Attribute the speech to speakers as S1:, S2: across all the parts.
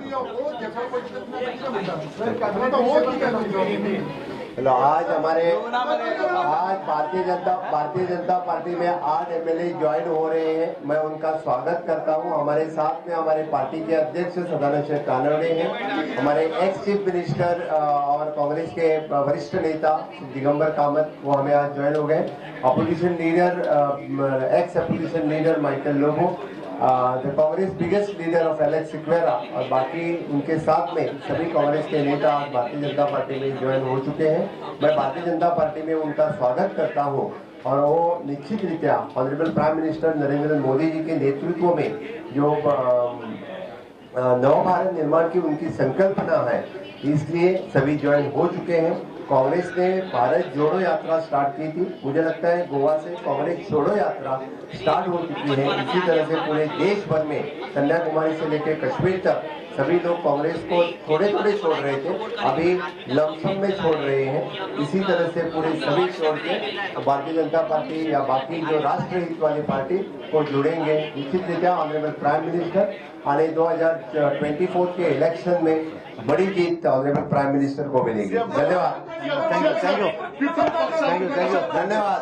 S1: Hello, आज Bharatiya Janata party में 8 MLA join हो रहे हैं। मैं उनका स्वागत करता हूं। हमारे साथ में हमारे पार्टी के अध्यक्ष सदानंद कानड़े हैं, हमारे एक्स चीफ मिनिस्टर और कांग्रेस के वरिष्ठ नेता दिगंबर कामत, वो हमें आज ज्वाइन हो गए। Opposition leader, x opposition leader Michael Lobo, the Congress biggest leader of Alex Sequeira, और बाकी उनके साथ में सभी कांग्रेस के नेता आज भारतीय जनता पार्टी में ज्वाइन हो चुके हैं। मैं भारतीय जनता पार्टी में उनका स्वागत करता हूं और वो निश्चित रीत्या honourable prime minister Narendra Modi ji के नेतृत्व में जो नव भारत निर्माण की उनकी संकल्पना है, इसलिए सभी ज्वाइन हो चुके हैं। कांग्रेस ने भारत जोड़ो यात्रा स्टार्ट की थी। मुझे लगता है गोवा से कांग्रेस छोड़ो यात्रा स्टार्ट हो चुकी है। इसी तरह से पूरे देश भर में कन्याकुमारी से लेकर कश्मीर तक सभी लोग कांग्रेस को थोड़े थोड़े छोड़ रहे थे, अभी लमसम में छोड़ रहे हैं। इसी तरह से पूरे सभी छोड़ के भारतीय जनता पार्टी या बाकी जो राष्ट्रहित वाली पार्टी को जुड़ेंगे। निश्चित रीत्या ऑनरेबल प्राइम मिनिस्टर आने 2024 के इलेक्शन में बड़ी जीत ऑनरेबल प्राइम मिनिस्टर को मिलेगी। धन्यवाद। Thank you. धन्यवाद।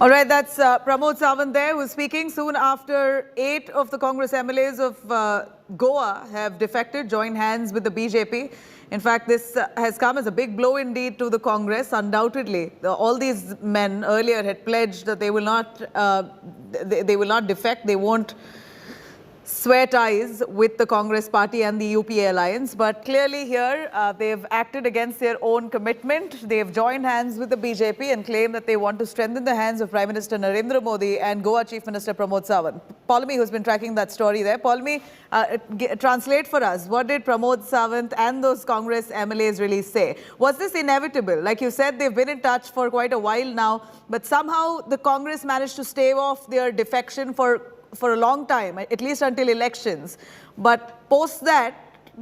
S2: All right, that's Pramod Sawant there, who's speaking soon after 8 of the Congress MLAs of Goa have defected, joined hands with the BJP. In fact, this has come as a big blow indeed to the Congress. Undoubtedly, all these men earlier had pledged that they will not defect. They won't swear ties with the Congress party and the UPA alliance. But clearly here, they've acted against their own commitment. They've joined hands with the BJP and claim that they want to strengthen the hands of Prime Minister Narendra Modi and Goa Chief Minister Pramod Sawant. Paulmi, who's been tracking that story there. Paulmi, translate for us. What did Pramod Sawant and those Congress MLAs really say? Was this inevitable? Like you said, they've been in touch for quite a while now, but somehow the Congress managed to stave off their defection for a long time, at least until elections. But post that,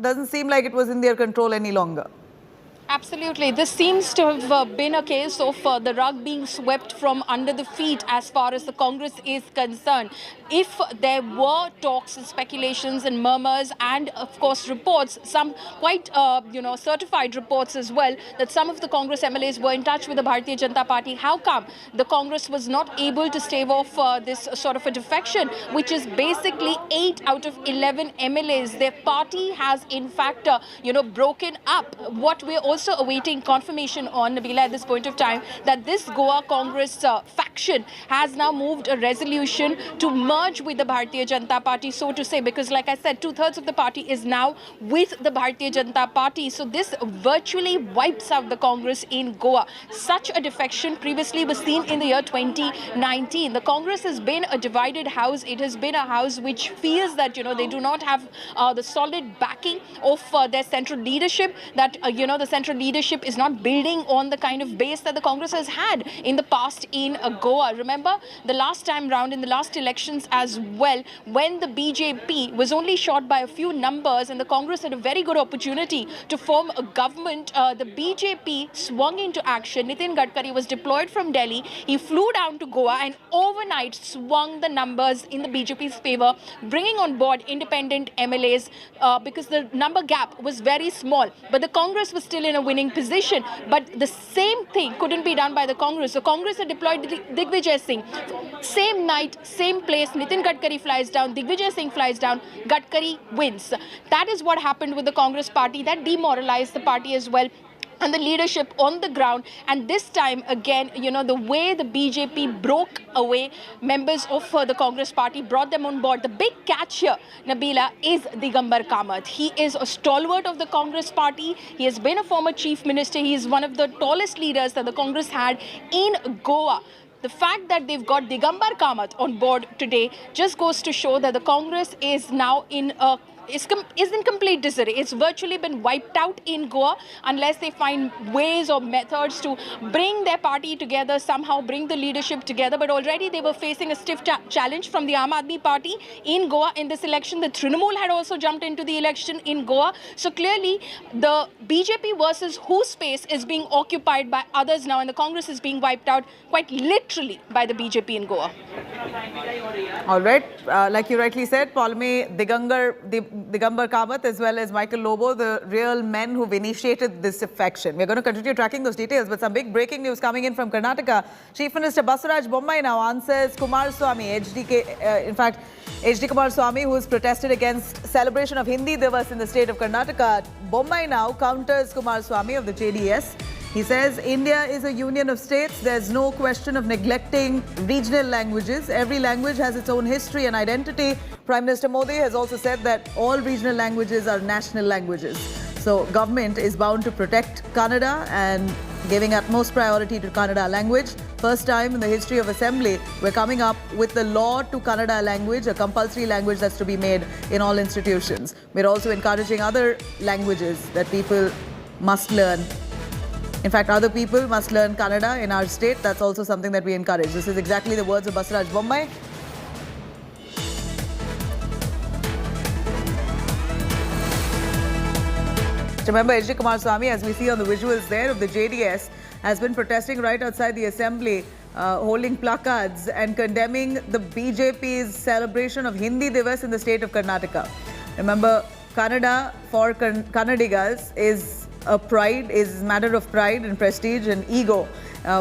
S2: doesn't seem like it was in their control any longer.
S3: Absolutely. This seems to have been a case of the rug being swept from under the feet as far as the Congress is concerned. If there were talks and speculations and murmurs and, of course, reports, some quite, certified reports as well, that some of the Congress MLAs were in touch with the Bharatiya Janata Party, how come the Congress was not able to stave off this sort of a defection, which is basically 8 out of 11 MLAs. Their party has, in fact, broken up. What we're also awaiting confirmation on, Nabila, at this point of time, that this Goa Congress faction has now moved a resolution to merge with the Bharatiya Janata Party, so to say, because like I said, 2/3 of the party is now with the Bharatiya Janata Party. So this virtually wipes out the Congress in Goa. Such a defection previously was seen in the year 2019. The Congress has been a divided house. It has been a house which feels that, they do not have the solid backing of their central leadership, that, the central leadership is not building on the kind of base that the Congress has had in the past in Goa. Remember, the last time round, in the last elections as well, when the BJP was only short by a few numbers and the Congress had a very good opportunity to form a government, the BJP swung into action. Nitin Gadkari was deployed from Delhi. He flew down to Goa and overnight swung the numbers in the BJP's favor, bringing on board independent MLAs because the number gap was very small. But the Congress was still in a winning position. But the same thing couldn't be done by the Congress. So Congress had deployed Digvijay Singh. Same night, same place, Nitin Gadkari flies down, Digvijay Singh flies down, Gadkari wins. That is what happened with the Congress party. That demoralized the party as well, and the leadership on the ground. And this time again, the way the BJP broke away members of the Congress party, brought them on board. The big catch here, Nabila, is Digambar Kamat. He is a stalwart of the Congress party. He has been a former chief minister. He is one of the tallest leaders that the Congress had in Goa. The fact that they've got Digambar Kamat on board today just goes to show that the Congress is now in a is in complete disarray. It's virtually been wiped out in Goa unless they find ways or methods to bring their party together, somehow bring the leadership together. But already they were facing a stiff challenge from the Aam Aadmi Party in Goa in this election. The Trinamool had also jumped into the election in Goa. So clearly the BJP versus whose space is being occupied by others now, and the Congress is being wiped out quite literally by the BJP in Goa.
S2: All right. Like you rightly said, Digambar Kamat as well as Michael Lobo, the real men who've initiated this faction. We're going to continue tracking those details, but some big breaking news coming in from Karnataka. Chief Minister Basuraj Bommai now answers Kumaraswamy, HD Kumaraswamy, who has protested against celebration of Hindi Divas in the state of Karnataka. Bommai now counters Kumaraswamy of the JDS. He says India is a union of states. There's no question of neglecting regional languages. Every language has its own history and identity. Prime Minister Modi has also said that all regional languages are national languages. So government is bound to protect Kannada and giving utmost priority to Kannada language. First time in the history of Assembly, we're coming up with the law to Kannada language, a compulsory language that's to be made in all institutions. We're also encouraging other languages that people must learn. In fact, other people must learn Kannada in our state. That's also something that we encourage. This is exactly the words of Basuraj Bommai. Remember, HD Kumaraswamy, as we see on the visuals there of the JDS, has been protesting right outside the assembly, holding placards and condemning the BJP's celebration of Hindi Divas in the state of Karnataka. Remember, Kannada for Kannadigas is a matter of pride and prestige and ego.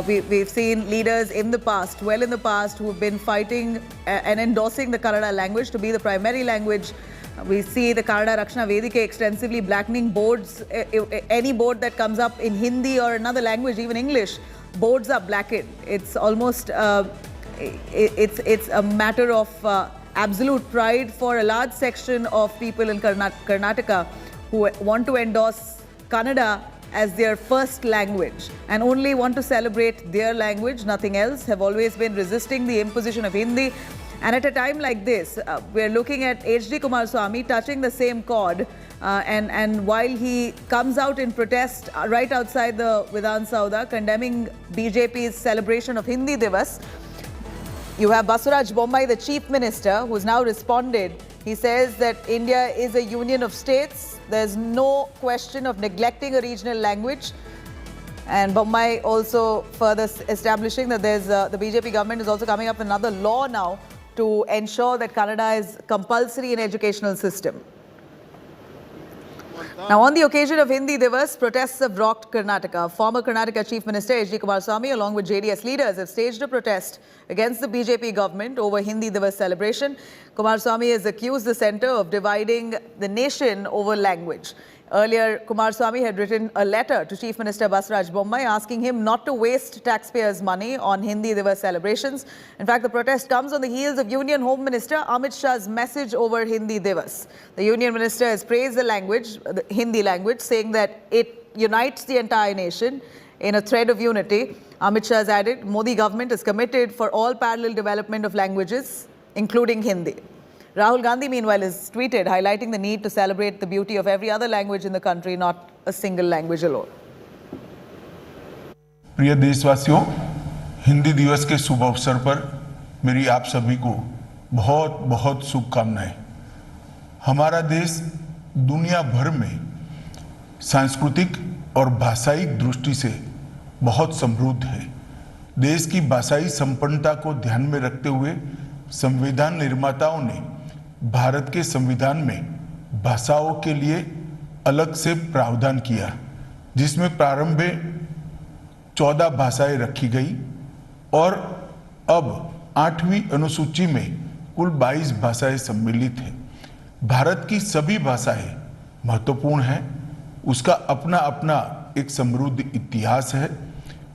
S2: We've seen leaders in the past, well in the past, who have been fighting and endorsing the Kannada language to be the primary language. We see the Kannada Rakshana Vedike extensively blackening boards. Any board that comes up in Hindi or another language, even English, boards are blackened. It's almost, it's a matter of absolute pride for a large section of people in Karnataka who want to endorse Kannada as their first language and only want to celebrate their language, nothing else, have always been resisting the imposition of Hindi. And at a time like this, we're looking at HD Kumaraswamy touching the same chord. And while he comes out in protest right outside the Vidhan Sauda, condemning BJP's celebration of Hindi Divas, you have Basuraj Bommai, the Chief Minister, who's now responded. He says that India is a union of states. There's no question of neglecting a regional language. And Bommai also further establishing that the BJP government is also coming up with another law now to ensure that Kannada is compulsory in educational system. Now, on the occasion of Hindi Divas, protests have rocked Karnataka. Former Karnataka Chief Minister HD Kumaraswamy, along with JDS leaders, have staged a protest against the BJP government over Hindi Divas celebration. Kumaraswamy has accused the centre of dividing the nation over language. Earlier, Kumaraswamy had written a letter to Chief Minister Basuraj Bommai asking him not to waste taxpayers' money on Hindi Divas celebrations. In fact, the protest comes on the heels of Union Home Minister Amit Shah's message over Hindi Divas. The Union Minister has praised the language, the Hindi language, saying that it unites the entire nation in a thread of unity. Amit Shah has added, Modi government is committed for all parallel development of languages, including Hindi. Rahul Gandhi, meanwhile, has tweeted highlighting the need to celebrate the beauty of every other language in the country, not a single language alone.
S4: प्रिय देशवासियों, हिंदी दिवस के शुभ अवसर पर मेरी आप सभी को बहुत बहुत शुभकामनाएं। हमारा देश दुनिया भर में सांस्कृतिक और भाषाई दृष्टि से बहुत समृद्ध है। देश की भाषाई संपन्नता को ध्यान में रखते हुए संविधान निर्माताओं ने भारत के संविधान में भाषाओं के लिए अलग से प्रावधान किया, जिसमें प्रारंभ में 14 भाषाएं रखी गई और अब 8वीं अनुसूची में कुल 22 भाषाएं सम्मिलित हैं। भारत की सभी भाषाएं महत्वपूर्ण हैं, उसका अपना अपना एक समृद्ध इतिहास है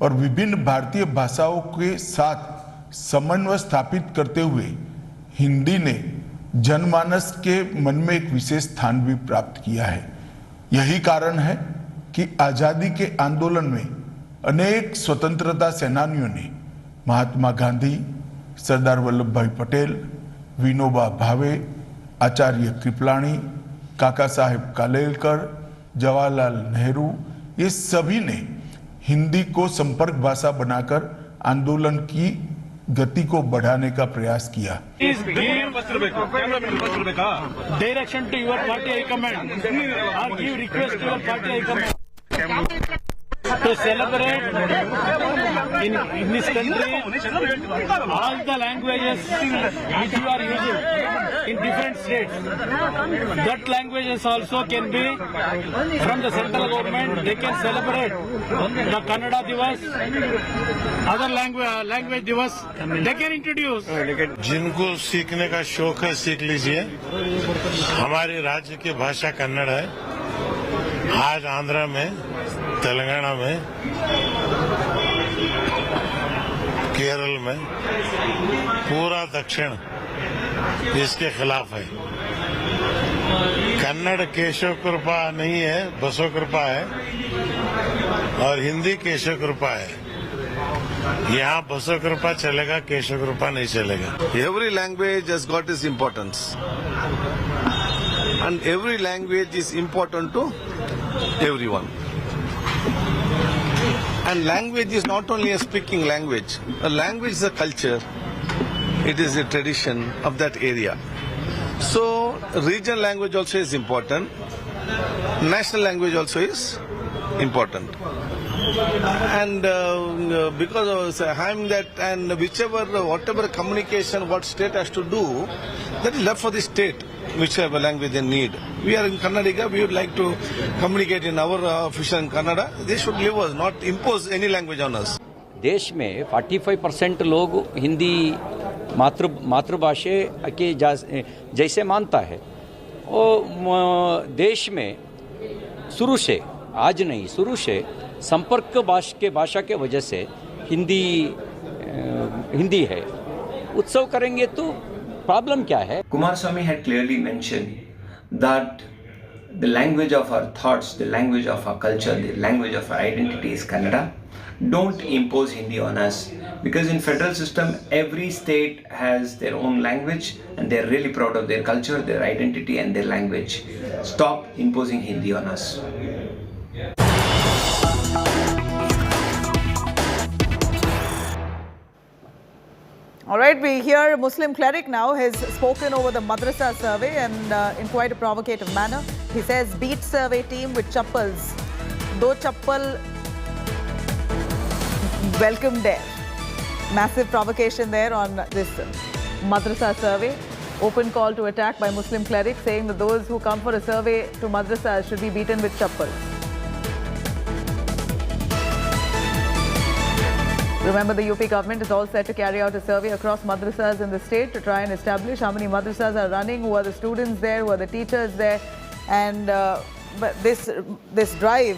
S4: और विभिन्न भारतीय भाषाओं के साथ समन्वय स्थापित करते हुए हिंदी ने जनमानस के मन में एक विशेष स्थान भी प्राप्त किया है। यही कारण है कि आजादी के आंदोलन में अनेक स्वतंत्रता सेनानियों ने महात्मा गांधी, सरदार वल्लभ भाई पटेल, विनोबा भावे, आचार्य कृपलानी, काका साहेब कालेलकर, जवाहरलाल नेहरू, ये सभी ने हिंदी को संपर्क भाषा बनाकर आंदोलन की गति को बढ़ाने का प्रयास किया।
S5: Direction to your party high-command or give request to your party high-command to celebrate in this country all the languages which you are using in different states. That languages also can be from the central government. They can celebrate the Kannada Divas, other language Divas. They can introduce.
S6: जिनको सीखने का शौक है सीख लीजिए। हमारे राज्य की भाषा कन्नड़ है। आज आंध्र में, तेलंगाना में, केरल में, पूरा दक्षिण इसके खिलाफ है। कन्नड़ केशव कृपा नहीं है, बसव कृपा है और हिंदी केशव कृपा है। यहाँ बसव कृपा चलेगा, केशव कृपा नहीं चलेगा।
S7: Every language has got its importance, and every language is important to everyone. And language is not only a speaking language. A language is a culture. It is a tradition of that area. So regional language also is important. National language also is important. And because of having that, and whatever communication what state has to do, that is left for the state, whichever language they need. We are in Kannadiga, we would like to communicate in our official in Kannada. They should leave us, not impose any language on us.
S8: देश में 45% लोग हिंदी मातृभाषा के जैसे मानता है। और देश में शुरू से, आज नहीं, शुरू से संपर्क भाषा के वजह से हिंदी है। उत्सव करेंगे तो प्रॉब्लम क्या है?
S9: Kumaraswamy had clearly mentioned that the language of our thoughts, the language of our culture, the language of our identity is Kannada. Don't impose Hindi on us, because in federal system every state has their own language and they're really proud of their culture, their identity and their language. Stop imposing Hindi on us.
S2: All right, we hear a Muslim cleric now has spoken over the madrasa survey and in quite a provocative manner. He says, beat survey team with chappals. Do chappal welcome there. Massive provocation there on this madrasa survey. Open call to attack by Muslim cleric, saying that those who come for a survey to madrasas should be beaten with chappals. Remember, the UP government is all set to carry out a survey across madrasas in the state to try and establish how many madrasas are running, who are the students there, who are the teachers there. And but this drive,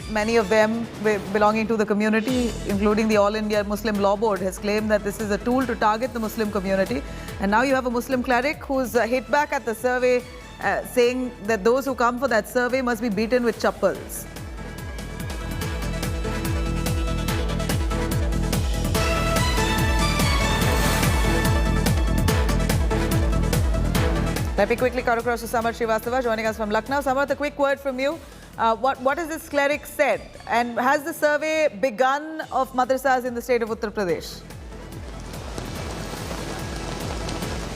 S2: many of them belonging to the community, including the All India Muslim Law Board, has claimed that this is a tool to target the Muslim community. And now you have a Muslim cleric who's hit back at the survey, saying that those who come for that survey must be beaten with chappals. Let me quickly cut across to Samar Srivastava joining us from Lucknow. Samar, a quick word from you. What has this cleric said? And has the survey begun of madrasas in the state of Uttar Pradesh?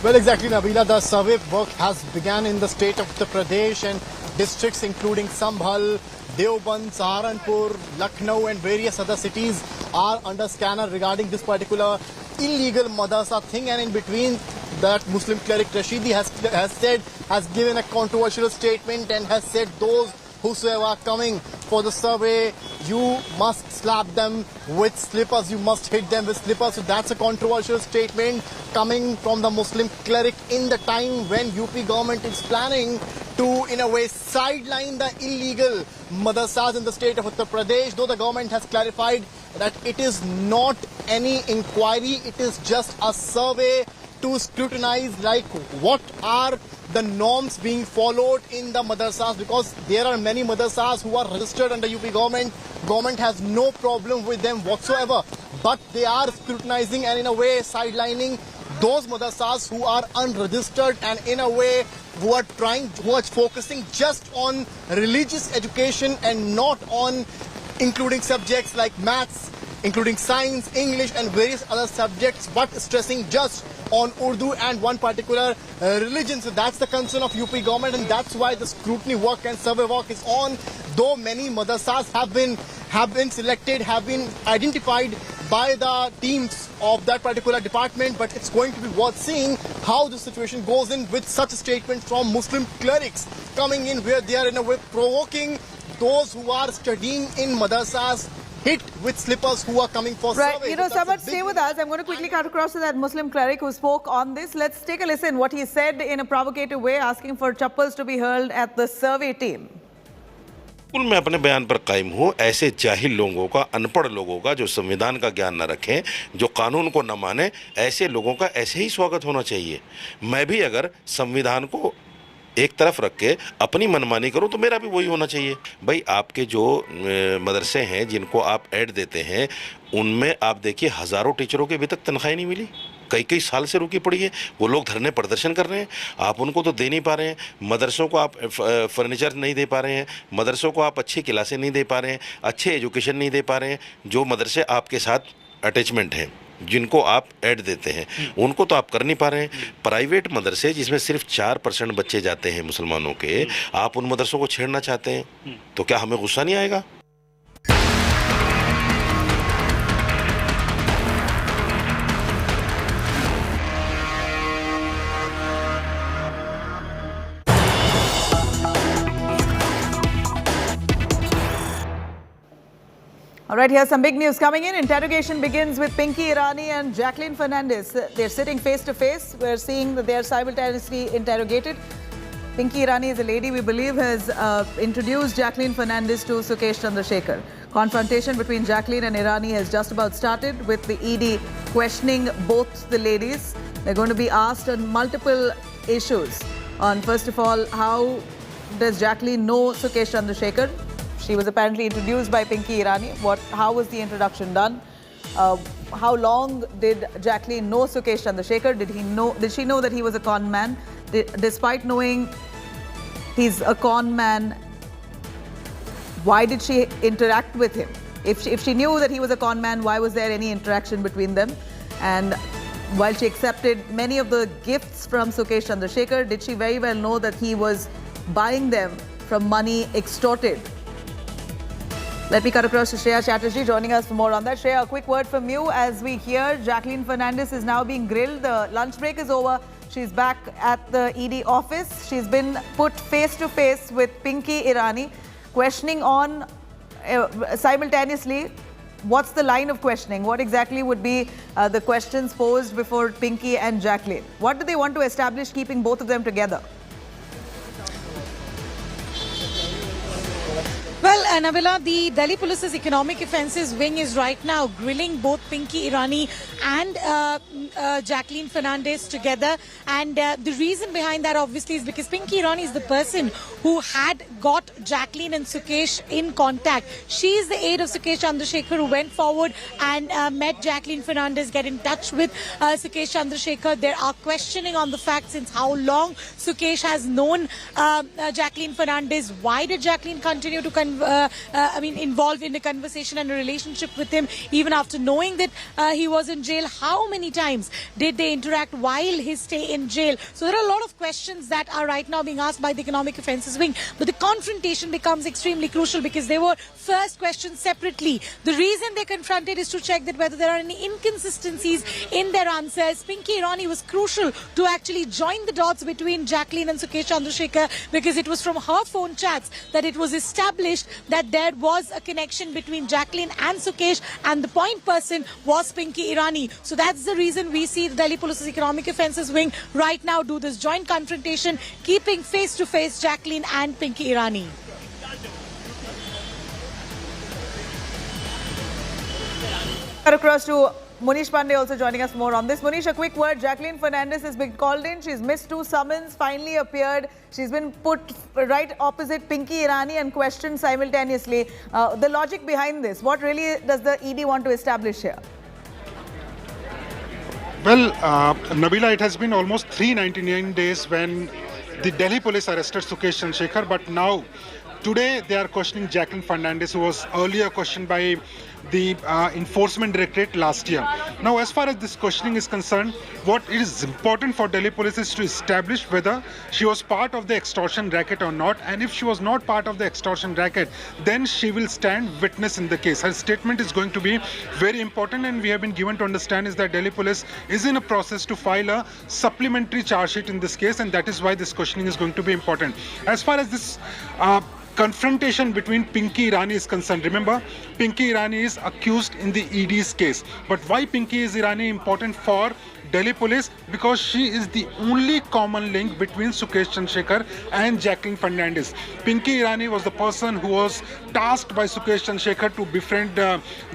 S10: Well, exactly, Nabila. The survey work has begun in the state of Uttar Pradesh, and districts including Sambhal, Deoband, Saharanpur, Lucknow and various other cities are under scanner regarding this particular illegal madrasa thing. And in between that, Muslim cleric Rashidi has given a controversial statement and has said those whosoever are coming for the survey, you must slap them with slippers, you must hit them with slippers. So that's a controversial statement coming from the Muslim cleric in the time when UP government is planning to, in a way, sideline the illegal madrasas in the state of Uttar Pradesh, though the government has clarified that it is not any inquiry, it is just a survey to scrutinize like what are the norms being followed in the madrasas, because there are many madrasas who are registered under UP government. Government has no problem with them whatsoever, but they are scrutinizing and in a way sidelining those madrasas who are unregistered and in a way who are focusing just on religious education and not on including subjects like maths, including science, English and various other subjects, but stressing just on Urdu and one particular religion. So that's the concern of UP government, and that's why the scrutiny work and survey work is on. Though many madrasas have been selected, have been identified by the teams of that particular department, but it's going to be worth seeing how the situation goes in with such a statement from Muslim clerics coming in, where they are in a way provoking those who are studying in madrasas hit with slippers who are coming for
S2: right.
S10: survey.
S2: You know,
S10: So that's a
S2: Sawant,
S10: big
S2: stay with
S10: news.
S2: us. I'm going to quickly cut across to that Muslim cleric who spoke on this. Let's take a listen what he said in a provocative way, asking for chappals to be hurled at the survey team.
S11: बिल्कुल मैं अपने बयान पर कायम हूँ। ऐसे जाहिल लोगों का, अनपढ़ लोगों का, जो संविधान का ज्ञान न रखें, जो कानून को न माने, ऐसे लोगों का ऐसे ही स्वागत होना चाहिए। मैं भी अगर संविधान को एक तरफ रख के अपनी मनमानी करूं तो मेरा भी वही होना चाहिए। भाई आपके जो मदरसे हैं जिनको आप ऐड देते हैं, उनमें आप देखिए हज़ारों टीचरों के अभी तक तनख्वाही नहीं मिली, कई साल से रुकी पड़ी है। वो लोग धरने प्रदर्शन कर रहे हैं, आप उनको तो दे नहीं पा रहे हैं। मदरसों को आप फर्नीचर नहीं दे पा रहे हैं, मदरसों को आप अच्छी क्लासें नहीं दे पा रहे हैं, अच्छे एजुकेशन नहीं दे पा रहे हैं। जो मदरसे आपके साथ अटैचमेंट हैं, जिनको आप ऐड देते हैं, उनको तो आप कर नहीं पा रहे हैं। प्राइवेट मदरसे जिसमें सिर्फ 4% बच्चे जाते हैं मुसलमानों के, आप उन मदरसों को छेड़ना चाहते हैं, तो क्या हमें गुस्सा नहीं आएगा?
S2: All right, here's some big news coming in. Interrogation begins with Pinky Irani and Jacqueline Fernandez. They're sitting face to face. We're seeing that they are simultaneously interrogated. Pinky Irani is a lady we believe has introduced Jacqueline Fernandez to Sukesh Chandrasekhar. Confrontation between Jacqueline and Irani has just about started, with the ED questioning both the ladies. They're going to be asked on multiple issues. On first of all, how does Jacqueline know Sukesh Chandrasekhar? She was apparently introduced by Pinky Irani. How was the introduction done? How long did Jacqueline know Sukesh Chandrasekhar? Did she know that he was a con man? Despite knowing he's a con man, why did she interact with him? If she knew that he was a con man, why was there any interaction between them? And while she accepted many of the gifts from Sukesh Chandrasekhar, did she very well know that he was buying them from money extorted? Let me cut across to Shreya Chatterjee joining us for more on that. Shreya, a quick word from you as we hear Jacqueline Fernandez is now being grilled. The lunch break is over. She's back at the ED office. She's been put face to face with Pinky Irani, questioning on simultaneously. What's the line of questioning? What exactly would be the questions posed before Pinky and Jacqueline? What do they want to establish keeping both of them together?
S12: Well, Nabila, the Delhi Police's Economic Offences Wing is right now grilling both Pinky Irani and Jacqueline Fernandez together. And the reason behind that, obviously, is because Pinky Irani is the person who had got Jacqueline and Sukesh in contact. She is the aide of Sukesh Chandrasekhar who went forward and met Jacqueline Fernandez, get in touch with Sukesh Chandrasekhar. There are questioning on the fact since how long Sukesh has known Jacqueline Fernandez. Why did Jacqueline continue to involved in a conversation and a relationship with him even after knowing that he was in jail? How many times did they interact while his stay in jail? So there are a lot of questions that are right now being asked by the Economic Offences Wing. But the confrontation becomes extremely crucial because they were first questioned separately. The reason they confronted is to check that whether there are any inconsistencies in their answers. Pinky Irani was crucial to actually join the dots between Jacqueline and Sukesh Chandrasekhar, because it was from her phone chats that it was established that there was a connection between Jacqueline and Sukesh, and the point person was Pinky Irani. So that's the reason we see the Delhi Police's Economic Offences Wing right now do this joint confrontation, keeping face to face Jacqueline and Pinky Irani.
S2: Across to Munish Pandey also joining us more on this. Munish, a quick word. Jacqueline Fernandez has been called in. She's missed 2 summons, finally appeared. She's been put right opposite Pinky Irani and questioned simultaneously. The logic behind this, what really does the ED want to establish here?
S13: Well, Nabila, it has been almost 399 days when the Delhi police arrested Sukesh Chandrasekhar, but now, today, they are questioning Jacqueline Fernandez, who was earlier questioned by the Enforcement Directorate last year. Now, as far as this questioning is concerned, what is important for Delhi police is to establish whether she was part of the extortion racket or not, and if she was not part of the extortion racket, then she will stand witness in the case. Her statement is going to be very important, and we have been given to understand is that Delhi police is in a process to file a supplementary charge sheet in this case, and that is why this questioning is going to be important. As far as this confrontation between Pinky Irani is concerned, remember, Pinky Irani is accused in the ED's case. But why Pinky is Irani important for Delhi police? Because she is the only common link between Sukesh Chandrasekhar and Jacqueline Fernandez. Pinky Irani was the person who was tasked by Sukesh Chandrasekhar to befriend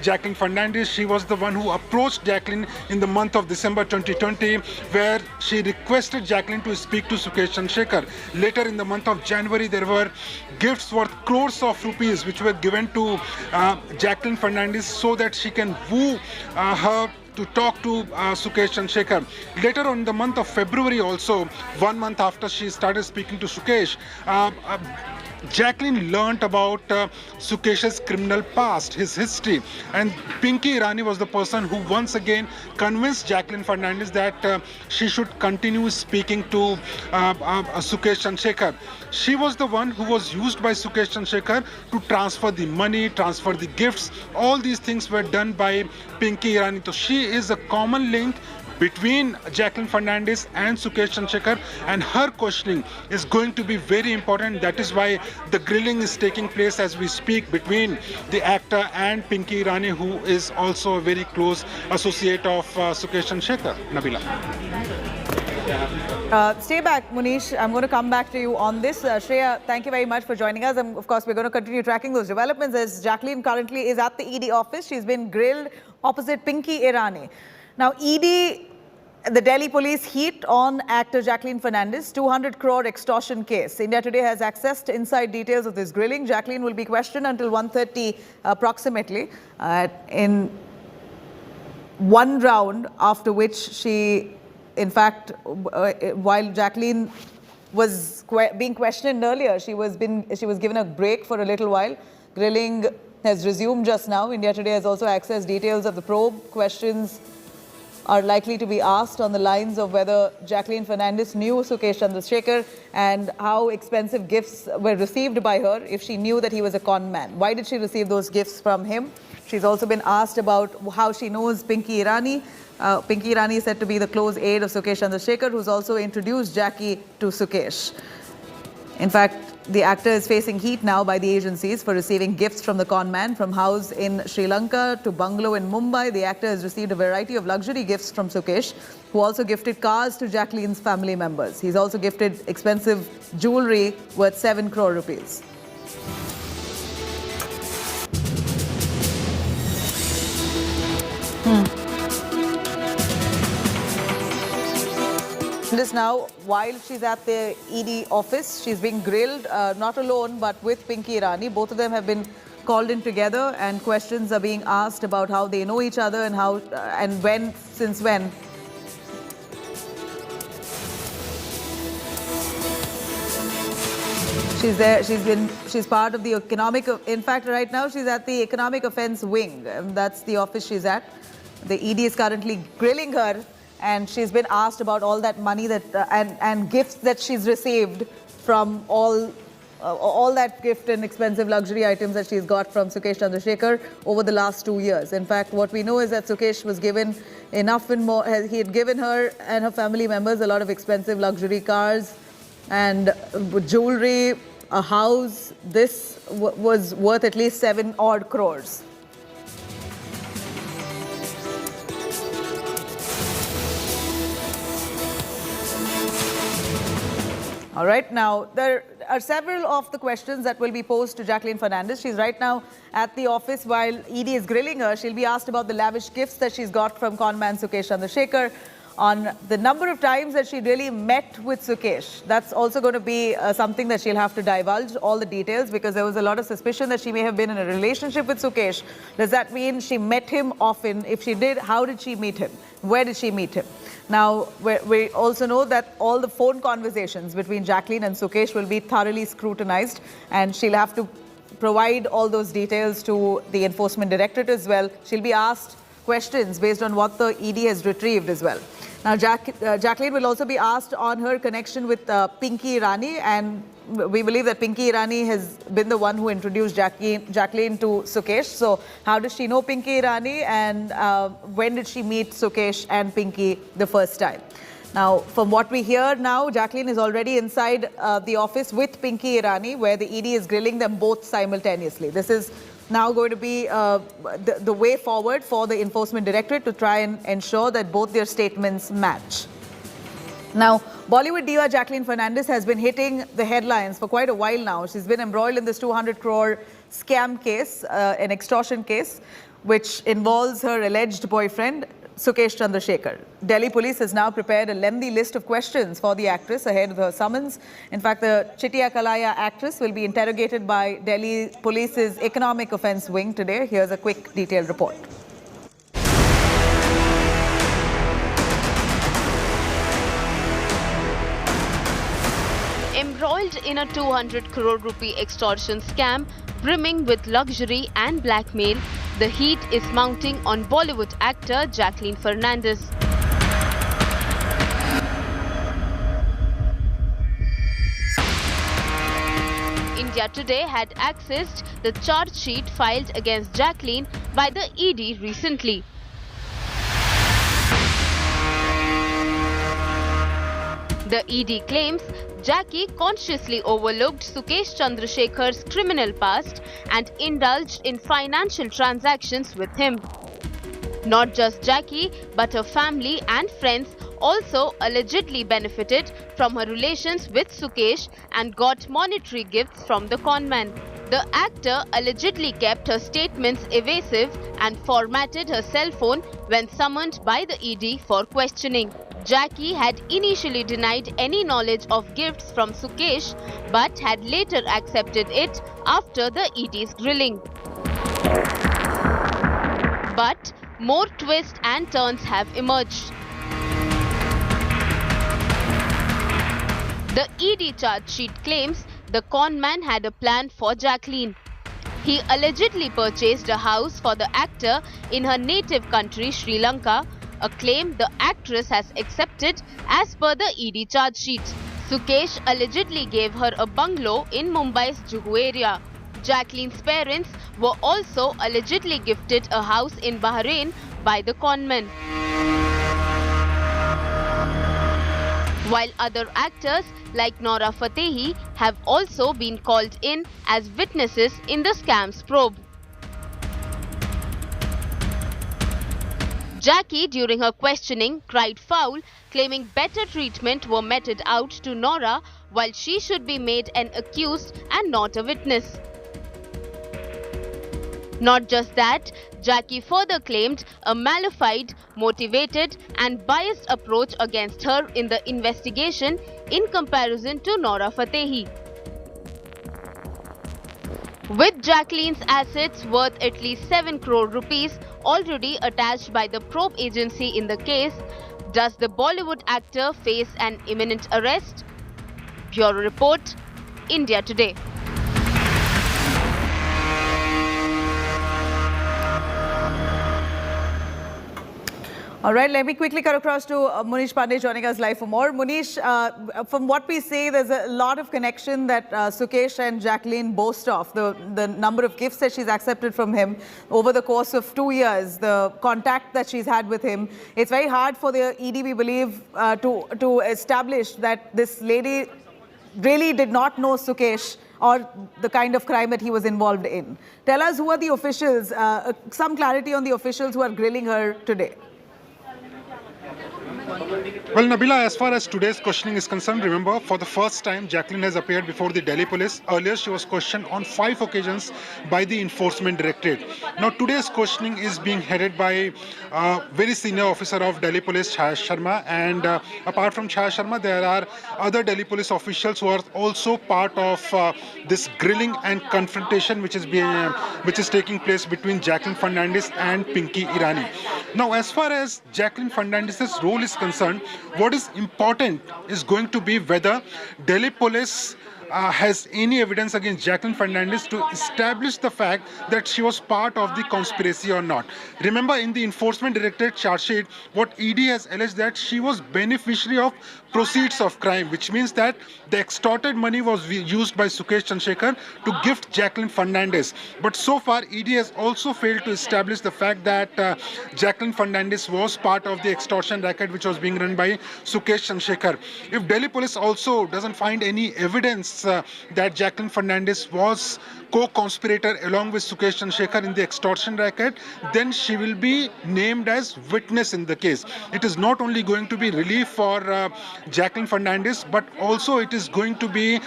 S13: Jacqueline Fernandez. She was the one who approached Jacqueline in the month of December 2020, where she requested Jacqueline to speak to Sukesh Chandrasekhar. Later in the month of January, there were gifts worth crores of rupees which were given to Jacqueline Fernandez so that she can woo her to talk to Sukesh Chandrasekhar. Later on in the month of February also, 1 month after she started speaking to Sukesh, Jacqueline learnt about Sukesh's criminal past, his history, and Pinky Irani was the person who once again convinced Jacqueline Fernandez that she should continue speaking to Sukesh Chandrasekhar. She was the one who was used by Sukesh Chandrasekhar to transfer the money, transfer the gifts. All these things were done by Pinky Irani. So she is a common link between Jacqueline Fernandez and Sukesh Chandrasekhar, and her questioning is going to be very important. That is why the grilling is taking place as we speak between the actor and Pinky Irani, who is also a very close associate of Sukesh Chandrasekhar. Nabila.
S2: Stay back, Munish. I'm going to come back to you on this. Shreya, thank you very much for joining us. And of course, we're going to continue tracking those developments as Jacqueline currently is at the ED office. She's been grilled opposite Pinky Irani. Now, ED, the Delhi police heat on actor Jacqueline Fernandez, 200 crore extortion case. India Today has accessed inside details of this grilling. Jacqueline will be questioned until 1:30 approximately in one round, after which she, in fact, while Jacqueline was being questioned earlier, she was given a break for a little while. Grilling has resumed just now. India Today has also accessed details of the probe. Questions are likely to be asked on the lines of whether Jacqueline Fernandez knew Sukesh Chandrasekhar and how expensive gifts were received by her, if she knew that he was a con man. Why did she receive those gifts from him? She's also been asked about how she knows Pinky Irani. Pinky Irani is said to be the close aide of Sukesh Chandrasekhar, who's also introduced Jackie to Sukesh. In fact, the actor is facing heat now by the agencies for receiving gifts from the con man. From house in Sri Lanka to bungalow in Mumbai, the actor has received a variety of luxury gifts from Sukesh, who also gifted cars to Jacqueline's family members. He's also gifted expensive jewelry worth 7 crore rupees. This now, while she's at the ED office, she's being grilled, not alone, but with Pinky Irani. Both of them have been called in together, and questions are being asked about how they know each other and how and when, since when. She's there. She's part of the economic. In fact, right now she's at the economic offence wing. That's the office she's at. The ED is currently grilling her, and she's been asked about all that money that and gifts that she's received from all that gift and expensive luxury items that she's got from Sukesh Chandrasekhar over the last 2 years. In fact, what we know is that Sukesh was given enough and more. He had given her and her family members a lot of expensive luxury cars and jewelry, a house. This was worth at least 7 odd crores. All right, now there are several of the questions that will be posed to Jacqueline Fernandez. She's right now at the office while ED is grilling her. She'll be asked about the lavish gifts that she's got from conman Sukesh Chandrasekhar, on the number of times that she really met with Sukesh. That's also going to be something that she'll have to divulge all the details, because there was a lot of suspicion that she may have been in a relationship with Sukesh. Does that mean she met him often? If she did, how did she meet him? Where did she meet him? Now, we also know that all the phone conversations between Jacqueline and Sukesh will be thoroughly scrutinized, and she'll have to provide all those details to the Enforcement Directorate as well. She'll be asked questions based on what the ED has retrieved as well. Now, Jacqueline will also be asked on her connection with Pinky Irani, and we believe that Pinky Irani has been the one who introduced Jacqueline to Sukesh. So how does she know Pinky Irani, and when did she meet Sukesh and Pinky the first time? Now, from what we hear now, Jacqueline is already inside the office with Pinky Irani, where the ED is grilling them both simultaneously. This is now going to be the way forward for the Enforcement Directorate to try and ensure that both their statements match. Now, Bollywood diva Jacqueline Fernandez has been hitting the headlines for quite a while now. She's been embroiled in this 200 crore scam case, an extortion case, which involves her alleged boyfriend, Sukesh Chandrasekhar. Delhi police has now prepared a lengthy list of questions for the actress ahead of her summons. In fact, the Chittiya Kalaya actress will be interrogated by Delhi police's economic offence wing today. Here's a quick detailed report.
S14: Embroiled in a 200 crore rupee extortion scam brimming with luxury and blackmail, the heat is mounting on Bollywood actor Jacqueline Fernandez. India Today had accessed the charge sheet filed against Jacqueline by the ED recently. The ED claims Jackie consciously overlooked Sukesh Chandrasekhar's criminal past and indulged in financial transactions with him. Not just Jackie, but her family and friends also allegedly benefited from her relations with Sukesh and got monetary gifts from the conman. The actor allegedly kept her statements evasive and formatted her cell phone when summoned by the ED for questioning. Jackie had initially denied any knowledge of gifts from Sukesh, but had later accepted it after the ED's grilling. But more twists and turns have emerged. The ED charge sheet claims the conman had a plan for Jacqueline. He allegedly purchased a house for the actor in her native country, Sri Lanka, a claim the actress has accepted as per the ED charge sheet. Sukesh allegedly gave her a bungalow in Mumbai's Juhu area. Jacqueline's parents were also allegedly gifted a house in Bahrain by the conman. While other actors like Nora Fatehi have also been called in as witnesses in the scams probe. Jackie, during her questioning, cried foul, claiming better treatment were meted out to Nora, while she should be made an accused and not a witness. Not just that, Jackie further claimed a malified, motivated and biased approach against her in the investigation in comparison to Nora Fatehi. With Jacqueline's assets worth at least 7 crore rupees already attached by the probe agency in the case, does the Bollywood actor face an imminent arrest? Bureau Report, India Today.
S2: All right, let me quickly cut across to Munish Pandey joining us live for more. Munish, from what we see, there's a lot of connection that Sukesh and Jacqueline boast of. The number of gifts that she's accepted from him over the course of 2 years, the contact that she's had with him. It's very hard for the ED, we believe, to establish that this lady really did not know Sukesh or the kind of crime that he was involved in. Tell us who are the officials, some clarity on the officials who are grilling her today.
S13: Well, Nabila, as far as today's questioning is concerned, remember, for the first time, Jacqueline has appeared before the Delhi police. Earlier, she was questioned on 5 occasions by the Enforcement Directorate. Now, today's questioning is being headed by a very senior officer of Delhi police, Chaya Sharma. And apart from Chaya Sharma, there are other Delhi police officials who are also part of this grilling and confrontation which is taking place between Jacqueline Fernandez and Pinky Irani. Now, as far as Jacqueline Fernandez's role is concerned. What is important is going to be whether Delhi police has any evidence against Jacqueline Fernandez to establish the fact that she was part of the conspiracy or not. Remember, in the Enforcement Directorate charge sheet, what ED has alleged that she was beneficiary of proceeds of crime, which means that the extorted money was used by Sukesh Chandrasekhar to gift Jacqueline Fernandez. But so far, ED has also failed to establish the fact that Jacqueline Fernandez was part of the extortion racket which was being run by Sukesh Chandrasekhar. If Delhi police also doesn't find any evidence that Jacqueline Fernandez was co-conspirator along with Sukesh Chandrasekhar in the extortion racket, then she will be named as witness in the case. It is not only going to be relief for Jacqueline Fernandez, but also it is going to be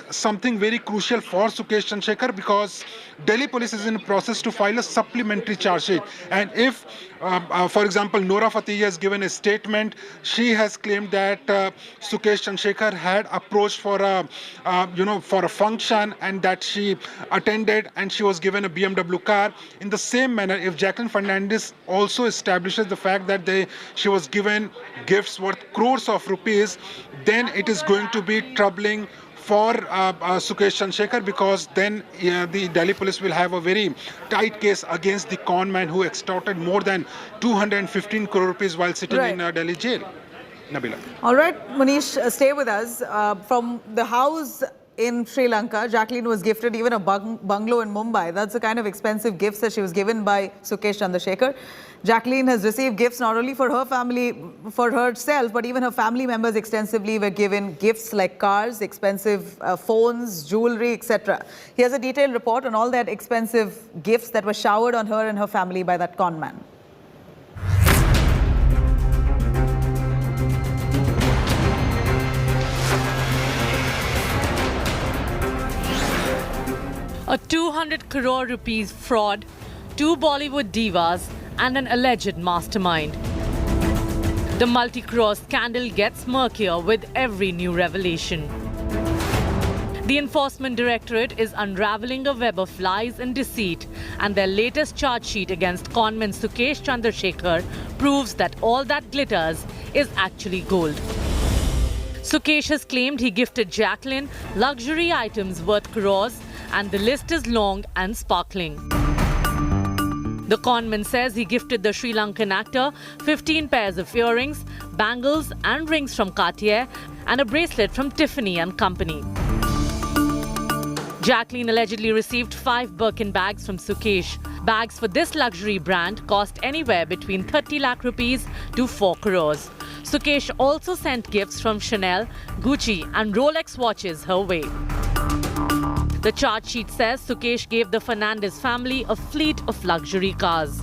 S13: something very crucial for Sukesh Chandrasekhar, because Delhi police is in the process to file a supplementary charge sheet. And if, for example, Nora Fateh has given a statement, she has claimed that Sukesh Chandrasekhar had approached for a function and that she attended and she was given a BMW car. In the same manner, if Jacqueline Fernandez also establishes the fact that she was given gifts worth crores of rupees, then it is going to be troubling for Sukesh Chandrasekhar, because then the Delhi police will have a very tight case against the con man who extorted more than 215 crore rupees while sitting in Delhi jail. Nabila.
S2: All right, Manish, stay with us. From the house in Sri Lanka, Jacqueline was gifted even a bungalow in Mumbai. That's the kind of expensive gifts that she was given by Sukesh Chandrasekhar. Jacqueline has received gifts not only for her family, for herself, but even her family members extensively were given gifts like cars, expensive phones, jewelry, etc. Here's a detailed report on all that expensive gifts that were showered on her and her family by that con man.
S15: A 200 crore rupees fraud, 2 Bollywood divas and an alleged mastermind. The multi-crore scandal gets murkier with every new revelation. The Enforcement Directorate is unraveling a web of lies and deceit, and their latest charge sheet against conman Sukesh Chandrasekhar proves that all that glitters is actually gold. Sukesh has claimed he gifted Jacqueline luxury items worth crores, and the list is long and sparkling. The conman says he gifted the Sri Lankan actor 15 pairs of earrings, bangles and rings from Cartier and a bracelet from Tiffany & Company. Jacqueline allegedly received 5 Birkin bags from Sukesh. Bags for this luxury brand cost anywhere between 30 lakh rupees to 4 crores. Sukesh also sent gifts from Chanel, Gucci and Rolex watches her way. The charge sheet says Sukesh gave the Fernandez family a fleet of luxury cars.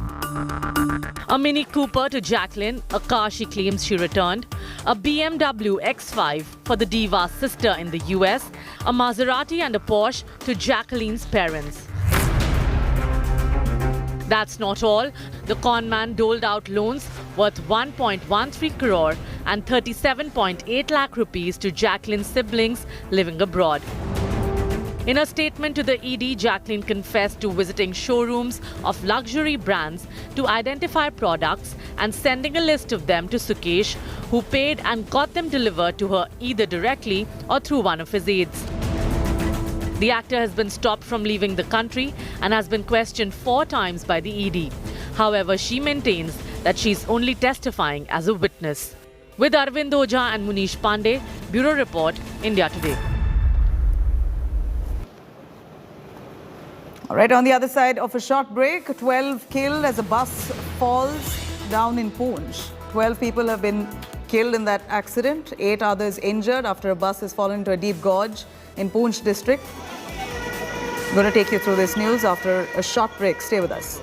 S15: A Mini Cooper to Jacqueline, a car she claims she returned, a BMW X5 for the diva's sister in the US, a Maserati and a Porsche to Jacqueline's parents. That's not all. The con man doled out loans worth 1.13 crore and 37.8 lakh rupees to Jacqueline's siblings living abroad. In a statement to the ED, Jacqueline confessed to visiting showrooms of luxury brands to identify products and sending a list of them to Sukesh, who paid and got them delivered to her either directly or through one of his aides. The actor has been stopped from leaving the country and has been questioned 4 times by the ED. However, she maintains that she's only testifying as a witness. With Arvind Oja and Munish Pandey, Bureau Report, India Today.
S2: All right, on the other side of a short break, 12 killed as a bus falls down in Poonch. 12 people have been killed in that accident, 8 others injured after a bus has fallen into a deep gorge in Poonch district. I'm going to take you through this news after a short break. Stay with us.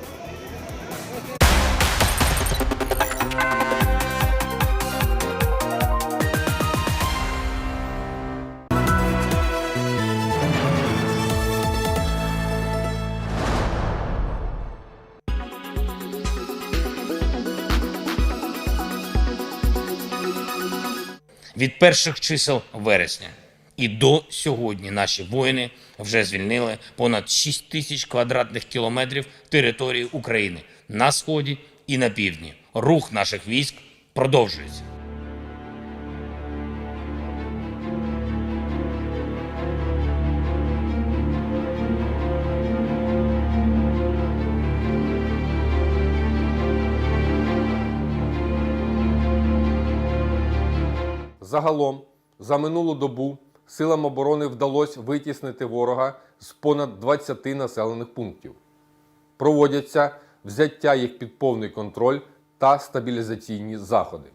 S16: Від перших чисел вересня і до сьогодні наші воїни вже звільнили понад 6 тисяч квадратних кілометрів території України на Сході і на півдні. Рух наших військ продовжується.
S17: Загалом, за минулу добу силам оборони вдалося витіснити ворога з понад 20 населених пунктів. Проводяться взяття їх під повний контроль та стабілізаційні заходи.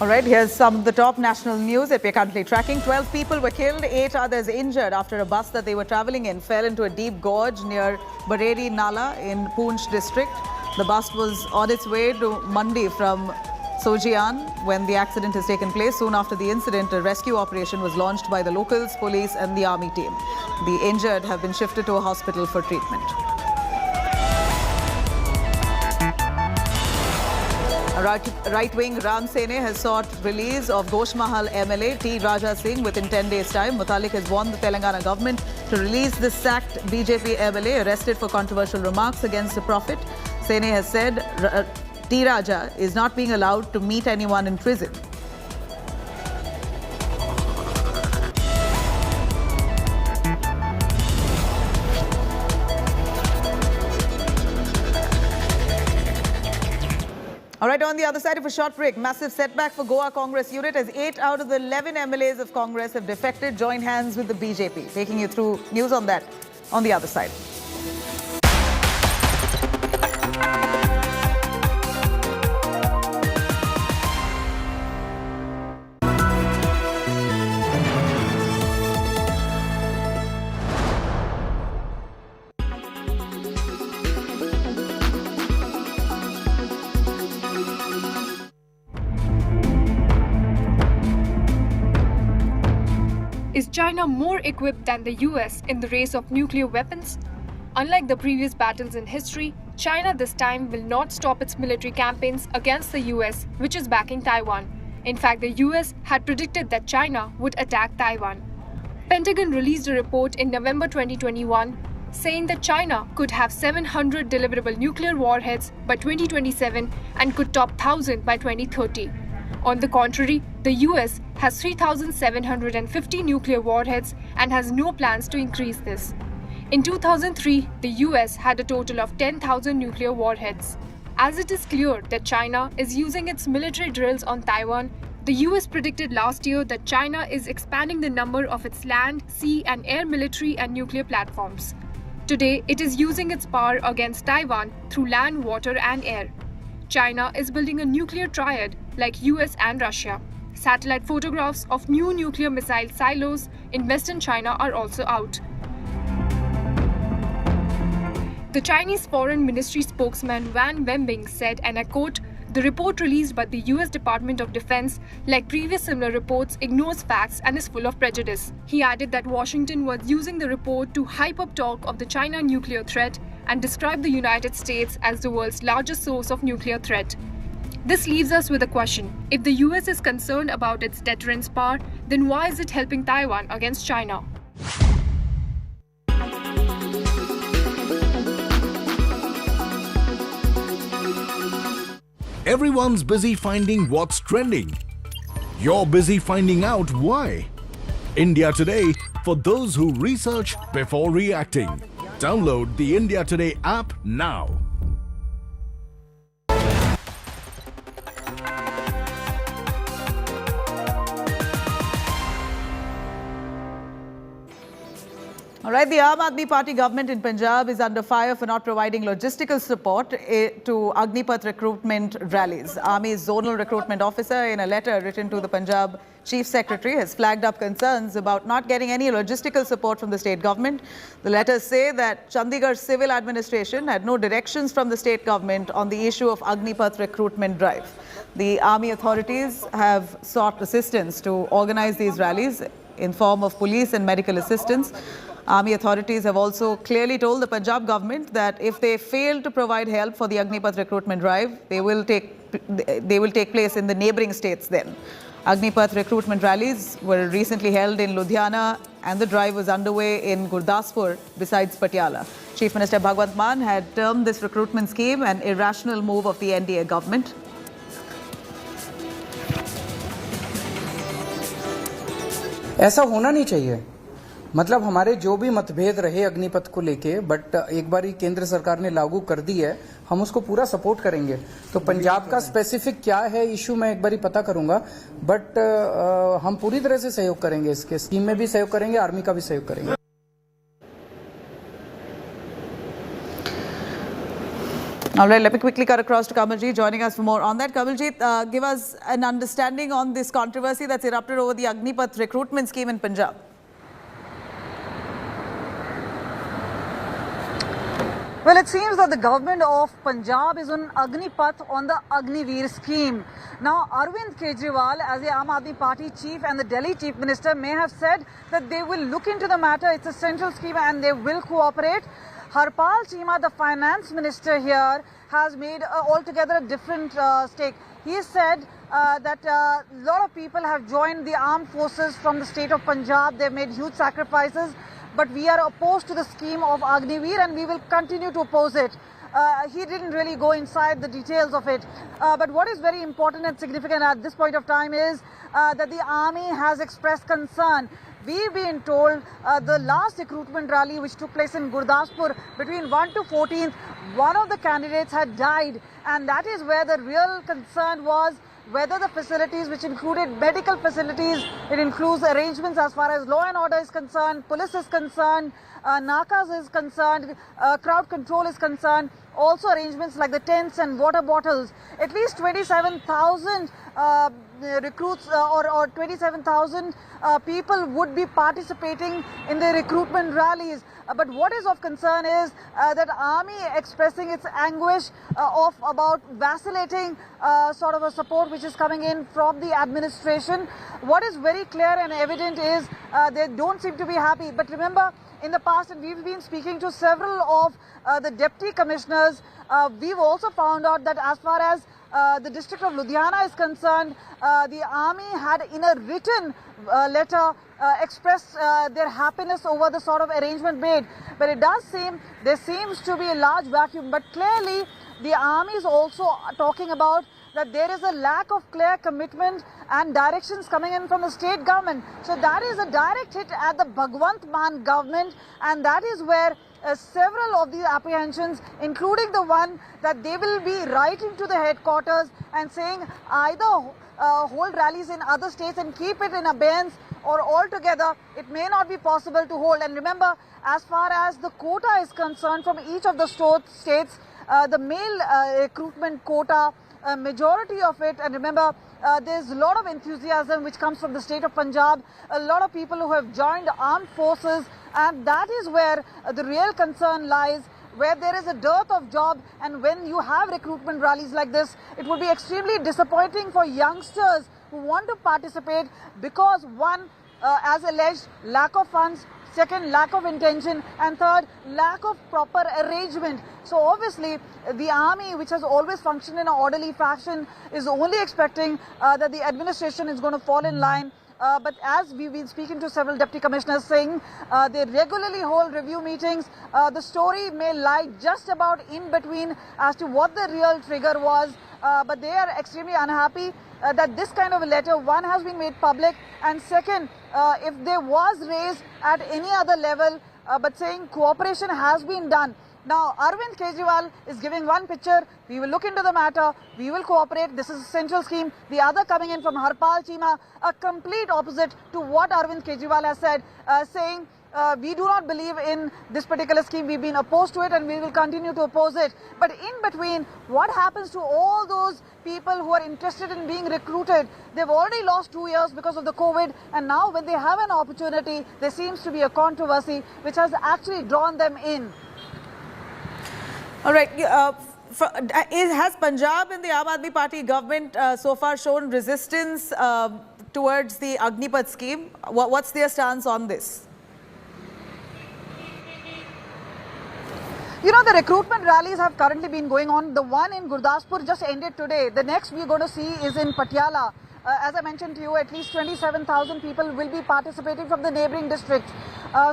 S2: All right, here's some of the top national news that we're currently tracking. 12 people were killed, 8 others injured after a bus that they were traveling in fell into a deep gorge near Bareri Nala in Poonch district. The bus was on its way to Mandi from Sojian when the accident has taken place. Soon after the incident, a rescue operation was launched by the locals, police and the army team. The injured have been shifted to a hospital for treatment. Right-wing Ram Sene has sought release of Ghosh Mahal MLA T. Raja Singh within 10 days' time. Mutalik has warned the Telangana government to release the sacked BJP MLA arrested for controversial remarks against the Prophet. Sene has said T. Raja is not being allowed to meet anyone in prison. All right, on the other side of a short break, massive setback for Goa Congress unit as 8 out of the 11 MLAs of Congress have defected, joined hands with the BJP. Taking you through news on that on the other side.
S18: Is China more equipped than the US in the race of nuclear weapons? Unlike the previous battles in history, China this time will not stop its military campaigns against the US, which is backing Taiwan. In fact, the US had predicted that China would attack Taiwan. Pentagon released a report in November 2021 saying that China could have 700 deliverable nuclear warheads by 2027 and could top 1,000 by 2030. On the contrary, the US has 3,750 nuclear warheads and has no plans to increase this. In 2003, the US had a total of 10,000 nuclear warheads. As it is clear that China is using its military drills on Taiwan, the US predicted last year that China is expanding the number of its land, sea and air military and nuclear platforms. Today, it is using its power against Taiwan through land, water and air. China is building a nuclear triad like US and Russia. Satellite photographs of new nuclear missile silos in western China are also out. The Chinese Foreign Ministry spokesman Wang Wenbing said, and I quote, "The report released by the US Department of Defense, like previous similar reports, ignores facts and is full of prejudice." He added that Washington was using the report to hype up talk of the China nuclear threat and describe the United States as the world's largest source of nuclear threat. This leaves us with a question. If the US is concerned about its deterrence power, then why is it helping Taiwan against China?
S19: Everyone's busy finding what's trending. You're busy finding out why. India Today, for those who research before reacting. Download the India Today app now.
S2: All right, the Aam Aadmi Party government in Punjab is under fire for not providing logistical support to Agnipath recruitment rallies. Army's zonal recruitment officer, in a letter written to the Punjab Chief Secretary, has flagged up concerns about not getting any logistical support from the state government. The letters say that Chandigarh civil administration had no directions from the state government on the issue of Agnipath recruitment drive. The army authorities have sought assistance to organize these rallies in form of police and medical assistance. Army authorities have also clearly told the Punjab government that if they fail to provide help for the Agnipath recruitment drive, they will take place in the neighbouring states then. Agnipath recruitment rallies were recently held in Ludhiana and the drive was underway in Gurdaspur besides Patiala. Chief Minister Bhagwant Mann had termed this recruitment scheme an irrational move of the NDA government.
S20: ऐसा होना नहीं चाहिए। मतलब हमारे जो भी मतभेद रहे अग्निपथ को लेके, बट एक बार ही केंद्र सरकार ने लागू कर दी है, हम उसको पूरा सपोर्ट करेंगे। तो पंजाब का स्पेसिफिक क्या है इशू मैं एक बार ही पता करूंगा, बट हम पूरी तरह से सहयोग करेंगे, इसके स्कीम में भी सहयोग करेंगे, आर्मी का भी सहयोग करेंगे।
S2: All right, let me quickly cut across to Kamalji, joining us for more on that. Kamalji, give us an understanding on this controversy that's erupted over the Agnipath recruitment scheme in Punjab.
S21: Well, it seems that the government of Punjab is on Agnipath on the Agniveer scheme. Now, Arvind Kejriwal, as the Aam Aadmi Party chief and the Delhi chief minister, may have said that they will look into the matter. It's a central scheme and they will cooperate. Harpal Chima, the finance minister here, has made altogether a different stake. He said that a lot of people have joined the armed forces from the state of Punjab. They've made huge sacrifices. But we are opposed to the scheme of Agniveer and we will continue to oppose it. He didn't really go inside the details of it. But what is very important and significant at this point of time is that the army has expressed concern. We've been told the last recruitment rally which took place in Gurdaspur between 1 to 14th, one of the candidates had died, and that is where the real concern was, whether the facilities, which included medical facilities, it includes arrangements as far as law and order is concerned, police is concerned, Nakas is concerned, crowd control is concerned, also arrangements like the tents and water bottles. At least 27,000 recruits or 27,000 people would be participating in the recruitment rallies. But what is of concern is that army expressing its anguish of about vacillating sort of a support which is coming in from the administration. What is very clear and evident is they don't seem to be happy. But remember, in the past, and we've been speaking to several of the deputy commissioners, we've also found out that as far as the district of Ludhiana is concerned, the army had in a written letter expressed their happiness over the sort of arrangement made. But it does seem there seems to be a large vacuum. But clearly the army is also talking about that there is a lack of clear commitment and directions coming in from the state government. So that is a direct hit at the Bhagwant Mann government, and that is where several of these apprehensions, including the one that they will be writing to the headquarters and saying either hold rallies in other states and keep it in abeyance, or altogether it may not be possible to hold. And remember, as far as the quota is concerned from each of the states, the male recruitment quota, majority of it, and remember there's a lot of enthusiasm which comes from the state of Punjab, a lot of people who have joined the armed forces, and that is where the real concern lies, where there is a dearth of job. And when you have recruitment rallies like this, it would be extremely disappointing for youngsters who want to participate because one, as alleged, lack of funds, second, lack of intention, and third, lack of proper arrangement. So obviously the army, which has always functioned in an orderly fashion, is only expecting that the administration is going to fall in line. But as we've been speaking to several deputy commissioners saying they regularly hold review meetings, the story may lie just about in between as to what the real trigger was. But they are extremely unhappy that this kind of a letter, one, has been made public, and second, if there was raised at any other level, but saying cooperation has been done. Now, Arvind Kejriwal is giving one picture, we will look into the matter, we will cooperate, this is a central scheme. The other coming in from Harpal Chima, a complete opposite to what Arvind Kejriwal has said, saying, we do not believe in this particular scheme, we've been opposed to it and we will continue to oppose it. But in between, what happens to all those people who are interested in being recruited? They've already lost 2 years because of the COVID, and now when they have an opportunity, there seems to be a controversy which has actually drawn them in.
S2: All right. Has Punjab and the Aam Aadmi Party government so far shown resistance towards the Agnipath scheme? What's their stance on this?
S21: You know, the recruitment rallies have currently been going on. The one in Gurdaspur just ended today. The next we're going to see is in Patiala. As I mentioned to you, at least 27,000 people will be participating from the neighbouring districts.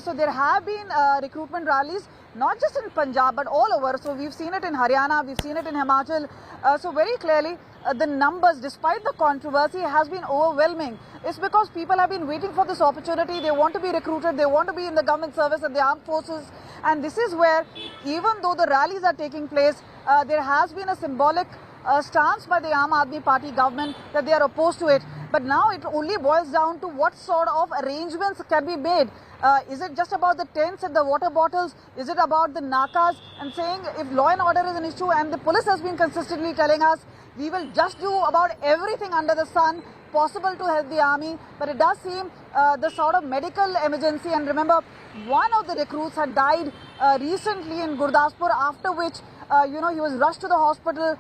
S21: So there have been recruitment rallies, not just in Punjab, but all over. So we've seen it in Haryana, we've seen it in Himachal. So very clearly, the numbers, despite the controversy, has been overwhelming. It's because people have been waiting for this opportunity. They want to be recruited. They want to be in the government service and the armed forces. And this is where, even though the rallies are taking place, there has been a symbolic stance by the Aam Aadmi Party government that they are opposed to it. But now it only boils down to what sort of arrangements can be made. Is it just about the tents and the water bottles? Is it about the nakas and saying if law and order is an issue? And the police has been consistently telling us we will just do about everything under the sun possible to help the army. But it does seem the sort of medical emergency. And remember, one of the recruits had died recently in Gurdaspur, after which he was rushed to the hospital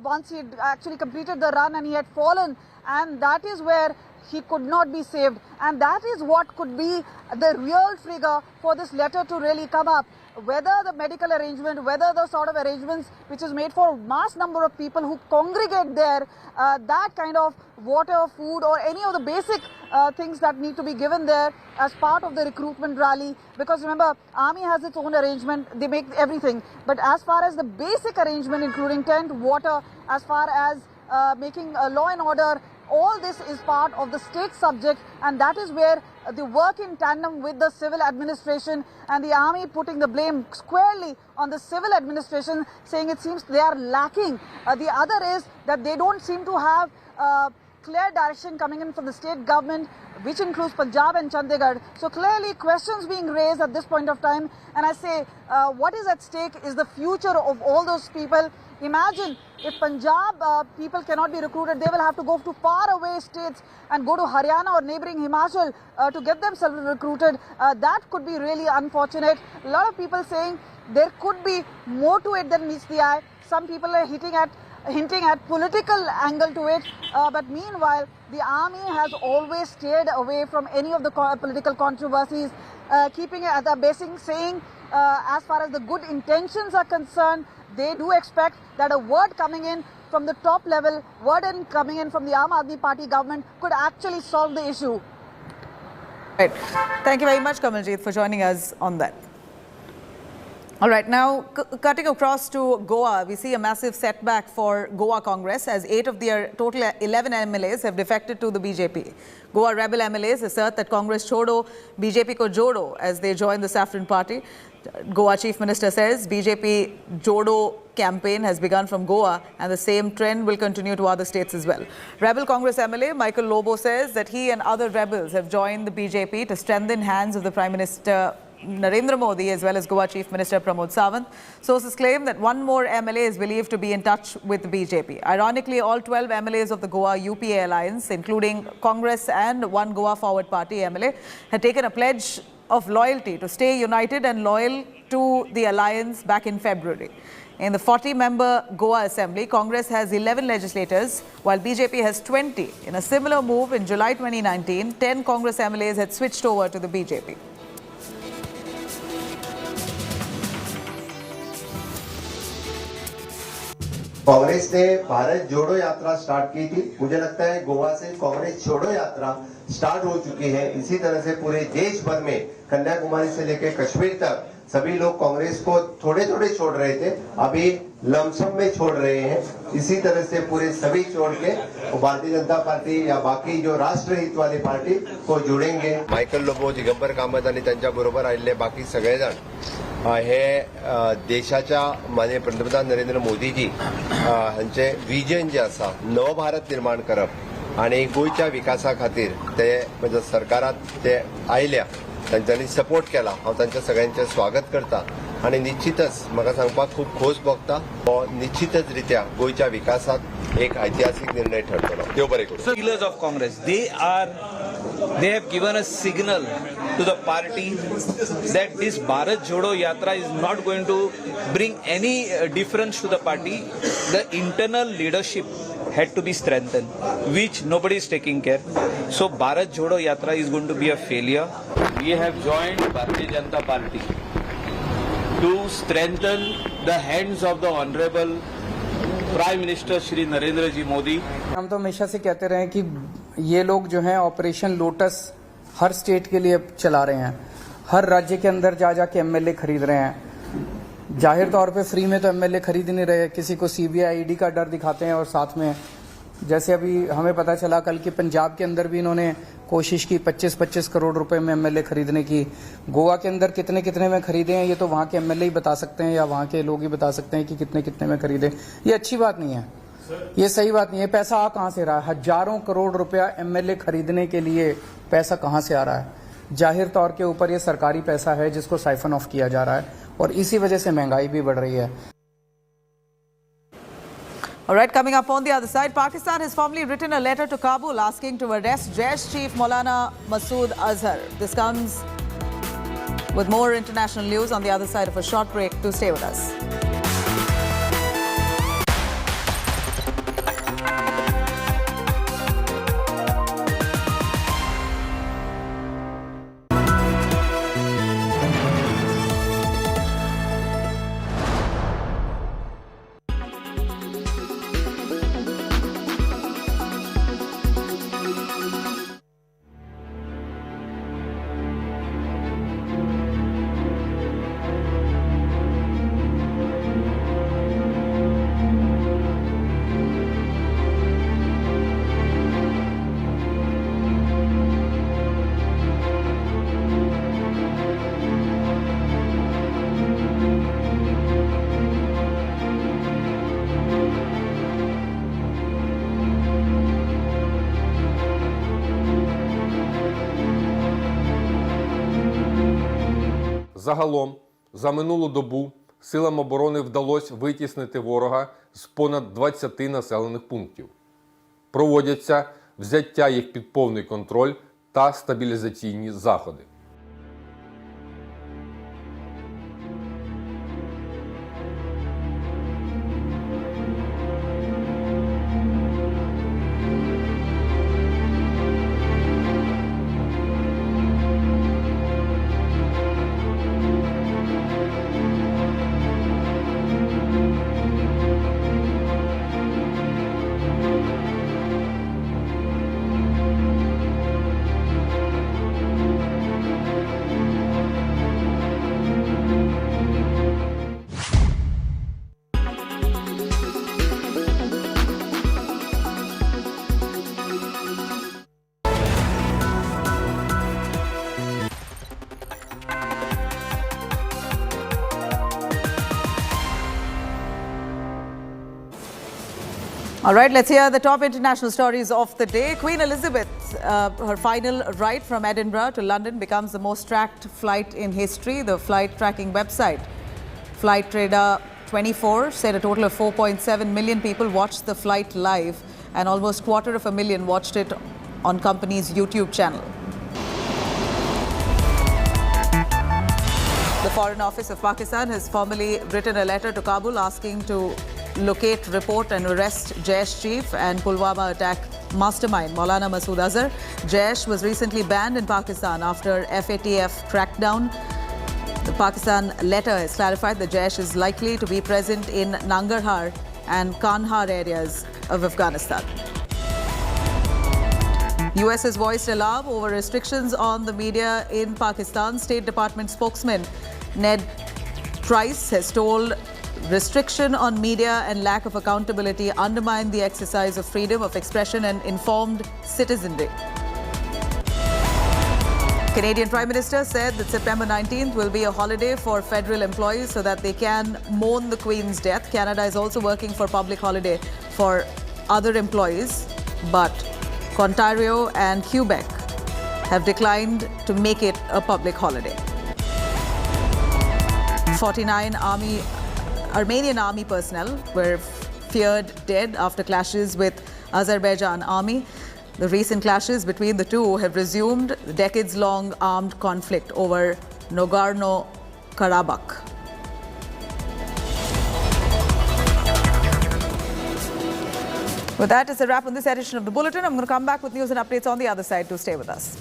S21: once he had actually completed the run, and he had fallen, and that is where he could not be saved. And that is what could be the real trigger for this letter to really come up. Whether the medical arrangement, whether the sort of arrangements which is made for mass number of people who congregate there, that kind of water, food, or any of the basic things that need to be given there as part of the recruitment rally. Because remember, army has its own arrangement, they make everything. But as far as the basic arrangement, including tent, water, as far as making law and order, all this is part of the state subject, and that is where the work in tandem with the civil administration and the army putting the blame squarely on the civil administration, saying it seems they are lacking. The other is that they don't seem to have clear direction coming in from the state government, which includes Punjab and Chandigarh. So clearly questions being raised at this point of time, and I say what is at stake is the future of all those people. Imagine if Punjab people cannot be recruited, they will have to go to far away states and go to Haryana or neighbouring Himachal to get themselves recruited. That could be really unfortunate. A lot of people saying there could be more to it than meets the eye. Some people are hinting at political angle to it. But meanwhile, the army has always stayed away from any of the political controversies, keeping it at the basic, saying as far as the good intentions are concerned, they do expect that a word coming in from the top level, coming in from the Aam Aadmi Party government could actually solve the issue.
S2: Right. Thank you very much, Kamaljeet, for joining us on that. All right, now cutting across to Goa, we see a massive setback for Goa Congress as 8 of their total 11 MLAs have defected to the BJP. Goa rebel MLAs assert that Congress chodo, BJP ko jodo as they join the Saffron Party. Goa Chief Minister says BJP Jodo campaign has begun from Goa and the same trend will continue to other states as well. Rebel Congress MLA Michael Lobo says that he and other rebels have joined the BJP to strengthen hands of the Prime Minister Narendra Modi as well as Goa Chief Minister Pramod Sawant. Sources claim that one more MLA is believed to be in touch with the BJP. Ironically, all 12 MLAs of the Goa UPA alliance, including Congress and one Goa Forward Party MLA, had taken a pledge of loyalty to stay united and loyal to the alliance back in February. In the 40-member Goa Assembly, Congress has 11 legislators, while BJP has 20. In a similar move in July 2019, 10 Congress MLAs had switched over to the BJP.
S1: Congress ने भारत जोड़ो यात्रा start की थी। मुझे लगता है गोवा से कांग्रेस छोड़ो यात्रा स्टार्ट हो चुकी है। इसी तरह से पूरे देश भर में कन्याकुमारी से लेकर कश्मीर तक सभी लोग कांग्रेस को थोड़े थोड़े छोड़ रहे थे, अभी लमसम में छोड़ रहे हैं। इसी तरह से पूरे सभी छोड़ के भारतीय जनता पार्टी या बाकी जो राष्ट्रहित वाली पार्टी को जुड़ेंगे। मायकल लोबो, दिगंबर कामत आणि त्यांच्या बरोबर आलेले बाकी सगळेजण हे देशाच्या माननीय पंतप्रधान नरेंद्र मोदीजी हांचे विजन जे आसा नव भारत निर्माण करप आणि गोयच्या विकासा खातीर ते म्हणजे सरकारात ते आयल्या, तांच्यांनी सपोर्ट केला। हांव तांच्या सगळ्यांचे स्वागत करता आणि निश्चितच म्हाका सांगपाक खूब खोस भोगता, हो निश्चितच रित्या गोयच्या विकासात एक ऐतिहासिक निर्णय ठरतलो। देव बरें करूं।
S22: Leaders of Congress, they have given a signal to the party that this Bharat Jodo Yatra is not going to bring any difference to the party. The internal leadership had to be strengthened, which nobody is taking care. So Bharat Jodo Yatra is going to be a failure. We have joined Bharatiya Janata Party to strengthen the hands of the Honorable Prime Minister Shri Narendra Ji Modi.
S20: हम तो हमेशा से कहते रहे कि ये लोग जो हैं ऑपरेशन लोटस हर स्टेट के लिए चला रहे हैं, हर राज्य के अंदर जा जाके एमएलए खरीद रहे हैं। जाहिर तौर पे फ्री में तो एमएलए खरीद नहीं रहे, किसी को सीबीआई ईडी का डर दिखाते हैं और साथ में जैसे अभी हमें पता चला कल कि पंजाब के अंदर भी इन्होंने कोशिश की 25-25 करोड़ रुपए में एमएलए खरीदने की। गोवा के अंदर कितने कितने में खरीदे हैं ये तो वहाँ के एमएलए ही बता सकते हैं या वहाँ के लोग ही बता सकते हैं कि कितने कितने में खरीदे। ये अच्छी बात नहीं है, ये सही बात नहीं है। पैसा आ कहाँ से रहा है? हजारों करोड़ रुपया एमएलए खरीदने के लिए पैसा कहाँ से आ रहा है? जाहिर तौर के ऊपर ये सरकारी पैसा है जिसको साइफन ऑफ किया जा रहा है और इसी वजह से महंगाई भी बढ़ रही है।
S2: All right, coming up on the other side, Pakistan has formally written a letter to Kabul asking to arrest Jaish Chief Maulana Masood Azhar. This comes with more international news on the other side of a short break. Do stay with us.
S17: Загалом, за минулу добу силам оборони вдалося витіснити ворога з понад 20 населених пунктів. Проводяться взяття їх під повний контроль та стабілізаційні заходи. All right, let's hear the top international stories of the day. Queen Elizabeth, her final ride from Edinburgh to London becomes the most tracked flight in history. The flight tracking website Flight Radar 24 said a total of 4.7 million people watched the flight live and almost 250,000 watched it on company's YouTube channel. The Foreign Office of Pakistan has formally written a letter to Kabul asking to locate, report and arrest Jaish chief and Pulwama attack mastermind Maulana Masood Azhar. Jaish was recently banned in Pakistan after FATF crackdown. The Pakistan letter has clarified that Jaish is likely to be present in Nangarhar and Kandahar areas of Afghanistan.
S2: US has voiced alarm over restrictions on the media in Pakistan. State Department spokesman Ned Price has told restriction on media and lack of accountability undermine the exercise of freedom of expression and informed citizenry. Canadian Prime Minister said that September 19th will be a holiday for federal employees so that they can mourn the Queen's death. Canada is also working for public holiday for other employees, but Ontario and Quebec have declined to make it a public holiday. 49 Armenian army personnel were feared dead after clashes with Azerbaijan army. The recent clashes between the two have resumed the decades-long armed conflict over Nagorno-Karabakh. With that, it's a wrap on this edition of the Bulletin. I'm going to come back with news and updates on the other side. Do stay with us.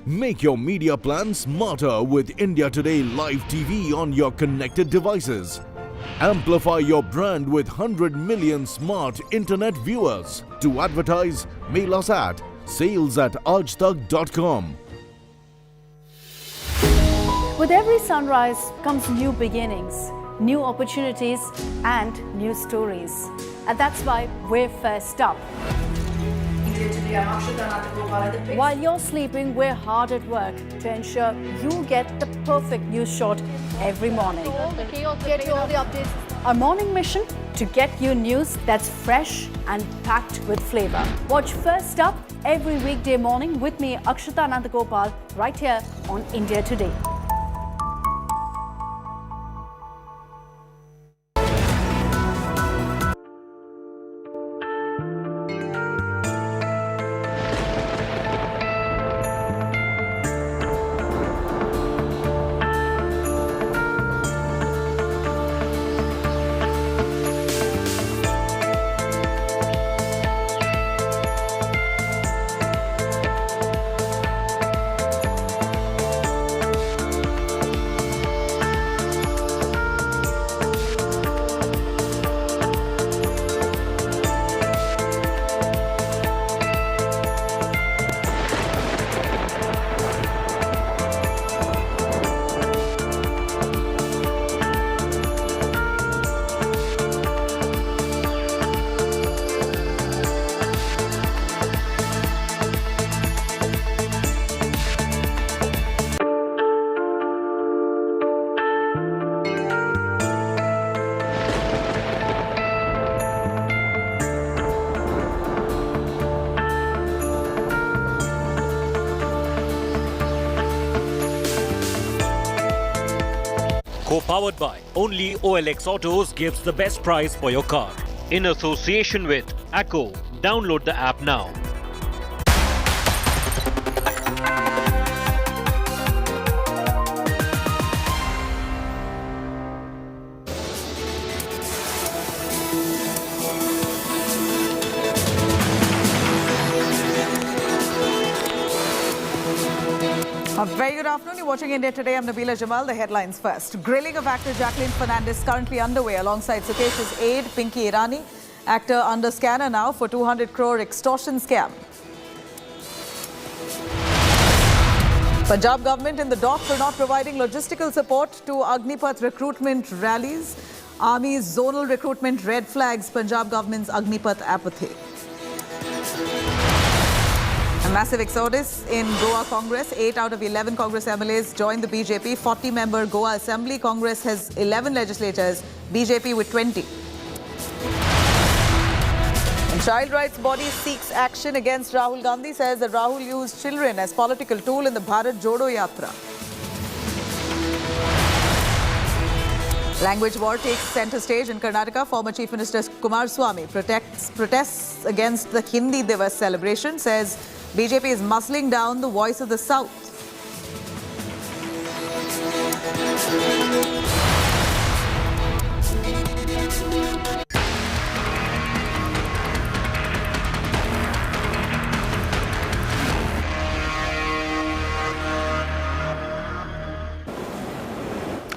S19: Make your media plan smarter with India Today Live TV on your connected devices. Amplify your brand with 100 million smart internet viewers. To advertise, mail us at sales@aajtak.com.
S3: With every sunrise comes new beginnings, new opportunities and new stories. And that's why we're first up. While you're sleeping, we're hard at work to ensure you get the perfect news shot every morning. Get you all the updates. Our morning mission to get you news that's fresh and packed with flavor. Watch First Up every weekday morning with me, Akshata Nandagopal, right here on India Today.
S4: Co-powered by only OLX Autos gives the best price for your car. In association with Acco, download the app now.
S2: A very good afternoon. You're watching India Today. I'm Nabila Jamal. The headlines first. Grilling of actor Jacqueline Fernandez currently underway alongside Sukesh's aide Pinky Irani. Actor under scanner now for 200 crore extortion scam. Punjab government in the dock for not providing logistical support to Agnipath recruitment rallies. Army's zonal recruitment red flags Punjab government's Agnipath apathy. And Massive exodus in Goa Congress. 8 out of 11 Congress MLAs joined the BJP. 40-member Goa Assembly. Congress has 11 legislators, BJP with 20. And child rights body seeks action against Rahul Gandhi, says that Rahul used children as political tool in the Bharat Jodo Yatra. Language war takes center stage in Karnataka. Former Chief Minister Kumaraswamy protests against the Hindi Divas celebration, says BJP is muscling down the voice of the South.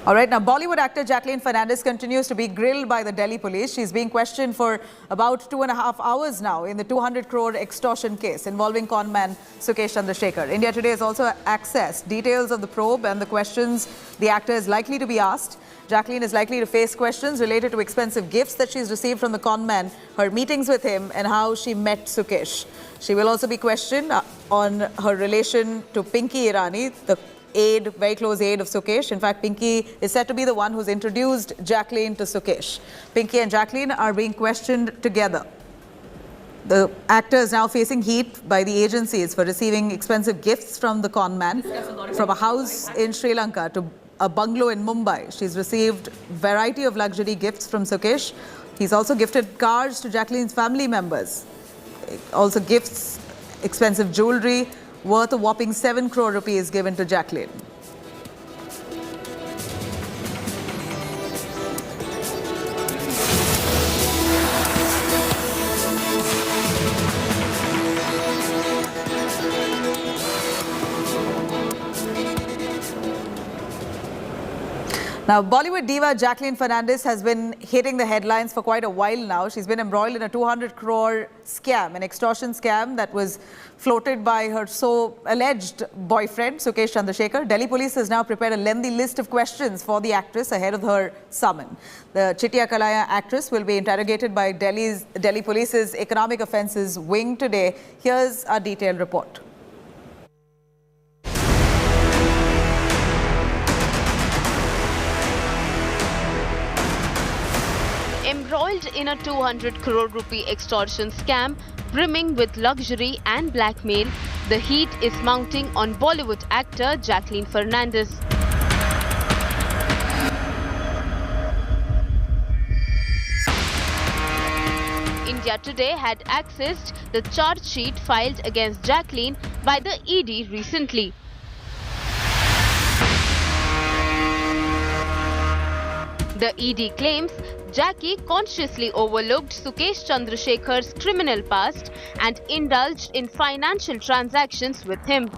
S2: All right, now Bollywood actor Jacqueline Fernandez continues to be grilled by the Delhi police. She's being questioned for about 2.5 hours now in the 200 crore extortion case involving conman Sukesh Chandrasekhar. India Today has also accessed details of the probe and the questions the actor is likely to be asked. Jacqueline is likely to face questions related to expensive gifts that she's received from the conman, her meetings with him and how she met Sukesh. She will also be questioned on her relation to Pinky Irani, the very close aide of Sukesh. In fact, Pinky is said to be the one who's introduced Jacqueline to Sukesh. Pinky and Jacqueline are being questioned together. The actor is now facing heat by the agencies for receiving expensive gifts from the conman, from a house in Sri Lanka to a bungalow in Mumbai. She's received a variety of luxury gifts from Sukesh. He's also gifted cars to Jacqueline's family members. Also gifts, expensive jewelry, worth a whopping 7 crore rupees given to Jacqueline. Now, Bollywood diva Jacqueline Fernandez has been hitting the headlines for quite a while now. She's been embroiled in a 200 crore scam, an extortion scam that was floated by her alleged boyfriend, Sukesh Chandrasekhar. Delhi police has now prepared a lengthy list of questions for the actress ahead of her summon. The Chitya Kalaya actress will be interrogated by Delhi Police's Economic Offences Wing today. Here's our detailed report.
S14: Embroiled in a 200 crore rupee extortion scam brimming with luxury and blackmail, the heat is mounting on Bollywood actor Jacqueline Fernandez. India Today had accessed the charge sheet filed against Jacqueline by the ED recently. The ED claims Jackie consciously overlooked Sukesh Chandrasekhar's criminal past and indulged in financial transactions with him.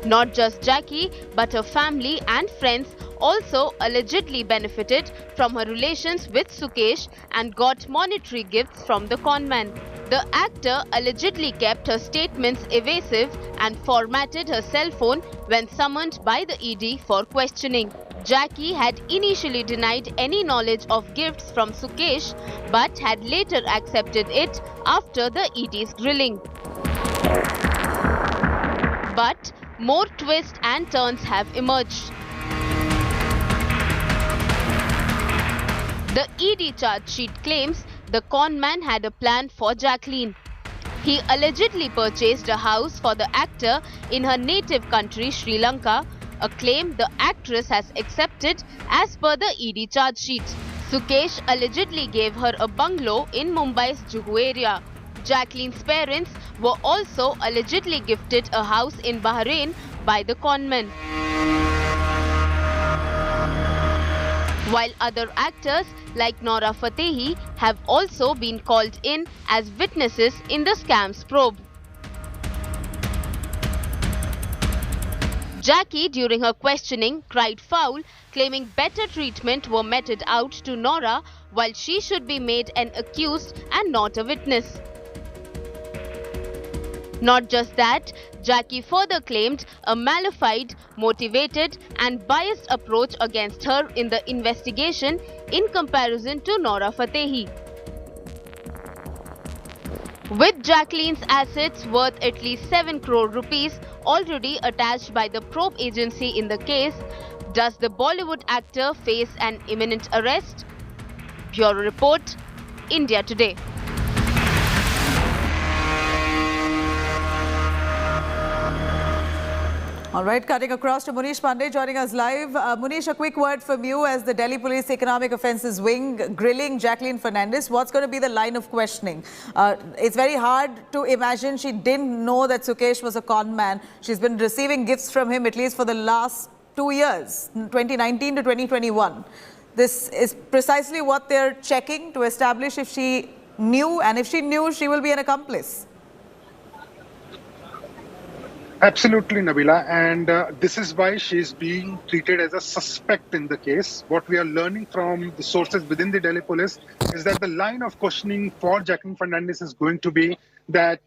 S14: Not just Jackie, but her family and friends also allegedly benefited from her relations with Sukesh and got monetary gifts from the conman. The actor allegedly kept her statements evasive and formatted her cell phone when summoned by the ED for questioning. Jackie had initially denied any knowledge of gifts from Sukesh but had later accepted it after the ED's grilling. But more twists and turns have emerged. The ED charge sheet claims the conman had a plan for Jacqueline. He allegedly purchased a house for the actor in her native country, Sri Lanka, a claim the actress has accepted as per the ED charge sheet. Sukesh allegedly gave her a bungalow in Mumbai's Juhu area. Jacqueline's parents were also allegedly gifted a house in Bahrain by the conman. While other actors like Nora Fatehi have also been called in as witnesses in the scam's probe. Jackie, during her questioning, cried foul, claiming better treatment were meted out to Nora while she should be made an accused and not a witness. Not just that, Jackie further claimed a malified, motivated and biased approach against her in the investigation in comparison to Nora Fatehi. With Jacqueline's assets worth at least 7 crore rupees already attached by the probe agency in the case, does the Bollywood actor face an imminent arrest? Bureau Report, India Today.
S2: All right, cutting across to Munish Pandey joining us live. Munish, a quick word from you as the Delhi Police Economic Offences Wing grilling Jacqueline Fernandez. What's going to be the line of questioning? It's very hard to imagine she didn't know that Sukesh was a con man. She's been receiving gifts from him at least for the last 2 years, 2019 to 2021. This is precisely what they're checking to establish if she knew, and if she knew, she will be an accomplice.
S13: Absolutely, Nabila, and this is why she's being treated as a suspect in the case. What we are learning from the sources within the Delhi police is that the line of questioning for Jacqueline Fernandez is going to be that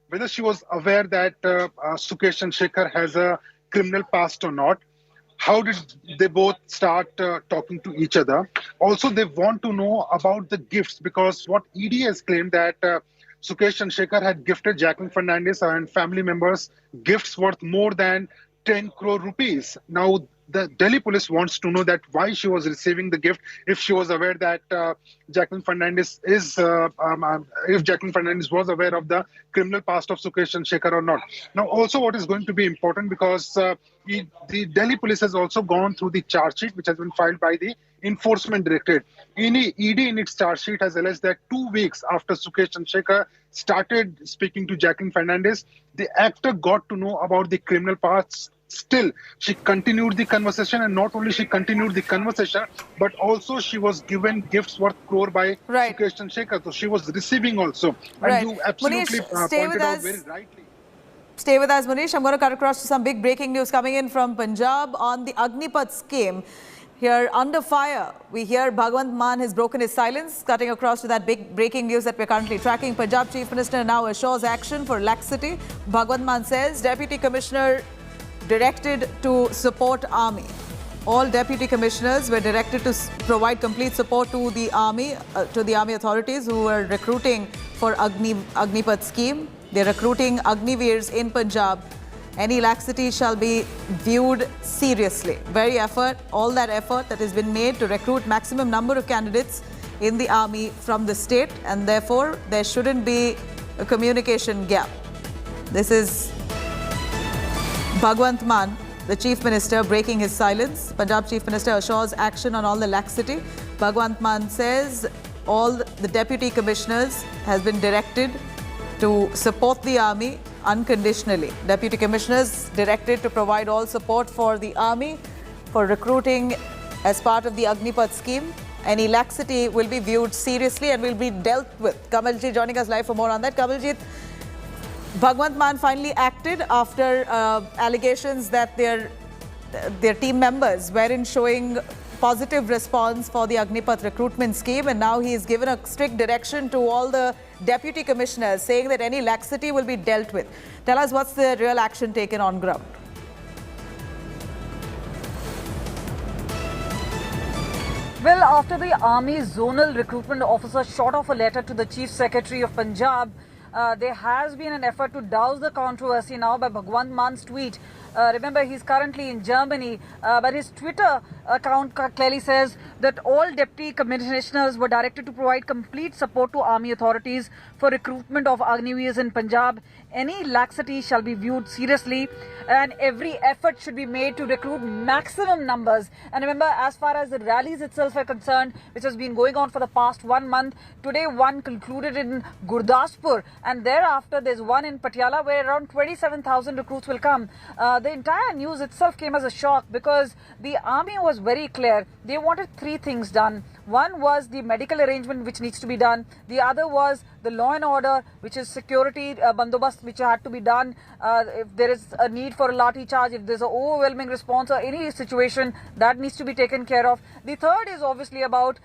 S13: whether she was aware that Sukesh and Shekhar has a criminal past or not. How did they both start talking to each other? Also, they want to know about the gifts, because what ED has claimed that Sukesh and Shekhar had gifted Jacqueline Fernandez and family members gifts worth more than 10 crore rupees. Now, the Delhi police wants to know that why she was receiving the gift, if she was aware that Jacqueline Fernandez is, if Jacqueline Fernandez was aware of the criminal past of Sukesh and Shekhar or not. Now, also what is going to be important, because the Delhi police has also gone through the charge sheet which has been filed by the Enforcement Directorate. ED in its charge sheet has alleged that 2 weeks after Sukesh and Shekhar started speaking to Jacqueline Fernandez, the actor got to know about the criminal past. Still, she continued the conversation, and not only she continued the conversation, but also she was given gifts worth crore by Sukesh and Shekhar. So she was receiving also. And you absolutely pointed out very rightly.
S2: Stay with us, Munish. I'm going to cut across to some big breaking news coming in from Punjab on the Agnipath scheme. Here, under fire, we hear Bhagwant Mann has broken his silence. Cutting across to that big breaking news that we're currently tracking. Punjab Chief Minister now assures action for laxity. Bhagwant Mann says Deputy Commissioner directed to support army. All deputy commissioners were directed to provide complete support to the army authorities who were recruiting for Agnipath scheme. They're recruiting Agniveers in Punjab. Any laxity shall be viewed seriously. All that effort that has been made to recruit maximum number of candidates in the army from the state, and therefore there shouldn't be a communication gap. This is Bhagwant Mann, the Chief Minister, breaking his silence. Punjab Chief Minister assures action on all the laxity. Bhagwant Mann says all the deputy commissioners has been directed to support the army unconditionally. Deputy commissioners directed to provide all support for the army for recruiting as part of the Agnipath scheme. Any laxity will be viewed seriously and will be dealt with. Kamalji joining us live for more on that. Kamalji, Bhagwant Mann finally acted after allegations that their team members weren't showing positive response for the Agnipath recruitment scheme, and now he has given a strict direction to all the deputy commissioners saying that any laxity will be dealt with. Tell us what's the real action taken on ground.
S21: Well, after the Army Zonal Recruitment Officer shot off a letter to the Chief Secretary of Punjab, there has been an effort to douse the controversy now by Bhagwant Mann's tweet. Remember, he's currently in Germany, but his Twitter account clearly says that all deputy commissioners were directed to provide complete support to army authorities for recruitment of Agniveers in Punjab. Any laxity shall be viewed seriously, and every effort should be made to recruit maximum numbers. And remember, as far as the rallies itself are concerned, which has been going on for the past 1 month, today one concluded in Gurdaspur, and thereafter there's one in Patiala where around 27,000 recruits will come. The entire news itself came as a shock because the army was very clear. They wanted 3 things done. One was the medical arrangement which needs to be done. The other was the law and order, which is security bandobast, which had to be done. If there is a need for a lathi charge, if there's an overwhelming response or any situation, that needs to be taken care of. The third is obviously about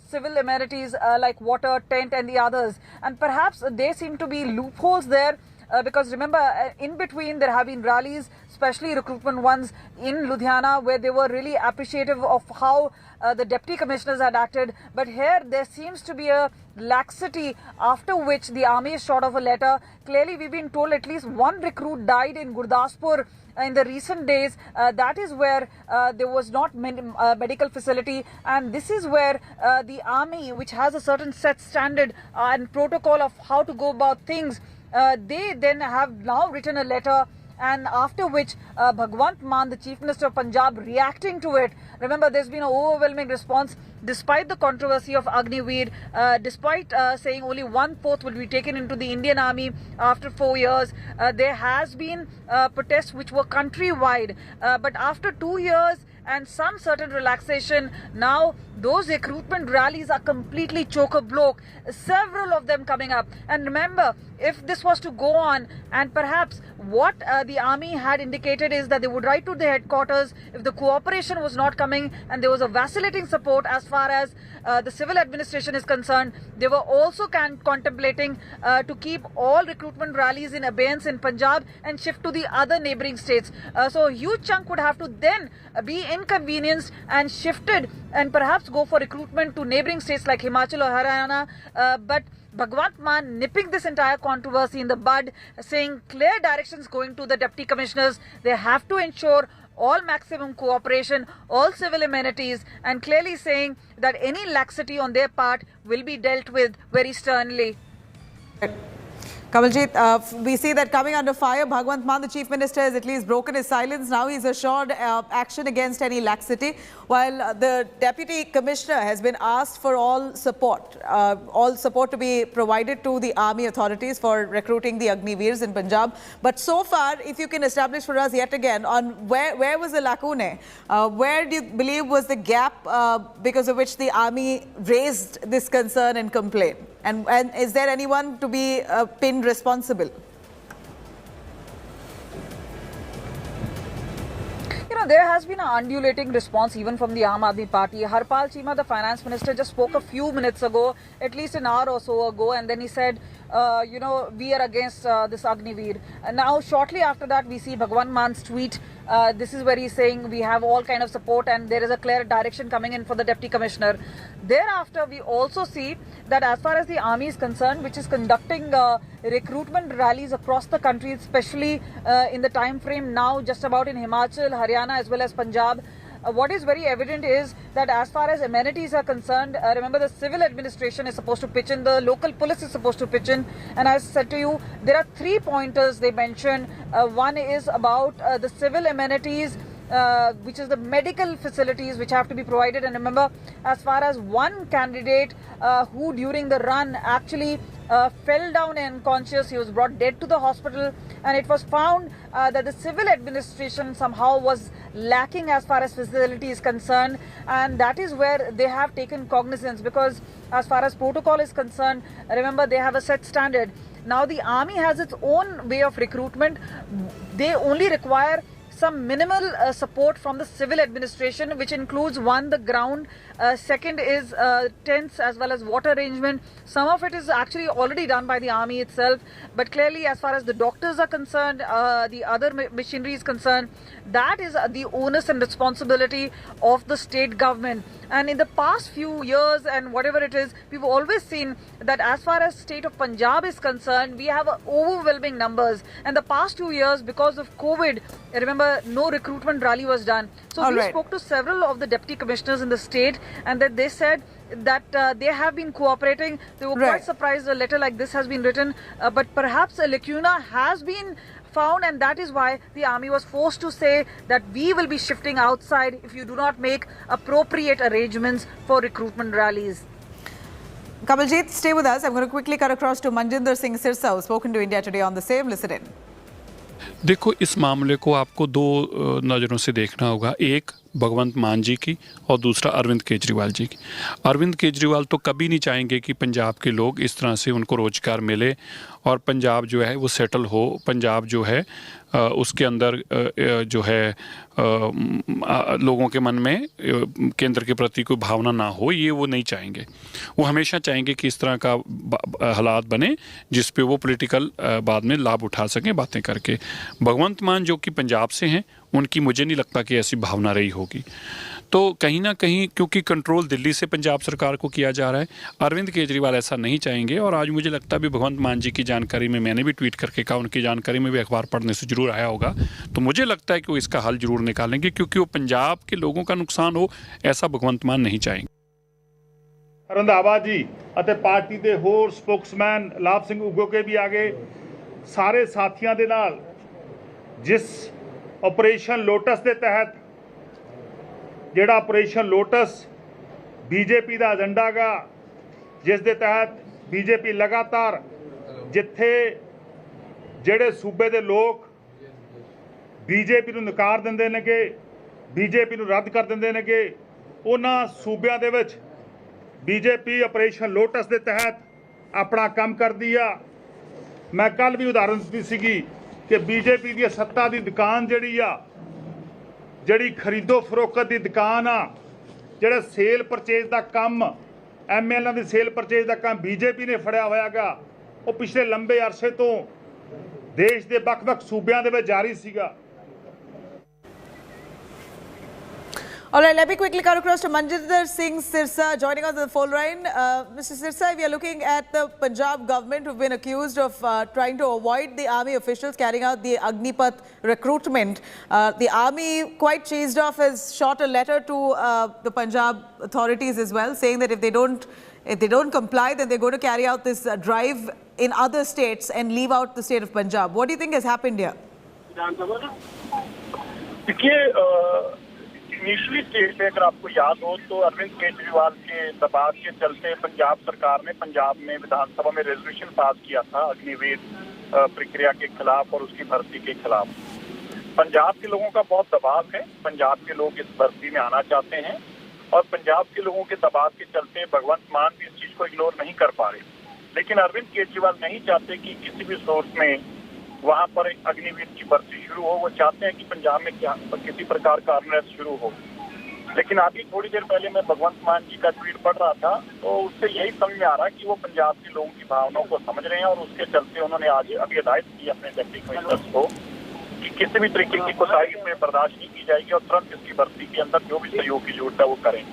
S21: civil amenities like water, tent and the others. And perhaps there seem to be loopholes there. because remember, in between there have been rallies, especially recruitment ones in Ludhiana, where they were really appreciative of how the deputy commissioners had acted. But here there seems to be a laxity, after which the army is short of a letter. Clearly, we've been told at least one recruit died in Gurdaspur in the recent days. That is where there was not medical facility, and this is where the army, which has a certain set standard and protocol of how to go about things, they then have now written a letter, and after which Bhagwant Mann, the Chief Minister of Punjab, reacting to it. Remember, there's been an overwhelming response despite the controversy of Agniveer, despite saying only 1/4 will be taken into the Indian Army after 4 years. There has been protests which were countrywide, but after 2 years and some certain relaxation, now those recruitment rallies are completely chock-a-block, several of them coming up. And remember, if this was to go on, and perhaps what the army had indicated is that they would write to the headquarters if the cooperation was not coming and there was a vacillating support as far as the civil administration is concerned. They were also contemplating to keep all recruitment rallies in abeyance in Punjab and shift to the other neighboring states. So a huge chunk would have to then be inconvenienced and shifted and perhaps go for recruitment to neighboring states like Himachal or Haryana. But Bhagwant Mann nipping this entire controversy in the bud, saying clear directions going to the deputy commissioners. They have to ensure all maximum cooperation, all civil amenities, and clearly saying that any laxity on their part will be dealt with very sternly.
S2: Kamaljeet, we see that coming under fire, Bhagwant Mann, the Chief Minister, has at least broken his silence. Now he's assured action against any laxity, while the Deputy Commissioner has been asked for all support to be provided to the army authorities for recruiting the Agniveers in Punjab. But so far, if you can establish for us yet again on where was the lacune, where do you believe was the gap because of which the army raised this concern and complaint? And is there anyone to be pinned responsible?
S21: You know, there has been an undulating response even from the Aam Aadmi Party. Harpal Chima, the finance minister, just spoke a few minutes ago, at least an hour or so ago, and then he said, you know, we are against this Agniveer. And now, shortly after that, we see Bhagwant Mann's tweet. This is where he's saying we have all kind of support and there is a clear direction coming in for the Deputy Commissioner. Thereafter, we also see that as far as the army is concerned, which is conducting recruitment rallies across the country, especially in the time frame now just about in Himachal, Haryana as well as Punjab, what is very evident is that as far as amenities are concerned, remember the civil administration is supposed to pitch in, the local police is supposed to pitch in, and as I said to you, there are 3 pointers they mention. One is about the civil amenities, which is the medical facilities which have to be provided. And remember, as far as one candidate who during the run actually fell down unconscious, he was brought dead to the hospital, and it was found that the civil administration somehow was lacking as far as facility is concerned, and that is where they have taken cognizance, because as far as protocol is concerned, remember they have a set standard. Now the army has its own way of recruitment. They only require some minimal support from the civil administration, which includes one, the ground, second is tents as well as water arrangement. Some of it is actually already done by the army itself, but clearly as far as the doctors are concerned, the other machinery is concerned, that is the onus and responsibility of the state government. And in the past few years and whatever it is, we've always seen that as far as state of Punjab is concerned, we have overwhelming numbers. And the past 2 years, because of COVID, remember, no recruitment rally was done. So we spoke to several of the deputy commissioners in the state, and that they said that they have been cooperating. They were quite surprised a letter like this has been written, but perhaps a lacuna has been found, and that is why the army was forced to say that we will be shifting outside if you do not make appropriate arrangements for recruitment rallies.
S2: Kamaljeet, stay with us. I'm going to quickly cut across to Manjinder Singh Sirsa, who's spoken to India Today on the same. Listen in.
S5: देखो, इस मामले को आपको 2 नज़रों से देखना होगा, एक भगवंत मान जी की और दूसरा अरविंद केजरीवाल जी की। अरविंद केजरीवाल तो कभी नहीं चाहेंगे कि पंजाब के लोग इस तरह से उनको रोजगार मिले और पंजाब जो है वो सेटल हो, पंजाब जो है उसके अंदर जो है लोगों के मन में केंद्र के प्रति कोई भावना ना हो, ये वो नहीं चाहेंगे। वो हमेशा चाहेंगे कि इस तरह का हालात बने जिस पे वो पॉलिटिकल बाद में लाभ उठा सकें बातें करके। भगवंत मान जो कि पंजाब से हैं, उनकी मुझे नहीं लगता कि ऐसी भावना रही होगी। तो कहीं ना कहीं क्योंकि कंट्रोल दिल्ली से पंजाब सरकार को किया जा रहा है, अरविंद केजरीवाल ऐसा नहीं चाहेंगे। और आज मुझे लगता है भी भगवंत मान जी की जानकारी में, मैंने भी ट्वीट करके कहा, उनकी जानकारी में भी अखबार पढ़ने से जरूर आया होगा। तो मुझे लगता है कि वो इसका हल जरूर निकालेंगे, क्योंकि वो पंजाब के लोगों का नुकसान हो ऐसा भगवंत मान नहीं चाहेंगे।
S6: रंधावा जी ਅਤੇ ਪਾਰਟੀ ਦੇ ਹੋਰ ਸਪੋਕਸਮੈਨ ਲਾਭ ਸਿੰਘ ਉਗੋਕੇ ਵੀ ਆਗੇ, ਸਾਰੇ ਸਾਥੀਆਂ ਦੇ ਨਾਲ ਜਿਸ ਆਪਰੇਸ਼ਨ ਲੋਟਸ ਦੇ ਤਹਿਤ, ਜਿਹੜਾ ਆਪਰੇਸ਼ਨ ਲੋਟਸ ਬੀਜੇਪੀ ਦਾ ਏਜੰਡਾ ਗਾ, ਜਿਸ ਦੇ ਤਹਿਤ ਬੀਜੇਪੀ ਲਗਾਤਾਰ ਜਿੱਥੇ ਜਿਹੜੇ ਸੂਬੇ ਦੇ ਲੋਕ ਬੀਜੇਪੀ ਨੂੰ ਨਕਾਰ ਦਿੰਦੇ ਨੇਗੇ, ਬੀਜੇਪੀ ਨੂੰ ਰੱਦ ਕਰ ਦਿੰਦੇ ਨੇਗੇ, ਉਹਨਾਂ ਸੂਬਿਆਂ ਦੇ ਵਿੱਚ ਬੀਜੇਪੀ ਆਪਰੇਸ਼ਨ ਲੋਟਸ ਦੇ ਤਹਿਤ ਆਪਣਾ ਕੰਮ ਕਰਦੀ ਆ। ਮੈਂ ਕੱਲ ਵੀ ਉਦਾਹਰਨ ਦਿੱਤੀ ਸੀਗੀ ਕਿ ਬੀਜੇਪੀ ਦੀ ਸੱਤਾ ਦੀ ਦੁਕਾਨ ਜਿਹੜੀ ਆ, ਜਿਹੜੀ ਖਰੀਦੋ ਫਰੋਖਤ ਦੀ ਦੁਕਾਨ ਆ, ਜਿਹੜਾ ਸੇਲ ਪਰਚੇਜ਼ ਦਾ ਕੰਮ, ਐਮਐਲਏ ਦੀ ਸੇਲ ਪਰਚੇਜ਼ ਦਾ ਕੰਮ ਬੀਜੇਪੀ ਨੇ ਫੜਿਆ ਹੋਇਆਗਾ, ਉਹ ਪਿਛਲੇ ਲੰਬੇ ਅਰਸੇ ਤੋਂ ਦੇਸ਼ ਦੇ ਵੱਖ-ਵੱਖ ਸੂਬਿਆਂ ਦੇ ਵਿੱਚ ਜਾਰੀ ਸੀਗਾ।
S2: All right, let me quickly cut across to Manjinder Singh Sirsa joining us on the phone line. Mr. Sirsa, we are looking at the Punjab government who've been accused of trying to avoid the army officials carrying out the Agnipath recruitment. The army, quite chased off, has shot a letter to the Punjab authorities as well, saying that if they don't comply, then they're going to carry out this drive in other states and leave out the state of Punjab. What do you think has happened here?
S6: Initially stage पे अगर आपको याद हो तो अरविंद केजरीवाल के दबाव के चलते पंजाब सरकार ने पंजाब में विधानसभा में रेजोल्यूशन पास किया था अग्निवीर प्रक्रिया के खिलाफ और उसकी भर्ती के खिलाफ। पंजाब के लोगों का बहुत दबाव है, पंजाब के लोग इस भर्ती में आना चाहते हैं और पंजाब के लोगों के दबाव के चलते भगवंत मान भी इस चीज को इग्नोर नहीं कर पा रहे। लेकिन अरविंद केजरीवाल नहीं चाहते कि किसी भी सोर्स में वहां पर अग्निवीर की भर्ती शुरू हो। वो चाहते हैं कि पंजाब में किसी प्रकार का अनरेस्ट शुरू हो। लेकिन अभी थोड़ी देर पहले मैं भगवंत मान जी का ट्वीट पढ़ रहा था तो उससे यही समझ में आ रहा है कि वो पंजाब के लोगों की भावनाओं को समझ रहे हैं और उसके चलते उन्होंने आज अभी हिदायत की अपने डिप्टी कमिश्नर्स को कि किसी भी तरीके की कोताही इसमें बर्दाश्त नहीं की जाएगी और तुरंत इसकी भर्ती के अंदर जो भी सहयोग की जरूरत है वो करें।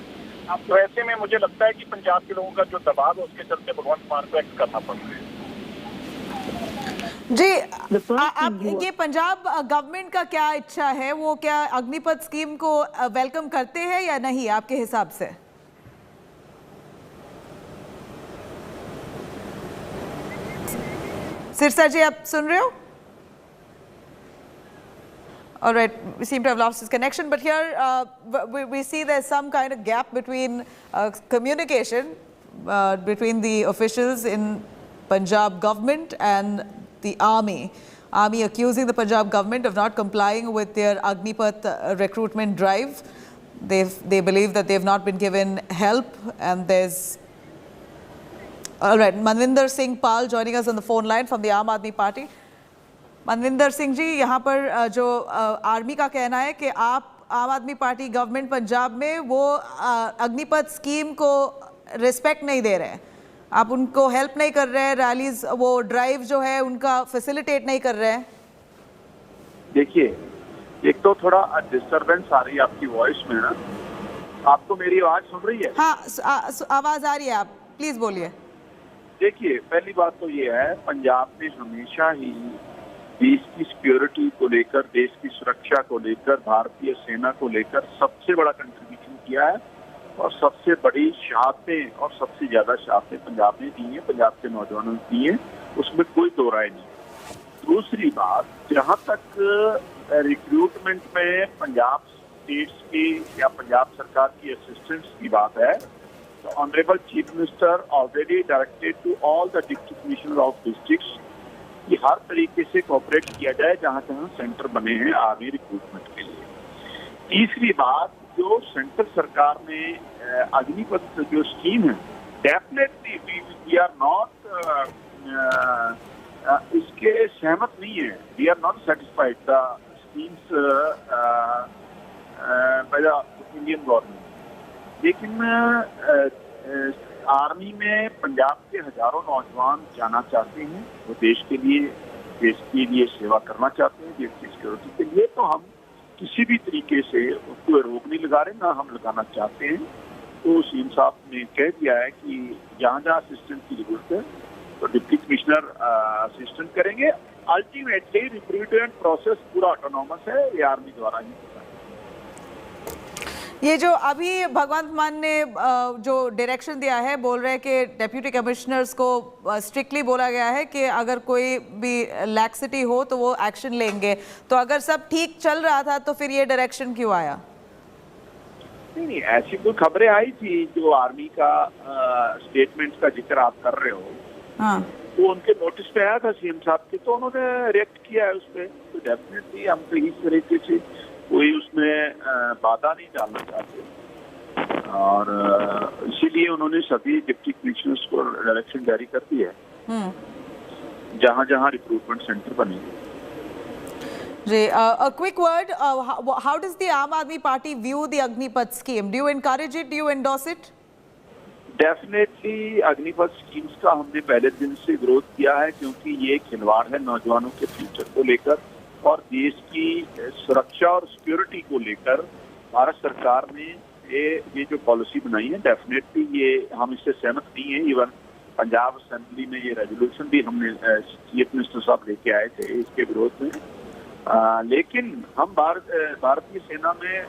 S6: तो ऐसे में मुझे लगता है कि पंजाब के लोगों का जो दबाव है उसके चलते भगवंत मान को एक्ट करना पड़ रहा है।
S2: जी, आप ये पंजाब गवर्नमेंट का क्या इच्छा है, वो क्या अग्निपथ स्कीम को वेलकम करते हैं या नहीं आपके हिसाब से? सिरसा जी, आप सुन रहे हो? All right, we seem to have lost his connection, but here we see there's some kind of gap between communication between the officials in Punjab government and the army. Army accusing the Punjab government of not complying with their Agnipath recruitment drive. They believe that they've not been given help, and there's... All right, Manvinder Singh Pal joining us on the phone line from the Aam Aadmi Party. Manvinder Singh ji, यहाँ पर जो army का कहना है कि आप आम आदमी पार्टी गवर्नमेंट पंजाब में वो अग्निपथ स्कीम को रिस्पेक्ट नहीं दे रहे हैं, आप उनको हेल्प नहीं कर रहे हैं, रैलीज वो ड्राइव जो है उनका फैसिलिटेट नहीं कर रहे हैं।
S7: देखिए, एक तो थोड़ा डिस्टरबेंस आ रही है आपकी वॉइस में ना, आपको मेरी आवाज सुन रही है?
S2: हाँ, आवाज आ रही है, आप प्लीज बोलिए।
S7: देखिए, पहली बात तो ये है, पंजाब ने हमेशा ही देश की सिक्योरिटी को लेकर, देश की सुरक्षा को लेकर, भारतीय सेना को लेकर सबसे बड़ा कंट्रीब्यूशन किया है और सबसे बड़ी शहादतें और सबसे ज्यादा शहादतें पंजाब ने दी हैं, पंजाब के नौजवानों ने दी हैं, उसमें कोई दो राय नहीं। दूसरी बात, जहां तक रिक्रूटमेंट में पंजाब स्टेट्स की या पंजाब सरकार की असिस्टेंस की बात है, तो honourable chief minister already directed to all the deputy commissioner of districts कि हर तरीके से कोऑपरेट किया जाए जहां जहां सेंटर बने हैं आर्मी रिक्रूटमेंट के लिए। तीसरी बात, जो सेंट्रल सरकार ने अग्निपथ जो स्कीम है, डेफिनेटली वी आर नॉट इसके सहमत नहीं है. We are not satisfied the schemes by the Indian government. लेकिन आर्मी में पंजाब के हजारों नौजवान जाना चाहते हैं. वो देश के लिए सेवा करना चाहते हैं, देश की सिक्योरिटी के लिए. तो हम किसी भी तरीके से उसको रोक नहीं लगा रहे, ना हम लगाना चाहते हैं. तो सीएम साहब ने कह दिया है कि जहाँ जहाँ असिस्टेंट की जरूरत है तो डिप्टी कमिश्नर असिस्टेंट करेंगे. अल्टीमेटली रिक्रूटमेंट प्रोसेस पूरा ऑटोनॉमस है, ये आर्मी द्वारा ही होता है.
S2: ये जो अभी भगवंत मान ने जो डायरेक्शन दिया है, बोल रहे हैं कि डेप्यूटी कमिश्नर्स को स्ट्रिक्टली बोला गया है कि अगर कोई भी लैक्सिटी हो तो वो एक्शन लेंगे. तो अगर सब ठीक चल रहा था तो फिर ये डायरेक्शन क्यों आया?
S7: नहीं, ऐसी कोई खबरें आई थी जो आर्मी का स्टेटमेंट का जिक्र आप कर रहे हो.
S2: हाँ.
S7: वो उनके नोटिस पे आया था सीएम साहब के, तो उन्होंने रिएक्ट किया है उस पर. तो डेफिनेटली हम कहीं इस तरीके से कोई उसमें बाधा नहीं डालना चाहते, और इसीलिए उन्होंने सभी डिप्टी कमिश्नर्स को डायरेक्शन जारी कर दी है जहां जहां रिक्रूटमेंट सेंटर बनेंगे.
S2: A quick word, how does the Aam Aadmi Party view the Agnipath scheme? Do you encourage it? Do you endorse it?
S7: Definitely Agnipath schemes का हमने पहले दिन से विरोध किया है, क्योंकि ये खिलवाड़ है नौजवानों के फ्यूचर को लेकर और देश की सुरक्षा और सिक्योरिटी को लेकर. भारत सरकार ने ये जो पॉलिसी बनाई है, डेफिनेटली ये हम इससे सहमत नहीं है. इवन पंजाब असेंबली में ये रेजोल्यूशन भी हमने चीफ मिनिस्टर साहब लेके आए थे इसके विरोध में. लेकिन हम भारतीय सेना में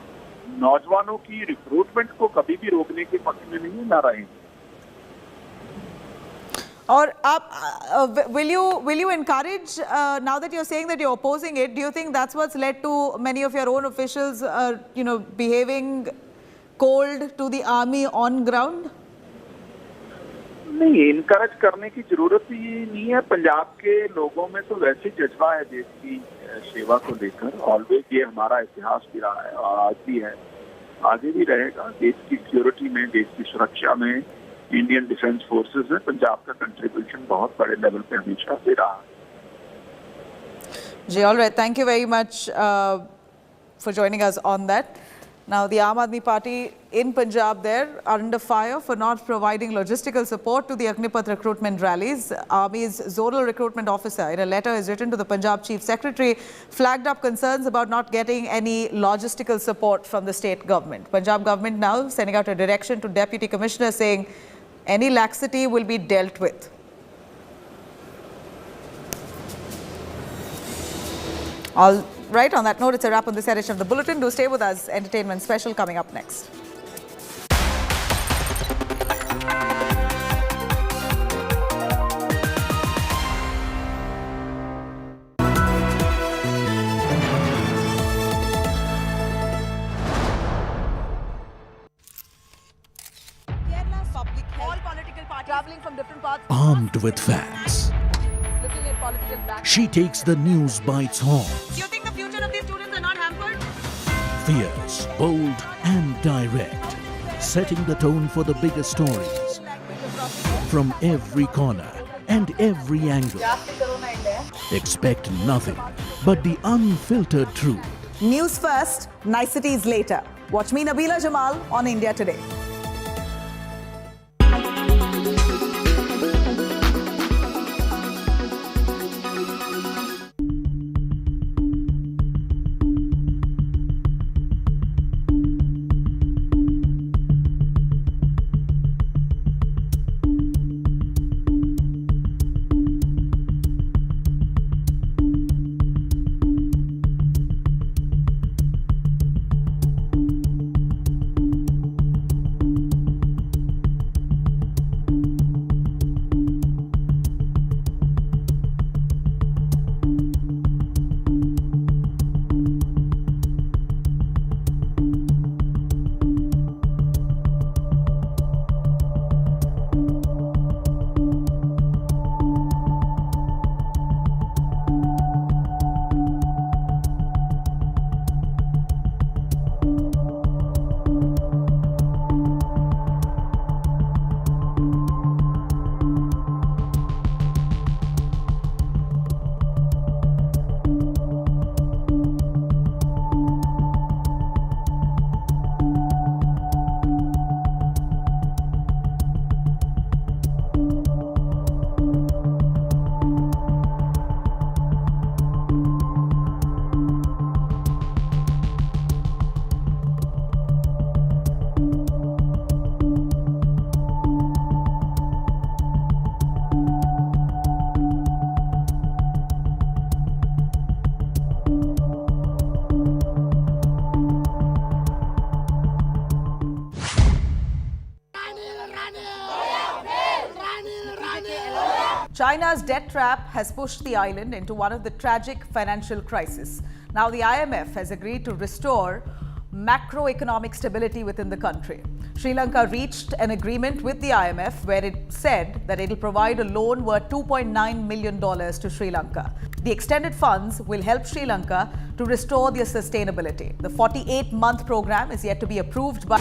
S7: नौजवानों की रिक्रूटमेंट को कभी भी रोकने के पक्ष में नहीं ला रहे हैं.
S2: और आप will you encourage now that you're saying that you're opposing it, do you think that's what's led to many of your own officials behaving cold to the army on ground?
S7: नहीं, इनकरेज करने की जरूरत ही नहीं है. पंजाब के लोगों में तो वैसे जज्बा है देश की सेवा को लेकर. ऑलवेज ये हमारा इतिहास भी रहा है और आज भी है, आगे भी रहेगा. देश की सिक्योरिटी में, देश की सुरक्षा में इंडियन डिफेंस फोर्सेस में पंजाब का कंट्रीब्यूशन बहुत बड़े लेवल पे हमेशा से रहा है.
S2: जी, all right. Thank you very much for joining us on that. Now, the Aam Aadmi Party in Punjab there are under fire for not providing logistical support to the Agnipath recruitment rallies. Army's zonal recruitment officer in a letter has written to the Punjab Chief Secretary, flagged up concerns about not getting any logistical support from the state government. Punjab government now sending out a direction to Deputy Commissioner saying any laxity will be dealt with. All right, on that note, it's a wrap on this edition of the Bulletin. Do stay with us. Entertainment special coming up next. Traveling from different parts.
S19: Armed with facts,
S2: Looking at political back.
S19: she takes the news by its horns.
S2: Do you think the future of these students are not hampered?
S19: Fierce, bold and direct, setting the tone for the biggest stories. From every corner and every angle. Expect nothing but the unfiltered truth.
S2: News first, niceties later. Watch me, Nabila Jamal, on India Today. China's debt trap has pushed the island into one of the tragic financial crises. Now the IMF has agreed to restore macroeconomic stability within the country. Sri Lanka reached an agreement with the IMF where it said that it will provide a loan worth $2.9 million to Sri Lanka. The extended funds will help Sri Lanka to restore their sustainability. The 48-month program is yet to be approved by...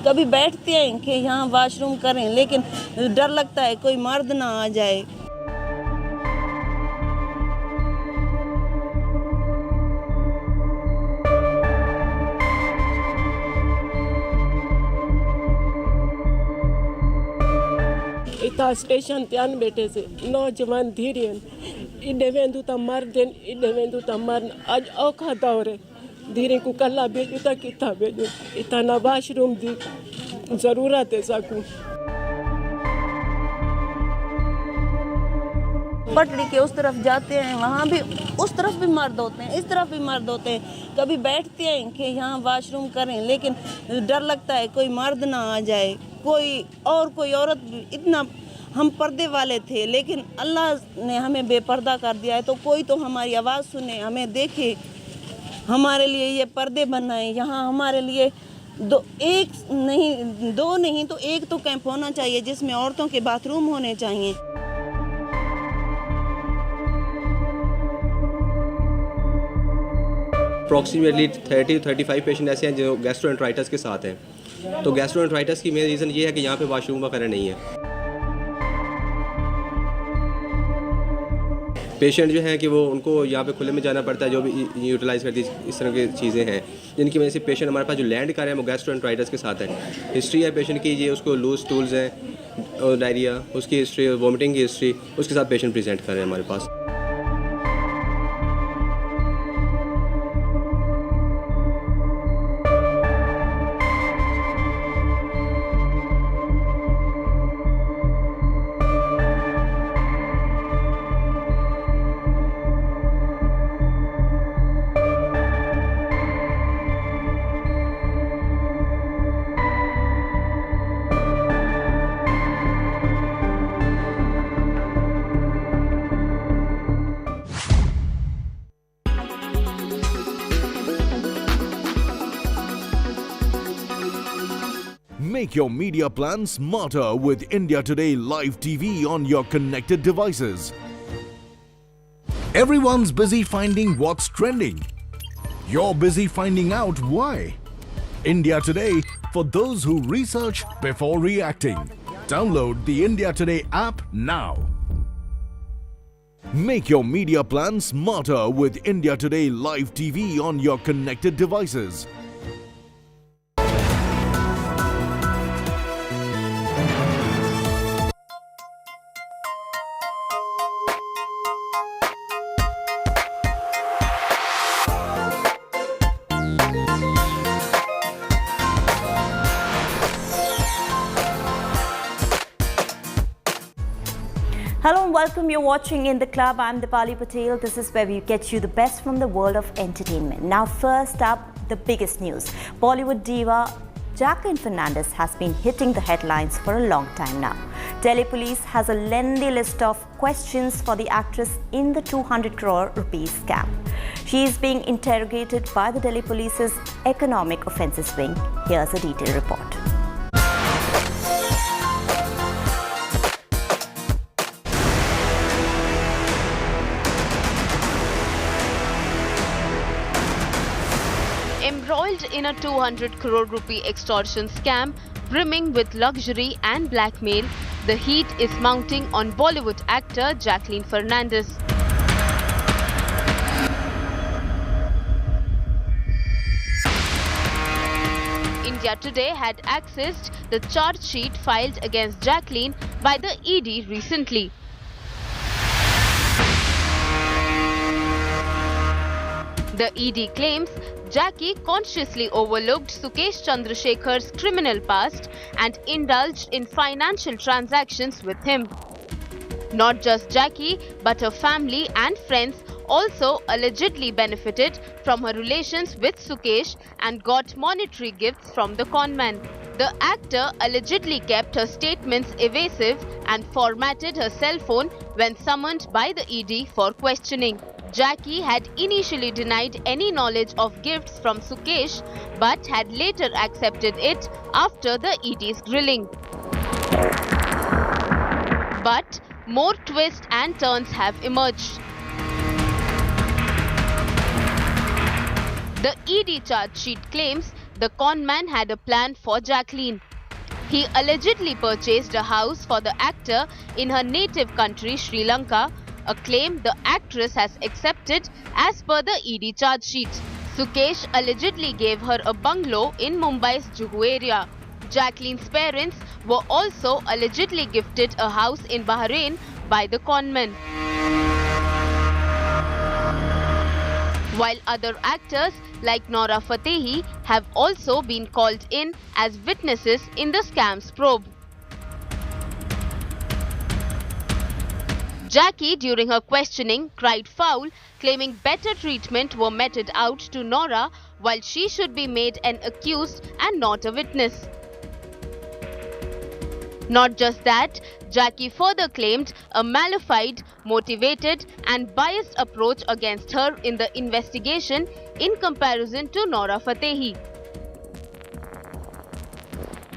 S8: कभी बैठते हैं कि यहाँ washroom करें, लेकिन डर लगता है कोई मर्द ना आ जाए।
S9: इता स्टेशन त्यान बैठे से नौजवान धीरियन इडे वेंदु ता मर्दन इडे वेंदु ता मर्न आज औखा दौरे धीरे को कल्ला भेजू ता किता भेजू इता ना वॉशरूम दी जरूरत है सकूं।
S8: पटड़ी के उस तरफ जाते हैं, वहाँ भी उस तरफ भी मर्द होते हैं, इस तरफ भी मर्द होते हैं। कभी बैठते हैं कि यहाँ वॉशरूम करें, लेकिन डर लगता है कोई मर्द ना आ जाए, कोई औरत। इतना हम पर्दे वाले थे, लेकिन अल्लाह ने हमें बेपर्दा कर दिया है, तो कोई तो हमारी आवाज़ सुने, हमें देखे, हमारे लिए ये पर्दे बनाए। यहाँ हमारे लिए दो नहीं तो एक तो कैंप होना चाहिए जिसमें औरतों के बाथरूम होने चाहिए।
S23: अप्रॉक्सीमेटली 30-35 पेशेंट ऐसे हैं जो गैस्ट्रोएंटराइटिस के साथ हैं। तो गैस्ट्रोएंटराइटिस की मेन रीज़न ये है कि यहाँ पे वॉशरूम वगैरह नहीं है। पेशेंट जो हैं कि वो उनको यहाँ पे खुले में जाना पड़ता है, जो भी यूटिलाइज़ करती इस तरह की चीज़ें हैं जिनकी वजह से पेशेंट हमारे पास जो लैंड कर रहे हैं वो गैस्ट्रोएंटराइटिस के साथ है। हिस्ट्री है पेशेंट की, ये उसको लूज स्टूल्स हैं और डायरिया, उसकी हिस्ट्री, वॉमिटिंग की हिस्ट्री, उसके साथ पेशेंट प्रेजेंट कर रहे हैं हमारे पास।
S19: Make your media plan smarter with India Today Live TV on your connected devices. Everyone's busy finding what's trending. You're busy finding out why. India Today, for those who research before reacting. Download the India Today app now. Make your media plan smarter with India Today Live TV on your connected devices.
S24: Hello and welcome. You're watching In the Club. I'm Dipali Patel. This is where we get you the best from the world of entertainment. Now, first up, the biggest news. Bollywood diva Jacqueline Fernandez has been hitting the headlines for a long time now. Delhi police has a lengthy list of questions for the actress in the 200 crore rupees scam. She is being interrogated by the Delhi police's economic offences wing. Here's a detailed report.
S14: Embroiled in a 200 crore rupee extortion scam brimming with luxury and blackmail, the heat is mounting on Bollywood actor Jacqueline Fernandez. India Today had accessed the charge sheet filed against Jacqueline by the ED recently. The ED claims Jackie consciously overlooked Sukesh Chandrasekhar's criminal past and indulged in financial transactions with him. Not just Jackie, but her family and friends also allegedly benefited from her relations with Sukesh and got monetary gifts from the conman. The actor allegedly kept her statements evasive and formatted her cell phone when summoned by the ED for questioning. Jackie had initially denied any knowledge of gifts from Sukesh but had later accepted it after the ED's grilling. But more twists and turns have emerged. The ED charge sheet claims the conman had a plan for Jacqueline. He allegedly purchased a house for the actor in her native country, Sri Lanka, a claim the actress has accepted as per the ED charge sheet. Sukesh allegedly gave her a bungalow in Mumbai's Juhu area. Jacqueline's parents were also allegedly gifted a house in Bahrain by the conman. While other actors like Nora Fatehi have also been called in as witnesses in the scams probe. Jackie, during her questioning, cried foul, claiming better treatment were meted out to Nora while she should be made an accused and not a witness. Not just that, Jackie further claimed a malified, motivated and biased approach against her in the investigation in comparison to Nora Fatehi.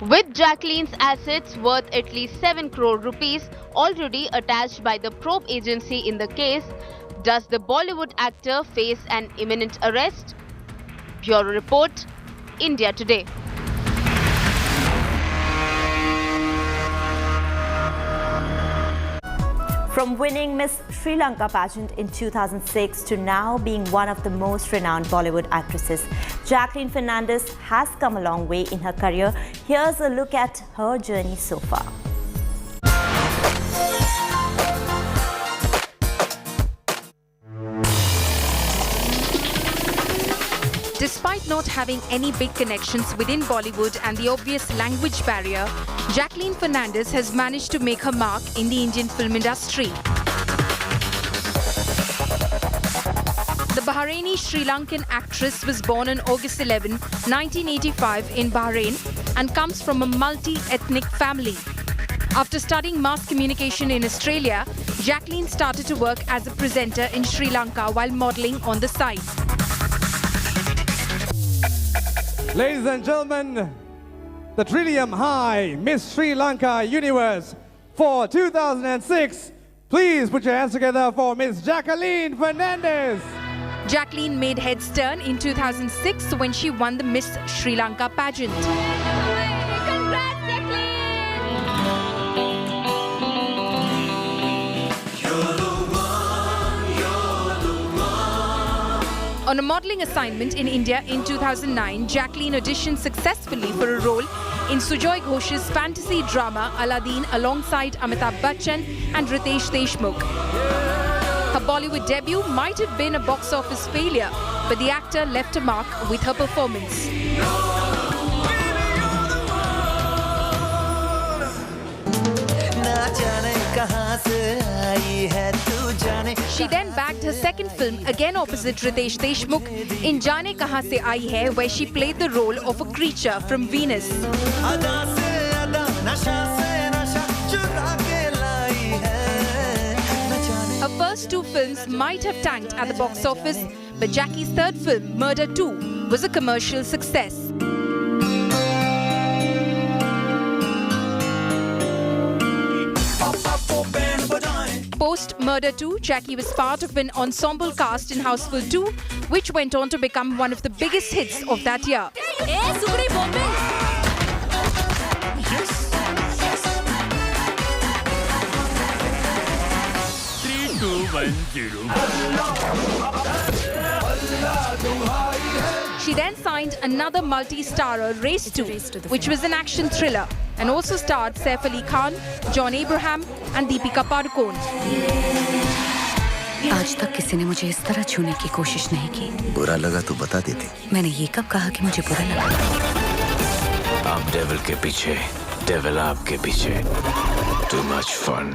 S14: With Jacqueline's assets worth at least 7 crore rupees already attached by the probe agency in the case, does the Bollywood actor face an imminent arrest? Bureau Report, India Today.
S24: From winning Miss Sri Lanka pageant in 2006 to now being one of the most renowned Bollywood actresses, Jacqueline Fernandez has come a long way in her career. Here's a look at her journey so far.
S10: Despite not having any big connections within Bollywood and the obvious language barrier, Jacqueline Fernandez has managed to make her mark in the Indian film industry. The Bahraini Sri Lankan actress was born on August 11, 1985 in Bahrain and comes from a multi-ethnic family. After studying mass communication in Australia, Jacqueline started to work as a presenter in Sri Lanka while modelling on the side.
S11: Ladies and gentlemen, the Trillium High Miss Sri Lanka Universe for 2006. Please put your hands together for Miss Jacqueline Fernandez.
S10: Jacqueline made heads turn in 2006 when she won the Miss Sri Lanka pageant.
S12: Congrats,
S10: On a modelling assignment in India in 2009, Jacqueline auditioned successfully for a role in Sujoy Ghosh's fantasy drama Aladdin alongside Amitabh Bachchan and Ritesh Deshmukh. Her Bollywood debut might have been a box office failure, but the actor left a mark with her performance. She then bagged her second film again opposite Ritesh Deshmukh in Jaane Kahan Se Aayi Hai, where she played the role of a creature from Venus. Her first two films might have tanked at the box office, but Jackie's third film, Murder 2, was a commercial success. Post Murder 2, Jackie was part of an ensemble cast in Houseful 2, which went on to become one of the biggest hits of that year. She then signed another multi-starrer, Race 2, which was an action thriller and also starred Saif Ali Khan, John Abraham and Deepika Padukone.
S1: आज तक किसी ने मुझे इस तरह छूने की कोशिश नहीं की।
S15: बुरा लगा तो बता देती।
S1: मैंने ये कब कहा कि मुझे बुरा लगा?
S15: आप डेविल के पीछे, डेविल आपके पीछे। Too much fun.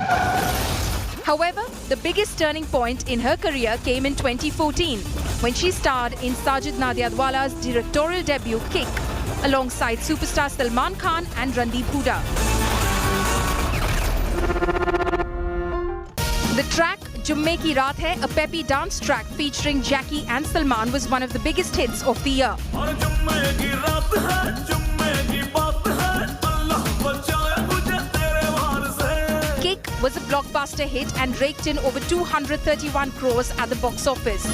S10: However, the biggest turning point in her career came in 2014 when she starred in Sajid Nadiadwala's directorial debut Kick alongside superstar Salman Khan and Randeep Hooda. The track Jumme Ki Raat Hai, a peppy dance track featuring Jackie and Salman, was one of the biggest hits of the year. Kick was a blockbuster hit and raked in over 231 crores at the box office.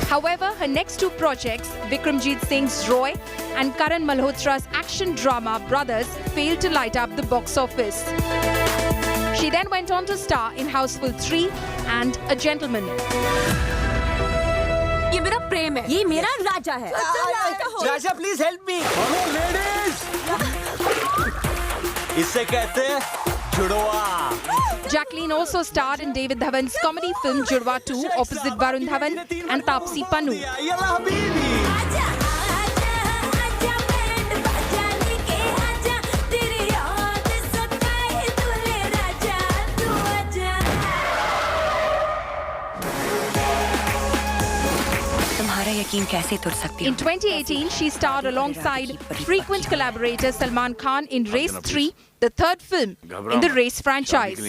S10: However, her next two projects, Vikramjit Singh's Roy and Karan Malhotra's action drama Brothers, failed to light up the box office. She then went on to star in Houseful 3 and A Gentleman.
S1: ये मेरा प्रेम है। ये मेरा राजा है।
S16: राजा, please help me. Ladies, इससे कहते हैं जुड़वा।
S10: Jacqueline also starred in David Dhawan's comedy film Judwa 2 opposite Varun Dhawan and Taapsee Pannu. In 2018, she starred alongside frequent collaborator Salman Khan in Race 3, the third film in the Race franchise. The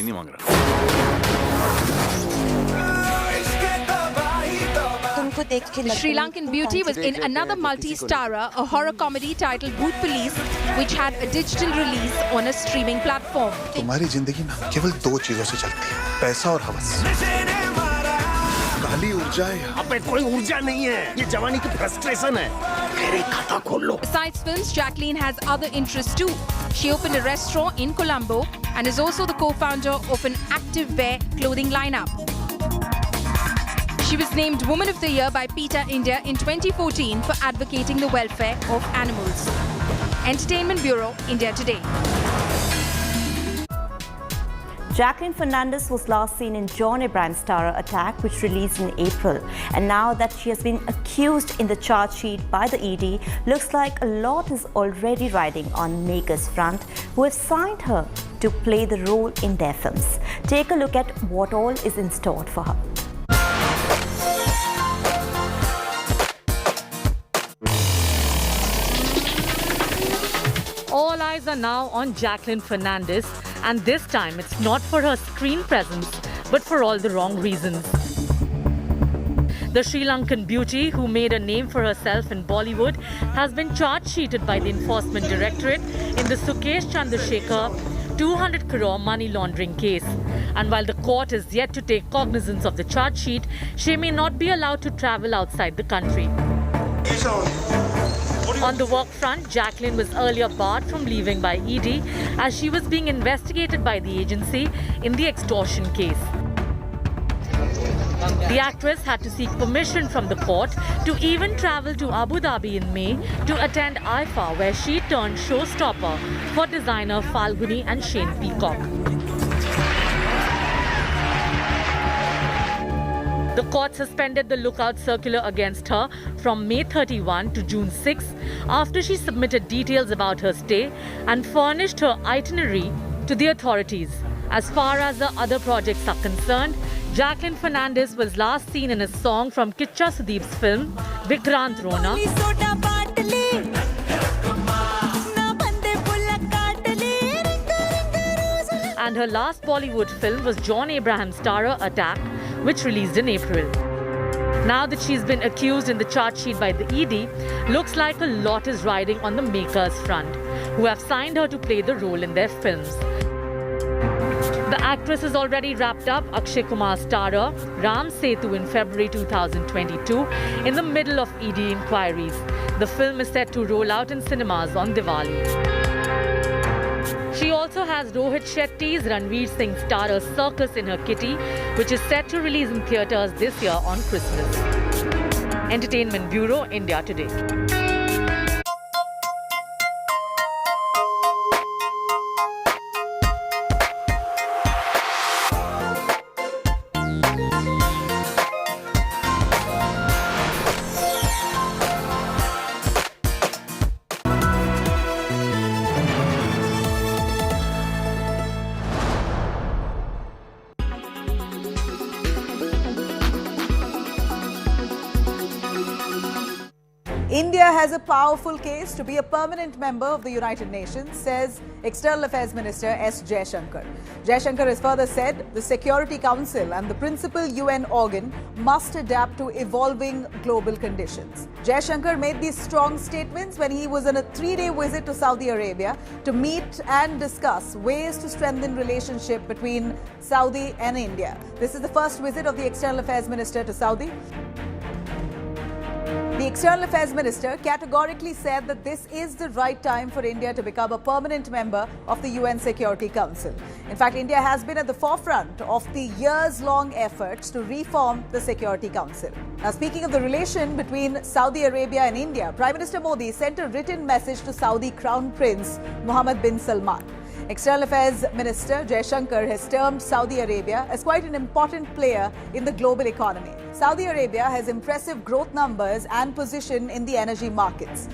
S10: Sri Lankan beauty was in another multi-starrer, a horror comedy titled Bhoot Police, which had a digital release on a streaming platform.
S18: तुम्हारी जिंदगी ना केवल दो चीजों से चलती है, पैसा और हवस। काली ऊर्जा है।
S16: अबे कोई ऊर्जा नहीं है, ये जवानी की फ्रस्ट्रेशन है। मेरे खाता खोल लो।
S10: Besides films, Jacqueline has other interests too. She opened a restaurant in Colombo and is also the co-founder of an active wear clothing lineup. She was named Woman of the Year by PETA India in 2014 for advocating the welfare of animals. Entertainment Bureau, India Today.
S24: Jacqueline Fernandez was last seen in John Abraham's starrer Attack, which released in April. And now that she has been accused in the charge sheet by the ED, looks like a lot is already riding on makers' front, who have signed her to play the role in their films. Take a look at what all is in store for her.
S25: All eyes are now on Jacqueline Fernandez, and this time it's not for her screen presence, but for all the wrong reasons. The Sri Lankan beauty, who made a name for herself in Bollywood, has been charge-sheeted by the Enforcement Directorate in the Sukesh Chandrasekhar 200 crore money laundering case. And while the court is yet to take cognizance of the charge sheet, she may not be allowed to travel outside the country. On the work front, Jacqueline was earlier barred from leaving by ED as she was being investigated by the agency in the extortion case. The actress had to seek permission from the court to even travel to Abu Dhabi in May to attend IFA, where she turned showstopper for designer Falguni and Shane Peacock. The court suspended the lookout circular against her from May 31 to June 6 after she submitted details about her stay and furnished her itinerary to the authorities. As far as the other projects are concerned, Jacqueline Fernandez was last seen in a song from Kicha Sudeep's film Vikrant Rona. And her last Bollywood film was John Abraham's starrer Attack, which released in April. Now that she's been accused in the charge sheet by the ED, looks like a lot is riding on the makers' front, who have signed her to play the role in their films. The actress has already wrapped up Akshay Kumar's starrer Ram Setu in February 2022 in the middle of ED inquiries. The film is set to roll out in cinemas on Diwali. She also has Rohit Shetty's Ranveer Singh starrer Circus in her kitty, which is set to release in theatres this year on Christmas. Entertainment Bureau, India Today.
S2: India has a powerful case to be a permanent member of the United Nations, says External Affairs Minister S. Jaishankar. Jaishankar has further said the Security Council and the principal UN organ must adapt to evolving global conditions. Jaishankar made these strong statements when he was on a 3-day visit to Saudi Arabia to meet and discuss ways to strengthen relationship between Saudi and India. This is the first visit of the External Affairs Minister to Saudi. The External Affairs Minister categorically said that this is the right time for India to become a permanent member of the UN Security Council. In fact, India has been at the forefront of the years-long efforts to reform the Security Council. Now, speaking of the relation between Saudi Arabia and India, Prime Minister Modi sent a written message to Saudi Crown Prince Mohammed bin Salman. External Affairs Minister Jaishankar has termed Saudi Arabia as quite an important player in the global economy. Saudi Arabia has impressive growth numbers and position in the energy markets.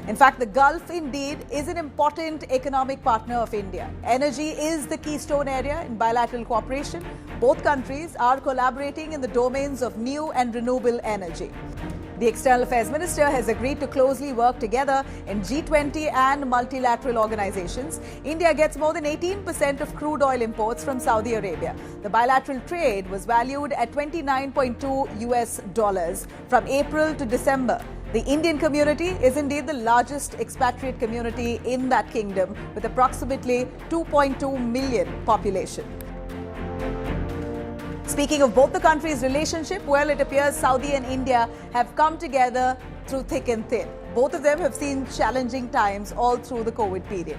S2: In fact, the Gulf indeed is an important economic partner of India. Energy is the keystone area in bilateral cooperation. Both countries are collaborating in the domains of new and renewable energy. The External Affairs Minister has agreed to closely work together in G20 and multilateral organizations. India gets more than 18% of crude oil imports from Saudi Arabia. The bilateral trade was valued at $29.2 from April to December. The Indian community is indeed the largest expatriate community in that kingdom, with approximately 2.2 million population. Speaking of both the countries' relationship, well, it appears Saudi and India have come together through thick and thin. Both of them have seen challenging times all through the COVID period.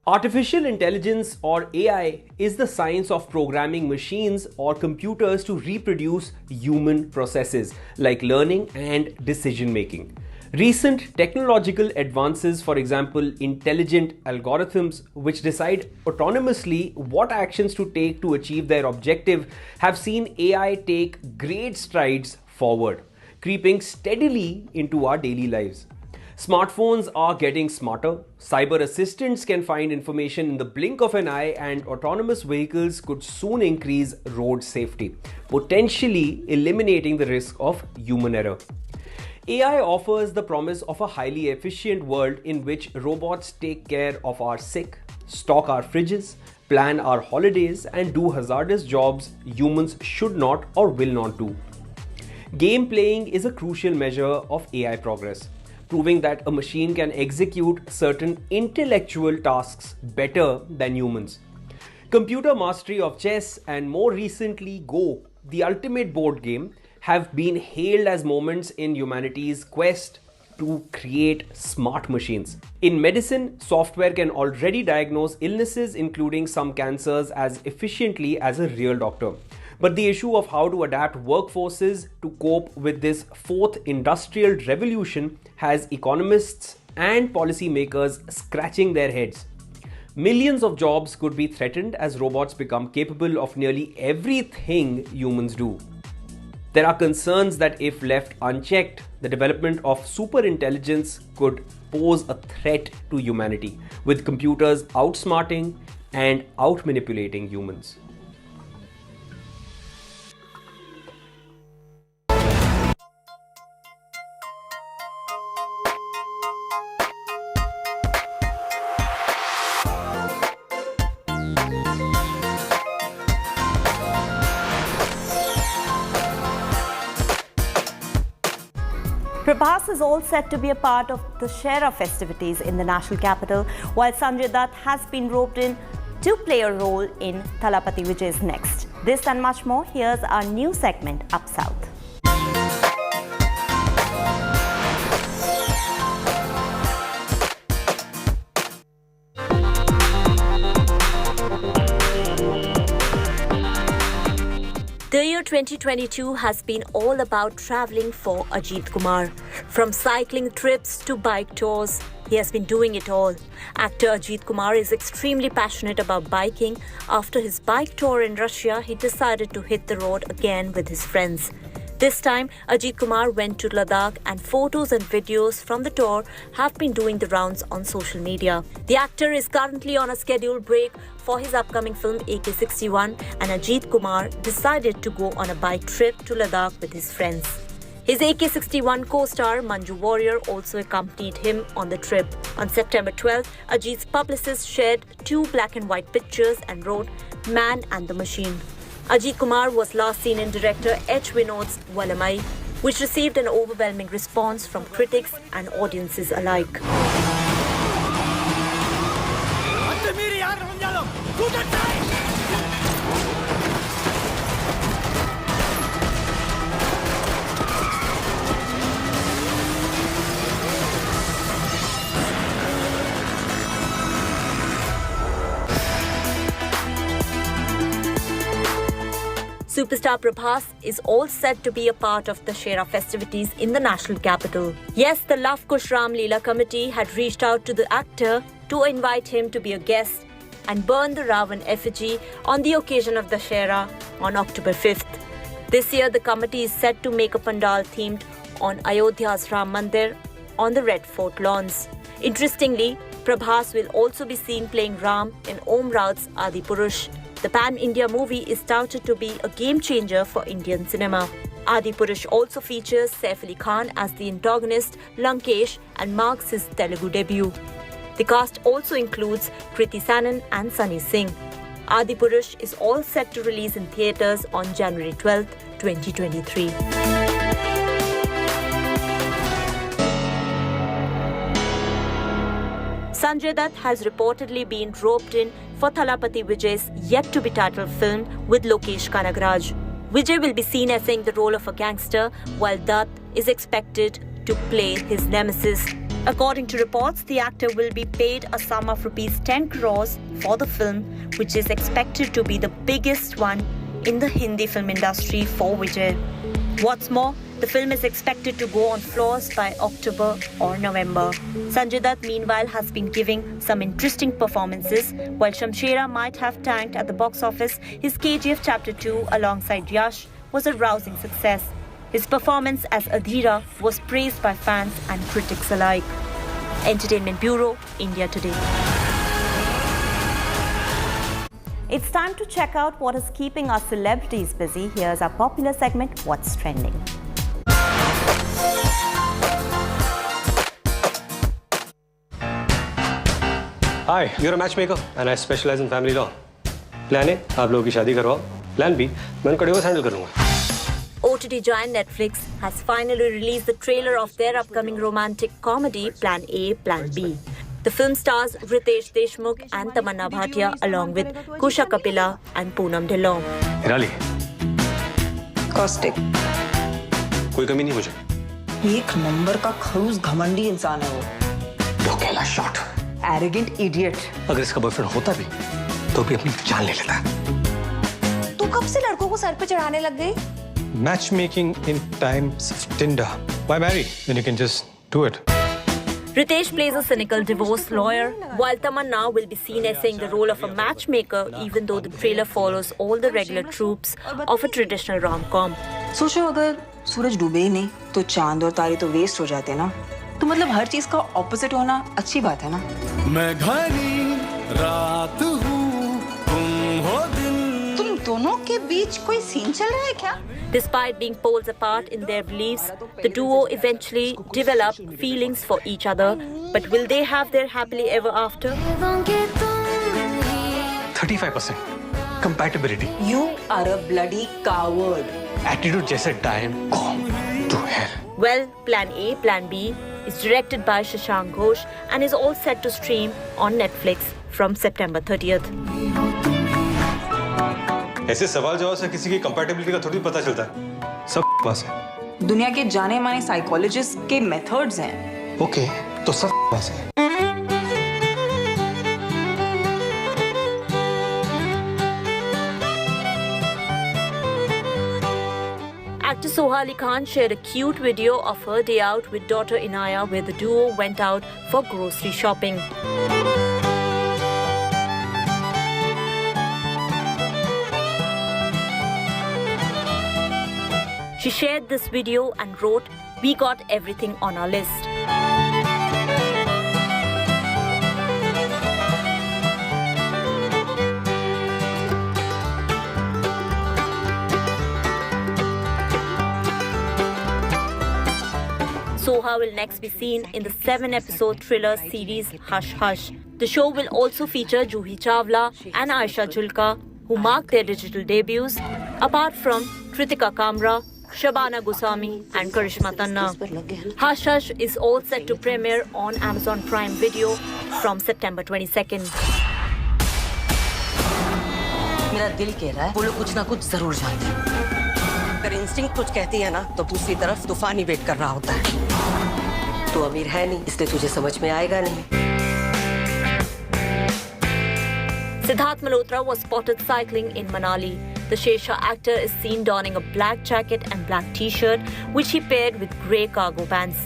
S3: Artificial intelligence, or AI, is the science of programming machines or computers to reproduce human processes like learning and decision making. Recent technological advances, for example, intelligent algorithms which decide autonomously what actions to take to achieve their objective, have seen AI take great strides forward, creeping steadily into our daily lives. Smartphones are getting smarter, cyber assistants can find information in the blink of an eye, and autonomous vehicles could soon increase road safety, potentially eliminating the risk of human error. AI offers the promise of a highly efficient world in which robots take care of our sick, stock our fridges, plan our holidays, and do hazardous jobs humans should not or will not do. Game playing is a crucial measure of AI progress, proving that a machine can execute certain intellectual tasks better than humans. Computer mastery of chess and more recently Go, the ultimate board game, have been hailed as moments in humanity's quest to create smart machines. In medicine, software can already diagnose illnesses, including some cancers, as efficiently as a real doctor. But the issue of how to adapt workforces to cope with this fourth industrial revolution has economists and policymakers scratching their heads. Millions of jobs could be threatened as robots become capable of nearly everything humans do. There are concerns that if left unchecked, the development of superintelligence could pose a threat to humanity, with computers outsmarting and outmanipulating humans.
S24: Prabhas is all set to be a part of the Shera festivities in the national capital, while Sanjay Dutt has been roped in to play a role in Thalapathy Vijay's Next. This and much more, here's our new segment, Up South. The year 2022 has been all about traveling for Ajit Kumar. From cycling trips to bike tours, he has been doing it all. Actor Ajit Kumar is extremely passionate about biking. After his bike tour in Russia, he decided to hit the road again with his friends. This time, Ajit Kumar went to Ladakh and photos and videos from the tour have been doing the rounds on social media. The actor is currently on a scheduled break for his upcoming film AK-61 and Ajit Kumar decided to go on a bike trip to Ladakh with his friends. His AK-61 co-star Manju Warrior also accompanied him on the trip. On September 12th, Ajit's publicist shared 2 black and white pictures and wrote, "Man and the Machine." Ajit Kumar was last seen in director H. Vinod's Valamai, which received an overwhelming response from critics and audiences alike. Superstar Prabhas is all set to be a part of the Dussehra festivities in the national capital. Yes, the Love Kush Ram Leela committee had reached out to the actor to invite him to be a guest and burn the Ravan effigy on the occasion of Dussehra on October 5th. This year, the committee is set to make a pandal themed on Ayodhya's Ram Mandir on the Red Fort lawns. Interestingly, Prabhas will also be seen playing Ram in Om Raut's Adi Purush. The pan-India movie is touted to be a game-changer for Indian cinema. Adi Purush also features Saif Ali Khan as the antagonist Lankesh and marks his Telugu debut. The cast also includes Kriti Sanon and Sunny Singh. Adi Purush is all set to release in theatres on January 12, 2023. Sanjay Dutt has reportedly been roped in for Thalapathy Vijay's yet-to-be-titled film with Lokesh Kanagaraj. Vijay will be seen essaying the role of a gangster, while Dutt is expected to play his nemesis. According to reports, the actor will be paid a sum of rupees 10 crores for the film, which is expected to be the biggest one in the Hindi film industry for Vijay. What's more, the film is expected to go on floors by October or November. Sanjay Dutt, meanwhile, has been giving some interesting performances. While Shamshera might have tanked at the box office, his KGF Chapter 2 alongside Yash was a rousing success. His performance as Adhira was praised by fans and critics alike. Entertainment Bureau, India Today. It's time to check out what is keeping our celebrities busy. Here's our popular segment, What's Trending.
S23: Hi, you're a matchmaker and I specialize in family law. Plan A, आप लोगों की शादी करवाओ. Plan B, मैं उनका divorce handle करूँगा.
S24: OTT giant Netflix has finally released the trailer of their upcoming romantic comedy Plan A, Plan B. The film stars Ritesh Deshmukh and Tamanna Bhatia along with Kusha Kapila and Poonam Dhillon.
S23: Hirali,
S21: Caustic.
S23: कोई कमी नहीं मुझे.
S21: एक number का खड़ूस घमंडी इंसान है वो.
S23: ढोकेला शॉट.
S21: Arrogant idiot.
S23: अगर इसका बॉयफ्रेंड होता भी, तो भी अपनी जान ले लेता.
S12: तू कब से लड़कों को सर पे चढ़ाने लग गई?
S23: Matchmaking in times of Tinder. Why marry when you can just do it?
S24: Ritesh plays a cynical divorce lawyer, while Tamanna will be seen essaying the role of a matchmaker, even though the trailer follows all the regular tropes of a traditional rom-com.
S21: सोचो अगर सूरज डूबे ही नहीं तो चांद और तारे तो waste हो जाते ना. तो मतलब हर चीज का ऑपोजिट होना अच्छी बात है ना.
S15: मैं घनी रात हूँ, तुम हो दिन.
S21: तुम दोनों के बीच कोई सीन चल रहा है क्या?
S24: Despite being poles apart in their beliefs, the duo eventually develop feelings for each other. But will they have their happily ever after?
S23: 35% compatibility.
S21: You are a bloody coward.
S23: Attitude जैसे डायन. Go to hell.
S24: Well, Plan A, Plan B is directed by Shashank Ghosh and is all set to stream on Netflix from September 30th.
S23: ऐसे सवाल जवाब से किसी की compatibility का थोड़ी पता चलता है. सब पास है.
S21: दुनिया के जाने माने साइकोलॉजिस्ट के मेथड्स हैं.
S23: ओके, तो सब पास है.
S24: Soha Ali Khan shared a cute video of her day out with daughter Inaya, where the duo went out for grocery shopping. She shared this video and wrote, "We got everything on our list." Soha will next be seen in the 7-episode thriller series Hush Hush. The show will also feature Juhi Chawla and Aisha Julka, who mark their digital debuts, apart from Kritika Kamra, Shabana Goswami and Karishma Tanna. Hush Hush is all set to premiere on Amazon Prime Video from September 22nd.
S4: मेरा दिल कह रहा है वो लोग कुछ ना कुछ जरूर जानते हैं। अगर इंस्टिंक्ट कुछ कहती है ना तो दूसरी तरफ तूफान ही वेट कर रहा होता है। तू अमीर है नहीं, इसलिए तुझे समझ में आएगा नहीं।
S24: Siddharth Malhotra was spotted cycling in Manali. The Shesha actor is seen donning a black jacket and black t-shirt, which he paired with grey cargo pants.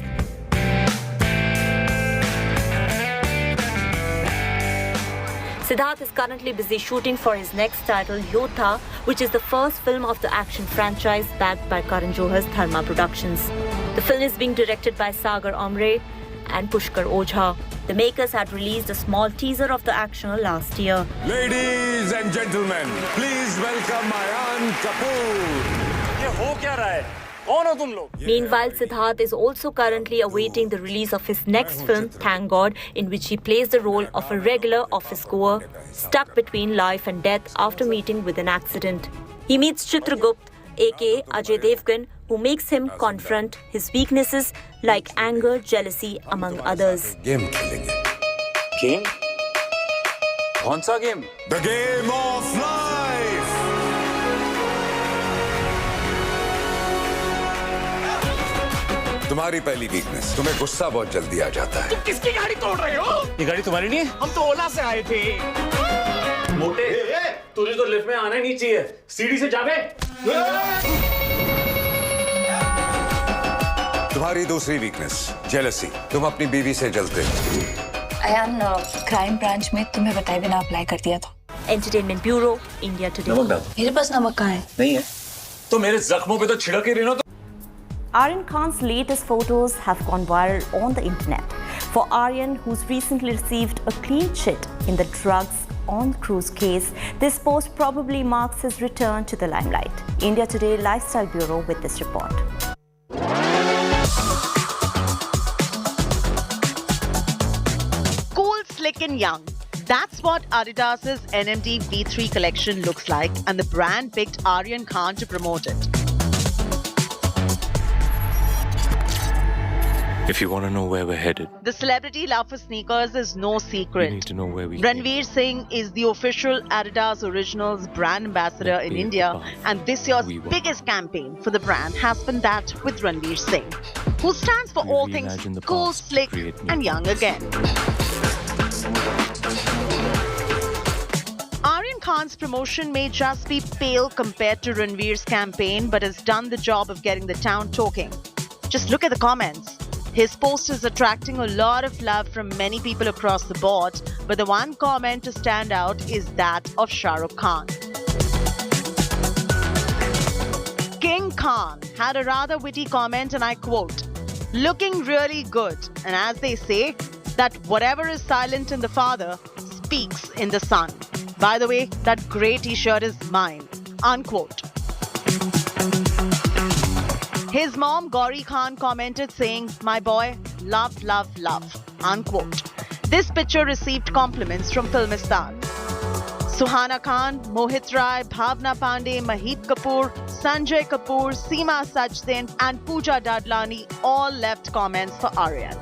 S24: Siddharth is currently busy shooting for his next title, Yodha, which is the first film of the action franchise backed by Karan Johar's Dharma Productions. The film is being directed by Sagar Omre and Pushkar Ojha. The makers had released a small teaser of the action last year.
S13: Ladies and gentlemen, please welcome Ayan Kapoor. ये हो क्या रहा है? कौन हो तुम लोग?
S24: Meanwhile, Siddharth is also currently awaiting the release of his next film, Thank God, in which he plays the role of a regular office-goer stuck between life and death after meeting with an accident. He meets Chitragupt, aka Ajay Devgan, who makes him confront his weaknesses like anger, jealousy, among others.
S13: Game खेलेंगे. Game? कौन सा game? The game of life. तुम्हारी पहली weakness, तुम्हें गुस्सा बहुत जल्दी आ जाता है।
S17: तुम किसकी गाड़ी तोड़ रहे हो?
S13: ये गाड़ी तुम्हारी नहीं है?
S17: हम तो ओला से आए थे।
S13: मोटे, तुझे तो लिफ्ट में आना ही नहीं चाहिए। सीढ़ी से जावे। तुम्हारी दूसरी वीकनेस, जेलसी। तुम अपनी बीवी से जलते हो।
S12: अयान, क्राइम ब्रांच में तुम्हें बताए बिना अप्लाई कर दिया था।
S24: Entertainment Bureau, India Today.
S13: नमक डाल।
S12: मेरे पास नमक कहाँ है?
S13: नहीं है। तो मेरे जख्मों पे तो छिड़क ही रहना।
S24: Aryan Khan's latest photos have gone viral on the internet. For Aryan, who's recently received a clean chit in the drugs on cruise case, this post probably marks his return to the limelight. India Today Lifestyle Bureau with this report.
S20: Cool, slick and young. That's what Adidas's NMD V3 collection looks like, and the brand picked Aryan Khan to promote it.
S15: If you want to know where we're headed,
S20: The celebrity love for sneakers is no
S15: you
S20: secret.
S15: need to know where we
S20: Ranveer Singh is the official Adidas Originals brand ambassador in India, and this year's biggest campaign for the brand has been that with Ranveer Singh, who stands for all things
S15: reimagine the
S20: cool,
S15: past to
S20: slick
S15: create new
S20: and young again. Aryan Khan's promotion may just be pale compared to Ranveer's campaign, but has done the job of getting the town talking. Just look at the comments. His post is attracting a lot of love from many people across the board, but the one comment to stand out is that of Shah Rukh Khan. King Khan had a rather witty comment, and I quote, "Looking really good, and as they say, that whatever is silent in the father speaks in the son. By the way, that grey t-shirt is mine," unquote. His mom, Gauri Khan, commented saying, "My boy, love, love, love," unquote. This picture received compliments from Filmistan. Suhana Khan, Mohit Rai, Bhavna Pandey, Mahit Kapoor, Sanjay Kapoor, Seema Sachdev and Pooja Dadlani all left comments for Aryan.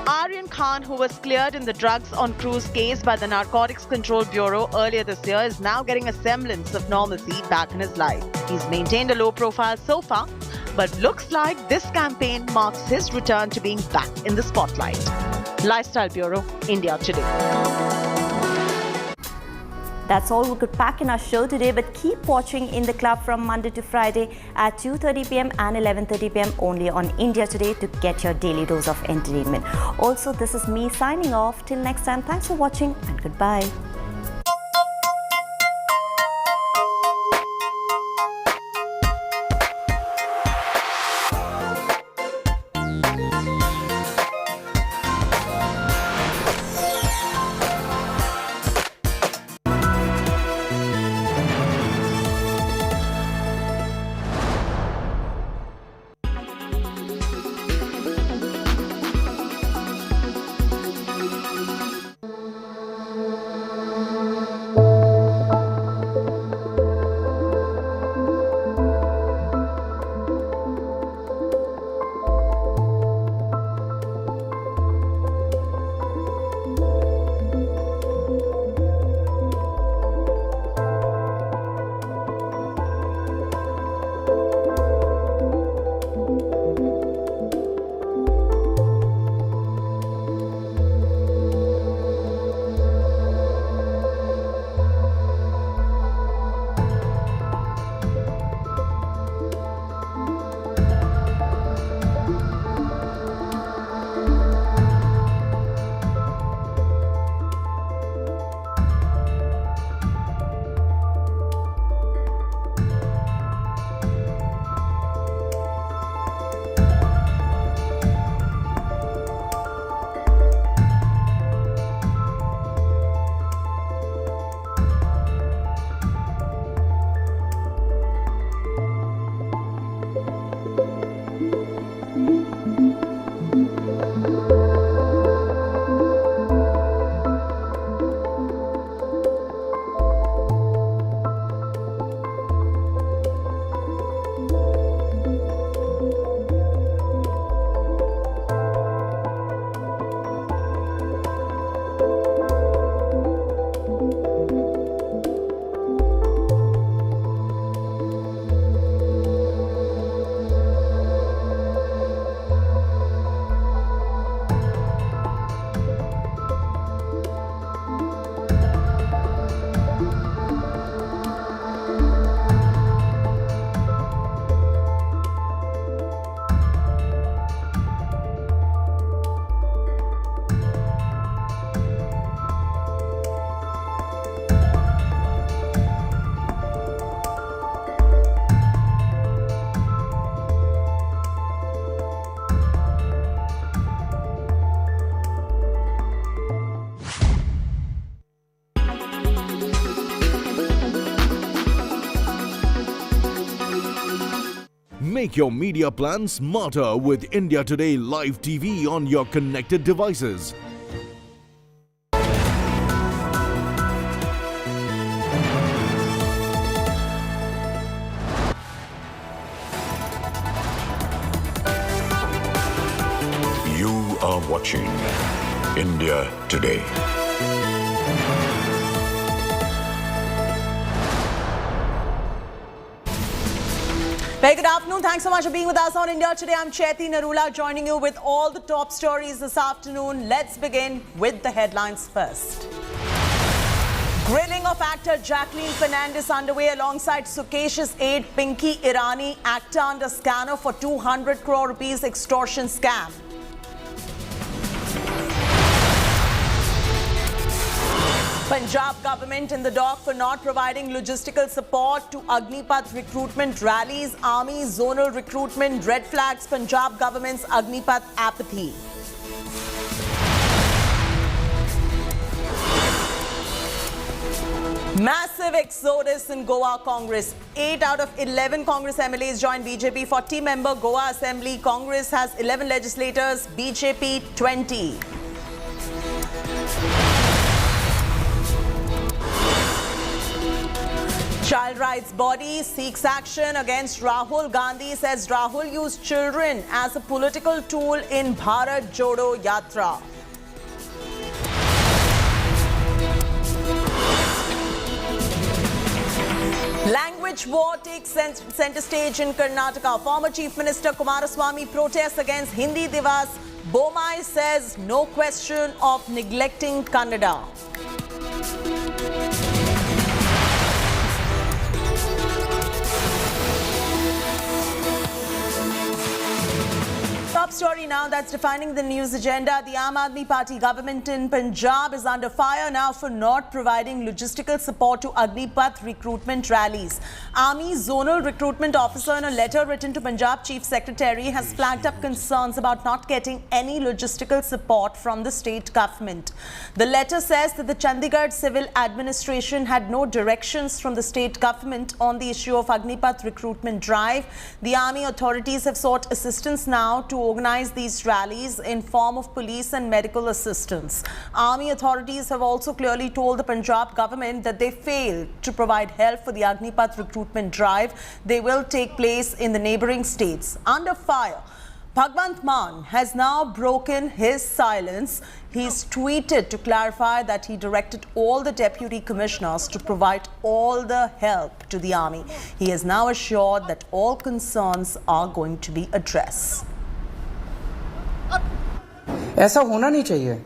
S20: Aryan Khan, who was cleared in the drugs on cruise case by the Narcotics Control Bureau earlier this year, is now getting a semblance of normalcy back in his life. He's maintained a low profile so far, but looks like this campaign marks his return to being back in the spotlight. Lifestyle Bureau, India Today.
S24: That's all we could pack in our show today, but keep watching In the Club from Monday to Friday at 2:30 p.m. and 11:30 p.m. only on India Today to get your daily dose of entertainment. Also, this is me signing off. Till next time, thanks for watching and goodbye.
S19: Make your media plan smarter with India Today Live TV on your connected devices.
S5: You are watching India Today.
S2: Very good afternoon. Thanks so much for being with us on India Today. I'm Chaiti Narula joining you with all the top stories this afternoon. Let's begin with the headlines first. Grilling of actor Jacqueline Fernandez underway alongside Sukesh's aide Pinky Irani, actor under scanner for 200 crore rupees extortion scam. Punjab government in the dock for not providing logistical support to Agnipath recruitment rallies. Army zonal recruitment red flags Punjab government's Agnipath apathy. Massive exodus in Goa Congress. 8 out of 11 Congress MLAs joined BJP. 40-member Goa Assembly. Congress has 11 legislators, BJP 20. Child rights body seeks action against Rahul Gandhi, says Rahul used children as a political tool in Bharat Jodo Yatra. Language war takes center stage in Karnataka. Former Chief Minister Kumaraswamy protests against Hindi Divas. Bomai says no question of neglecting Kannada.
S6: top story now that's defining the news agenda. The Aam Aadmi Party government in Punjab is under fire now for not providing logistical support to Agnipath recruitment rallies. Army Zonal Recruitment Officer, in a letter written to Punjab Chief Secretary, has flagged up concerns about not getting any logistical support from the state government. The letter says that the Chandigarh Civil Administration had no directions from the state government on the issue of Agnipath recruitment drive. The army authorities have sought assistance now to organize these rallies in form of police and medical assistance. Army authorities have also clearly told the Punjab government that they failed to provide help for the Agnipath recruitment drive. They will take place in the neighboring states. Under fire, Bhagwant Mann has now broken his silence. He's tweeted to clarify that he directed all the deputy commissioners to provide all the help to the army. He has now assured that all concerns are going to be addressed.
S7: ऐसा होना नहीं चाहिए।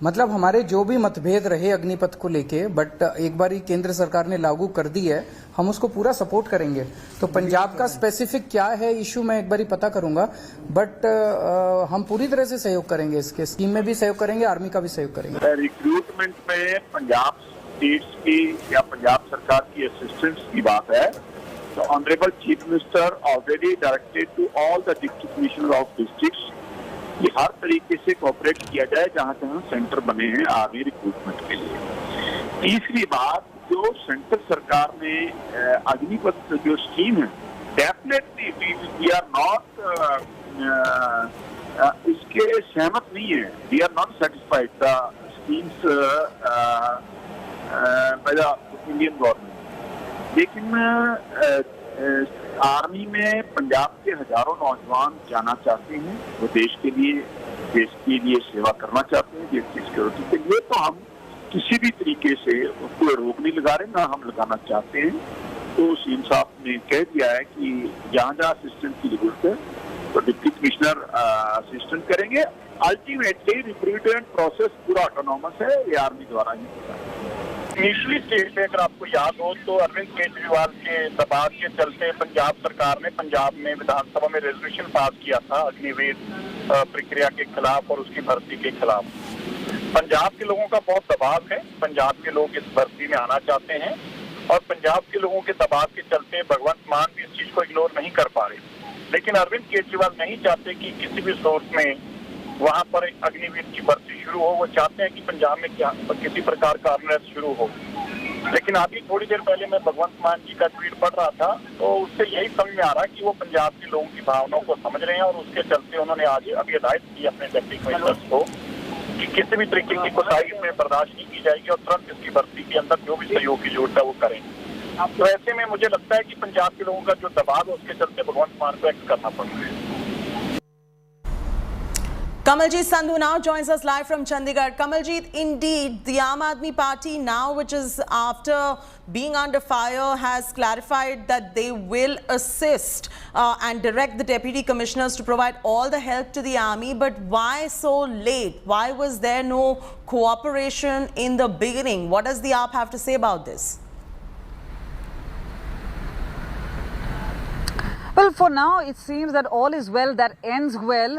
S7: मतलब हमारे जो भी मतभेद रहे अग्निपथ को लेके, बट एक बार ही केंद्र सरकार ने लागू कर दी है, हम उसको पूरा सपोर्ट करेंगे। तो पंजाब का स्पेसिफिक क्या है इशू मैं एक बार ही पता करूंगा, बट हम पूरी तरह से सहयोग करेंगे, इसके स्कीम में भी सहयोग करेंगे, आर्मी का भी सहयोग करेंगे।
S8: रिक्रूटमेंट में पंजाब स्टेट्स की या पंजाब सरकार की असिस्टेंस की बात है, तो honourable chief minister already directed to all the deputy commissioner of districts कि हर तरीके से कोऑपरेट किया जाए जहां जहां सेंटर बने हैं आर्मी रिक्रूटमेंट के लिए। तीसरी बात, जो सेंट्रल सरकार ने अग्निपथ जो स्कीम है, डेफिनेटली वी आर नॉट इसके सहमत नहीं है। We are not satisfied the schemes by the Indian government. लेकिन आर्मी में पंजाब के हजारों नौजवान जाना चाहते हैं, वो देश के लिए सेवा करना चाहते हैं, देश की सिक्योरिटी के लिए। तो हम किसी भी तरीके से उसको रोक नहीं लगा रहे, ना हम लगाना चाहते हैं। तो सीएम साहब ने कह दिया है कि जहाँ जहाँ असिस्टेंट की जरूरत है तो डिप्टी कमिश्नर असिस्टेंट करेंगे। अल्टीमेटली रिक्रूटमेंट प्रोसेस पूरा ऑटोनॉमस है, ये आर्मी द्वारा ही होता है। इनिशियली स्टेज पे अगर आपको याद हो तो अरविंद केजरीवाल के दबाव के चलते पंजाब सरकार ने पंजाब में विधानसभा में रेजोल्यूशन पास किया था अग्निवीर प्रक्रिया के खिलाफ और उसकी भर्ती के खिलाफ। पंजाब के लोगों का बहुत दबाव है, पंजाब के लोग इस भर्ती में आना चाहते हैं और पंजाब के लोगों के दबाव के चलते भगवंत मान भी इस चीज को इग्नोर नहीं कर पा रहे। लेकिन अरविंद केजरीवाल नहीं चाहते कि किसी भी सोर्स में वहां पर अग्निवीर की भर्ती शुरू हो। वो चाहते हैं कि पंजाब में किसी प्रकार का अनरेस्ट शुरू हो। लेकिन अभी थोड़ी देर पहले मैं भगवंत मान जी का ट्वीट पढ़ रहा था, तो उससे यही समझ में आ रहा है कि वो पंजाब के लोगों की भावनाओं को समझ रहे हैं और उसके चलते उन्होंने आज अभी हिदायत की अपने डिप्टी कमिश्नर्स को कि किसी भी तरीके की कोताही में बर्दाश्त नहीं की जाएगी और तुरंत इसकी भर्ती के अंदर जो भी सहयोग की जरूरत है वो करें। तो ऐसे में मुझे लगता है कि पंजाब के लोगों का जो दबाव है उसके चलते भगवंत मान को एक्ट करना पड़ रहा है।
S6: Kamaljeet Sandhu now joins us live from Chandigarh. Kamaljeet, indeed, the Aam Aadmi Party now, which is after being under fire, has clarified that they will assist and direct the deputy commissioners to provide all the help to the army. But why so late? Why was there no cooperation in the beginning? What does the AAP have to say about this?
S21: Well, for now, it seems that all is well that ends well.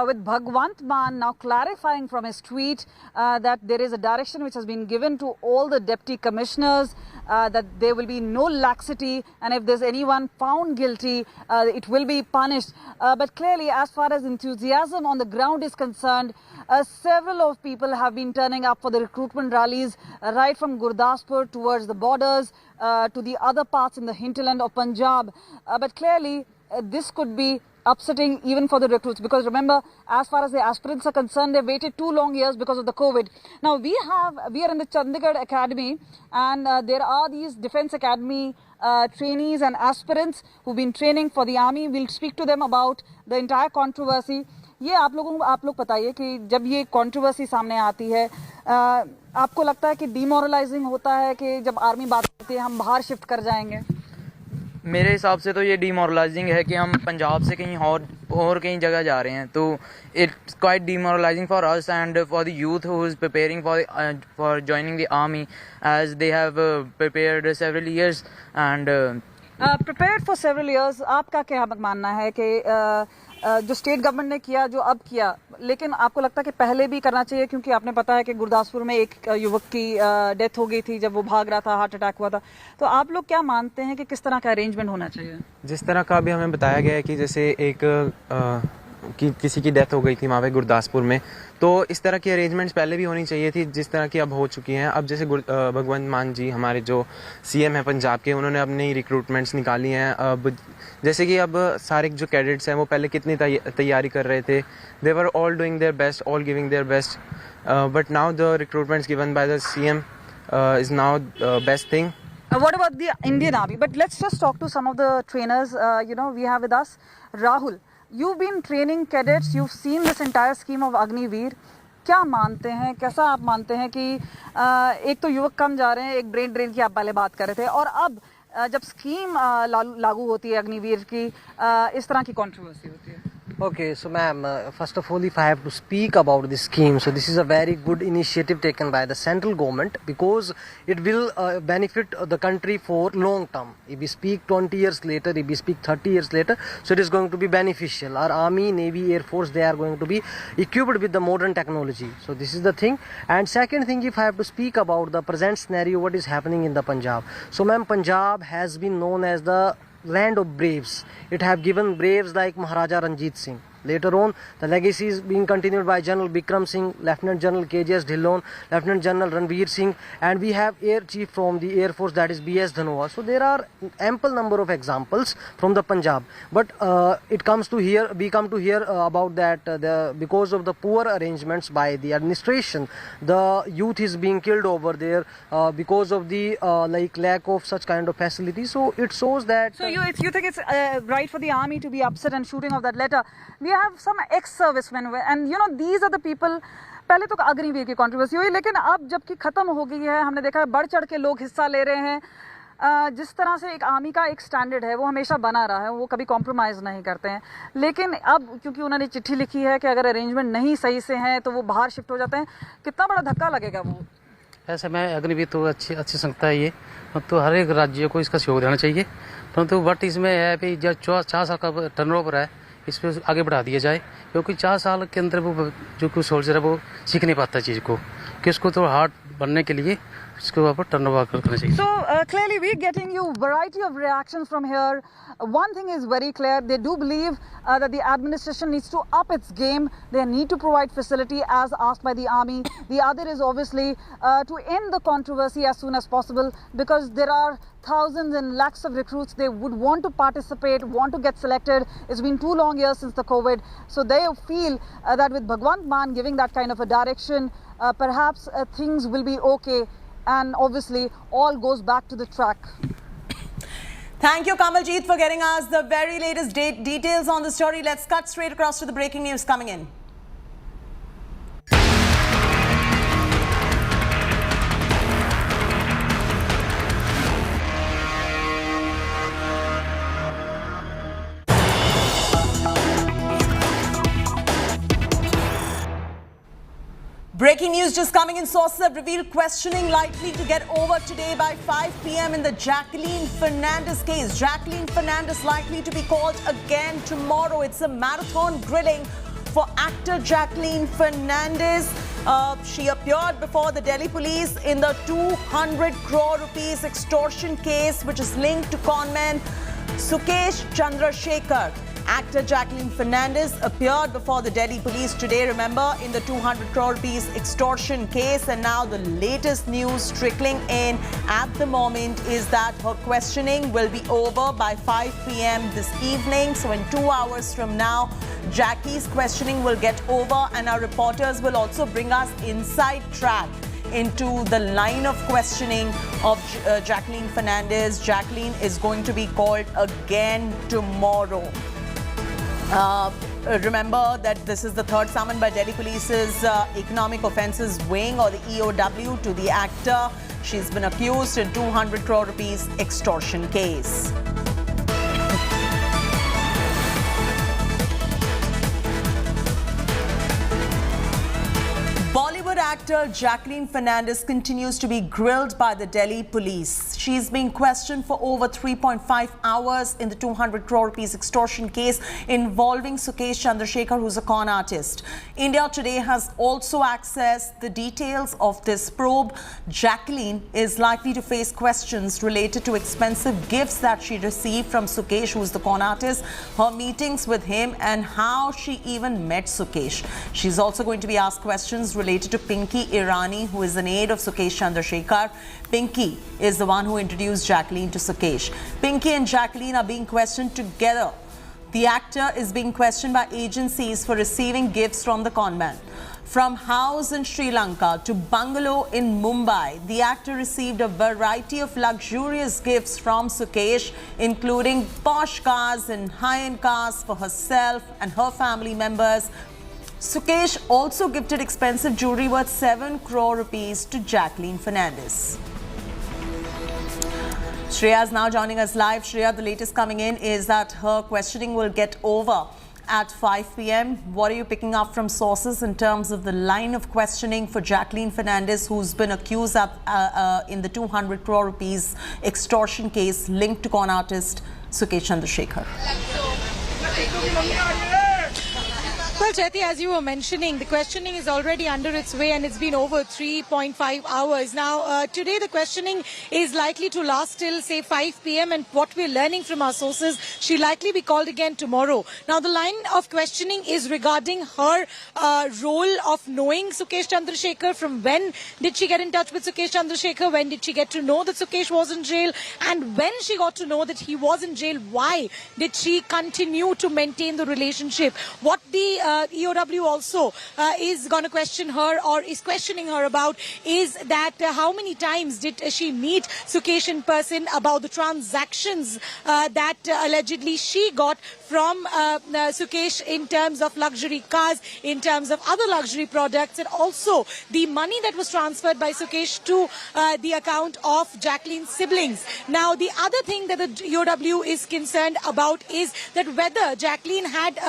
S21: With Bhagwant Mann now clarifying from his tweet that there is a direction which has been given to all the deputy commissioners that there will be no laxity, and if there's anyone found guilty, it will be punished. But clearly, as far as enthusiasm on the ground is concerned, several of people have been turning up for the recruitment rallies right from Gurdaspur towards the borders to the other parts in the hinterland of Punjab. But clearly, this could be upsetting even for the recruits, because remember, as far as the aspirants are concerned, they waited 2 long years because of the COVID. Now we are in the Chandigarh Academy, and there are these Defence Academy trainees and aspirants who've been training for the army. We'll speak to them about the entire controversy. ये आप लोग बताइए कि जब ये controversy सामने आती है, आपको लगता है कि डिमोरलाइजिंग होता है कि जब आर्मी बात करती है हम बाहर शिफ्ट कर जाएंगे?
S9: मेरे हिसाब से तो ये डिमोरलाइजिंग है कि हम पंजाब से कहीं और कहीं जगह जा रहे हैं, तो it's quite demoralising for us and for the youth who is preparing for joining the army, as they have prepared several years, and
S21: Prepared for several years, आपका क्या मानना है कि जो स्टेट गवर्नमेंट ने किया, जो अब किया, लेकिन आपको लगता है कि पहले भी करना चाहिए? क्योंकि आपने पता है कि गुरदासपुर में एक युवक की डेथ हो गई थी जब वो भाग रहा था, हार्ट अटैक हुआ था। तो आप लोग क्या मानते हैं कि किस तरह का अरेंजमेंट होना चाहिए?
S1: जिस तरह का अभी हमें बताया गया है कि जैसे किसी की डेथ हो गई थी वहाँ पे गुरदासपुर में, तो इस तरह की अरेंजमेंट्स पहले भी होनी चाहिए थी जिस तरह की अब हो चुकी हैं। अब जैसे भगवंत मान जी हमारे जो सीएम हैं पंजाब के, उन्होंने अपनी रिक्रूटमेंट्स निकाली हैं। अब जैसे कि अब सारे जो कैडेट्स हैं वो पहले कितनी तैयारी कर रहे थे, they were all doing their best, all giving their best, but now the recruitments given by the CM is now best thing.
S21: What about the Indian Army? But let's just talk to some of the trainers. We have with us Rahul. You've been training cadets. You've seen this entire scheme of Agniveer. क्या मानते हैं, कैसा आप मानते हैं कि एक तो युवक कम जा रहे हैं, एक ब्रेन ड्रेन की आप पहले बात कर रहे थे, और अब जब स्कीम लागू होती है अग्निवीर की, इस तरह की कंट्रोवर्सी होती है?
S11: Okay, so ma'am, first of all, if I have to speak about this scheme, so this is a very good initiative taken by the central government because it will benefit the country for long term. If we speak 20 years later, if we speak 30 years later, so it is going to be beneficial. Our army, navy, air force, they are going to be equipped with the modern technology. So this is the thing. And second thing, if I have to speak about the present scenario, what is happening in the Punjab. So ma'am, Punjab has been known as the land of braves. It have given braves like Maharaja Ranjit Singh. Later on, the legacy is being continued by General Bikram Singh, Lieutenant General KJS Dhillon, Lieutenant General Ranveer Singh, and we have Air Chief from the Air Force, that is BS Dhanoa. So there are ample number of examples from the Punjab. But we come to hear about that because of the poor arrangements by the administration, the youth is being killed over there because of the lack of such kind of facilities. So it shows that.
S21: So you think it's right for the army to be upset and shooting of that letter? We have some ex-servicemen, and these are the people. पहले तो अग्निवीर की controversy हुई, लेकिन अब जबकि खत्म हो गई है, हमने देखा है बढ़ चढ़ के लोग हिस्सा ले रहे हैं। जिस तरह से एक आर्मी का एक स्टैंडर्ड है वो हमेशा बना रहा है, वो कभी कॉम्प्रोमाइज़ नहीं करते हैं, लेकिन अब क्योंकि उन्होंने चिट्ठी लिखी है कि अगर अरेंजमेंट नहीं सही से हैं तो वो बाहर शिफ्ट हो जाते हैं, कितना बड़ा धक्का लगेगा वो?
S14: ऐसे में अग्निवीर तो अच्छी संस्था है ये, तो हर एक राज्य को इसका सहयोग देना चाहिए, परंतु बट इसमें है कि जब 4 साल का टर्नओवर है, इस पर आगे बढ़ा दिया जाए, क्योंकि 4 साल के अंदर वो जो कुछ सोल्जर है वो सीख नहीं पाता चीज़ को, कि उसको तो हार्ड बनने के लिए इसके ऊपर टर्नओवर करना चाहिए.
S21: So clearly we're getting you variety of reactions from here. One thing is very clear, they do believe that the administration needs to up its game. They need to provide facility as asked by the army. The other is obviously to end the controversy as soon as possible, because there are thousands and lakhs of recruits. They would want to participate, want to get selected. It's been too long years since the COVID. So they feel that with Bhagwant Mann giving that kind of a direction, perhaps things will be okay. And obviously, all goes back to the track.
S6: Thank you, Kamaljeet, for getting us the very latest details on the story. Let's cut straight across to the breaking news coming in. Breaking news just coming in. Sources have revealed questioning likely to get over today by 5 p.m. in the Jacqueline Fernandez case. Jacqueline Fernandez likely to be called again tomorrow. It's a marathon grilling for actor Jacqueline Fernandez. She appeared before the Delhi police in the 200 crore rupees extortion case, which is linked to conman Sukesh Chandrasekhar. Actor Jacqueline Fernandez appeared before the Delhi police today, remember, in the 200 crore rupees extortion case. And now the latest news trickling in at the moment is that her questioning will be over by 5 p.m. this evening. So in 2 hours from now, Jackie's questioning will get over, and our reporters will also bring us inside track into the line of questioning of Jacqueline Fernandez. Jacqueline is going to be called again tomorrow. Remember that this is the third summon by Delhi Police's Economic Offences Wing, or the EOW, to the actor. She's been accused in 200 crore rupees extortion case. Bollywood actor Jacqueline Fernandez continues to be grilled by the Delhi police. She's being questioned for over 3.5 hours in the 200 crore rupees extortion case involving Sukesh Chandrasekhar, who's a con artist. India Today has also accessed the details of this probe. Jacqueline is likely to face questions related to expensive gifts that she received from Sukesh, who's the con artist, her meetings with him, and how she even met Sukesh. She's also going to be asked questions related to Pinky Irani, who is an aide of Sukesh Chandrasekhar. Pinky is the one who introduced Jacqueline to Sukesh. Pinky and Jacqueline are being questioned together. The actor is being questioned by agencies for receiving gifts from the conman. From house in Sri Lanka to bungalow in Mumbai, the actor received a variety of luxurious gifts from Sukesh, including posh cars and high-end cars for herself and her family members. Sukesh also gifted expensive jewelry worth 7 crore rupees to Jacqueline Fernandez. Shreya is now joining us live. Shreya, the latest coming in is that her questioning will get over at 5 p.m. What are you picking up from sources in terms of the line of questioning for Jacqueline Fernandez, who's been accused in the 200 crore rupees extortion case linked to con artist Sukesh Chandrasekhar?
S10: Well, Chaiti, as you were mentioning, the questioning is already under its way and it's been over 3.5 hours. Now, today the questioning is likely to last till, say, 5 p.m. and what we're learning from our sources, she'll likely be called again tomorrow. Now, the line of questioning is regarding her role of knowing Sukesh Chandrasekhar. From when did she get in touch with Sukesh Chandrasekhar? When did she get to know that Sukesh was in jail? And when she got to know that he was in jail, why did she continue to maintain the relationship? What the EOW also is going to question her or is questioning her about is that how many times did she meet Sukesh in person, about the transactions that allegedly she got from Sukesh in terms of luxury cars, in terms of other luxury products, and also the money that was transferred by Sukesh to the account of Jacqueline's siblings. Now, the other thing that the EOW is concerned about is that whether Jacqueline had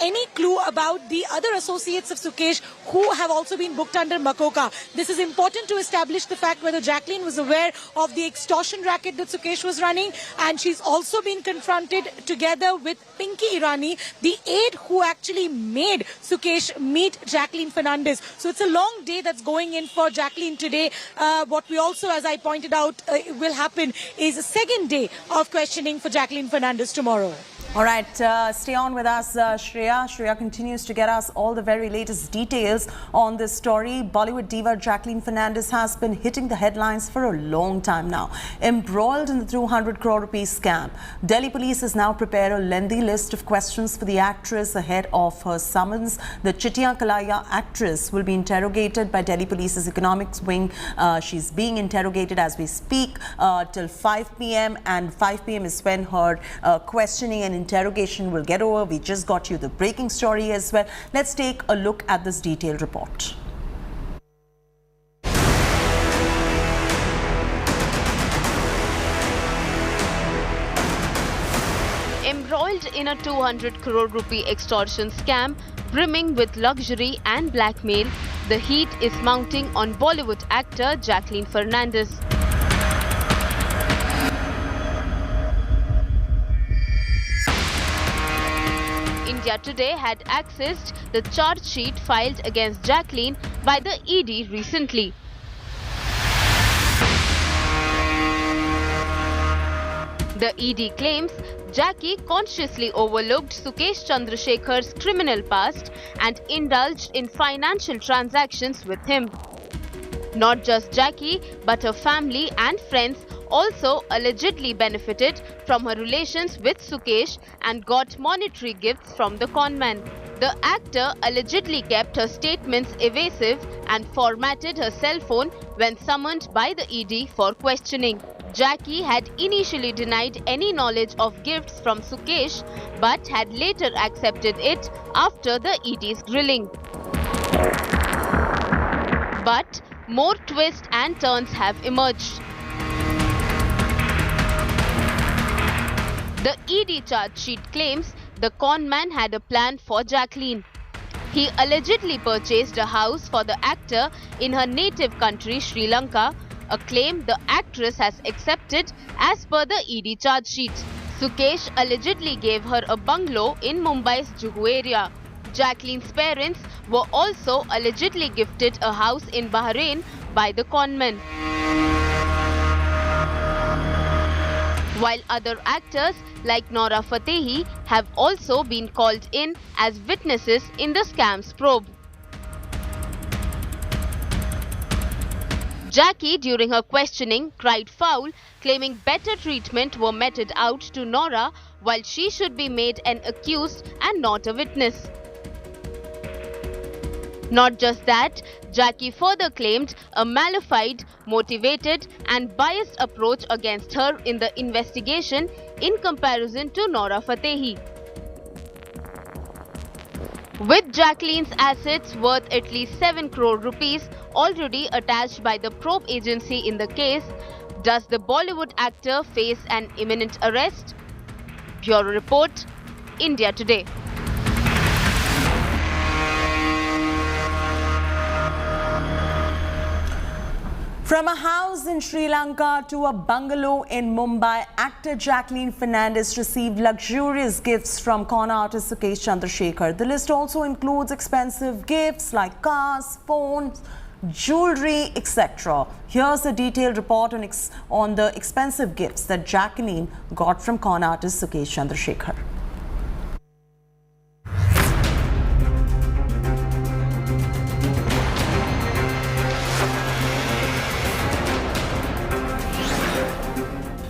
S10: any clue about the other associates of Sukesh who have also been booked under Makoka. This is important to establish the fact whether Jacqueline was aware of the extortion racket that Sukesh was running, and she's also been confronted together with Pinky Irani, the aide who actually made Sukesh meet Jacqueline Fernandez. So it's a long day that's going in for Jacqueline today. What we also, as I pointed out, will happen is a second day of questioning for Jacqueline Fernandez tomorrow.
S6: All right, stay on with us, Shreya. Shreya continues to get us all the very latest details on this story. Bollywood diva Jacqueline Fernandez has been hitting the headlines for a long time now. Embroiled in the 200 crore rupees scam, Delhi police has now prepared a lengthy list of questions for the actress ahead of her summons. The Chittiya Kalaya actress will be interrogated by Delhi Police's economics wing. She's being interrogated as we speak till 5 p.m. and 5 p.m. is when her questioning and interrogation will get over. We just got you the breaking story as well. Let's take a look at this detailed report.
S16: Embroiled in a 200 crore rupee extortion scam brimming with luxury and blackmail, the heat is mounting on Bollywood actor Jacqueline Fernandez. India Today had accessed the charge sheet filed against Jacqueline by the ED recently. The ED claims Jackie consciously overlooked Sukesh Chandrasekhar's criminal past and indulged in financial transactions with him. Not just Jackie, but her family and friends also allegedly benefited from her relations with Sukesh and got monetary gifts from the conman. The actor allegedly kept her statements evasive and formatted her cell phone when summoned by the ED for questioning. Jackie had initially denied any knowledge of gifts from Sukesh but had later accepted it after the ED's grilling. But more twists and turns have emerged. The ED charge sheet claims the conman had a plan for Jacqueline. He allegedly purchased a house for the actor in her native country, Sri Lanka, a claim the actress has accepted as per the ED charge sheet. Sukesh allegedly gave her a bungalow in Mumbai's Juhu area. Jacqueline's parents were also allegedly gifted a house in Bahrain by the conman. While other actors like Nora Fatehi have also been called in as witnesses in the scams probe. Jackie, during her questioning, cried foul, claiming better treatment were meted out to Nora, while she should be made an accused and not a witness. Not just that, Jackie further claimed a malified, motivated and biased approach against her in the investigation in comparison to Nora Fatehi. With Jacqueline's assets worth at least 7 crore rupees already attached by the probe agency in the case, does the Bollywood actor face an imminent arrest? Bureau Report, India Today.
S6: From a house in Sri Lanka to a bungalow in Mumbai, actor Jacqueline Fernandez received luxurious gifts from con artist Sukesh Chandrasekhar. The list also includes expensive gifts like cars, phones, jewelry, etc. Here's a detailed report on the expensive gifts that Jacqueline got from con artist Sukesh Chandrasekhar.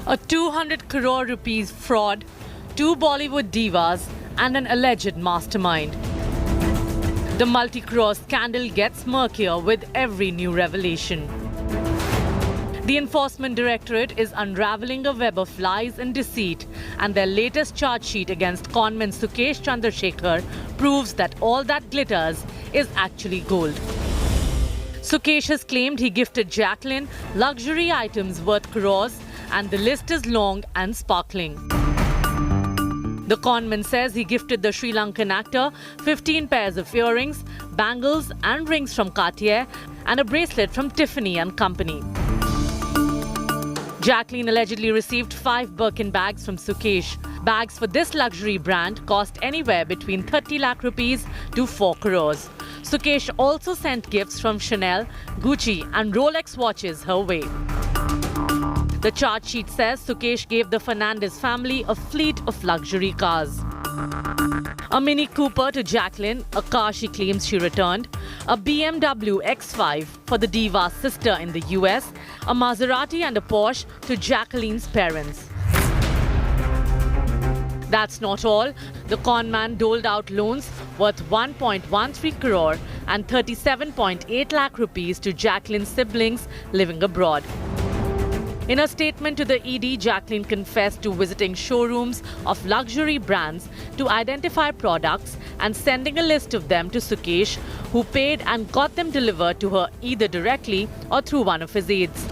S3: A 200 crore rupees fraud, 2 Bollywood divas and an alleged mastermind. The multi-crore scandal gets murkier with every new revelation. The Enforcement Directorate is unravelling a web of lies and deceit, and their latest charge sheet against conman Sukesh Chandrasekhar proves that all that glitters is actually gold. Sukesh has claimed he gifted Jacqueline luxury items worth crores, and the list is long and sparkling. The conman says he gifted the Sri Lankan actor 15 pairs of earrings, bangles and rings from Cartier and a bracelet from Tiffany & Company. Jacqueline allegedly received 5 Birkin bags from Sukesh. Bags for this luxury brand cost anywhere between 30 lakh rupees to 4 crores. Sukesh also sent gifts from Chanel, Gucci and Rolex watches her way. The charge sheet says Sukesh gave the Fernandez family a fleet of luxury cars. A Mini Cooper to Jacqueline, a car she claims she returned, a BMW X5 for the diva's sister in the US, a Maserati and a Porsche to Jacqueline's parents. That's not all. The conman doled out loans worth 1.13 crore and 37.8 lakh rupees to Jacqueline's siblings living abroad. In a statement to the ED, Jacqueline confessed to visiting showrooms of luxury brands to identify products and sending a list of them to Sukesh, who paid and got them delivered to her either directly or through one of his aides.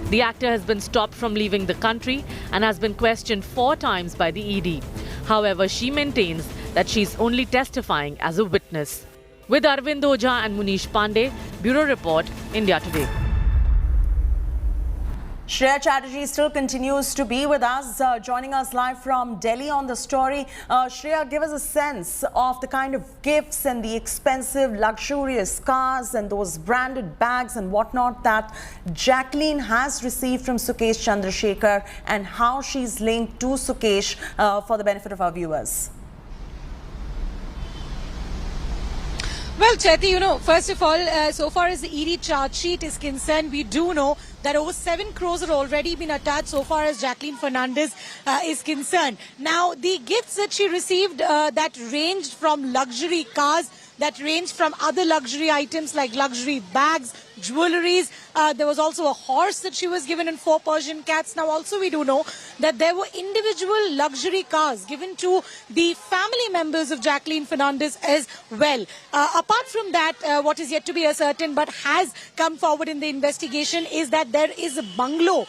S3: The actor has been stopped from leaving the country and has been questioned 4 times by the ED. However, she maintains that she's only testifying as a witness. With Arvind Oja and Munish Pandey, Bureau Report, India Today.
S6: Shreya Chatterjee still continues to be with us, joining us live from Delhi on the story. Shreya, give us a sense of the kind of gifts and the expensive, luxurious cars and those branded bags and whatnot that Jacqueline has received from Sukesh Chandrasekhar and how she's linked to Sukesh for the benefit of our viewers.
S10: Well, Chaiti, first of all, so far as the ED charge sheet is concerned, we do know that over 7 crores have already been attached so far as Jacqueline Fernandez is concerned. Now, the gifts that she received that ranged from luxury cars, that ranged from other luxury items like luxury bags, jewelries. There was also a horse that she was given and 4 Persian cats. Now, also we do know that there were individual luxury cars given to the family members of Jacqueline Fernandez as well. Apart from that, what is yet to be ascertained but has come forward in the investigation is that there is a bungalow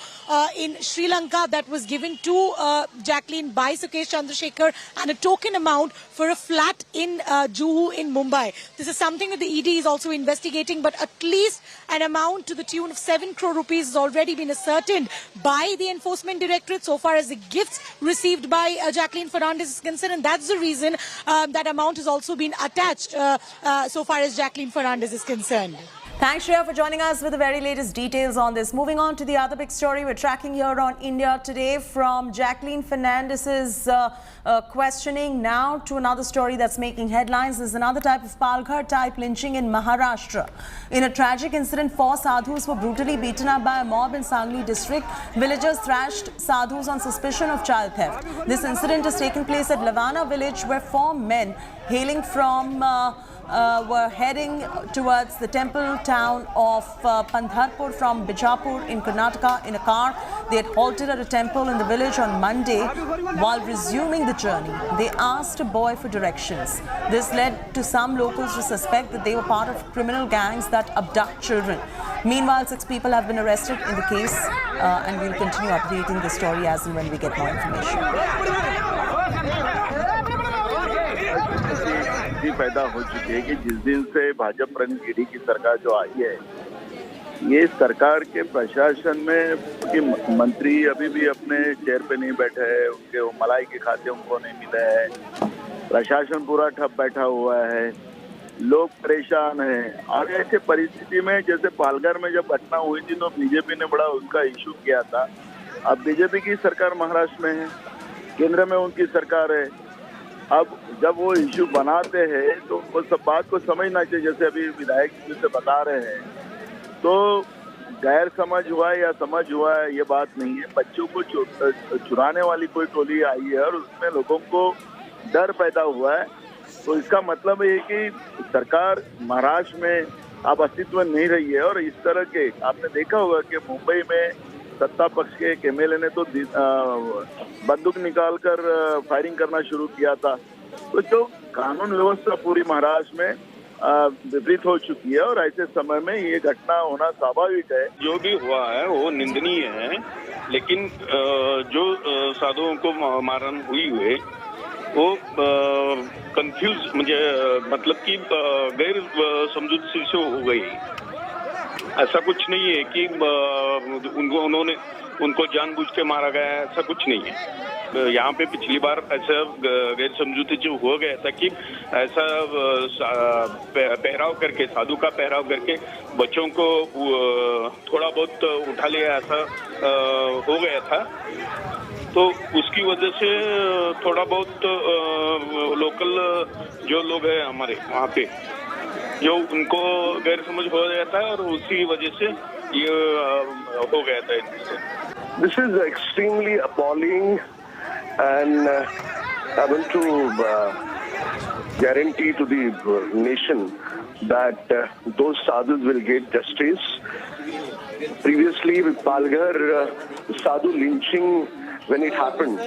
S10: in Sri Lanka that was given to Jacqueline by Sukesh Chandrasekhar and a token amount for a flat in Juhu in Mumbai. This is something that the ED is also investigating, but at least an amount to the tune of 7 crore rupees has already been ascertained by the Enforcement Directorate so far as the gifts received by Jacqueline Fernandez is concerned, and that's the reason that amount has also been attached so far as Jacqueline Fernandez is concerned.
S6: Thanks, Shreya, for joining us with the very latest details on this. Moving on to the other big story we're tracking here on India Today, from Jacqueline Fernandez's questioning now to another story that's making headlines. There's another type of Palghar-type lynching in Maharashtra. In a tragic incident, 4 sadhus were brutally beaten up by a mob in Sangli district. Villagers thrashed sadhus on suspicion of child theft. This incident has taken place at Lavana village, where 4 men hailing from were heading towards the temple town of Pandharpur from Bijapur in Karnataka in a car. They had halted at a temple in the village on Monday. While resuming the journey, they asked a boy for directions. This led to some locals to suspect that they were part of criminal gangs that abduct children. Meanwhile, 6 people have been arrested in the case, and we'll continue updating the story as and when we get more information.
S8: पैदा हो चुकी है कि जिस दिन से भाजपा प्रणीत ED की सरकार जो आई है, ये सरकार के प्रशासन में कि मंत्री अभी भी अपने चेयर पे नहीं बैठे हैं, उनके मलाई के खाते उनको नहीं मिले हैं, प्रशासन पूरा ठप बैठा हुआ है, लोग परेशान हैं। और ऐसे परिस्थिति में जैसे पालघर में जब घटना हुई थी तो बीजेपी ने बड़ा उसका इशू किया था। अब बीजेपी की सरकार महाराष्ट्र में है, केंद्र में उनकी सरकार है। अब जब वो इशू बनाते हैं तो वो सब बात को समझना चाहिए। जैसे अभी विधायक जी से बता रहे हैं, तो गैर समझ हुआ है या समझ हुआ है ये बात नहीं है। बच्चों को चुराने वाली कोई टोली आई है और उसमें लोगों को डर पैदा हुआ है। तो इसका मतलब ये कि सरकार महाराष्ट्र में अब अस्तित्व नहीं रही है। और इस तरह के आपने देखा होगा कि मुंबई में सत्ता पक्ष के एक एमएलए ने तो बंदूक निकालकर फायरिंग करना शुरू किया था। तो जो कानून व्यवस्था पूरी महाराष्ट्र में विपरीत हो चुकी है और ऐसे समय में ये घटना होना स्वाभाविक है।
S4: जो भी हुआ है वो निंदनीय है, लेकिन जो साधुओं को मारन हुई हुए वो कंफ्यूज मतलब कि गैर समझूती से हो गई। ऐसा कुछ नहीं है कि उनको जानबूझ के मारा गया, ऐसा कुछ नहीं है। यहाँ पे पिछली बार ऐसा गैर समझूती जो हो गया था कि ऐसा पहराव करके, साधु का पहराव करके बच्चों को थोड़ा बहुत उठा लिया, ऐसा हो गया था। तो उसकी वजह से थोड़ा बहुत लोकल जो लोग हैं हमारे वहाँ पे, जो उनको गैर समझ हो जाता है और उसी वजह से ये हो गया था।
S18: This is extremely appalling, and I want to guarantee to the nation that those sadhus will get justice. Previously with Palghar sadhu lynching, when it happened,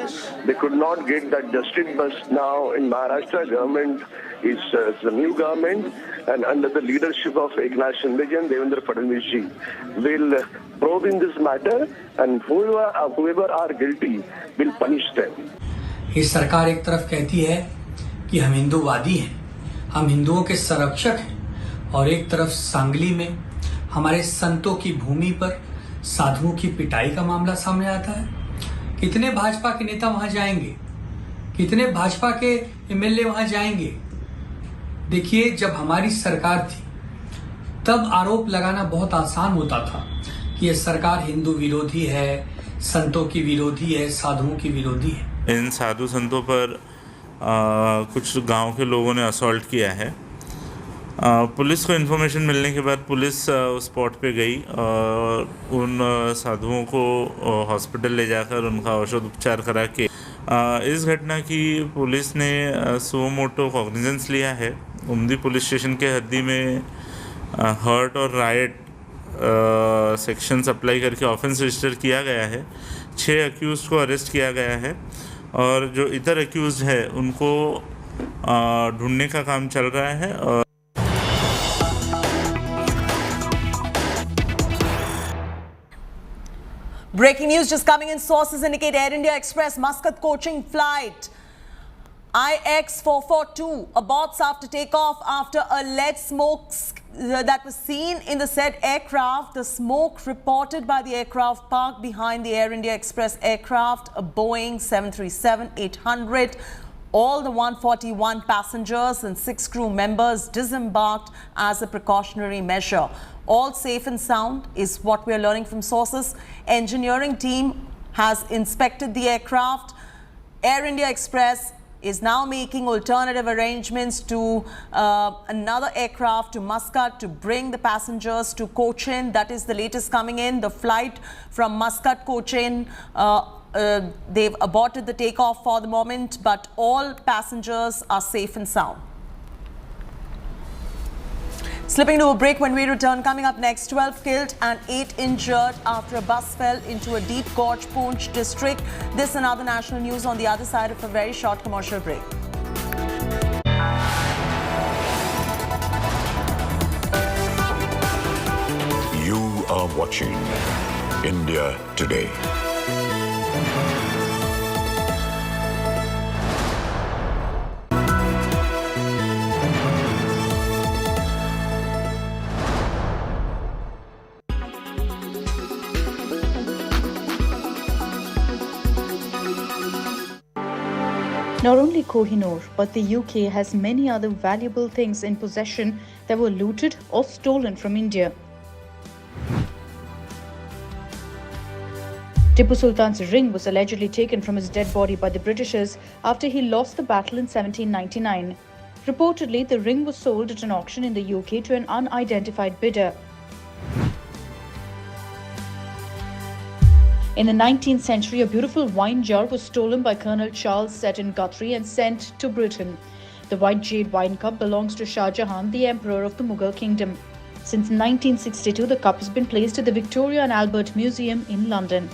S18: they could not get that justice, but now in Maharashtra government is the new government, and under the leadership of Eknath Shinde and Devendra Fadnavis ji will probe in this matter, and whoever are guilty will punish them.
S22: ये सरकार एक तरफ कहती है कि हम हिंदूवादी हैं, हम हिंदुओं के संरक्षक हैं, और एक तरफ सांगली में हमारे संतों की भूमि पर साधुओं की पिटाई का मामला सामने आता है। कितने भाजपा के नेता वहां जाएंगे, कितने भाजपा के एमएलए वहां जाएंगे? देखिए, जब हमारी सरकार थी तब आरोप लगाना बहुत आसान होता था कि ये सरकार हिंदू विरोधी है, संतों की विरोधी है, साधुओं की विरोधी है।
S23: इन साधु संतों पर कुछ गांव के लोगों ने असॉल्ट किया है। पुलिस को इन्फॉर्मेशन मिलने के बाद पुलिस उस स्पॉट पे गई और उन साधुओं को हॉस्पिटल ले जाकर उनका औषध उपचार करा के इस घटना की पुलिस ने सो मोटो कॉग्निजेंस लिया है। उमदी पुलिस स्टेशन के हद्दी में हर्ट और राइट सेक्शंस अप्लाई करके ऑफेंस रजिस्टर किया गया है। 6 अक्यूज़ को अरेस्ट किया गया है और जो इतर अक्यूज़ है उनको ढूंढने का काम चल रहा है। और
S6: Breaking news just coming in. Sources indicate Air India Express Muscat coaching flight IX-442 aborts after takeoff after alleged smoke that was seen in the said aircraft. The smoke reported by the aircraft parked behind the Air India Express aircraft, a Boeing 737-800. All the 141 passengers and 6 crew members disembarked as a precautionary measure. All safe and sound is what we are learning from sources. Engineering team has inspected the aircraft. Air India Express is now making alternative arrangements to another aircraft to Muscat to bring the passengers to Cochin. That is the latest coming in. The flight from Muscat, Cochin, they've aborted the takeoff for the moment, but all passengers are safe and sound. Slipping to a break. When we return, coming up next, 12 killed and 8 injured after a bus fell into a deep gorge, Poonch district. This and other national news on the other side of a very short commercial break.
S5: You are watching India Today.
S12: Not only Kohinoor, but the UK has many other valuable things in possession that were looted or stolen from India. Tipu Sultan's ring was allegedly taken from his dead body by the Britishers after he lost the battle in 1799. Reportedly, the ring was sold at an auction in the UK to an unidentified bidder. In the 19th century, a beautiful wine jar was stolen by Colonel Charles Seton Guthrie and sent to Britain. The white jade wine cup belongs to Shah Jahan, the emperor of the Mughal kingdom. Since 1962, the cup has been placed at the Victoria and Albert Museum in London.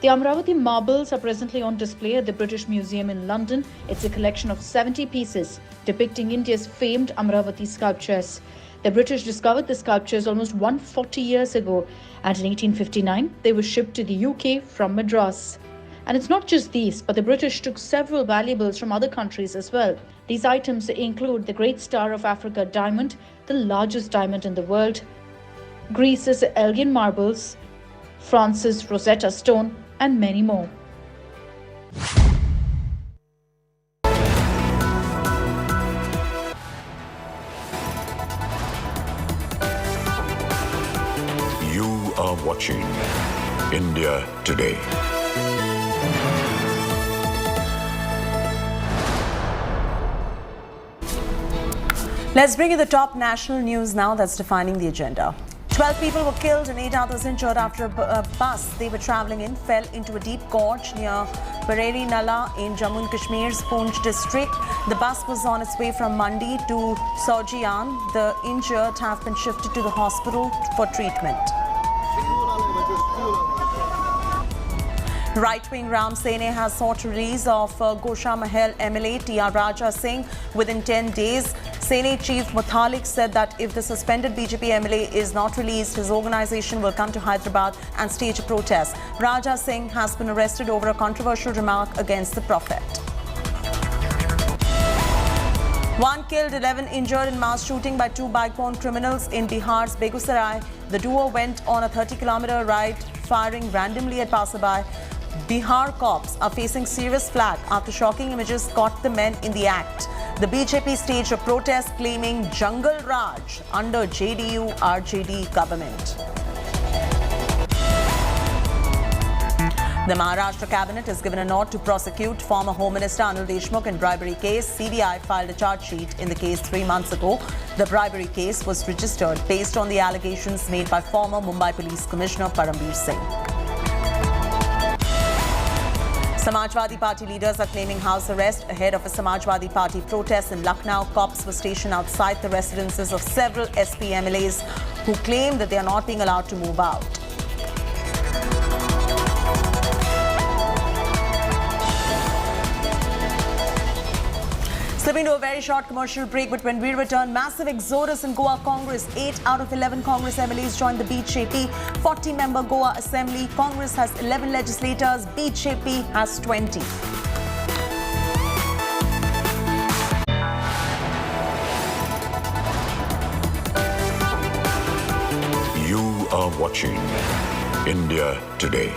S12: The Amravati marbles are presently on display at the British Museum in London. It's a collection of 70 pieces depicting India's famed Amravati sculptures. The British discovered the sculptures almost 140 years ago, and in 1859 they were shipped to the UK from Madras. And it's not just these, but the British took several valuables from other countries as well. These items include the Great Star of Africa diamond, the largest diamond in the world, Greece's Elgin marbles, France's Rosetta Stone, and many more.
S5: You are watching India Today.
S6: Let's bring you the top national news now that's defining the agenda. 12 people were killed and 8 others injured after a bus they were travelling in fell into a deep gorge near Bareri Nala in Jammu and Kashmir's Poonch district. The bus was on its way from Mandi to Sojian. The injured have been shifted to the hospital for treatment. Right-wing Ram Sene has sought release of Gosha Mahal MLA T.R. Raja Singh within 10 days. Sene Chief Muthalik said that if the suspended BJP MLA is not released, his organisation will come to Hyderabad and stage a protest. Raja Singh has been arrested over a controversial remark against the Prophet. 1 killed, 11 injured in mass shooting by 2 bike-borne criminals in Bihar's Begusarai. The duo went on a 30-kilometer ride, firing randomly at passerby. Bihar cops are facing serious flack after shocking images caught the men in the act. The BJP staged a protest claiming Jungle Raj under JDU-RJD government. The Maharashtra cabinet has given a nod to prosecute former Home Minister Anil Deshmukh in bribery case. CBI filed a charge sheet in the case 3 months ago. The bribery case was registered based on the allegations made by former Mumbai Police Commissioner Parambir Singh. Samajwadi Party leaders are claiming house arrest ahead of a Samajwadi Party protest in Lucknow. Cops were stationed outside the residences of several SP MLAs who claim that they are not being allowed to move out. Slipping to a very short commercial break, but when we return, massive exodus in Goa Congress. 8 out of 11 Congress MLAs joined the BJP. 40-member Goa Assembly. Congress has 11 legislators. BJP has 20.
S5: You are watching India Today.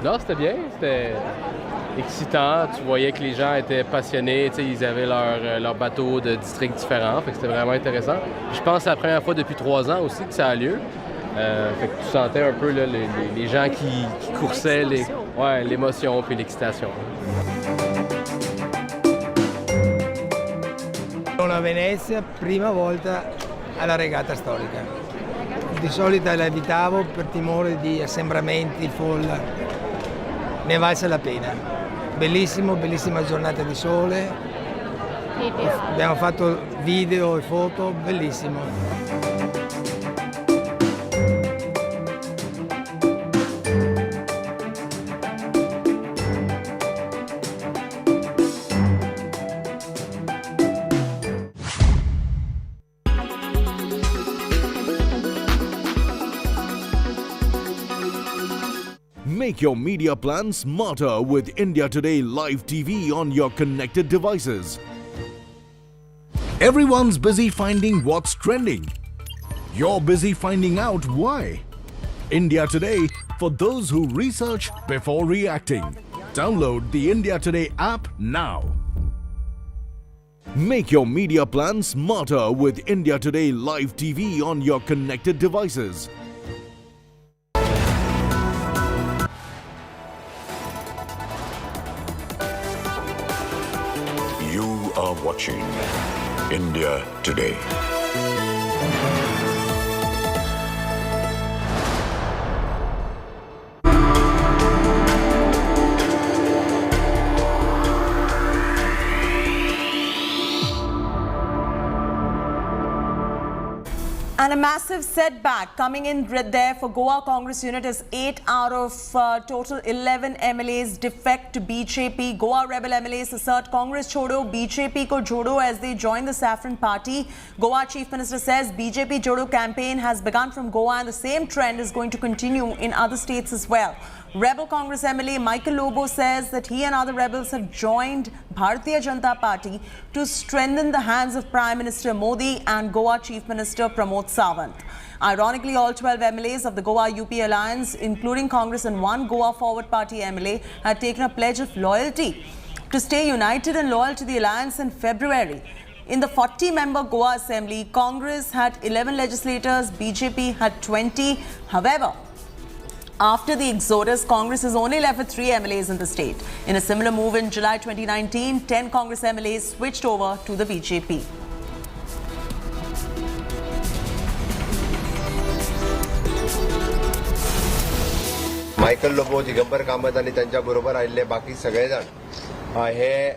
S13: Non, c'était bien, c'était excitant. Tu voyais que les gens étaient passionnés, ils avaient leur bateau de districts différents, fait que c'était vraiment intéressant. Puis je pense que c'est la première fois depuis 3 ans aussi que ça a lieu. Fait que tu sentais un peu là, les gens qui coursaient, l'émotion puis l'excitation.
S15: Sono a Venezia, prima volta alla regata storica. Di solito la evitavo per timore di assembramenti, folla. Ne valse la pena. Bellissimo, bellissima giornata di sole. Abbiamo fatto video e foto, bellissimo.
S19: Make your media plan smarter with India Today Live TV on your connected devices. Everyone's busy finding what's trending. You're busy finding out why. India Today, for those who research before reacting. Download the India Today app now. Make your media plan smarter with India Today Live TV on your connected devices.
S5: You are watching India Today.
S6: And a massive setback coming in there for Goa Congress unit as 8 out of total 11 MLAs defect to BJP. Goa rebel MLAs assert Congress chodo, BJP ko jodo as they join the Saffron Party. Goa Chief Minister says BJP Jodo campaign has begun from Goa and the same trend is going to continue in other states as well. Rebel Congress MLA Michael Lobo says that he and other rebels have joined Bharatiya Janata Party to strengthen the hands of Prime Minister Modi and Goa Chief Minister Pramod Sawant. Ironically, all 12 MLAs of the Goa-UP alliance, including Congress and one Goa Forward Party MLA, had taken a pledge of loyalty to stay united and loyal to the alliance in February. In the 40-member Goa Assembly, Congress had 11 legislators, BJP had 20. However, after the exodus, Congress is only left with 3 MLAs in the state. In a similar move in July 2019, 10 Congress MLAs switched over to the BJP.
S17: Michael Lobo Digambar Kamat आणि त्यांच्याबरोबर आलेले बाकी सगळेजण हे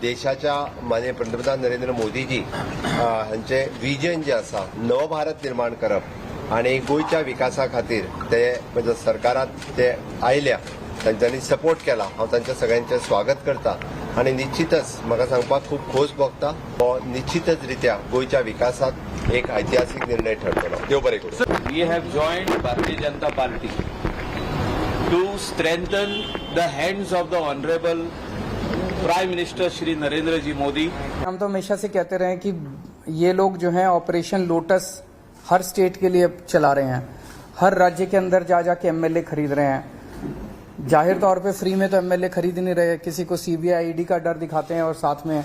S17: देशाच्या माननीय पंतप्रधान नरेंद्र मोदीजी हांचे vision जे आसा नव भारत निर्माण करप आणि गोयच्या विकासा खातीर ते म्हणजे सरकारात ते आयल्या तांच्यांनी सपोर्ट केला हांव तांच्या सगळ्यांचे स्वागत करता आणि निश्चितच म्हाका सांगपाक खूब खोस भोगता हो निश्चितच रित्या गोयच्या विकासात एक ऐतिहासिक निर्णय ठरतलो देव बरें करूं.
S20: We have joined Bharatiya Janata party to strengthen the hands of the honorable Prime Minister Shri Narendra Ji Modi.
S7: हम तो हमेशा से कहते रहे कि ये लोग जो हैं ऑपरेशन लोटस हर स्टेट के लिए चला रहे हैं. हर राज्य के अंदर जा जाके एमएलए खरीद रहे हैं। जाहिर तौर पे फ्री में तो एमएलए खरीद नहीं रहे, किसी को सीबीआई ईडी का डर दिखाते हैं और साथ में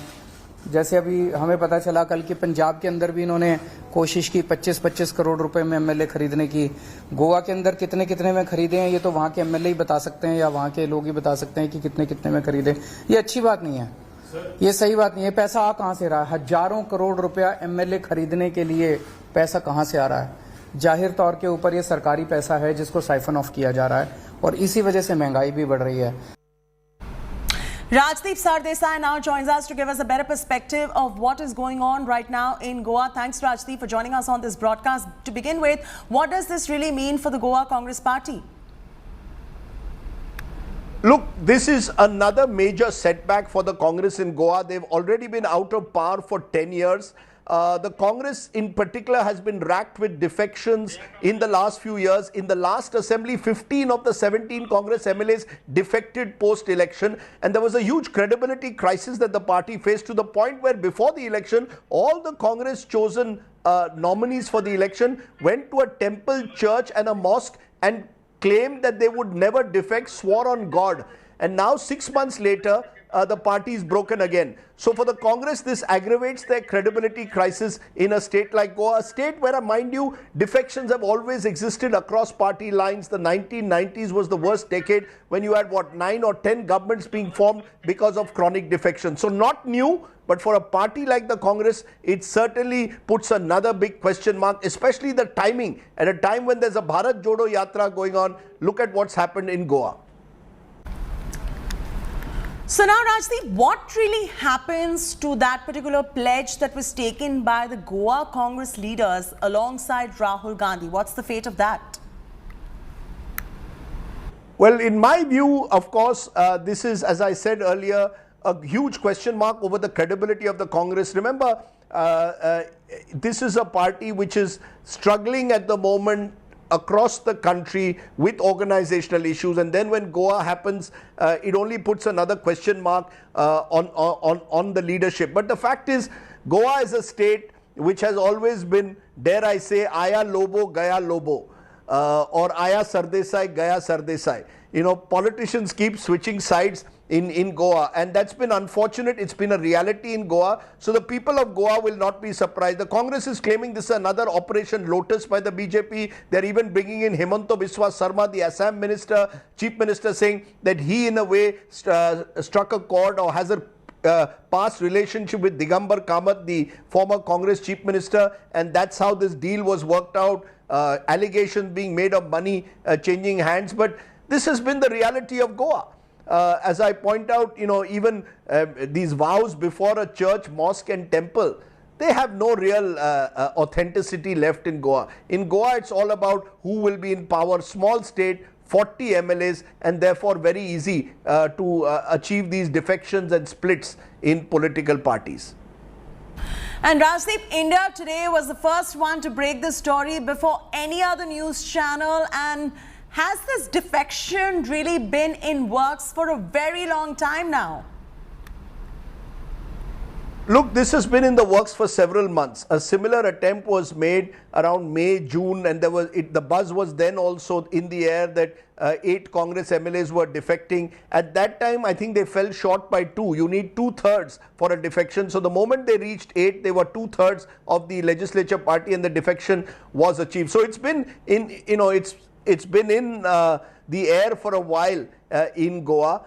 S7: जैसे अभी हमें पता चला कल कि पंजाब के अंदर भी इन्होंने कोशिश की 25-25 करोड़ रुपए में एमएलए खरीदने की। गोवा के अंदर कितने कितने में खरीदे हैं ये तो वहां के एमएलए ही बता सकते हैं या वहां के लोग ही बता सकते हैं कि कितने कितने में खरीदे। ये अच्छी बात नहीं है, ये सही बात नहीं है। पैसा आ कहां से रहा है? हजारों करोड़ रुपया एमएलए खरीदने के लिए पैसा कहां से आ रहा है? जाहिर तौर के ऊपर ये सरकारी पैसा है जिसको साइफन ऑफ किया जा रहा है और इसी वजह से महंगाई भी बढ़ रही है।
S6: Rajdeep Sardesai now joins us to give us a better perspective of what is going on right now in Goa. Thanks, Rajdeep, for joining us on this broadcast. To begin with, what does this really mean for the Goa Congress Party?
S1: Look, this is another major setback for the Congress in Goa. They've already been out of power for 10 years. The Congress in particular has been racked with defections in the last few years. In the last assembly, 15 of the 17 Congress MLAs defected post-election, and there was a huge credibility crisis that the party faced, to the point where before the election, all the Congress chosen nominees for the election went to a temple, church and a mosque and claimed that they would never defect, swore on God. And now 6 months later, the party is broken again. So for the Congress, this aggravates their credibility crisis in a state like Goa, a state where, mind you, defections have always existed across party lines. The 1990s was the worst decade when you had, 9 or 10 governments being formed because of chronic defection. So not new, but for a party like the Congress, it certainly puts another big question mark, especially the timing. At a time when there's a Bharat Jodo Yatra going on, look at what's happened in Goa.
S6: So now, Rajdeep, what really happens to that particular pledge that was taken by the Goa Congress leaders alongside Rahul Gandhi? What's the fate of that?
S1: Well, in my view, of course, this is, as I said earlier, a huge question mark over the credibility of the Congress. Remember, this is a party which is struggling at the moment across the country with organizational issues, and then when Goa happens, it only puts another question mark on the leadership. But the fact is, Goa is a state which has always been, dare I say, Aya Lobo, Gaya Lobo, or Aya Sardesai, Gaya Sardesai. You know, politicians keep switching sides in Goa, and that's been unfortunate. It's been a reality in Goa. So the people of Goa will not be surprised. The Congress is claiming this is another Operation Lotus by the BJP. They're even bringing in Himanta Biswa Sarma, the Assam minister, chief minister, saying that he in a way struck a chord or has a past relationship with Digambar Kamat, the former Congress chief minister, and that's how this deal was worked out. Allegations being made of money changing hands, but this has been the reality of Goa. As I point out, you know, even these vows before a church, mosque and temple, they have no real authenticity left in Goa. In Goa, it's all about who will be in power. Small state, 40 MLAs, and therefore very easy to achieve these defections and splits in political parties.
S6: And Rajdeep, India Today was the first one to break this story before any other news channel. And has this defection really been in works for a very long time now?
S1: Look, this has been in the works for several months. A similar attempt was made around May, June, and the buzz was then also in the air that 8 Congress MLAs were defecting. At that time, I think they fell short by 2. You need 2/3 for a defection. So the moment they reached 8, they were 2/3 of the legislature party, and the defection was achieved. So it's been in, you know, it's been in the air for a while in Goa.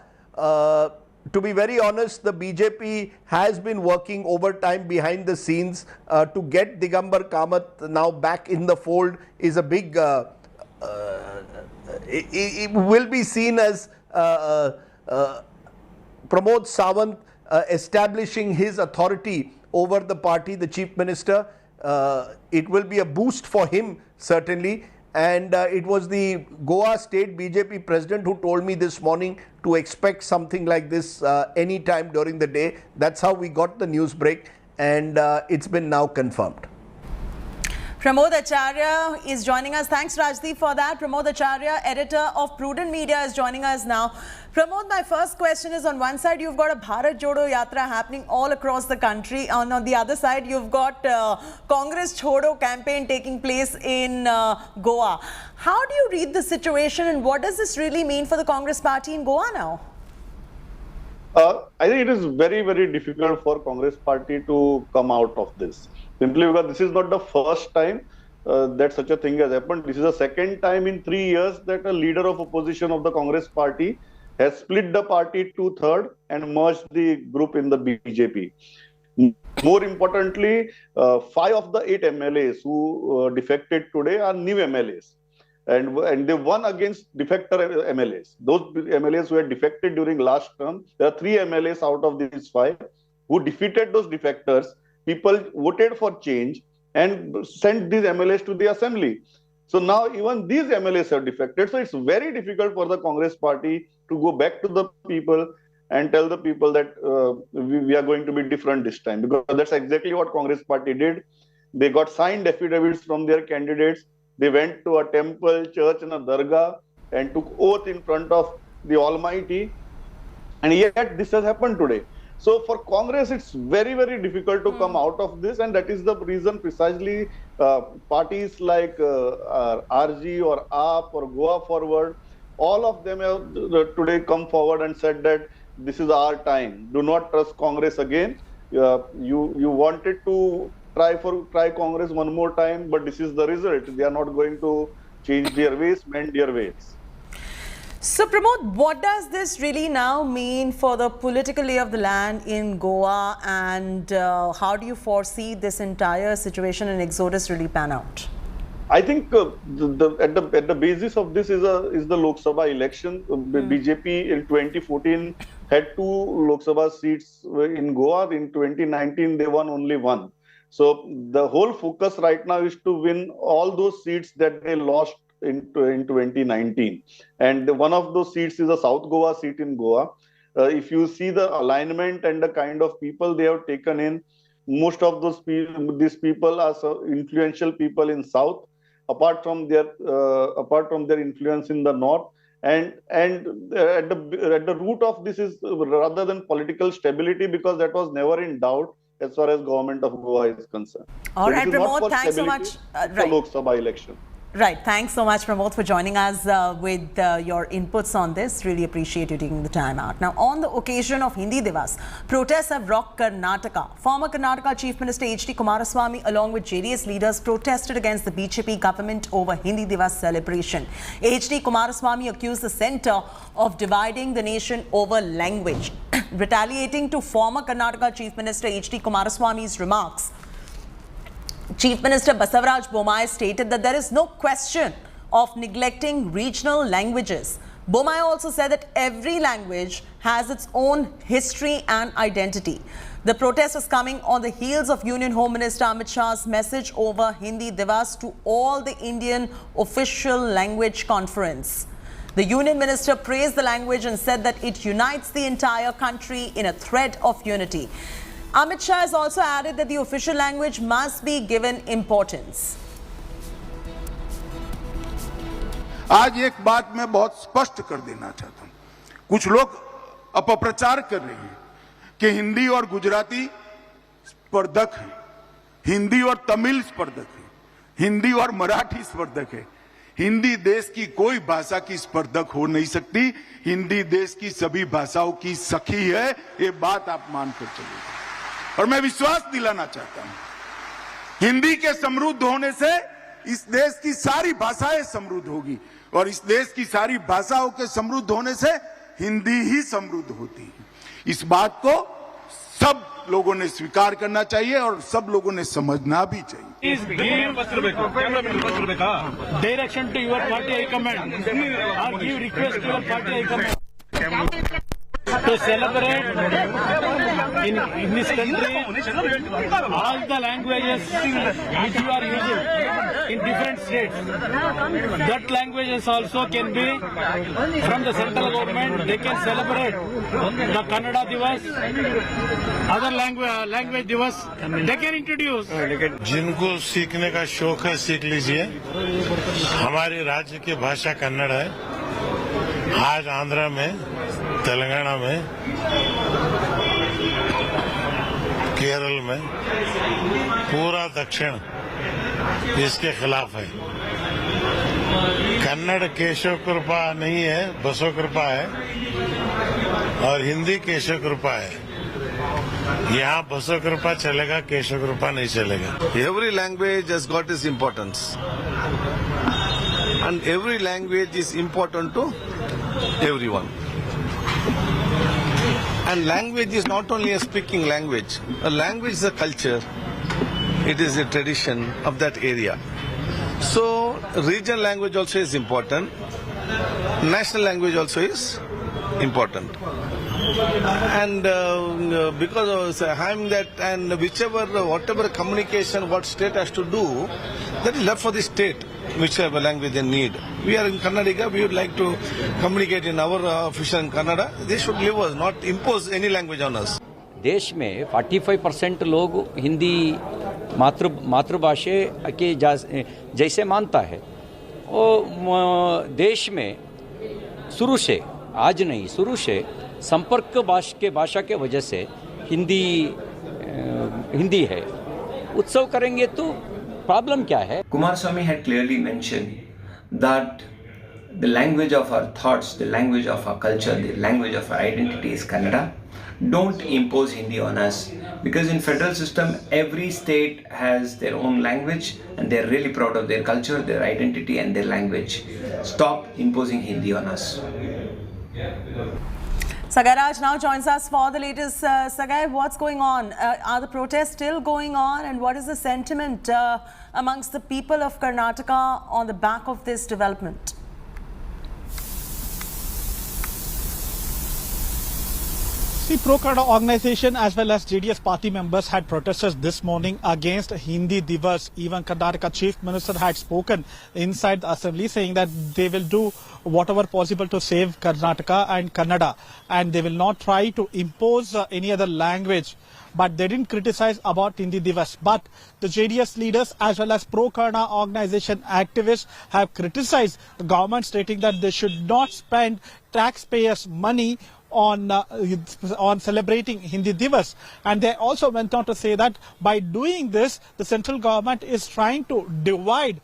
S1: To be very honest, the BJP has been working overtime behind the scenes to get Digambar Kamat now back in the fold. Is a big, it will be seen as Pramod Sawant establishing his authority over the party, the chief minister. It will be a boost for him, certainly. And it was the Goa state BJP president who told me this morning to expect something like this any time during the day. That's how we got the news break, and it's been now confirmed.
S6: Pramod Acharya is joining us. Thanks, Rajdeep, for that. Pramod Acharya, editor of Prudent Media, is joining us now. Pramod, my first question is, on one side, you've got a Bharat Jodo Yatra happening all across the country. On the other side, you've got Congress Chodo campaign taking place in Goa. How do you read the situation, and what does this really mean for the Congress party in Goa now?
S2: I think it is very, very difficult for Congress party to come out of this. Simply because this is not the first time that such a thing has happened. This is the second time in 3 years that a leader of opposition of the Congress party has split the party two-thirds and merged the group in the BJP. More importantly, 5 of the 8 MLAs who defected today are new MLAs. And they won against defector MLAs. Those MLAs who had defected during last term, there are 3 MLAs out of these 5 who defeated those defectors. People voted for change and sent these MLAs to the assembly. So now even these MLAs are defected. So it's very difficult for the Congress party to go back to the people and tell the people that we are going to be different this time. Because that's exactly what Congress party did. They got signed affidavits from their candidates. They went to a temple, church and a dargah and took oath in front of the Almighty. And yet this has happened today. So for Congress, it's very, very difficult to come out of this. And that is the reason precisely parties like RG or AAP or Goa Forward, all of them have today come forward and said that this is our time. Do not trust Congress again. You wanted to try Congress one more time, but this is the result. They are not going to change their ways, mend their ways.
S6: So, Pramod, what does this really now mean for the political lay of the land in Goa, and how do you foresee this entire situation and exodus really pan out?
S2: I think at the basis of this is the Lok Sabha election. BJP in 2014 had 2 Lok Sabha seats in Goa. In 2019, they won only 1. So the whole focus right now is to win all those seats that they lost in 2019. And one of those seats is a South Goa seat in Goa. If you see the alignment and the kind of people they have taken in, most of these people are influential people in South, apart from their influence in the North. And at the root of this is rather than political stability, because that was never in doubt as far as government of Goa is concerned.
S6: All right, Pramod, thanks so much.
S2: For Lok Sabha election.
S6: Right. Thanks so much, Pramod, for joining us with your inputs on this. Really appreciate you taking the time out. Now, on the occasion of Hindi Divas, protests have rocked Karnataka. Former Karnataka Chief Minister H.D. Kumaraswamy, along with JDS leaders, protested against the BJP government over Hindi Divas celebration. H.D. Kumaraswamy accused the centre of dividing the nation over language. Retaliating to former Karnataka Chief Minister H.D. Kumaraswamy's remarks, Chief Minister Basavaraj Bommai stated that there is no question of neglecting regional languages. Bommai also said that every language has its own history and identity. The protest was coming on the heels of Union Home Minister Amit Shah's message over Hindi Divas to all the Indian official language conference. The Union Minister praised the language and said that it unites the entire country in a thread of unity. Amit Shah has also added that the official language must be given importance.
S9: आज एक बात मैं बहुत स्पष्ट कर देना चाहता हूं. कुछ लोग अपप्रचार कर रहे हैं कि हिंदी और गुजराती स्पर्धक हैं, हिंदी और तमिल स्पर्धक हैं, हिंदी और मराठी स्पर्धक है. हिंदी देश की कोई भाषा की स्पर्धक हो नहीं सकती. हिंदी देश की सभी भाषाओं की सखी है. ये बात आप मानकर चलिए. और मैं विश्वास दिलाना चाहता हूं, हिंदी के समृद्ध होने से इस देश की सारी भाषाएं समृद्ध होगी, और इस देश की सारी भाषाओं के समृद्ध होने से हिंदी ही समृद्ध होती है. इस बात को सब लोगों ने स्वीकार करना चाहिए और सब लोगों ने समझना भी चाहिए.
S11: Direction to your party high command. Give request to your party high command. to celebrate in this country all the languages which you are using in different states. That languages also can be from the central government. They can celebrate the Kannada Divas, other language Divas. They can introduce.
S14: जिनको सीखने का शौक है सीख लीजिए. हमारे राज्य की भाषा कन्नड़ है. आज आंध्र में, तेलंगाना में, केरल में, पूरा दक्षिण इसके खिलाफ है. कन्नड़ केशव कृपा नहीं है, बसव कृपा है, और हिंदी केशव कृपा है. यहाँ बसव कृपा चलेगा, केशव कृपा नहीं चलेगा.
S21: Every language has got its importance, and every language is important to everyone. And language is not only a speaking language. A language is a culture. It is a tradition of that area. So regional language also is important. National language also is important. And because of having that, and whatever communication what state has to do, that is left for the state, whichever language they need. We are in Karnataka, we would like to communicate in our official in Kannada. They should leave us, not impose any language on us.
S24: देश में 45% लोग हिंदी मातृभाषा के जैसे मानता है. और देश में शुरू से, आज नहीं, शुरू से संपर्क भाषा के वजह से हिंदी है. उत्सव करेंगे तो प्रॉब्लम क्या है?
S25: Kumaraswamy had clearly mentioned that the language of our thoughts, the language of our culture, the language of our identity is Kannada. Don't impose Hindi on us, because in federal system every state has their own language and they're really proud of their culture, their identity and their language. Stop imposing Hindi on us.
S6: Sagai Raj now joins us for the latest. Sagai, what's going on? Are the protests still going on, and what is the sentiment amongst the people of Karnataka on the back of this development?
S11: See, pro-Kannada organization as well as JDS party members had protested this morning against Hindi Divas. Even Karnataka Chief Minister had spoken inside the assembly saying that they will do whatever possible to save Karnataka and Kannada, and they will not try to impose any other language. But they didn't criticize about Hindi Divas. But the JDS leaders as well as pro-Kannada organization activists have criticized the government, stating that they should not spend taxpayers' money on celebrating Hindi Divas. And they also went on to say that by doing this, the central government is trying to divide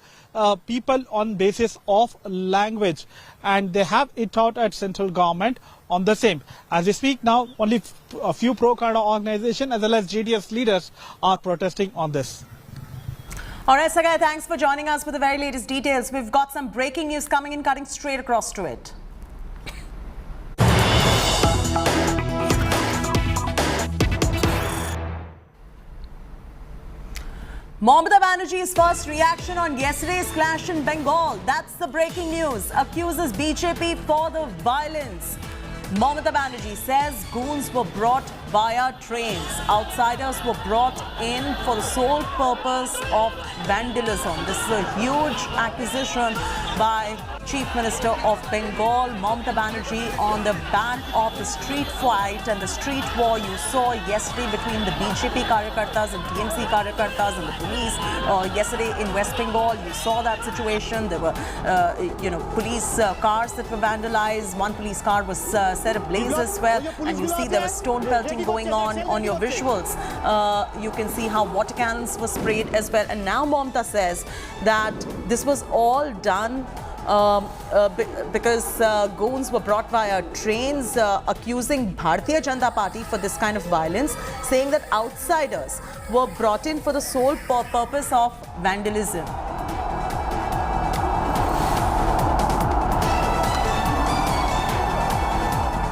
S11: people on basis of language, and they have it out at central government on the same. As we speak now, only a few pro-Kannada organizations as well as JDS leaders are protesting on this.
S6: All right, Sagai, thanks for joining us with the very latest details. We've got some breaking news coming in, cutting straight across to it. Mamata Banerjee's first reaction on yesterday's clash in Bengal. That's the breaking news. Accuses BJP for the violence. Mamata Banerjee says goons were brought via trains. Outsiders were brought in for the sole purpose of vandalism. This is a huge accusation by Chief Minister of Bengal, Mamata Banerjee, on the back of the street fight and the street war you saw yesterday between the BJP Karyakartas and TMC Karyakartas and the police. Yesterday in West Bengal, you saw that situation. There were, police cars that were vandalized. One police car was set ablaze as well. And you see there was stone pelting going on your visuals. You can see how water cannons were sprayed as well. And now Mamata says that this was all done because goons were brought via trains, accusing Bharatiya Janata Party for this kind of violence, saying that outsiders were brought in for the sole purpose of vandalism.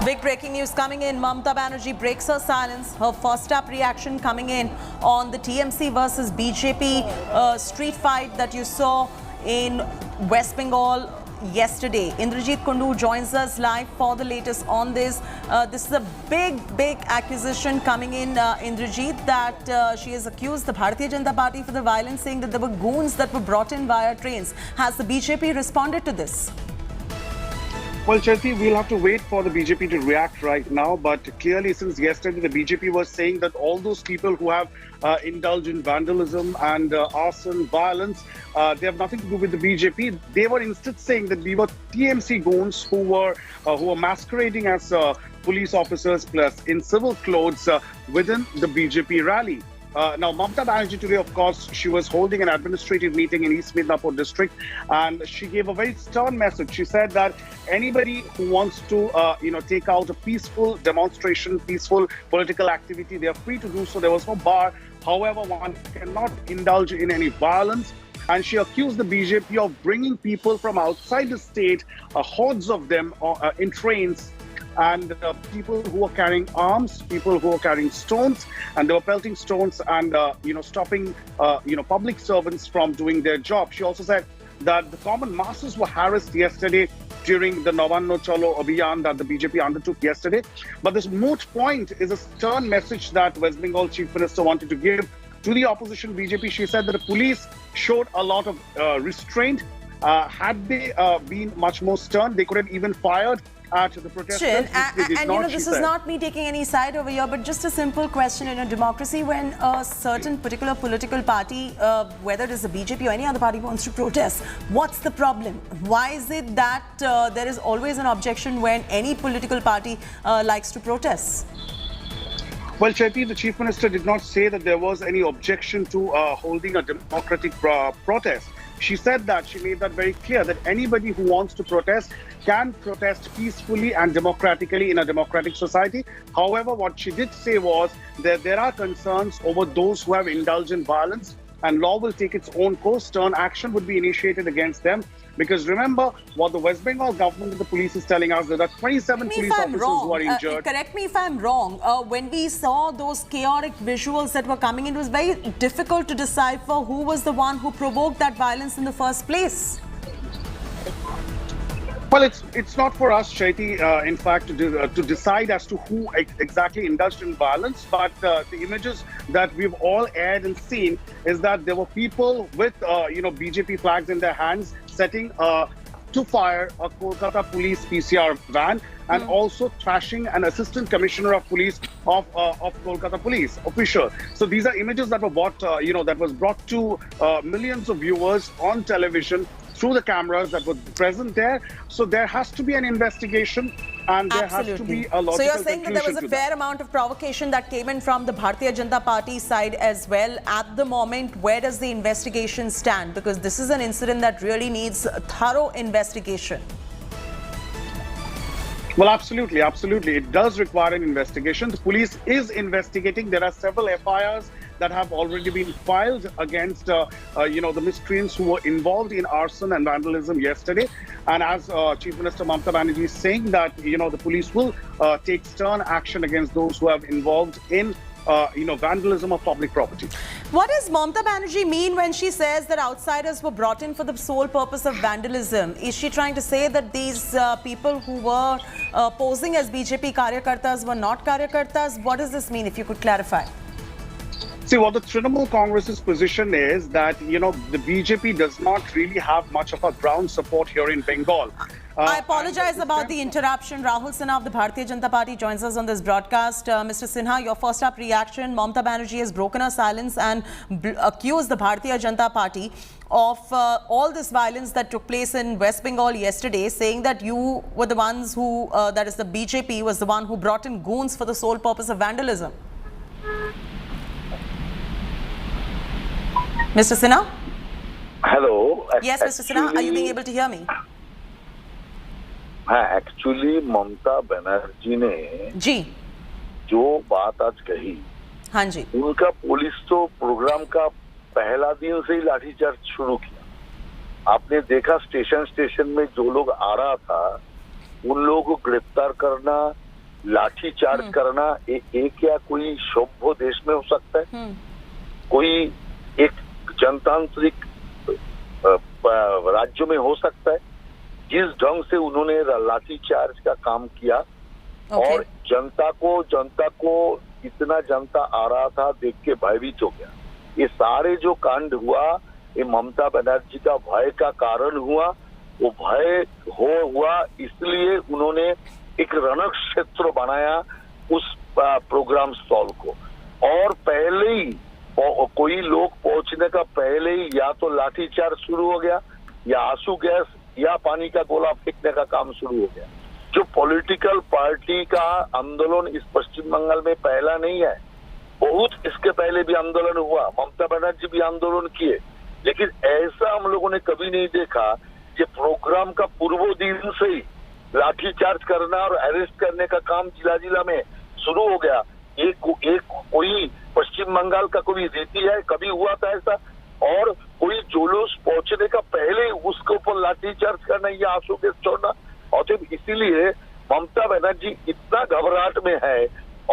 S6: Big breaking news coming in. Mamata Banerjee breaks her silence. Her first up reaction coming in on the TMC versus BJP street fight that you saw in West Bengal yesterday. Indrajit Kundu joins us live for the latest on this. This is a big accusation coming in, Indrajit, that she has accused the Bharatiya Janata Party for the violence, saying that there were goons that were brought in via trains. Has the BJP responded to this?
S3: Well, Chelsea, we'll have to wait for the BJP to react right now. But clearly, since yesterday, the BJP was saying that all those people who have indulged in vandalism and arson, violence, they have nothing to do with the BJP. They were instead saying that we were TMC goons who were masquerading as police officers plus in civil clothes within the BJP rally. Now, Mamata Banerjee today, of course, she was holding an administrative meeting in East Midnapur district, and she gave a very stern message. She said that anybody who wants to, take out a peaceful demonstration, peaceful political activity, they are free to do so. There was no bar. However, one cannot indulge in any violence. And she accused the BJP of bringing people from outside the state, hordes of them in trains, and people who were carrying arms, people who were carrying stones, and they were pelting stones and, stopping, public servants from doing their job. She also said that the common masses were harassed yesterday during the Navanno Chalo Abhiyan that the BJP undertook yesterday. But this moot point is a stern message that West Bengal Chief Minister wanted to give to the opposition BJP. She said that the police showed a lot of restraint. Had they been much more stern, they could have even fired at the protesters.
S6: And this is not me taking any side over here, but just a simple question. In a democracy, when a certain particular political party, whether it is the BJP or any other party, wants to protest, what's the problem? Why is it that there is always an objection when any political party likes to protest?
S3: Well, Chaiti, the Chief Minister did not say that there was any objection to holding a democratic protest. She said that, she made that very clear, that anybody who wants to protest can protest peacefully and democratically in a democratic society. However, what she did say was that there are concerns over those who have indulged in violence, and law will take its own course. Stern action would be initiated against them. Because remember, what the West Bengal government and the police is telling us, there are 27 police officers who are injured.
S6: Correct me if I'm wrong. When we saw those chaotic visuals that were coming in, it was very difficult to decipher who was the one who provoked that violence in the first place.
S3: Well, it's not for us, Chaiti, in fact, to decide as to who exactly indulged in violence. But the images that we've all aired and seen is that there were people with, BJP flags in their hands setting to fire a Kolkata police PCR van and also trashing an assistant commissioner of police of Kolkata police official. So these are images that were brought, that was brought to millions of viewers on television through the cameras that were present there. So there has to be an investigation, and there has to be a logical conclusion.
S6: So you're saying that there was a fair amount of provocation that came in from the Bharatiya Janata Party side as well. At the moment, where does the investigation stand? Because this is an incident that really needs a thorough investigation.
S3: Well, absolutely. It does require an investigation. The police is investigating. There are several FIRs that have already been filed against, the miscreants who were involved in arson and vandalism yesterday. And as Chief Minister Mamata Banerjee is saying that, the police will take stern action against those who have involved in, vandalism of public property.
S6: What does Mamata Banerjee mean when she says that outsiders were brought in for the sole purpose of vandalism? Is she trying to say that these people who were posing as BJP Karyakartas were not Karyakartas? What does this mean, if you could clarify?
S3: See, what the Trinamool Congress's position is that, the BJP does not really have much of a ground support here in Bengal.
S6: I apologize about the interruption. Rahul Sinha of the Bharatiya Janata Party joins us on this broadcast. Mr. Sinha, your first up reaction. Mamata Banerjee has broken her silence and accused the Bharatiya Janata Party of all this violence that took place in West Bengal yesterday, saying that you were the ones who, that is the BJP, was the one who brought in goons for the sole purpose of vandalism. Mr. Sinha?
S4: Hello.
S6: Yes, Mr. Sinha, are you being able to hear me?
S4: हाँ, actually Mamata Banerjee ने जो बात आज कही,
S6: हाँ जी,
S4: उनका police तो programme का पहला दिन से ही लाठीचार्ज शुरू किया। आपने देखा स्टेशन में जो लोग आ रहा था, उन लोगों को गिरफ्तार करना, लाठीचार्ज करना, एक क्या कोई सभ्य देश में हो सकता है? कोई एक जनतांत्रिक राज्य में हो सकता है? जिस ढंग से उन्होंने लाठीचार्ज का काम किया और जनता को इतना जनता आ रहा था देख के भयभीत हो गया। ये सारे जो कांड हुआ ये ममता बनर्जी का भय का कारण हुआ। वो भय हुआ इसलिए उन्होंने एक रण क्षेत्र बनाया उस प्रोग्राम स्टॉल को, और पहले ही कोई लोग पहुंचने का पहले ही या तो लाठीचार्ज शुरू हो गया या आंसू गैस या पानी का गोला फेंकने का काम शुरू हो गया। जो पॉलिटिकल पार्टी का आंदोलन इस पश्चिम बंगाल में पहला नहीं है, बहुत इसके पहले भी आंदोलन हुआ, ममता बनर्जी भी आंदोलन किए, लेकिन ऐसा हम लोगों ने कभी नहीं देखा कि प्रोग्राम का पूर्व दिन से ही लाठीचार्ज करना और अरेस्ट करने का काम जिला जिला में शुरू हो गया। एक कोई पश्चिम बंगाल का कोई रीति है, कभी हुआ था ऐसा? और कोई जुलूस पहुंचने का पहले उसके ऊपर लाठीचार्ज करना या आंसू गैस छोड़ना, और तो इसीलिए ममता बनर्जी इतना घबराहट में है,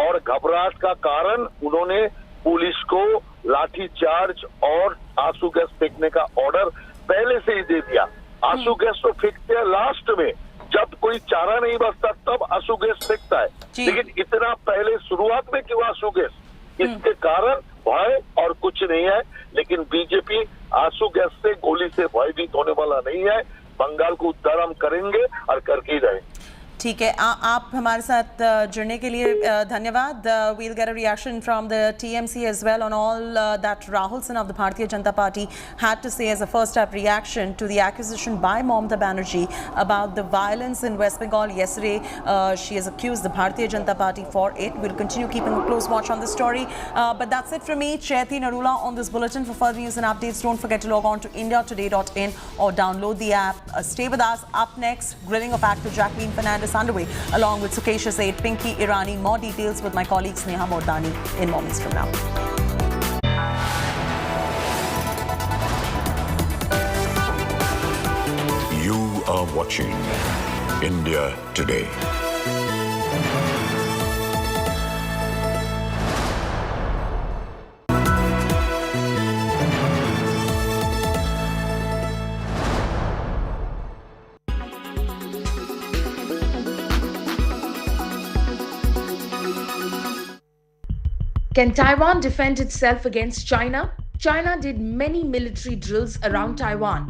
S4: और घबराहट का कारण उन्होंने पुलिस को लाठीचार्ज और आंसू गैस फेंकने का ऑर्डर पहले से ही दे दिया। आंसू गैस तो फेंकते हैं लास्ट में, जब कोई चारा नहीं बचता तब आंसू गैस फेंकता है, लेकिन इतना पहले शुरुआत में क्यों आंसू गैस? इसके कारण भय और कुछ नहीं है। लेकिन बीजेपी आंसू गैस से गोली से भयभीत होने वाला नहीं है। बंगाल को उद्धार हम करेंगे और करके ही रहेंगे।
S6: ठीक है, आप हमारे साथ जुड़ने के लिए धन्यवाद। We'll get a reaction from the TMC as well on all that Rahul Sinha of the Bharatiya Janata Party had to say as a first step reaction to the accusation by Mamata Banerjee about the violence in West Bengal yesterday. She has accused the Bharatiya Janata Party for it. We'll continue keeping a close watch on the story. But that's it from me, Chaiti Narula, on this bulletin. For further news and updates, don't forget to log on to indiatoday.in or download the app. Stay with us. Up next, grilling of actor Jacqueline Fernandez underway, along with Sukesh Zaid, Pinky Irani. More details with my colleague Sneha Mordani in moments from now.
S5: You are watching India Today.
S12: Can Taiwan defend itself against China? China did many military drills around Taiwan.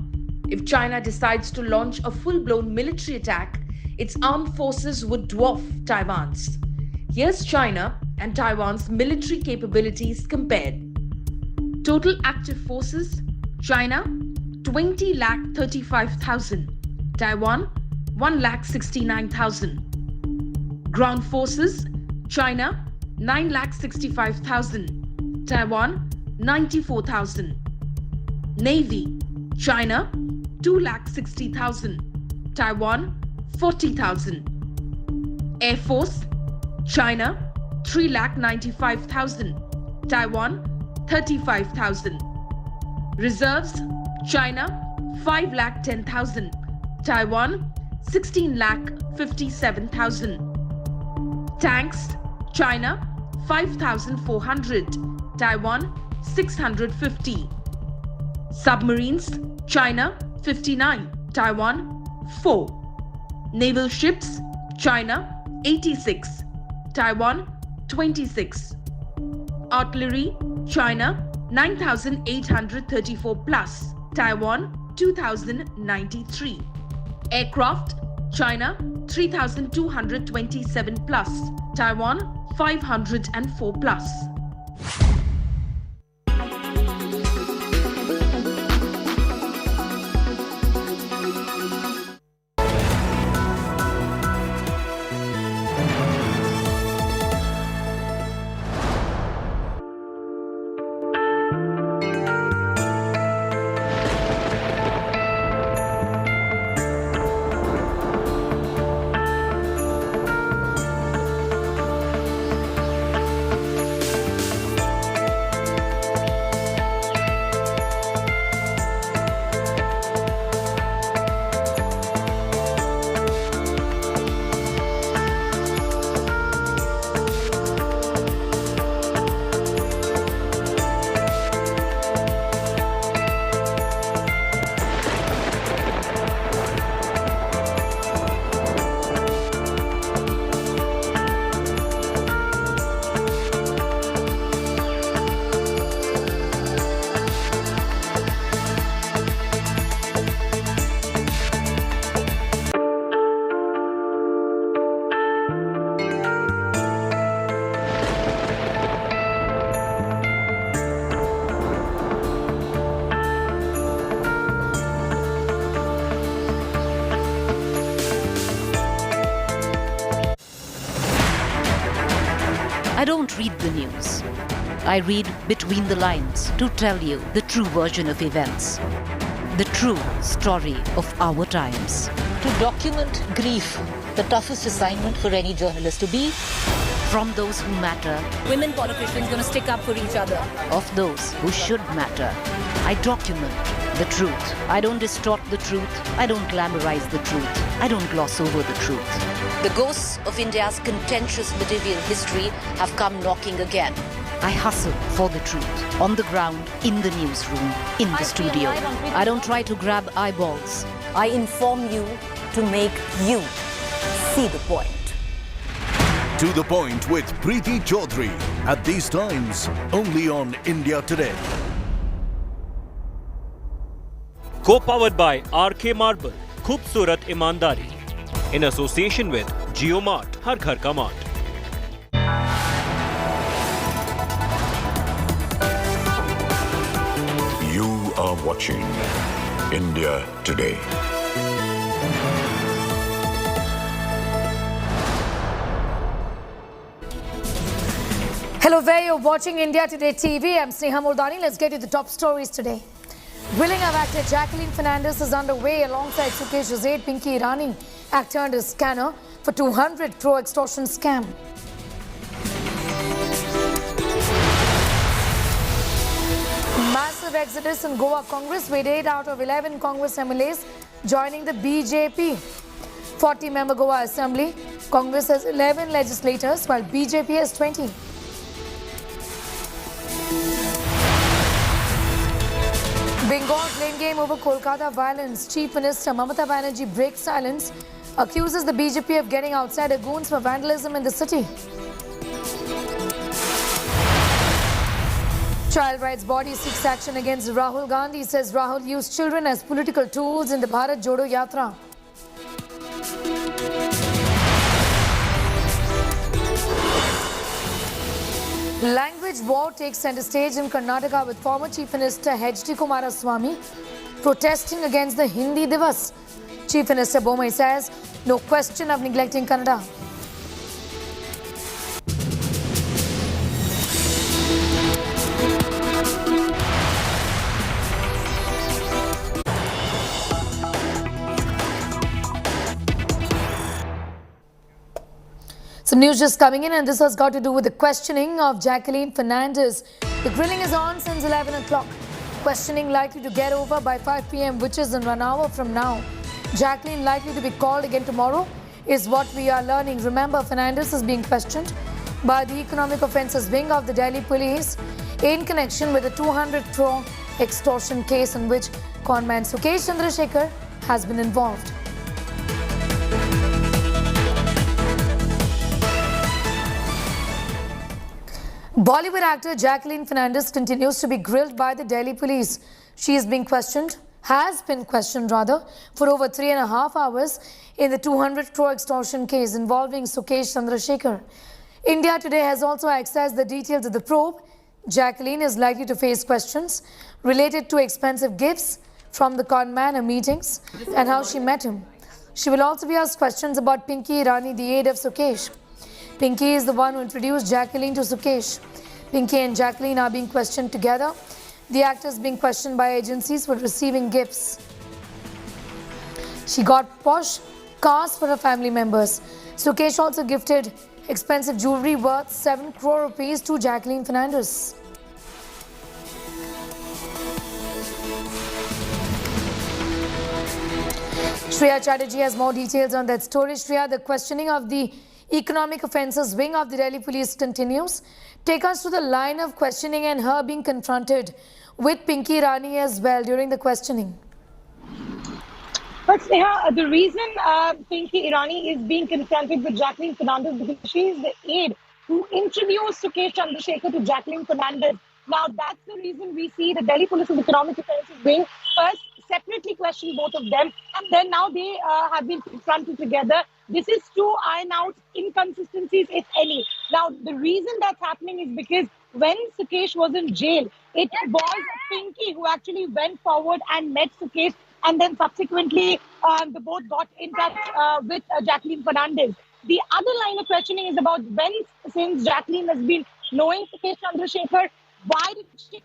S12: If China decides to launch a full-blown military attack, its armed forces would dwarf Taiwan's. Here's China and Taiwan's military capabilities compared. Total active forces: China 20,35,000, Taiwan 1,69,000. Ground forces: China 9,65,000, Taiwan 94,000. Navy: China 2,60,000, Taiwan 40,000. Air Force: China 3,95,000, Taiwan 35,000. Reserves: China 5,10,000, Taiwan 16,57,000. Tanks: China 5,400, Taiwan 650. Submarines: China 59, Taiwan 4. Naval ships: China 86, Taiwan 26. Artillery: China 9,834 plus, Taiwan 2,093. Aircraft: China 3,227 plus, Taiwan 504 plus.
S8: don't read the news. I read between the lines to tell you the true version of events, the true story of our times.
S10: To document grief, the toughest assignment for any journalist to be.
S8: From those who matter,
S10: Women politicians going to stick up for each other.
S8: of those who should matter, I document the truth. I don't distort the truth. I don't glamorize the truth. I don't gloss over the truth.
S10: The ghosts of India's contentious medieval history have come knocking again.
S8: I hustle for the truth, on the ground, in the newsroom, in the studio. I don't try to grab eyeballs.
S10: I inform you to make you see the point.
S19: To the point with Preeti Chaudhary. At these times, only on India Today.
S16: Co-powered by RK Marble, Khoobsurat Imandari. In association with JioMart, Har Ghar Ka Mart.
S5: You are watching India Today.
S18: Hello there, you're watching India Today TV. I'm Sneha Murdani. Let's get to the top stories today. Grilling of actor Jacqueline Fernandez is underway alongside Sukesh's aide Pinky Irani, act turned as scanner for 200 crore extortion scam. Massive exodus in Goa. Congress with 8 out of 11 Congress MLAs joining the BJP. 40-member Goa Assembly. Congress has 11 legislators while BJP has 20. Bengal blame game over Kolkata violence. Chief Minister Mamata Banerjee breaks silence, accuses the BJP of getting outsider goons for vandalism in the city. Child rights body seeks action against Rahul Gandhi, says Rahul used children as political tools in the Bharat Jodo Yatra. Language war takes center stage in Karnataka with former Chief Minister H.D. Kumaraswamy protesting against the Hindi Divas. Chief Minister Bomai says, no question of neglecting Kannada. Some news just coming in, and this has got to do with the questioning of Jacqueline Fernandez. The grilling is on since 11 o'clock. Questioning likely to get over by 5 p.m., which is in 1 hour from now. Jacqueline likely to be called again tomorrow is what we are learning. Remember, Fernandez is being questioned by the Economic Offences Wing of the Delhi Police in connection with a 200 crore extortion case in which conman Sukesh Chandrasekhar has been involved. Bollywood actor Jacqueline Fernandez continues to be grilled by the Delhi police. She is being questioned, has been questioned rather, for over 3.5 hours in the 200 crore extortion case involving Sukesh Chandrasekhar. India Today has also accessed the details of the probe. Jacqueline is likely to face questions related to expensive gifts from the con man and meetings and how she met him. She will also be asked questions about Pinky Irani, the aide of Sukesh. Pinky is the one who introduced Jacqueline to Sukesh. Pinky and Jacqueline are being questioned together. The actor is being questioned by agencies for receiving gifts. She got posh cars for her family members. Sukesh also gifted expensive jewelry worth 7 crore rupees to Jacqueline Fernandez. Shreya Chatterjee has more details on that story. Shreya, the questioning of the Economic Offences Wing of the Delhi Police continues. Take us to the line of questioning and her being confronted with Pinky Irani as well during the questioning.
S22: But Sneha, the reason Pinky Irani is being confronted with Jacqueline Fernandez because she is the aide who introduced Sukesh Chandrasekhar to Jacqueline Fernandez. Now that's the reason we see the Delhi Police's Economic Offences Wing first separately question both of them, and then now they have been confronted together. This is to iron out inconsistencies, if any. Now, the reason that's happening is because when Sukesh was in jail, it was Pinky who actually went forward and met Sukesh, and then subsequently the both got in touch with Jacqueline Fernandez. The other line of questioning is about since Jacqueline has been knowing Sukesh Chandrasekhar, why did she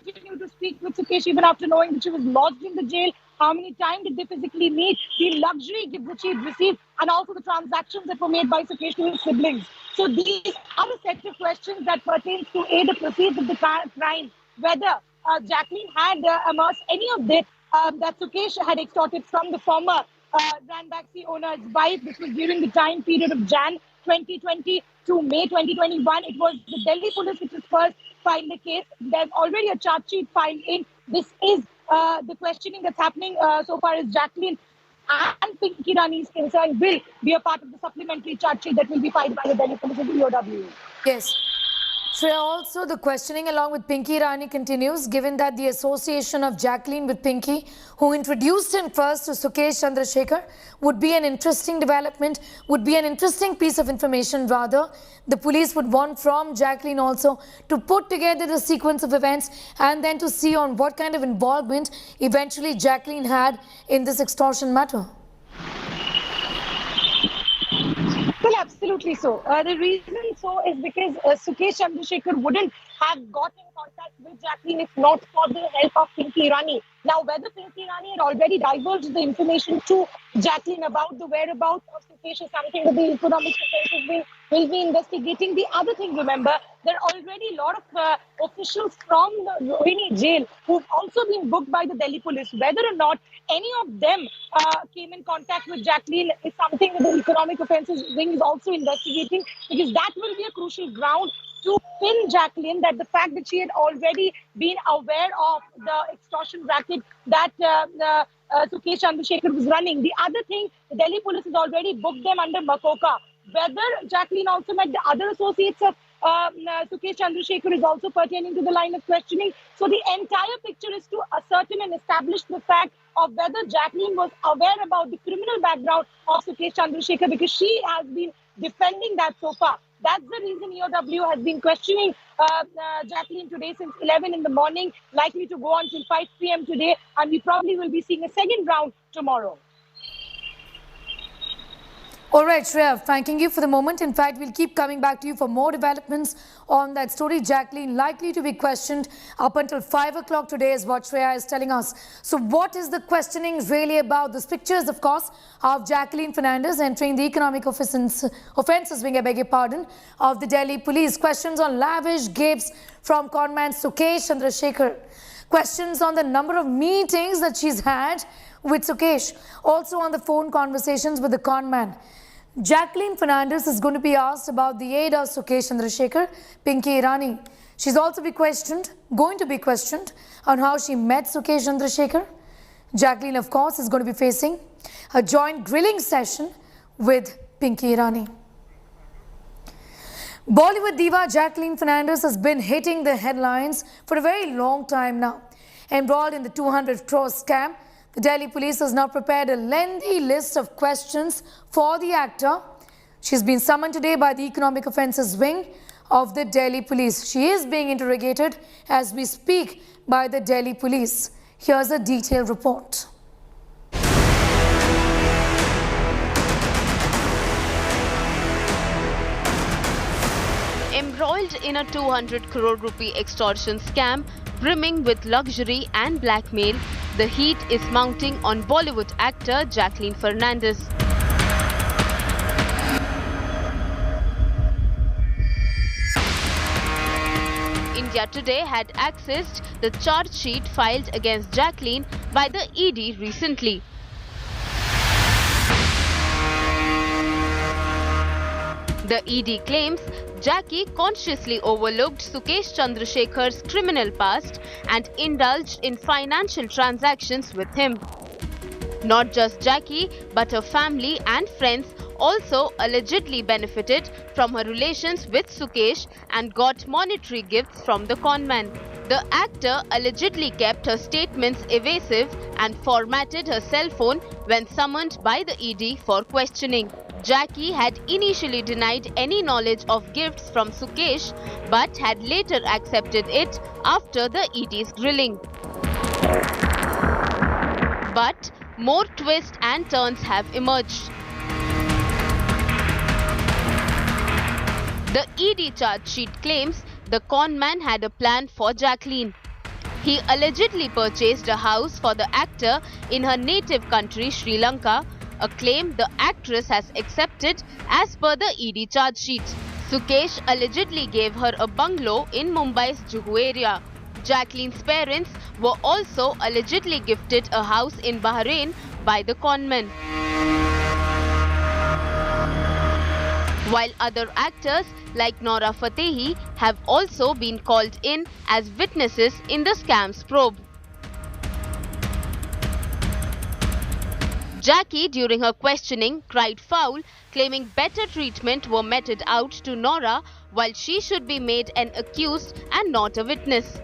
S22: continue to speak with Sukesh even after knowing that she was lodged in the jail? How many times did they physically meet? The luxury gift that she had received, and also the transactions that were made by Sukesh to his siblings. So these are the set of questions that pertains to the proceeds of the crime, whether Jacqueline had amassed any of this that Sukesh had extorted from the former Ranbaxy owner's wife. This was during the time period of Jan 2020 to May 2021. It was the Delhi police which was first filed the case. There's already a charge sheet filed in. This is the questioning that's happening so far as Jacqueline and Pinky Irani is concerned will be a part of the supplementary charge sheet that will be filed by the Delhi police and the EOW.
S18: Yes. Shreya, also the questioning along with Pinky Irani continues, given that the association of Jacqueline with Pinky, who introduced him first to Sukesh Chandrasekhar, would be an interesting development, would be an interesting piece of information rather. The police would want from Jacqueline also to put together the sequence of events and then to see on what kind of involvement eventually Jacqueline had in this extortion matter.
S22: Well, absolutely so. The reason so is because Sukesh Chandrasekhar wouldn't have got in contact with Jacqueline if not for the help of Pinky Irani. Now, whether Pinky Irani had already divulged the information to Jacqueline about the whereabouts of Sukesh is something that the Economic Offences will be investigating. The other thing, remember, there are already a lot of officials from the Rohini jail who've also been booked by the Delhi police. Whether or not any of them came in contact with Jacqueline is something that the Economic Offences Wing is also investigating, because that will be a crucial ground to pin Jacqueline, that the fact that she had already been aware of the extortion racket that Sukesh Chandrasekhar was running. The other thing, the Delhi police has already booked them under Makoka. Whether Jacqueline also met the other associates of Sukesh Chandrasekhar is also pertaining to the line of questioning. So the entire picture is to ascertain and establish the fact of whether Jacqueline was aware about the criminal background of Sukesh Chandrasekhar, because she has been defending that so far. That's the reason EOW has been questioning Jacqueline today since 11 in the morning, likely to go on till 5 p.m. today, and we probably will be seeing a second round tomorrow.
S18: All right, Shreya, thanking you for the moment. In fact, we'll keep coming back to you for more developments on that story. Jacqueline likely to be questioned up until 5 o'clock today is what Shreya is telling us. So what is the questioning really about? These pictures, of course, of Jacqueline Fernandez entering the Economic Offences Wing, I beg your pardon, of the Delhi police. Questions on lavish gifts from conman Sukesh Chandrasekhar. Questions on the number of meetings that she's had with Sukesh. Also on the phone conversations with the conman. Jacqueline Fernandez is going to be asked about the aid of Sukesh Chandrasekhar, Pinky Irani. She's also going to be questioned on how she met Sukesh Chandrasekhar. Jacqueline, of course, is going to be facing a joint grilling session with Pinky Irani. Bollywood diva Jacqueline Fernandez has been hitting the headlines for a very long time now. Embroiled in the 200 crore scam, the Delhi police has now prepared a lengthy list of questions for the actor. She's been summoned today by the Economic Offences Wing of the Delhi police. She is being interrogated as we speak by the Delhi police. Here's a detailed report.
S13: Embroiled in a 200 crore rupee extortion scam brimming with luxury and blackmail, the heat is mounting on Bollywood actor Jacqueline Fernandez. India Today had accessed the charge sheet filed against Jacqueline by the ED recently. The ED claims Jackie consciously overlooked Sukesh Chandrasekhar's criminal past and indulged in financial transactions with him. Not just Jackie, but her family and friends also allegedly benefited from her relations with Sukesh and got monetary gifts from the conman. The actor allegedly kept her statements evasive and formatted her cell phone when summoned by the ED for questioning. Jackie had initially denied any knowledge of gifts from Sukesh but had later accepted it after the ED's grilling. But more twists and turns have emerged. The ED charge sheet claims the con man had a plan for Jacqueline. He allegedly purchased a house for the actor in her native country, Sri Lanka, a claim the actress has accepted as per the ED charge sheet. Sukesh allegedly gave her a bungalow in Mumbai's Juhu area. Jacqueline's parents were also allegedly gifted a house in Bahrain by the conman. While other actors like Nora Fatehi have also been called in as witnesses in the scams probe. Jackie, during her questioning, cried foul, claiming better treatment were meted out to Nora while she should be made an accused and not a witness.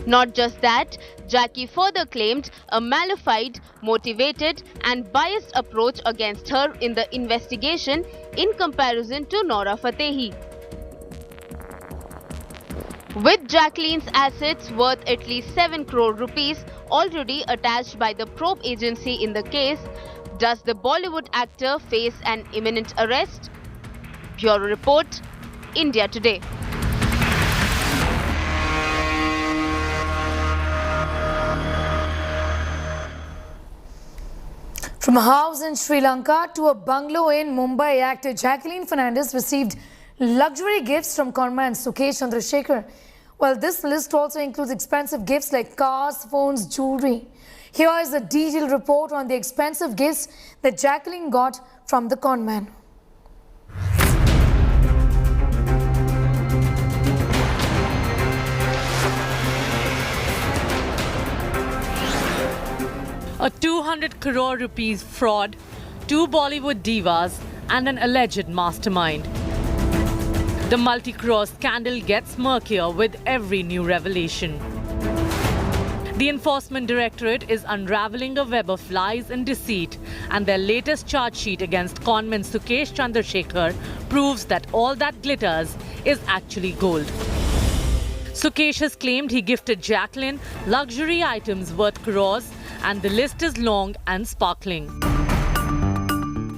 S13: Not just that, Jackie further claimed a malified, motivated and biased approach against her in the investigation in comparison to Nora Fatehi. With Jacqueline's assets worth at least 7 crore rupees already attached by the probe agency in the case, does the Bollywood actor face an imminent arrest? Bureau Report, India Today.
S18: From a house in Sri Lanka to a bungalow in Mumbai, actor Jacqueline Fernandez received luxury gifts from conman Sukesh Chandrasekhar. Well, this list also includes expensive gifts like cars, phones, jewelry. Here is a detailed report on the expensive gifts that Jacqueline got from the conman.
S7: A 200 crore rupees fraud, 2 Bollywood divas and an alleged mastermind. The multi-crore scandal gets murkier with every new revelation. The Enforcement Directorate is unraveling a web of lies and deceit, and their latest charge sheet against conman Sukesh Chandrasekhar proves that all that glitters is actually gold. Sukesh has claimed he gifted Jacqueline luxury items worth crores, and the list is long and sparkling.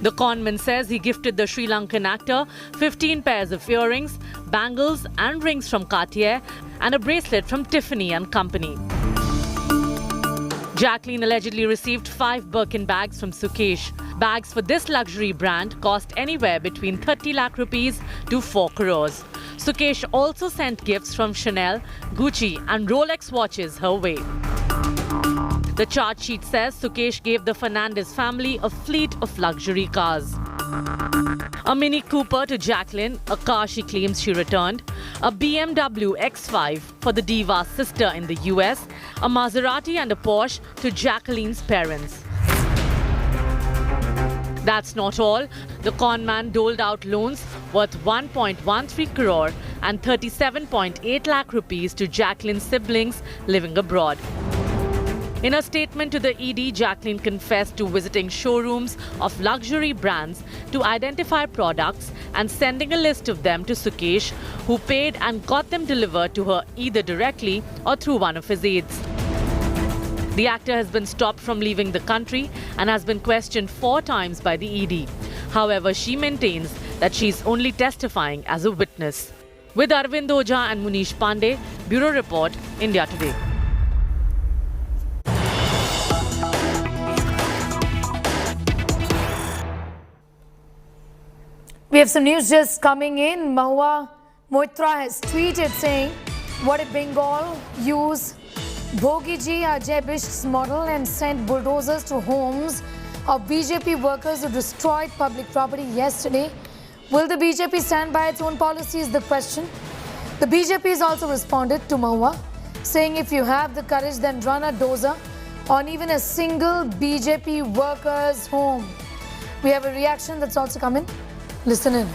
S7: The conman says he gifted the Sri Lankan actor 15 pairs of earrings, bangles and rings from Cartier and a bracelet from Tiffany & Company. Jacqueline allegedly received 5 Birkin bags from Sukesh. Bags for this luxury brand cost anywhere between 30 lakh rupees to 4 crores. Sukesh also sent gifts from Chanel, Gucci and Rolex watches her way. The charge sheet says Sukesh gave the Fernandez family a fleet of luxury cars. A Mini Cooper to Jacqueline, a car she claims she returned, a BMW X5 for the diva's sister in the US, a Maserati and a Porsche to Jacqueline's parents. That's not all. The conman doled out loans worth 1.13 crore and 37.8 lakh rupees to Jacqueline's siblings living abroad. In a statement to the ED, Jacqueline confessed to visiting showrooms of luxury brands to identify products and sending a list of them to Sukesh, who paid and got them delivered to her either directly or through one of his aides. The actor has been stopped from leaving the country and has been questioned 4 times by the ED. However, she maintains that she is only testifying as a witness. With Arvind Oja and Munish Pandey, Bureau Report, India Today.
S18: We have some news just coming in. Mahua Moitra has tweeted saying, what if Bengal use Bhogiji Ajay Bisht's model and sent bulldozers to homes of BJP workers who destroyed public property yesterday? Will the BJP stand by its own policy is the question. The BJP has also responded to Mahua, saying if you have the courage, then run a dozer on even a single BJP worker's home. We have a reaction that's also coming. Listen in.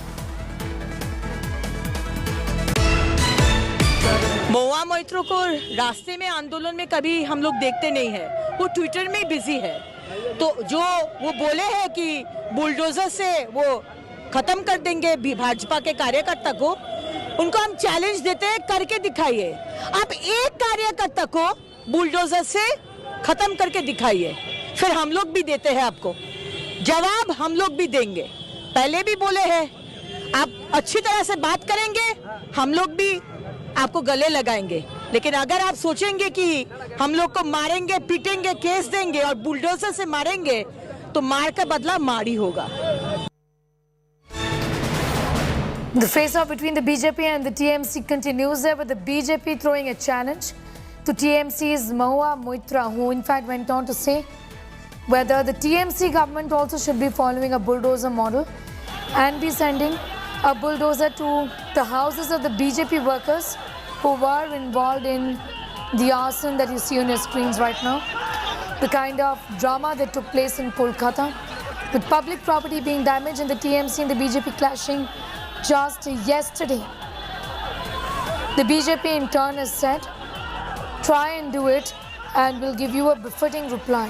S15: महुआ मोइत्रो को रास्ते में आंदोलन में कभी हम लोग देखते नहीं है, वो ट्विटर में बिजी है। तो जो वो बोले हैं कि बुलडोजर से वो खत्म कर देंगे भाजपा के कार्यकर्ता को, उनको हम चैलेंज देते हैं, करके दिखाइए। आप एक कार्यकर्ता को बुलडोजर से खत्म करके दिखाइए, फिर हम लोग भी देते हैं आपको जवाब, हम लोग भी देंगे। पहले भी बोले हैं आप अच्छी तरह से बात करेंगे, हम लोग भी आपको गले लगाएंगे। लेकिन अगर आप सोचेंगे कि हम लोग को मारेंगे, पीटेंगे, केस देंगे और बुलडोजर से मारेंगे, तो मार का बदला मार ही होगा।
S18: The face-off between the BJP and the TMC continues there, with the BJP throwing a challenge to TMC's Mahua Moitra, who in fact went on to say whether the TMC government also should be following a bulldozer model and be sending a bulldozer to the houses of the BJP workers who were involved in the arson that you see on your screens right now. The kind of drama that took place in Kolkata, with public property being damaged and the TMC and the BJP clashing just yesterday. The BJP in turn has said, try and do it and we'll give you a befitting reply.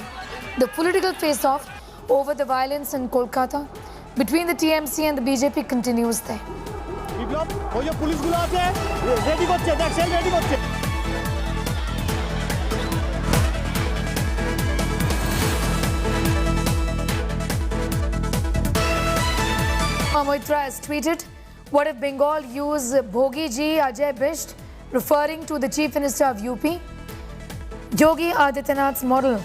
S18: The political face-off over the violence in Kolkata between the TMC and the BJP continues there. Moitra has tweeted, what if Bengal use Bhogi Ji Ajay Bisht, referring to the Chief Minister of UP, Yogi Adityanath's model,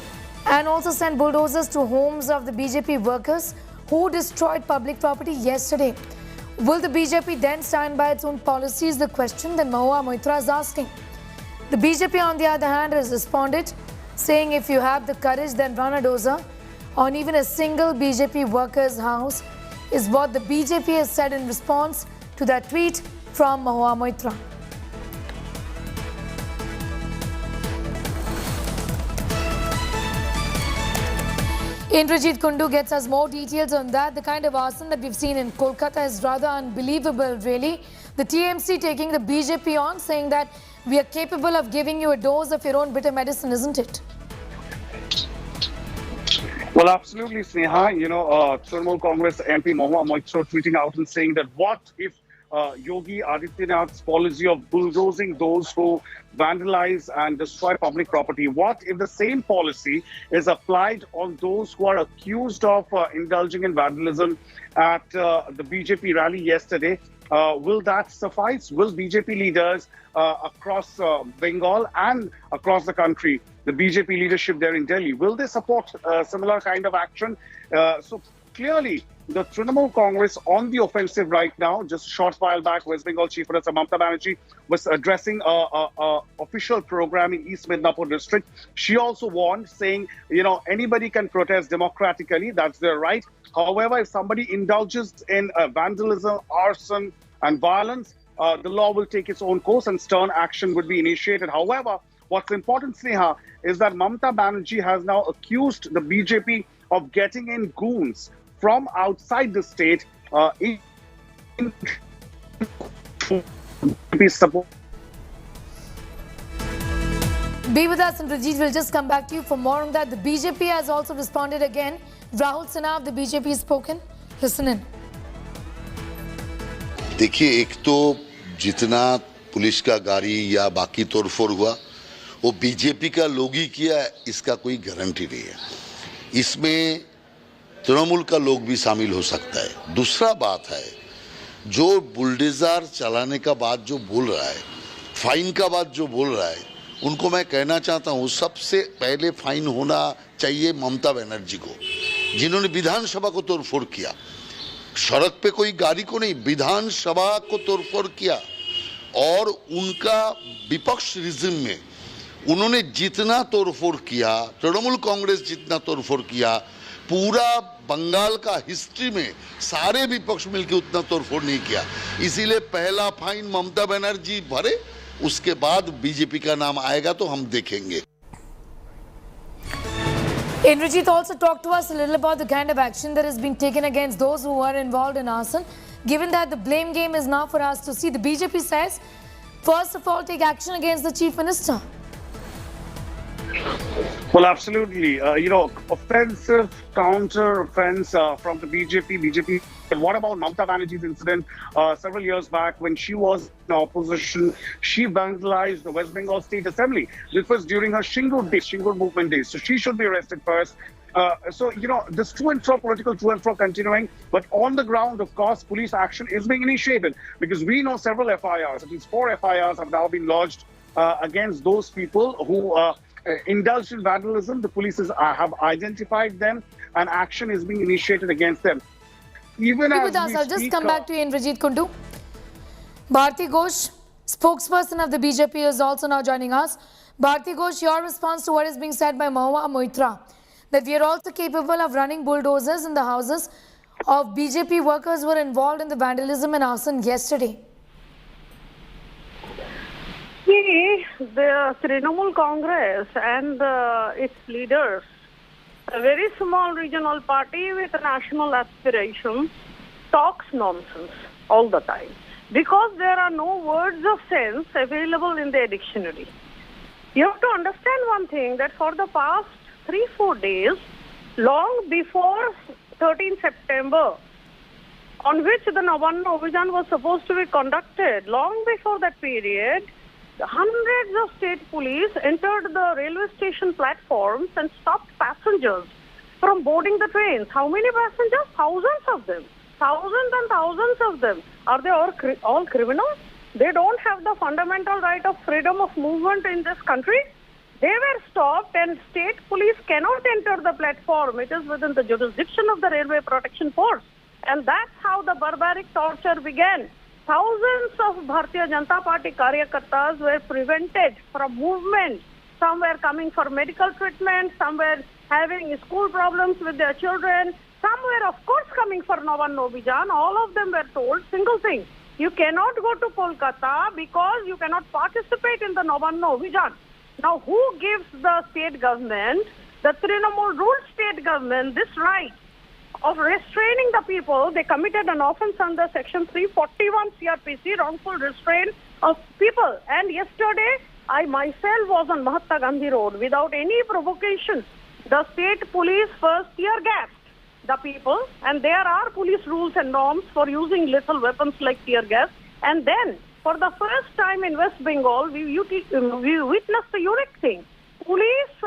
S18: and also send bulldozers to homes of the BJP workers who destroyed public property yesterday. Will the BJP then stand by its own policies? The question that Mahua Moitra is asking. The BJP, on the other hand, has responded, saying if you have the courage, then run a dozer on even a single BJP worker's house, is what the BJP has said in response to that tweet from Mahua Moitra. Indrajit Kundu gets us more details on that. The kind of arson that we've seen in Kolkata is rather unbelievable, really. The TMC taking the BJP on, saying that we are capable of giving you a dose of your own bitter medicine, isn't it?
S3: Well, absolutely, Sneha. Trinamool Congress MP Mahua Moitra tweeting out and saying that what if Yogi Adityanath's policy of bulldozing those who vandalize and destroy public property, what if the same policy is applied on those who are accused of indulging in vandalism at the BJP rally yesterday? Will that suffice? Will BJP leaders across Bengal and across the country, the BJP leadership there in Delhi, will they support similar kind of action? So clearly, the Trinamool Congress on the offensive right now. Just a short while back, West Bengal Chief Minister Mamata Banerjee was addressing a official program in East Midnapur district. She also warned, saying, anybody can protest democratically, that's their right. However, if somebody indulges in vandalism, arson and violence, the law will take its own course and stern action would be initiated. However, what's important, Sneha, is that Mamata Banerjee has now accused the BJP of getting in goons from outside the state in support.
S18: Be with us, and Rajit will just come back to you for more on that. The BJP has also responded again. Rahul Sinha of the BJP has spoken. Listen in.
S1: देखिए, एक तो जितना police का गाड़ी या बाकी तोड़फोड़ हुआ वो बीजेपी का लोग ही किया, इसका कोई गारंटी नहीं है। इसमें तृणमूल का लोग भी शामिल हो सकता है। दूसरा बात है, जो बुलडोजर चलाने का बात जो बोल रहा है, फाइन का बात जो बोल रहा है, उनको मैं कहना चाहता हूँ, सबसे पहले फाइन होना चाहिए ममता बनर्जी को, जिन्होंने विधानसभा को तोड़फोड़ किया। सड़क पे कोई गाड़ी को नहीं, विधानसभा को तोड़फोड़ किया। और उनका विपक्ष रिजिम में उन्होंने जितना तोड़फोड़ किया, तृणमूल कांग्रेस जितना तोड़फोड़ किया, पूरा बंगाल का हिस्ट्री में सारे विपक्ष मिलकर उतना तोड़फोड़ नहीं किया। इसीलिए पहला फाइन ममता बनर्जी भरे, उसके बाद बीजेपी का नाम आएगा तो हम देखेंगे।
S18: Indrajit also talked to us a little about the kind of action that has been taken against those who were involved in arson. Given that the blame game is now for us to see, the BJP says, first of all, take action against the Chief Minister.
S3: Well, absolutely. Offensive counter-offense from the BJP. And what about Mamata Banerjee's incident several years back when she was in opposition? She vandalized the West Bengal State Assembly. This was during her Shingur movement days. So she should be arrested first. So, this to and fro, political to and fro continuing, but on the ground, of course, police action is being initiated because we know several FIRs, at least 4 FIRs have now been lodged against those people who indulged in vandalism. The police have identified them and action is being initiated against them. Even as
S18: I'll just come back to you, Indrajit Kundu. Bharti Ghosh, spokesperson of the BJP, is also now joining us. Bharti Ghosh, your response to what is being said by Mahua Moitra, that we are also capable of running bulldozers in the houses of BJP workers who were involved in the vandalism and arson yesterday.
S2: See, the Trinamool Congress and its leaders, a very small regional party with national aspirations, talks nonsense all the time because there are no words of sense available in their dictionary. You have to understand one thing, that for the past 3-4 days, long before 13 September, on which the Navanna Abhijan was supposed to be conducted, long before that period, hundreds of state police entered the railway station platforms and stopped passengers from boarding the trains. How many passengers? Thousands of them. Thousands and thousands of them. Are they all criminals? They don't have the fundamental right of freedom of movement in this country. They were stopped and state police cannot enter the platform. It is within the jurisdiction of the Railway Protection Force. And that's how the barbaric torture began. Thousands of Bharatiya Janata Party Karyakartas were prevented from movement. Some were coming for medical treatment, some were having school problems with their children, some were of course coming for Navanna Abhijan. All of them were told single thing: you cannot go to Kolkata because you cannot participate in the Navanna Abhijan. Now who gives the state government, the Trinamool ruled state government, this right of restraining the people? They committed an offence under section 341 CRPC, wrongful restraint of people. And yesterday, I myself was on Mahatma Gandhi Road without any provocation. The state police first tear gassed the people, and there are police rules and norms for using lethal weapons like tear gas. And then, for the first time in West Bengal, we witnessed a unique thing. Police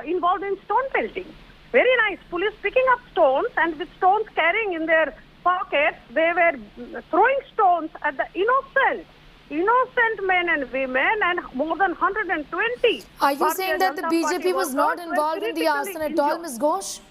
S2: involved in stone pelting. Very nice. Police picking up stones and with stones carrying in their pockets, they were throwing stones at the innocent men and women, and more than 120.
S18: Are you saying that the BJP was not involved in the arson at all, Ms. Ghosh?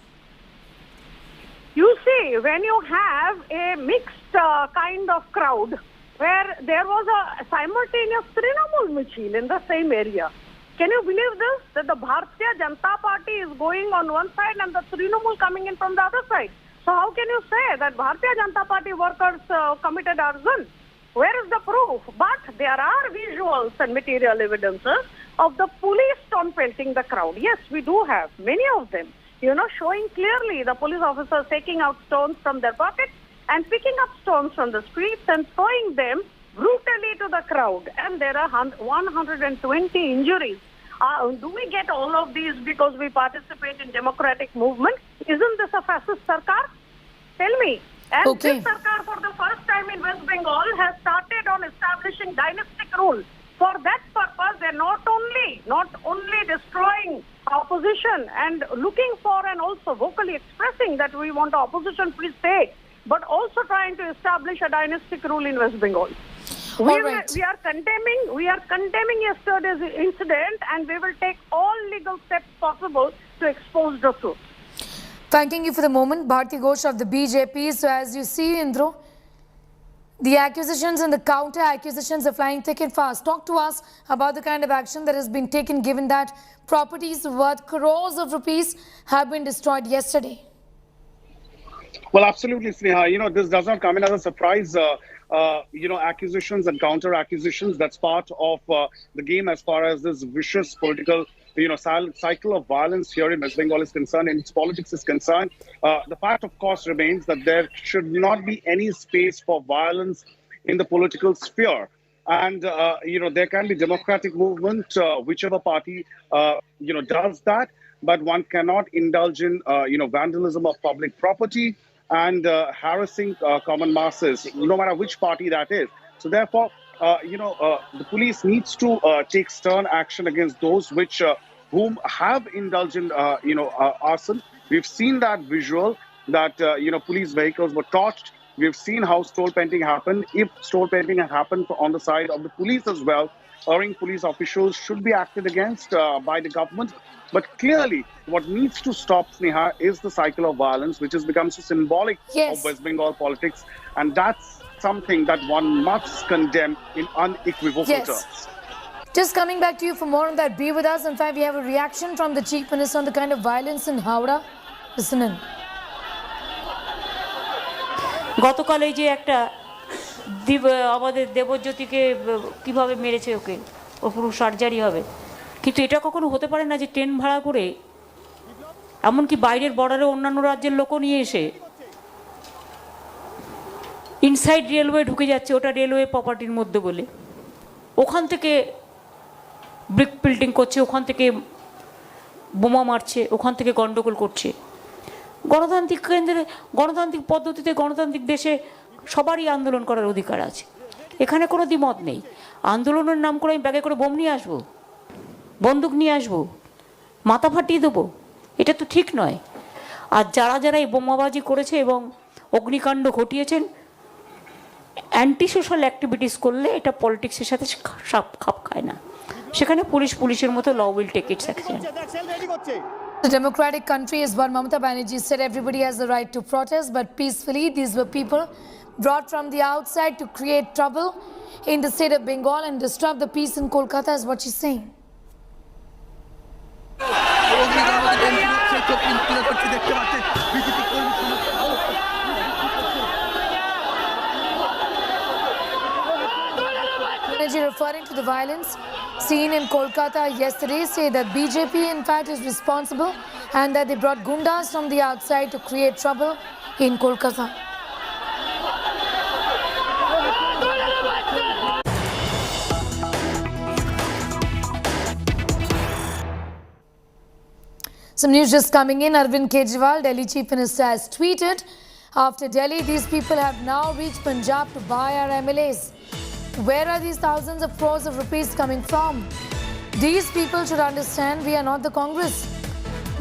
S2: You see, when you have a mixed kind of crowd, where there was a simultaneous Trinamool Michil in the same area. Can you believe this? That the Bharatiya Janata Party is going on one side and the Trinamool coming in from the other side. So how can you say that Bharatiya Janata Party workers committed arson? Where is the proof? But there are visuals and material evidences of the police stone pelting the crowd. Yes, we do have many of them. Showing clearly the police officers taking out stones from their pockets and picking up stones from the streets and throwing them brutally to the crowd. And there are 120 injuries. Do we get all of these because we participate in democratic movement? Isn't this a fascist sarkar? Tell me. And this sarkar, for the first time in West Bengal, has started on establishing dynastic rule. For that purpose, they're not only destroying opposition and looking for and also vocally expressing that we want opposition free state, but also trying to establish a dynastic rule in West Bengal. We are condemning yesterday's incident, and we will take all legal steps possible to expose the truth.
S18: Thanking you for the moment, Bharti Ghosh of the BJP. So as you see, Indro, the accusations and the counter accusations are flying thick and fast. Talk to us about the kind of action that has been taken, given that properties worth crores of rupees have been destroyed yesterday.
S3: Well, absolutely, Sneha. This does not come in as a surprise. Accusations and counter accusations, that's part of the game as far as this vicious political cycle of violence here in West Bengal is concerned, and its politics is concerned. The fact, of course, remains that there should not be any space for violence in the political sphere. And, there can be democratic movement, whichever party, does that. But one cannot indulge in, vandalism of public property and harassing common masses, no matter which party that is. So therefore, the police needs to take stern action against those whom have indulged in, arson. We've seen that visual that, police vehicles were torched. We've seen how stole painting happened. If stole painting had happened on the side of the police as well, erring police officials should be acted against by the government. But clearly, what needs to stop, Sneha, is the cycle of violence, which has become so symbolic of West Bengal politics. And that's something that one must condemn in unequivocal terms.
S18: Just coming back to you for more on that, be with us. In fact, we have a reaction from the Chief Minister on the kind of violence in Howrah. Listen in.
S9: গতকাল এই যে একটা আমাদের দেবজ্যোতিকে কিভাবে মেরেছে ওকে ও পুরো surgery হবে কিন্তু এটা কখনো হতে পারে না যে ট্রেন ভাড়া করে এমনকি বাইরের বর্ডারে অন্যান্য রাজ্যের লোকও নিয়ে এসে ইনসাইড রেলওয়ে ঢুকে যাচ্ছে ওটা রেলওয়ে প্রপার্টির মধ্যে বলে ওখান থেকে ব্রিক বিল্ডিং করছে ওখান থেকে বোমা মারছে ওখান থেকে গন্ডগোল করছে গণতান্ত্রিক কেন্দ্রে গণতান্ত্রিক পদ্ধতিতে গণতান্ত্রিক দেশে সবারই আন্দোলন করার অধিকার আছে এখানে কোনো দ্বিমত নেই আন্দোলনের নাম করে আমি ব্যাগে করে বোম নিয়ে আসবো বন্দুক নিয়ে আসবো মাথা ফাটিয়ে দেবো এটা তো ঠিক নয় আর যারা যারা এই বোমাবাজি করেছে এবং অগ্নিকাণ্ড ঘটিয়েছেন অ্যান্টি সোশ্যাল অ্যাক্টিভিটিস করলে এটা পলিটিক্সের সাথে খাপ খায় না সেখানে পুলিশের মতো law will take its action
S18: The democratic country is what Mamata Banerjee said everybody has the right to protest, but peacefully. These were people brought from the outside to create trouble in the state of Bengal and disturb the peace in Kolkata, is what she's saying. Banerjee, referring to the violence seen in Kolkata yesterday, say that BJP in fact is responsible and that they brought gundas from the outside to create trouble in Kolkata. Some news just coming in. Arvind Kejriwal, Delhi Chief Minister, has tweeted, after Delhi, these people have now reached Punjab to buy our MLAs. Where are these thousands of crores of rupees coming from? These people should understand we are not the Congress.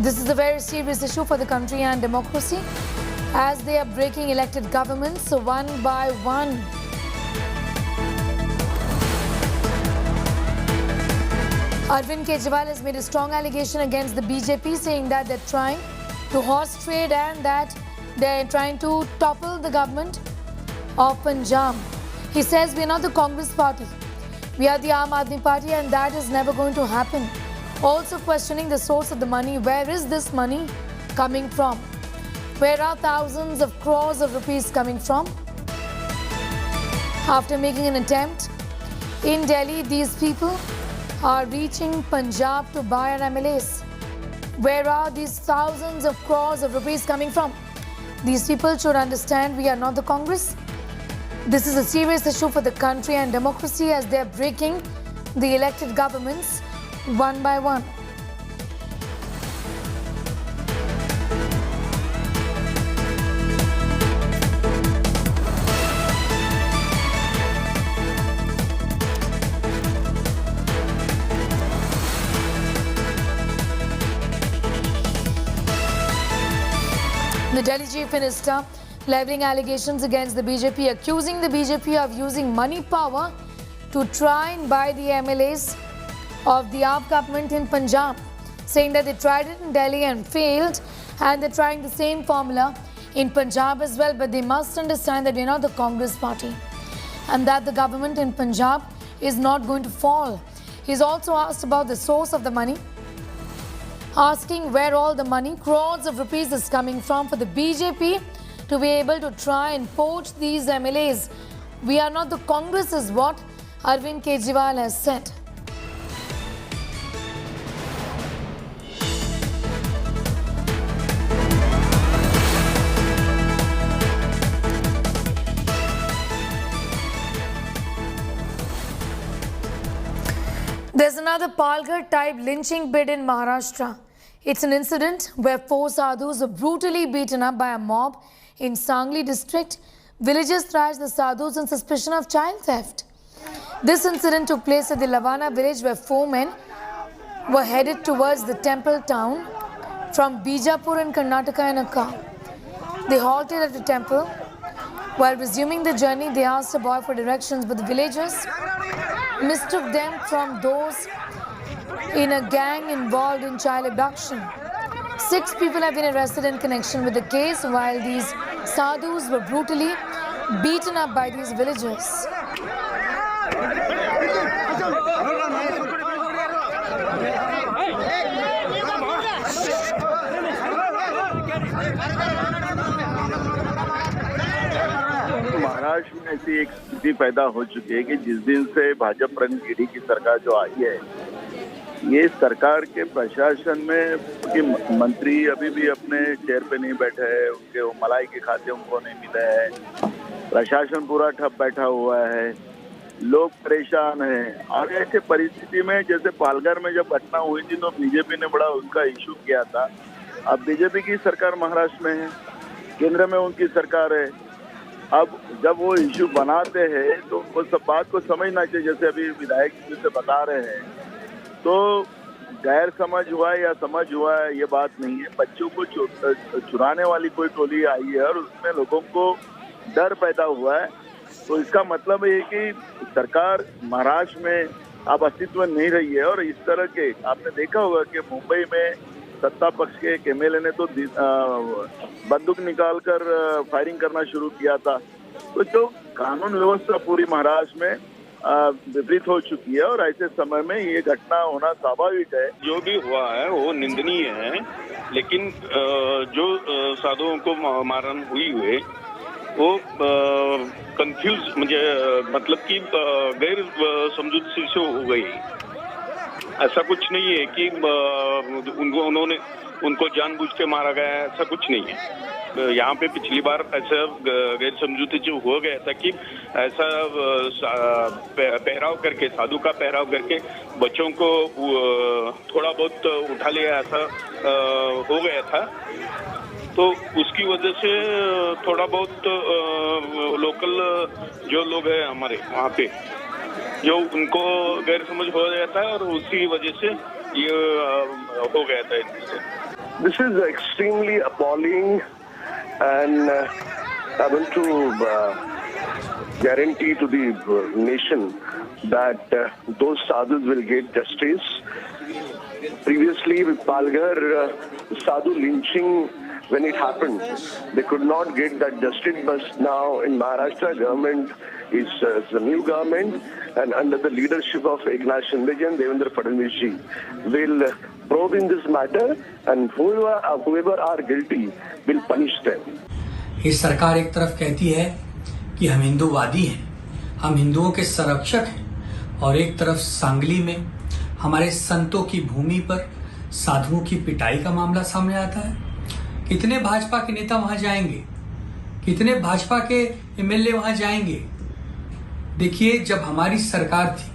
S18: This is a very serious issue for the country and democracy as they are breaking elected governments one by one. Arvind Kejriwal has made a strong allegation against the BJP, saying that they're trying to horse trade and that they're trying to topple the government of Punjab. He says we are not the Congress party. We are the Aam Aadmi party and that is never going to happen. Also questioning the source of the money. Where is this money coming from? Where are thousands of crores of rupees coming from? After making an attempt in Delhi, these people are reaching Punjab to buy our MLAs. Where are these thousands of crores of rupees coming from? These people should understand we are not the Congress. This is a serious issue for the country and democracy as they are breaking the elected governments one by one. The Delhi Chief Minister levelling allegations against the BJP, accusing the BJP of using money power to try and buy the MLAs of the AAP government in Punjab, saying that they tried it in Delhi and failed and they're trying the same formula in Punjab as well, but they must understand that we're not the Congress party and that the government in Punjab is not going to fall. He's also asked about the source of the money, asking where all the money, crores of rupees, is coming from for the BJP to be able to try and poach these MLAs. We are not the Congress is what Arvind Kejriwal has said. There's another Palghar-type lynching bid in Maharashtra. It's an incident where 4 sadhus were brutally beaten up by a mob in Sangli district. Villagers thrashed the sadhus on suspicion of child theft. This incident took place at the Lavana village where 4 men were headed towards the temple town from Bijapur in Karnataka in a car. They halted at a temple. While resuming the journey, they asked a boy for directions, but the villagers mistook them from those in a gang involved in child abduction. 6 people have been arrested in connection with the case, while these sadhus were brutally beaten up by these villagers.
S4: Maharashtra में ऐसी एक स्थिति पैदा हो चुकी है कि जिस दिन से भाजपा रणनीति की सरकार जो आई है, ये सरकार के प्रशासन में कि मंत्री अभी भी अपने चेयर पे नहीं बैठे हैं, उनके मलाई के खाते उनको नहीं मिले हैं, प्रशासन पूरा ठप बैठा हुआ है, लोग परेशान हैं। और ऐसे परिस्थिति में जैसे पालघर में जब घटना हुई थी तो बीजेपी ने बड़ा उनका इशू किया था। अब बीजेपी की सरकार महाराष्ट्र में है, केंद्र में उनकी सरकार है। अब जब वो इशू बनाते हैं तो वो सब बात को समझना चाहिए। जैसे अभी विधायक जी से बता रहे हैं तो गैर समझ हुआ है या समझ हुआ है ये बात नहीं है। बच्चों को चुराने वाली कोई टोली आई है और उसमें लोगों को डर पैदा हुआ है। तो इसका मतलब ये कि सरकार महाराष्ट्र में अब अस्तित्व नहीं रही है। और इस तरह के आपने देखा होगा कि मुंबई में सत्ता पक्ष के एक एमएलए ने तो बंदूक निकालकर फायरिंग करना शुरू किया था। तो जो कानून व्यवस्था पूरी महाराष्ट्र में विपरीत हो चुकी है और ऐसे समय में ये घटना होना स्वाभाविक है।
S14: जो भी हुआ है वो निंदनीय है, लेकिन जो साधुओं को मारहाण हुई है वो कंफ्यूज मतलब कि गैर समझूती से हो गई। ऐसा कुछ नहीं है कि उनको जानबूझ के मारा गया, ऐसा कुछ नहीं है। यहाँ पे पिछली बार ऐसा गैर समझौते जो हो गया था कि ऐसा पहराव करके, साधु का पहराव करके बच्चों को थोड़ा बहुत उठा लिया, ऐसा हो गया था। तो उसकी वजह से थोड़ा बहुत लोकल जो लोग हैं हमारे वहाँ पे, जो उनको गैर समझ हो जाता है और उसी वजह से ये हो गया था।
S17: This is extremely appalling, and I want to guarantee to the nation that those sadhus will get justice. Previously with Palghar sadhu lynching, when it happened, they could not get that justice, but now in Maharashtra government is the new government, and under the leadership of Eknath Shinde and Devendra Fadnavis ji will probe in this matter, and whoever are guilty will punish them.
S20: ये सरकार एक तरफ कहती है कि हम हिंदूवादी हैं, हम हिंदुओं के संरक्षक हैं, और एक तरफ सांगली में हमारे संतों की भूमि पर साधुओं की पिटाई का मामला सामने आता है। कितने भाजपा के नेता वहां जाएंगे, कितने भाजपा के एमएलए वहां जाएंगे? देखिए, जब हमारी सरकार थी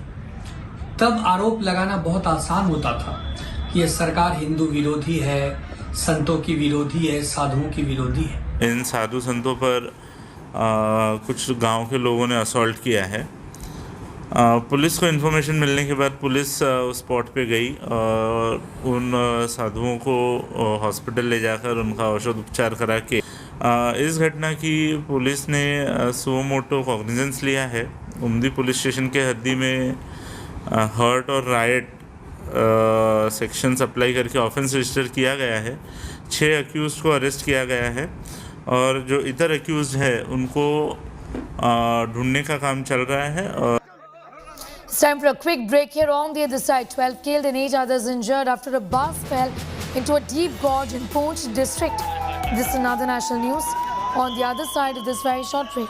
S20: तब आरोप लगाना बहुत आसान होता था कि यह सरकार हिंदू विरोधी है, संतों की विरोधी है, साधुओं की विरोधी है।
S21: इन साधु संतों पर कुछ गांव के लोगों ने असॉल्ट किया है। पुलिस को इन्फॉर्मेशन मिलने के बाद पुलिस उस स्पॉट पे गई और उन साधुओं को हॉस्पिटल ले जाकर उनका औषध उपचार करा के इस घटना की पुलिस ने सुओ मोटो कॉग्निजेंस लिया है। उमदी पुलिस स्टेशन के हद्दी में हर्ट और राइट सेक्शंस अप्लाई करके ऑफेंस रजिस्टर किया गया है। 6 अक्यूज़ को अरेस्ट किया गया है और जो इतर अक्यूज़ है उनको ढूंढने का काम चल रहा है। और
S18: It's time for a quick break here on the other side. 12 killed and 8 others injured after a bus fell into a deep gorge in Poonch district. This is another national news on the other side of this very short break.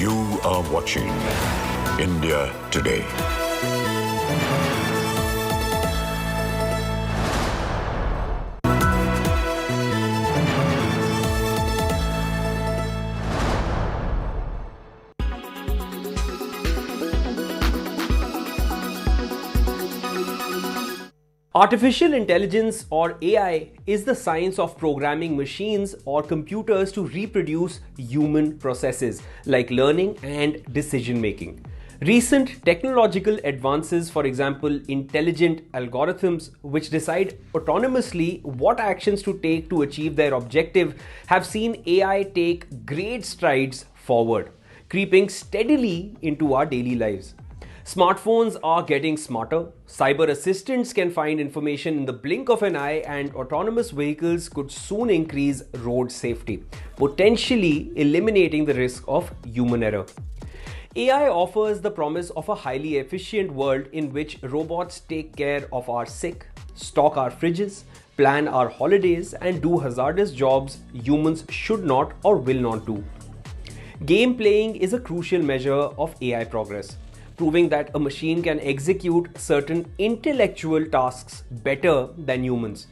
S5: You are watching India Today.
S6: Artificial intelligence or AI is the science of programming machines or computers to reproduce human processes like learning and decision making. Recent technological advances, for example, intelligent algorithms which decide autonomously what actions to take to achieve their objective, have seen AI take great strides forward, creeping steadily into our daily lives. Smartphones are getting smarter, cyber assistants can find information in the blink of an eye, and autonomous vehicles could soon increase road safety, potentially eliminating the risk of human error. AI offers the promise of a highly efficient world in which robots take care of our sick, stock our fridges, plan our holidays, and do hazardous jobs humans should not or will not do. Game playing is a crucial measure of AI progress, proving that a machine can execute certain intellectual tasks better than humans.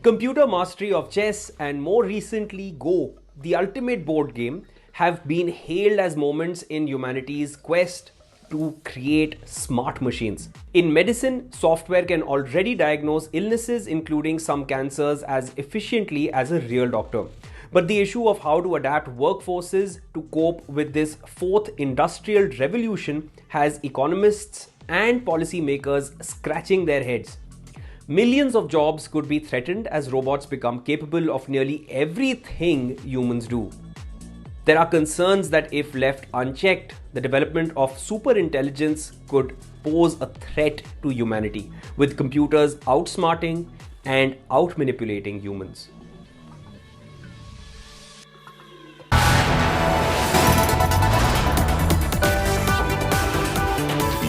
S6: Computer mastery of chess and more recently Go, the ultimate board game, have been hailed as moments in humanity's quest to create smart machines. In medicine, software can already diagnose illnesses including some cancers as efficiently as a real doctor. But the issue of how to adapt workforces to cope with this fourth industrial revolution has economists and policymakers scratching their heads. Millions of jobs could be threatened as robots become capable of nearly everything humans do. There are concerns that if left unchecked, the development of superintelligence could pose a threat to humanity, with computers outsmarting and outmanipulating humans.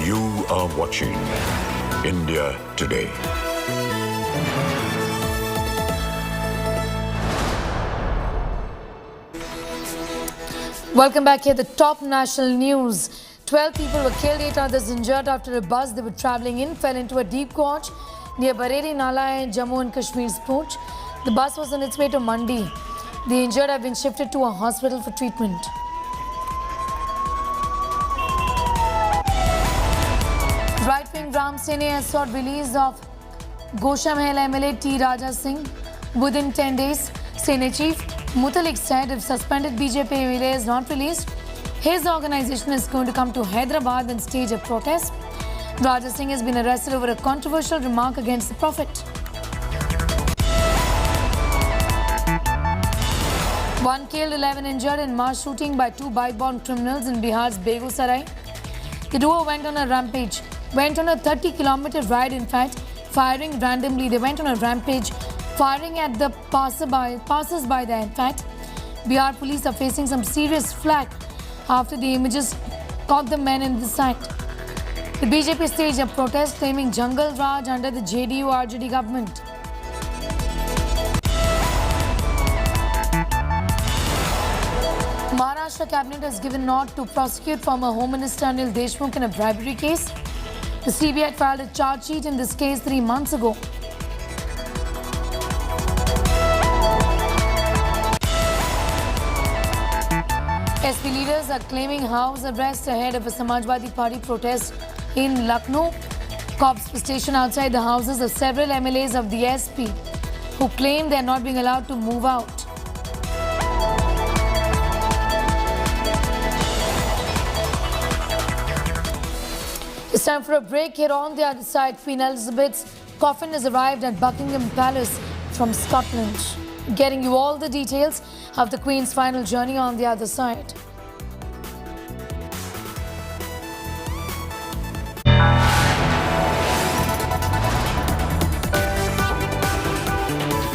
S5: You are watching India Today.
S18: Welcome back here. The top national news. 12 people were killed, 8 others injured after a bus they were travelling in fell into a deep gorge near Bareri Nala in Jammu and Kashmir's Poonch. The bus was on its way to Mandi. The injured have been shifted to a hospital for treatment. Right-wing Ram Sene has sought release of Gosha Mahal MLA T. Raja Singh within 10 days. Sene Chief Mutalik said if suspended BJP MLA is not released, his organisation is going to come to Hyderabad and stage a protest. Raja Singh has been arrested over a controversial remark against the Prophet. One killed, 11 injured in mass shooting by 2 bike-bound criminals in Bihar's Begusarai. The duo went on a 30-kilometer ride, in fact, firing randomly. They went on a rampage, firing at the passers-by there. In fact, Bihar police are facing some serious flack after the images caught the men in this act. The BJP staged a protest claiming Jungle Raj under the JDU-RJD government. Maharashtra cabinet has given nod to prosecute former Home Minister Anil Deshmukh in a bribery case. The CBI had filed a charge sheet in this case 3 months ago. SP leaders are claiming house arrest ahead of a Samajwadi Party protest in Lucknow. Cops were stationed outside the houses of several MLAs of the SP who claim they are not being allowed to move out. It's time for a break. Here on the other side, Queen Elizabeth's coffin has arrived at Buckingham Palace from Scotland. Getting you all the details of the Queen's final journey on the other side.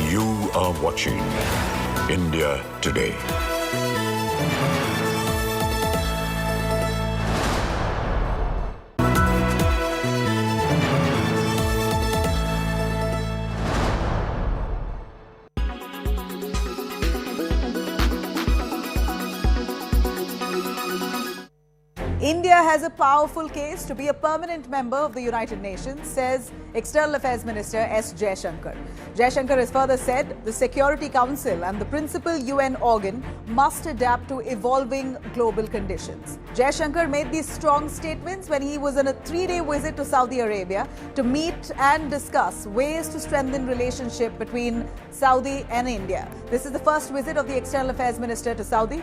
S5: You are watching India Today.
S11: India has a powerful case to be a permanent member of the United Nations, says External Affairs Minister S. Jaishankar. Jaishankar has further said the Security Council and the principal UN organ must adapt to evolving global conditions. Jaishankar made these strong statements when he was on a 3-day visit to Saudi Arabia to meet and discuss ways to strengthen relationship between Saudi and India. This is the first visit of the External Affairs Minister to Saudi.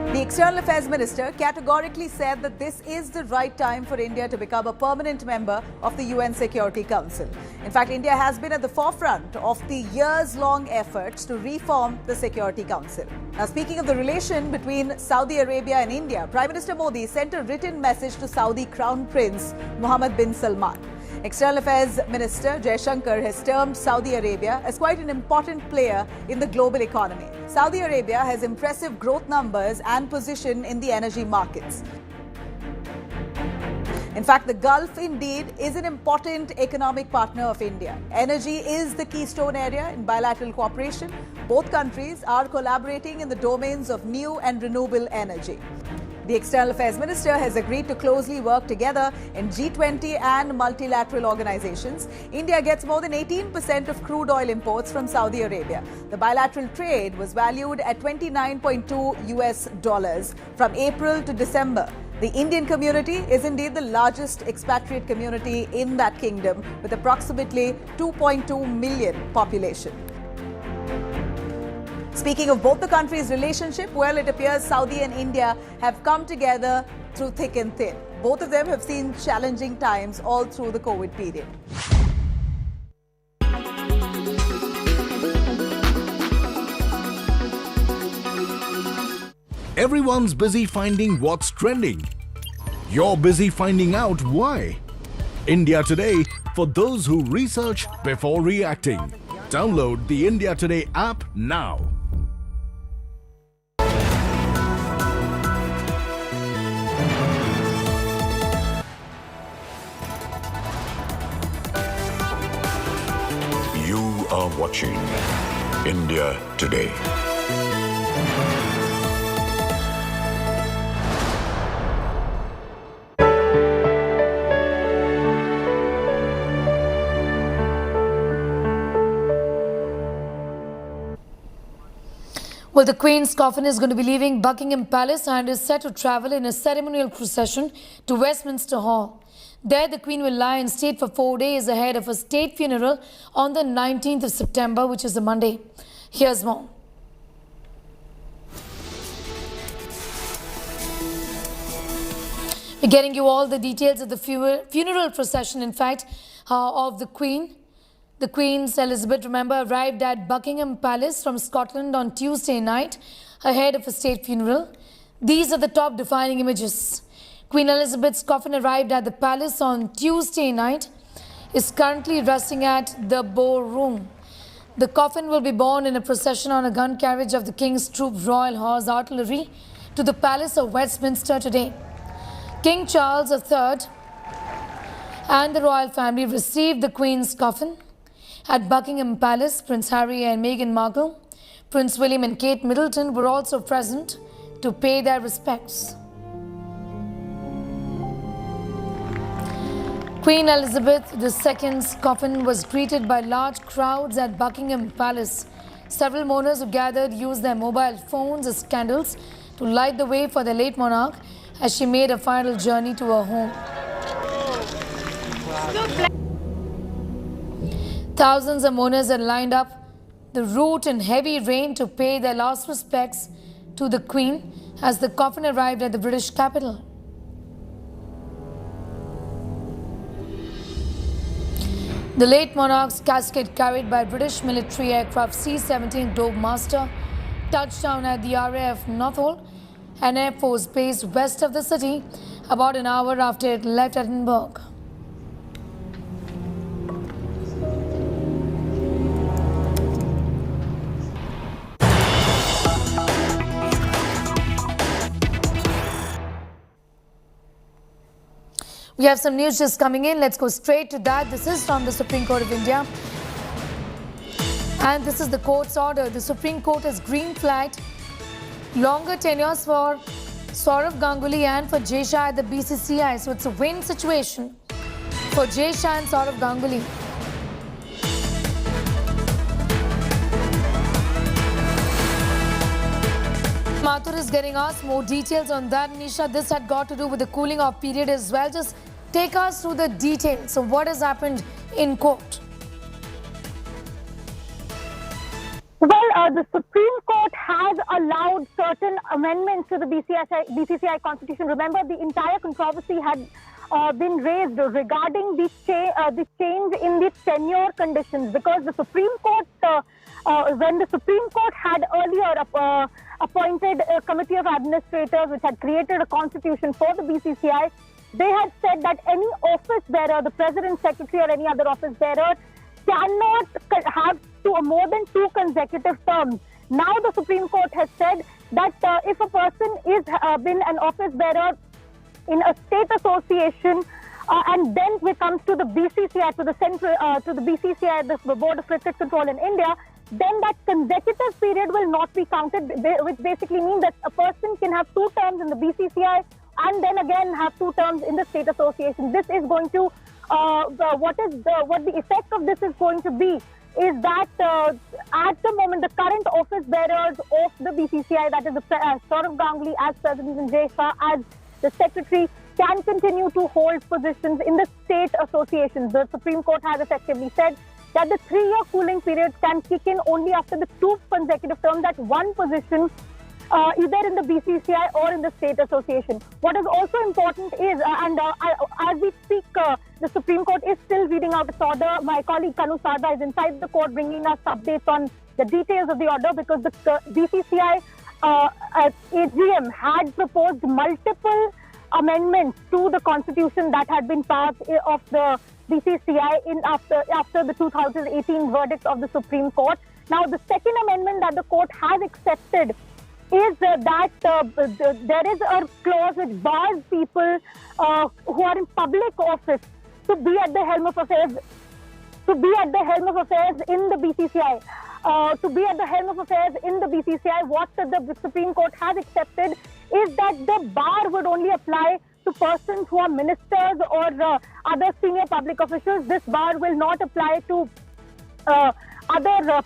S11: The External Affairs Minister categorically said that this is the right time for India to become a permanent member of the UN Security Council. In fact, India has been at the forefront of the years-long efforts to reform the Security Council. Now, speaking of the relation between Saudi Arabia and India, Prime Minister Modi sent a written message to Saudi Crown Prince Mohammed bin Salman. External Affairs Minister Jaishankar has termed Saudi Arabia as quite an important player in the global economy. Saudi Arabia has impressive growth numbers and position in the energy markets. In fact, the Gulf indeed is an important economic partner of India. Energy is the keystone area in bilateral cooperation. Both countries are collaborating in the domains of new and renewable energy. The External Affairs Minister has agreed to closely work together in G20 and multilateral organizations. India gets more than 18% of crude oil imports from Saudi Arabia. The bilateral trade was valued at $29.2 from April to December. The Indian community is indeed the largest expatriate community in that kingdom, with approximately 2.2 million population. Speaking of both the countries' relationship, well, it appears Saudi and India have come together through thick and thin. Both of them have seen challenging times all through the COVID period.
S19: Everyone's busy finding what's trending. You're busy finding out why. India Today, for those who research before reacting. Download the India Today app now.
S5: You are watching India Today.
S18: Well, the Queen's coffin is going to be leaving Buckingham Palace and is set to travel in a ceremonial procession to Westminster Hall. There, the Queen will lie in state for 4 days ahead of a state funeral on the 19th of September, which is a Monday. Here's more. We're getting you all the details of the funeral procession, in fact, of the Queen. The Queen's Elizabeth, remember, arrived at Buckingham Palace from Scotland on Tuesday night ahead of a state funeral. These are the top defining images. Queen Elizabeth's coffin arrived at the palace on Tuesday night, is currently resting at the Bow Room. The coffin will be borne in a procession on a gun carriage of the King's Troop Royal Horse Artillery to the Palace of Westminster today. King Charles III and the royal family received the Queen's coffin. At Buckingham Palace, Prince Harry and Meghan Markle, Prince William and Kate Middleton were also present to pay their respects. Queen Elizabeth II's coffin was greeted by large crowds at Buckingham Palace. Several mourners who gathered used their mobile phones as candles to light the way for the late monarch as she made a final journey to her home. Thousands of mourners had lined up the route in heavy rain to pay their last respects to the Queen as the coffin arrived at the British capital. The late monarch's casket, carried by British military aircraft C-17 Globemaster, touched down at the RAF Northolt, an air force base west of the city, about an hour after it left Edinburgh. We have some news just coming in. Let's go straight to that. This is from the Supreme Court of India. And this is the court's order. The Supreme Court has green flagged longer tenures for Saurav Ganguly and for Jay Shah at the BCCI. So it's a win situation for Jay Shah and Saurav Ganguly. Mathur is getting us more details on that. Nisha, this had got to do with the cooling off period as well. Just take us through the details. So what has happened in court?
S22: Well, the Supreme Court has allowed certain amendments to the BCCI Constitution. Remember, the entire controversy had been raised regarding the change in the tenure conditions, because the Supreme Court, when the Supreme Court had earlier appointed a committee of administrators which had created a constitution for the BCCI, they had said that any office bearer, the president, secretary or any other office bearer, cannot have more than 2 consecutive terms. Now the Supreme Court has said that if a person is been an office bearer in a state association and then it comes to the BCCI, to the central, to the BCCI, the Board of Cricket Control in India, then that consecutive period will not be counted, which basically means that a person can have 2 terms in the BCCI and then again have 2 terms in the state association. This is going to what the effect of this is going to be is that at the moment the current office bearers of the BCCI, that is the Saurav Ganguly as president and Jay Shah as the secretary, can continue to hold positions in the state associations. The Supreme Court has effectively said that the 3-year cooling period can kick in only after the 2 consecutive terms at one position, either in the BCCI or in the state association. What is also important is, as we speak, the Supreme Court is still reading out its order. My colleague Kanu Sada is inside the court bringing us updates on the details of the order, because the BCCI AGM had proposed multiple amendments to the constitution that had been passed of the BCCI after the 2018 verdict of the Supreme Court. Now, the second amendment that the court has accepted is that there is a clause which bars people who are in public office to be at the helm of affairs, in the BCCI. To be at the helm of affairs in the BCCI, what the Supreme Court has accepted is that the bar would only apply to persons who are ministers or other senior public officials. This bar will not apply to other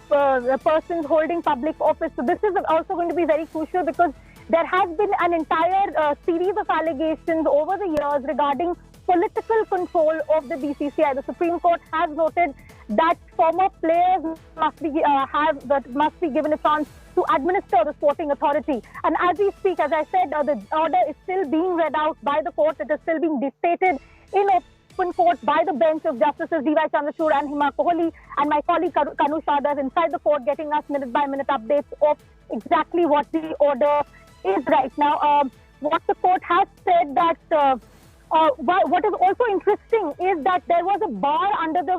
S22: persons holding public office. So this is also going to be very crucial, because there has been an entire series of allegations over the years regarding political control of the BCCI. The Supreme Court has noted that former players must be given a chance to administer the sporting authority. And as we speak, as I said, the order is still being read out by the court. It is still being dictated in open court by the bench of Justices D.Y. Chandrachud and Hima Kohli, and my colleague Kanu Sada is inside the court getting us minute-by-minute updates of exactly what the order is right now. What the court has said that what is also interesting is that there was a bar under the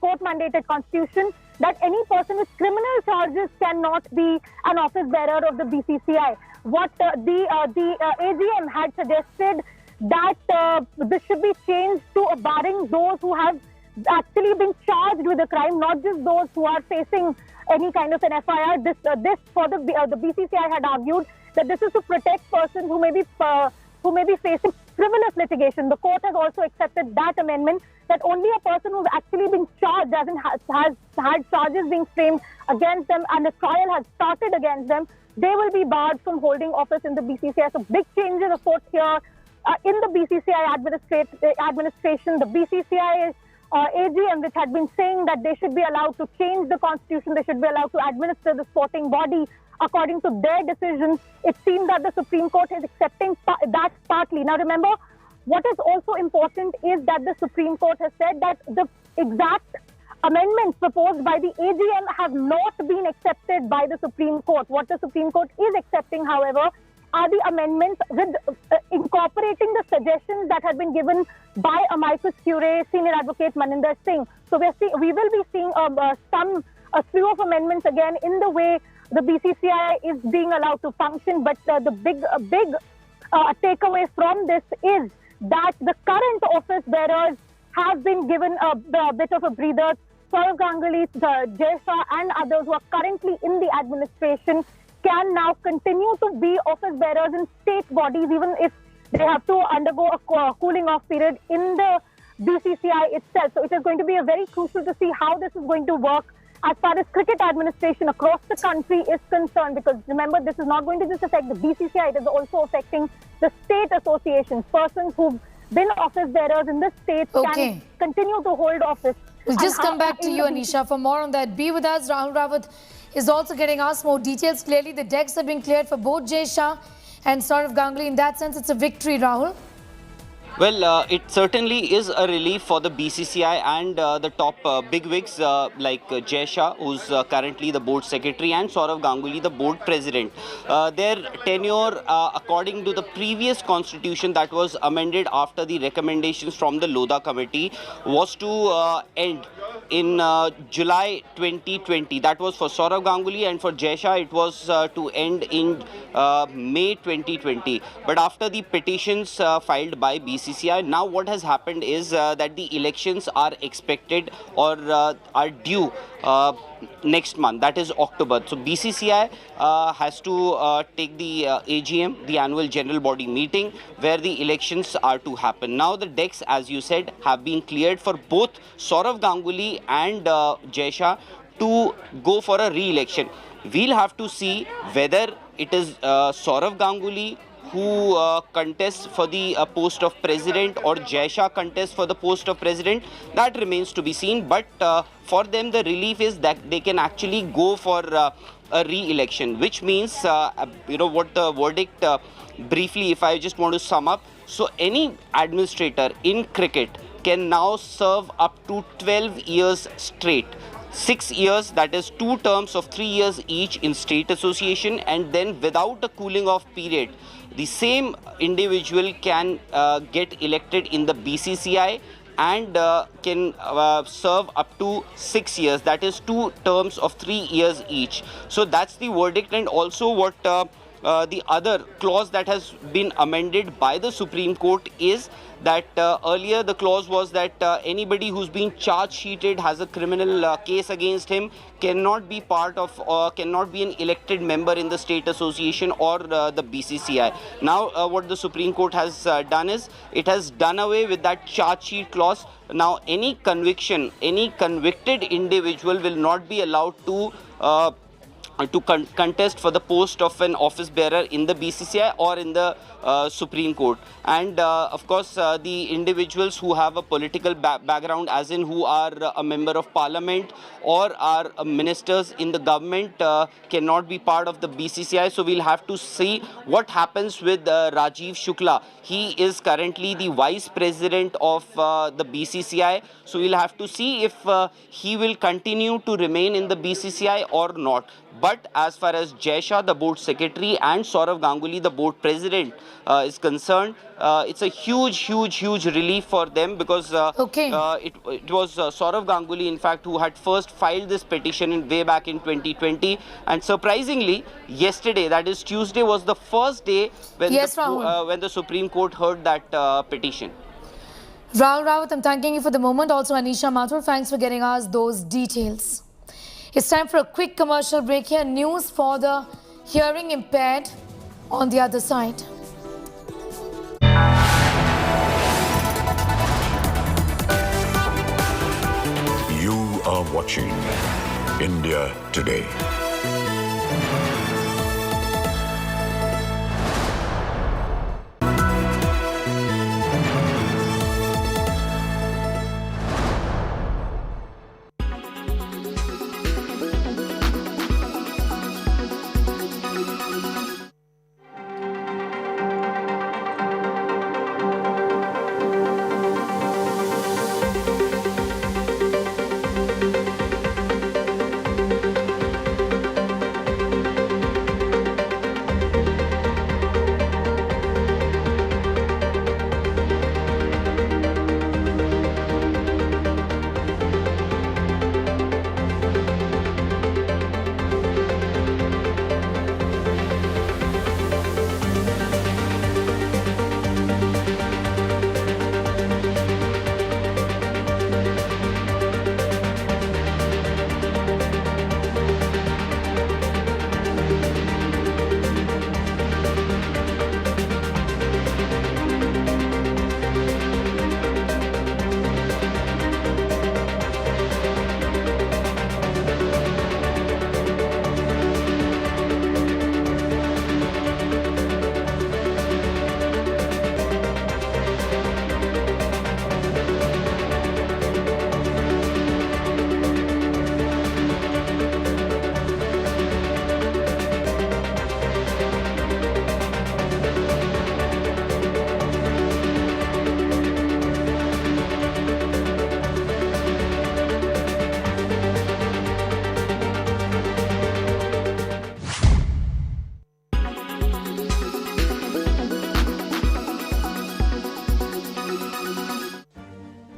S22: court-mandated constitution that any person with criminal charges cannot be an office bearer of the BCCI. What the AGM had suggested that this should be changed to barring those who have actually been charged with a crime, not just those who are facing any kind of an FIR. This for the BCCI had argued that this is to protect persons who may be facing frivolous litigation. The court has also accepted that amendment, that only a person who's actually been charged, as in has had charges being framed against them and a trial has started against them, they will be barred from holding office in the BCCI. So big changes afoot here in the BCCI administration. The BCCI AGM, which had been saying that they should be allowed to change the constitution, they should be allowed to administer the sporting body according to their decisions. It seems that the Supreme Court is accepting that partly. Now remember, what is also important is that the Supreme Court has said that the exact amendments proposed by the AGM have not been accepted by the Supreme Court. What the Supreme Court is accepting, however, are the amendments with incorporating the suggestions that have been given by amicus curiae senior advocate Maninder Singh. So we will be seeing a slew of amendments again in the way the BCCI is being allowed to function. But the big takeaway from this is that the current office bearers have been given a bit of a breather. Saurav Ganguly, Jay Shah and others who are currently in the administration
S8: can now continue to be office bearers in state bodies, even if they have to undergo a cooling off period in the BCCI itself. So it is going to be a very crucial to see how this is going to work as far as cricket administration across the country is concerned, because remember, this is not going to just affect the BCCI, it is also affecting the state associations. Persons who've been office bearers in the state can continue to hold office.
S18: We'll just come back to you, Anisha, for more on that. Be with us. Rahul Rawat is also getting us more details. Clearly, the decks have been cleared for both Jay Shah and Saurav Ganguly. In that sense, it's a victory, Rahul.
S12: Well, it certainly is a relief for the BCCI and the top bigwigs like Jay Shah, who's currently the board secretary, and Saurav Ganguly, the board president. Their tenure, according to the previous constitution that was amended after the recommendations from the Lodha committee, was to end in July 2020. That was for Saurav Ganguly, and for Jay Shah it was to end in May 2020. But after the petitions filed by BCCI, now what has happened is that the elections are expected or are due next month, that is October. So BCCI has to take the AGM, the annual general body meeting, where the elections are to happen. Now the decks, as you said, have been cleared for both Saurav Ganguly and Jay Shah to go for a re-election. We'll have to see whether it is Saurav Ganguly who contests for the post of president or Jay Shah contests for the post of president. That remains to be seen, but for them the relief is that they can actually go for a re-election, which means what the verdict, briefly if I just want to sum up. So any administrator in cricket can now serve up to 12 years straight. 6 years, that is 2 terms of 3 years each in state association, and then without a cooling off period, the same individual can get elected in the BCCI and can serve up to 6 years, that is 2 terms of 3 years each. So that's the verdict. And also what the other clause that has been amended by the Supreme Court is that earlier the clause was that anybody who's been charge sheeted, has a criminal case against him, cannot be part of or cannot be an elected member in the state association or the BCCI. Now what the Supreme Court has done is it has done away with that charge sheet clause. Now any conviction, any convicted individual will not be allowed to contest for the post of an office bearer in the BCCI or in the Supreme Court. And of course the individuals who have a political background, as in who are a member of parliament or are ministers in the government, cannot be part of the BCCI. So we'll have to see what happens with Rajiv Shukla. He is currently the vice president of the BCCI. So we'll have to see if he will continue to remain in the BCCI or not. But as far as Jay Shah, the board secretary, and Saurav Ganguly, the board president, is concerned, it's a huge relief for them, because it was Saurav Ganguly, in fact, who had first filed this petition way back in 2020. And surprisingly, yesterday, that is Tuesday, was the first day when, when the Supreme Court heard that petition.
S18: Rahul Rawat, I'm thanking you for the moment. Also, Anisha Mathur, thanks for getting us those details. It's time for a quick commercial break here. News for the hearing impaired on the other side.
S5: You are watching India Today.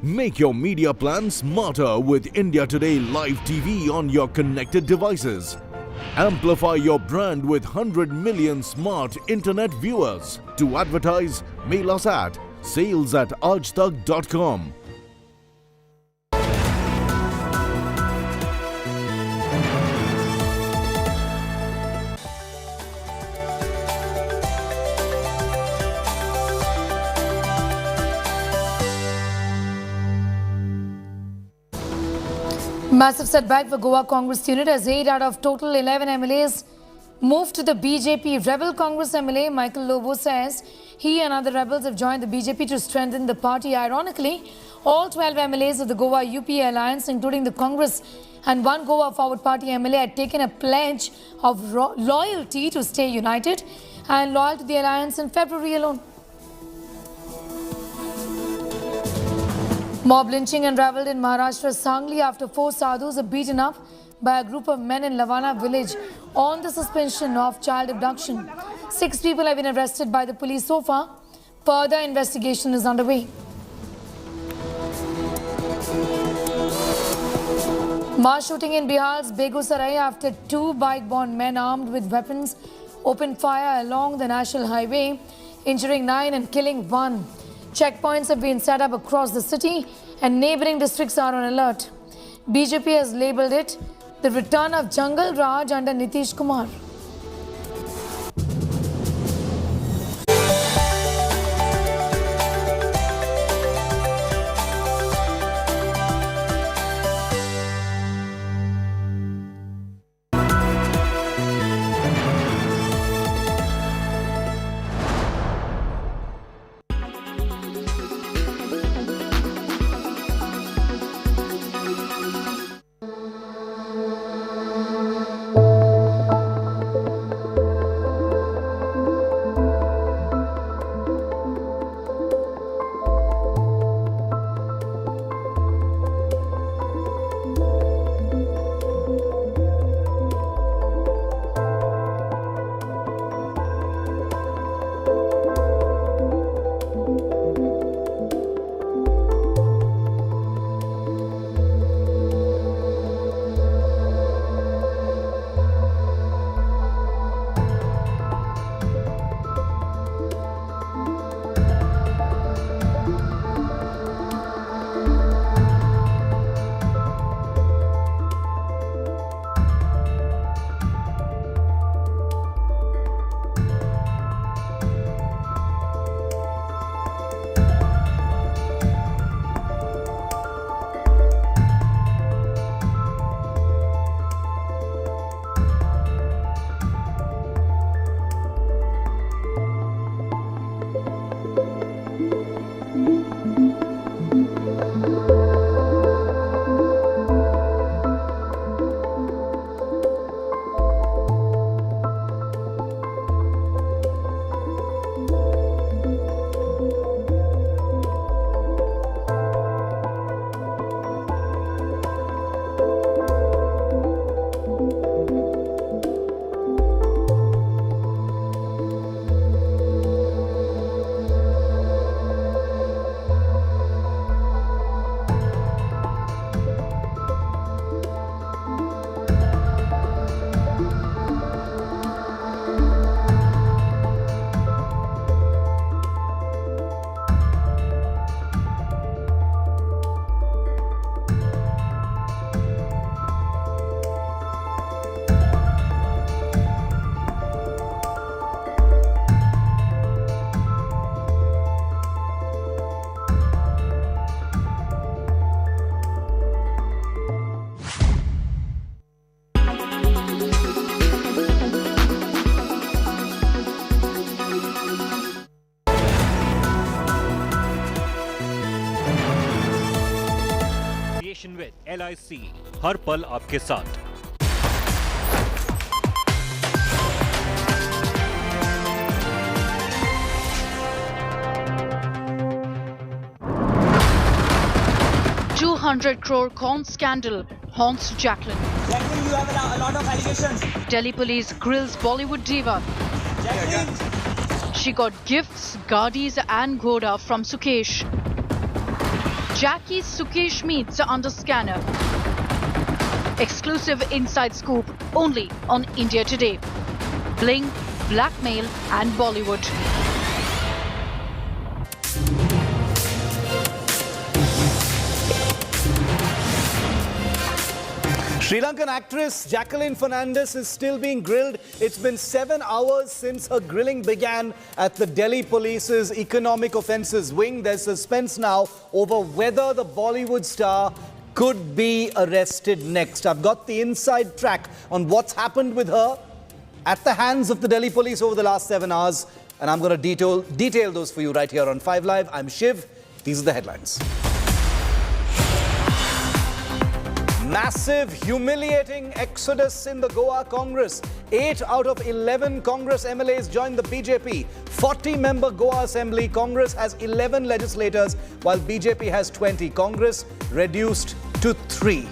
S19: Make your media plan smarter with India Today Live TV on your connected devices. Amplify your brand with 100 million smart internet viewers. To advertise, mail us at sales@aajtak.com.
S18: Massive setback for Goa Congress unit as 8 out of total 11 MLAs moved to the BJP. Rebel Congress MLA Michael Lobo says he and other rebels have joined the BJP to strengthen the party. Ironically, all 12 MLAs of the Goa UPA alliance, including the Congress and one Goa Forward Party MLA, had taken a pledge of loyalty to stay united and loyal to the alliance in February alone. Mob lynching unraveled in Maharashtra's Sangli after 4 sadhus are beaten up by a group of men in Lavana village on the suspicion of child abduction. 6 people have been arrested by the police so far. Further investigation is underway. Mass shooting in Bihar's Begusarai after 2 bike-bound men armed with weapons opened fire along the national highway, injuring 9 and killing 1. Checkpoints have been set up across the city and neighbouring districts are on alert. BJP has labelled it the return of Jungle Raj under Nitish Kumar.
S10: with LIC, हर पल आपके साथ।
S16: $200 crore con scandal haunts Jacqueline.
S23: Jacqueline, you have a lot of allegations.
S16: Delhi police grills Bollywood diva.
S23: Jacqueline.
S16: She got gifts, gadis and ghoda from Sukesh. Jackie Sukesh meets under scanner. Exclusive inside scoop only on India Today. Bling, blackmail and Bollywood.
S7: Sri Lankan actress Jacqueline Fernandez is still being grilled. It's been 7 hours since her grilling began at the Delhi Police's Economic Offences Wing. There's suspense now over whether the Bollywood star could be arrested next. I've got the inside track on what's happened with her at the hands of the Delhi Police over the last 7 hours, and I'm going to detail those for you right here on 5 Live. I'm Shiv. These are the headlines. Massive, humiliating exodus in the Goa Congress. 8 out of 11 Congress MLAs joined the BJP. 40-member Goa Assembly. Congress has 11 legislators, while BJP has 20. Congress reduced to 3.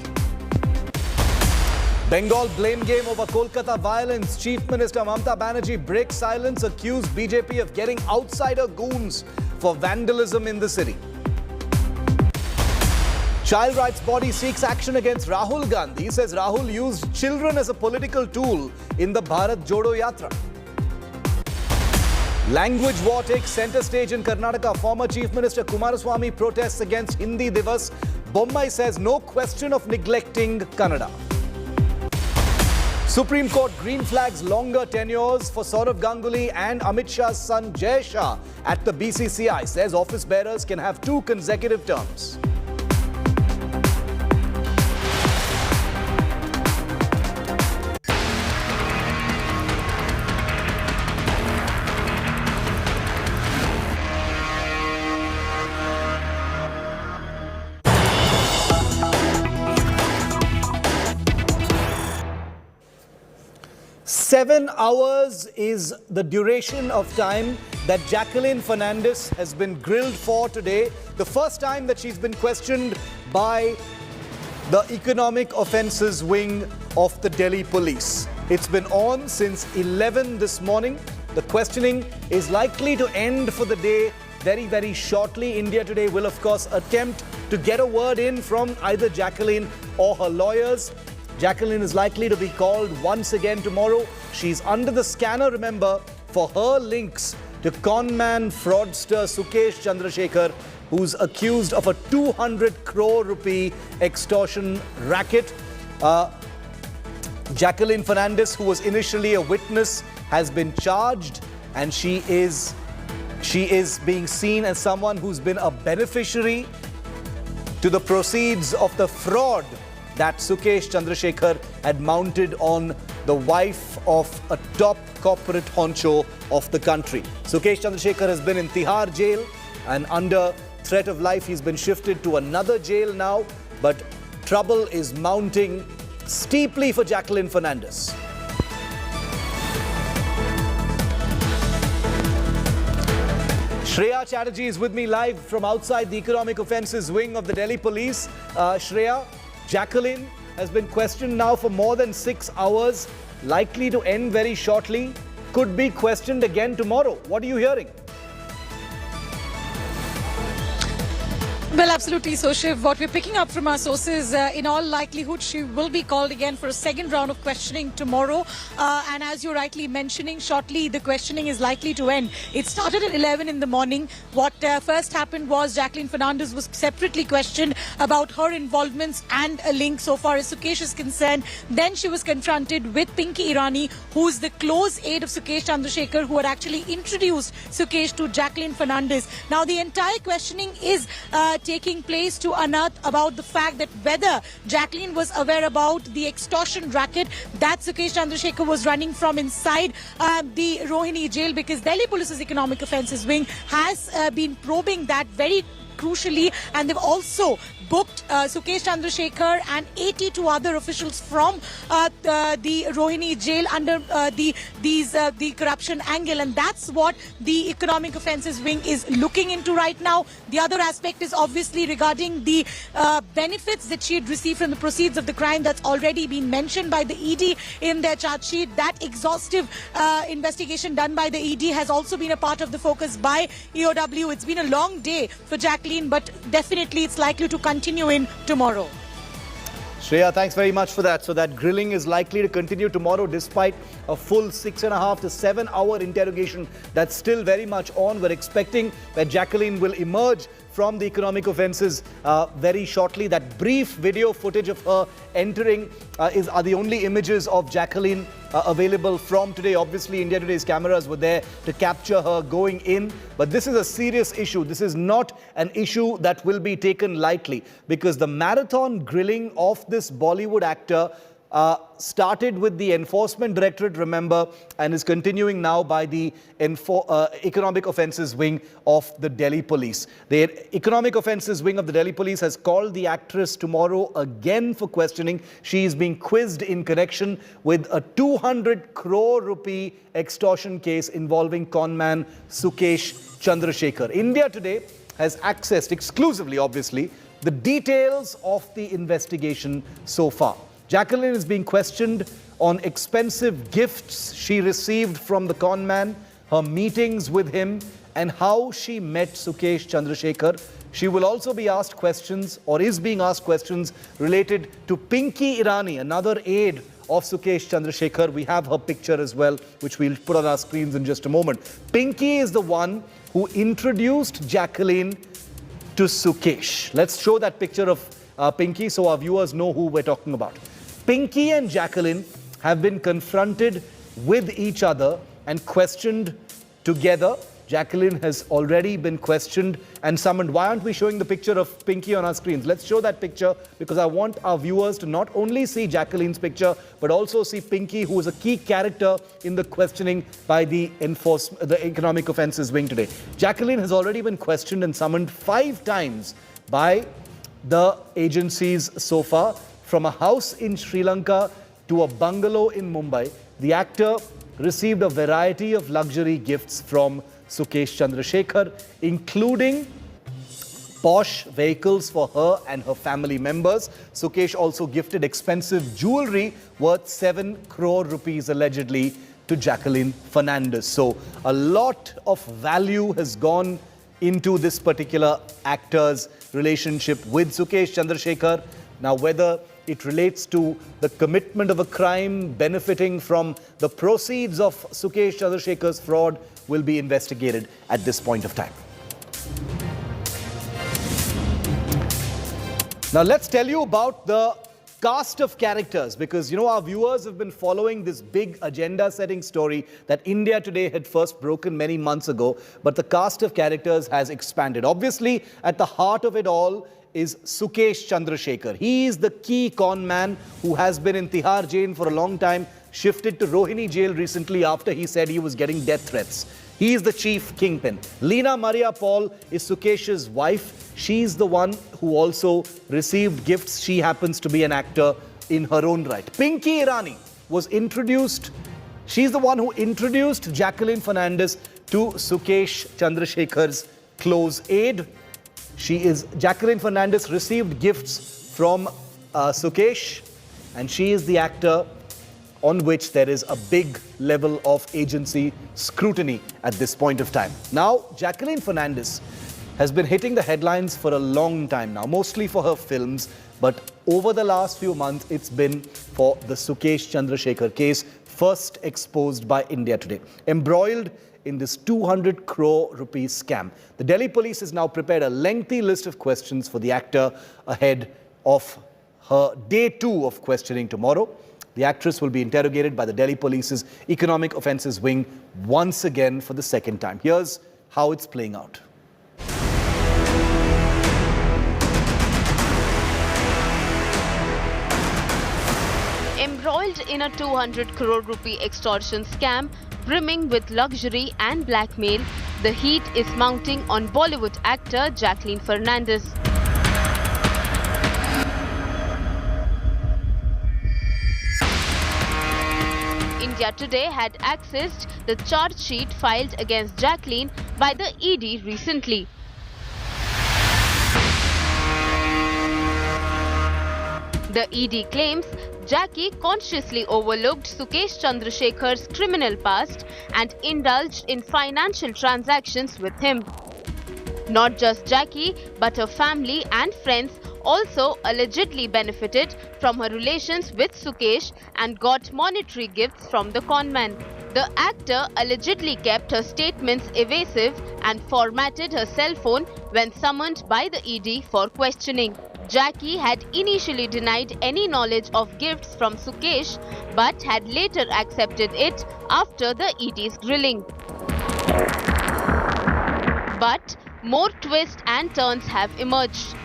S7: Bengal blame game over Kolkata violence. Chief Minister Mamata Banerjee breaks silence, accused BJP of getting outsider goons for vandalism in the city. Child rights body seeks action against Rahul Gandhi. He says Rahul used children as a political tool in the Bharat Jodo Yatra. Language war takes center stage in Karnataka. Former Chief Minister Kumaraswamy protests against Hindi Divas. Bommai says no question of neglecting Kannada. Supreme Court green flags longer tenures for Saurav Ganguly and Amit Shah's son Jai Shah at the BCCI. Says office bearers can have 2 consecutive terms. Seven hours is the duration of time that Jacqueline Fernandez has been grilled for today. The first time that she's been questioned by the Economic Offences Wing of the Delhi Police. It's been on since 11 this morning. The questioning is likely to end for the day very, very shortly. India Today will, of course, attempt to get a word in from either Jacqueline or her lawyers. Jacqueline is likely to be called once again tomorrow. She's under the scanner, remember, for her links to conman fraudster Sukesh Chandrasekhar, who's accused of a 200 crore rupee extortion racket. Jacqueline Fernandez, who was initially a witness, has been charged, and she is being seen as someone who's been a beneficiary to the proceeds of the fraud that Sukesh Chandrasekhar had mounted on the wife of a top corporate honcho of the country. Sukesh Chandrasekhar has been in Tihar jail, and under threat of life he's been shifted to another jail now, but trouble is mounting steeply for Jacqueline Fernandez. Shreya Chatterjee is with me live from outside the Economic Offences Wing of the Delhi Police. Shreya, Jacqueline has been questioned now for more than 6 hours, likely to end very shortly, could be questioned again tomorrow. What are you hearing?
S13: Well, absolutely. So, Shiv, what we're picking up from our sources, in all likelihood, she will be called again for a second round of questioning tomorrow. And as you're rightly mentioning, shortly the questioning is likely to end. It started at 11 in the morning. What first happened was Jacqueline Fernandez was separately questioned about her involvements and a link so far as Sukesh is concerned. Then she was confronted with Pinky Irani, who's the close aide of Sukesh Chandrasekhar, who had actually introduced Sukesh to Jacqueline Fernandez. Now, the entire questioning is taking place to unearth about the fact that whether Jacqueline was aware about the extortion racket that Sukesh Chandrasekhar was running from inside the Rohini jail, because Delhi Police's Economic Offences Wing has been probing that very crucially, and they've also booked Sukesh Chandrasekhar and 82 other officials from the Rohini jail under the corruption angle, and that's what the Economic Offences Wing is looking into right now. The other aspect is obviously regarding the benefits that she had received from the proceeds of the crime. That's already been mentioned by the ED in their charge sheet. That exhaustive investigation done by the ED has also been a part of the focus by EOW. It's been a long day for Jacqueline Jacqueline, but definitely it's likely to continue in tomorrow.
S7: Shreya, thanks very much for that. So that grilling is likely to continue tomorrow despite a full 6.5 to 7 hour interrogation that's still very much on. We're expecting that Jacqueline will emerge from the economic offences very shortly. That brief video footage of her entering are the only images of Jacqueline available from today. Obviously, India Today's cameras were there to capture her going in. But this is a serious issue. This is not an issue that will be taken lightly, because the marathon grilling of this Bollywood actor started with the Enforcement Directorate, remember, and is continuing now by the Economic Offences Wing of the Delhi Police. The Economic Offences Wing of the Delhi Police has called the actress tomorrow again for questioning. She is being quizzed in connection with a 200 crore rupee extortion case involving conman Sukesh Chandrasekhar. India Today has accessed exclusively, obviously, the details of the investigation so far. Jacqueline is being questioned on expensive gifts she received from the con man, her meetings with him, and how she met Sukesh Chandrasekhar. She will also be asked questions, or is being asked questions, related to Pinky Irani, another aide of Sukesh Chandrasekhar. We have her picture as well, which we'll put on our screens in just a moment. Pinky is the one who introduced Jacqueline to Sukesh. Let's show that picture of Pinky so our viewers know who we're talking about. Pinky and Jacqueline have been confronted with each other and questioned together. Jacqueline has already been questioned and summoned. Why aren't we showing the picture of Pinky on our screens? Let's show that picture, because I want our viewers to not only see Jacqueline's picture, but also see Pinky, who is a key character in the questioning by the Economic Offences Wing today. Jacqueline has already been questioned and summoned 5 times by the agencies so far. From a house in Sri Lanka to a bungalow in Mumbai, the actor received a variety of luxury gifts from Sukesh Chandrasekhar, including posh vehicles for her and her family members. Sukesh also gifted expensive jewelry worth 7 crore rupees allegedly to Jacqueline Fernandez. So a lot of value has gone into this particular actor's relationship with Sukesh Chandrasekhar. Now, whether it relates to the commitment of a crime benefiting from the proceeds of Sukesh Chandrasekhar's fraud will be investigated at this point of time. Now, let's tell you about the cast of characters, because, you know, our viewers have been following this big agenda-setting story that India Today had first broken many months ago, but the cast of characters has expanded. Obviously, at the heart of it all is Sukesh Chandrasekhar. He is the key con man who has been in Tihar jail for a long time, shifted to Rohini jail recently after he said he was getting death threats. He is the chief kingpin. Leena Maria Paul is Sukesh's wife. She's the one who also received gifts. She happens to be an actor in her own right. Pinky Irani was introduced. She's the one who introduced Jacqueline Fernandez to Sukesh Chandrasekhar's close aide. Jacqueline Fernandez received gifts from Sukesh, and she is the actor on which there is a big level of agency scrutiny at this point of time. Now, Jacqueline Fernandez has been hitting the headlines for a long time now, mostly for her films, but over the last few months, it's been for the Sukesh Chandrasekhar case, first exposed by India Today. Embroiled in this 200 crore rupees scam. The Delhi police has now prepared a lengthy list of questions for the actor ahead of her day 2 of questioning tomorrow. The actress will be interrogated by the Delhi police's Economic Offences Wing once again for the second time. Here's how it's playing out.
S1: Embroiled in a 200 crore rupee extortion scam, brimming with luxury and blackmail, the heat is mounting on Bollywood actor Jacqueline Fernandez. India Today had accessed the charge sheet filed against Jacqueline by the ED recently. The ED claims Jackie consciously overlooked Sukesh Chandrasekhar's criminal past and indulged in financial transactions with him. Not just Jackie, but her family and friends also allegedly benefited from her relations with Sukesh and got monetary gifts from the conman. The actor allegedly kept her statements evasive and formatted her cell phone when summoned by the ED for questioning. Jackie had initially denied any knowledge of gifts from Sukesh but had later accepted it after the ED's grilling. But more twists and turns have emerged.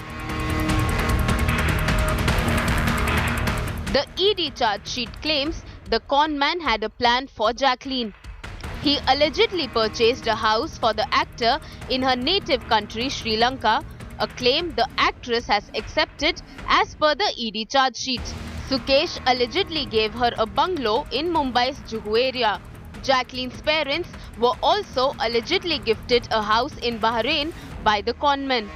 S1: The ED charge sheet claims the conman had a plan for Jacqueline. He allegedly purchased a house for the actor in her native country, Sri Lanka, a claim the actress has accepted as per the ED charge sheet. Sukesh allegedly gave her a bungalow in Mumbai's Juhu area. Jacqueline's parents were also allegedly gifted a house in Bahrain by the conman.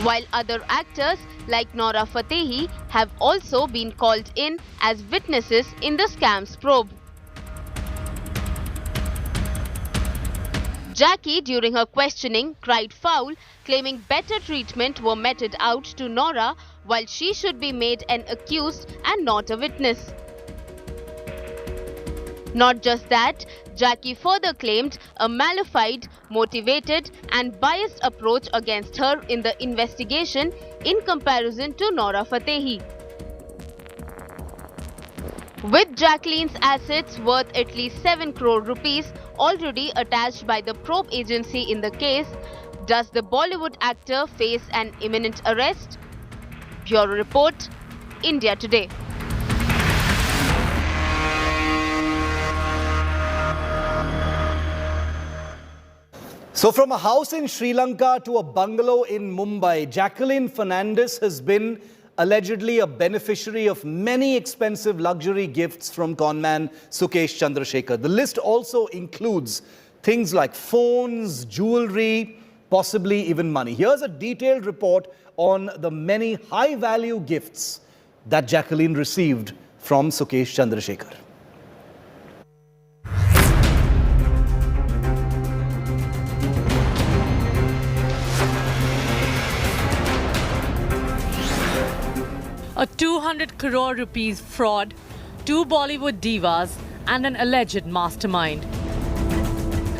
S1: While other actors like Nora Fatehi have also been called in as witnesses in the scams probe. Jackie, during her questioning, cried foul, claiming better treatment were meted out to Nora while she should be made an accused and not a witness. Not just that, Jackie further claimed a malified, motivated and biased approach against her in the investigation in comparison to Nora Fatehi. With Jacqueline's assets worth at least 7 crore rupees already attached by the probe agency in the case, does the Bollywood actor face an imminent arrest? Bureau Report, India Today.
S7: So from a house in Sri Lanka to a bungalow in Mumbai, Jacqueline Fernandez has been allegedly a beneficiary of many expensive luxury gifts from conman Sukesh Chandrasekhar. The list also includes things like phones, jewelry, possibly even money. Here's a detailed report on the many high-value gifts that Jacqueline received from Sukesh Chandrasekhar.
S2: A 200 crore rupees fraud, 2 Bollywood divas and an alleged mastermind.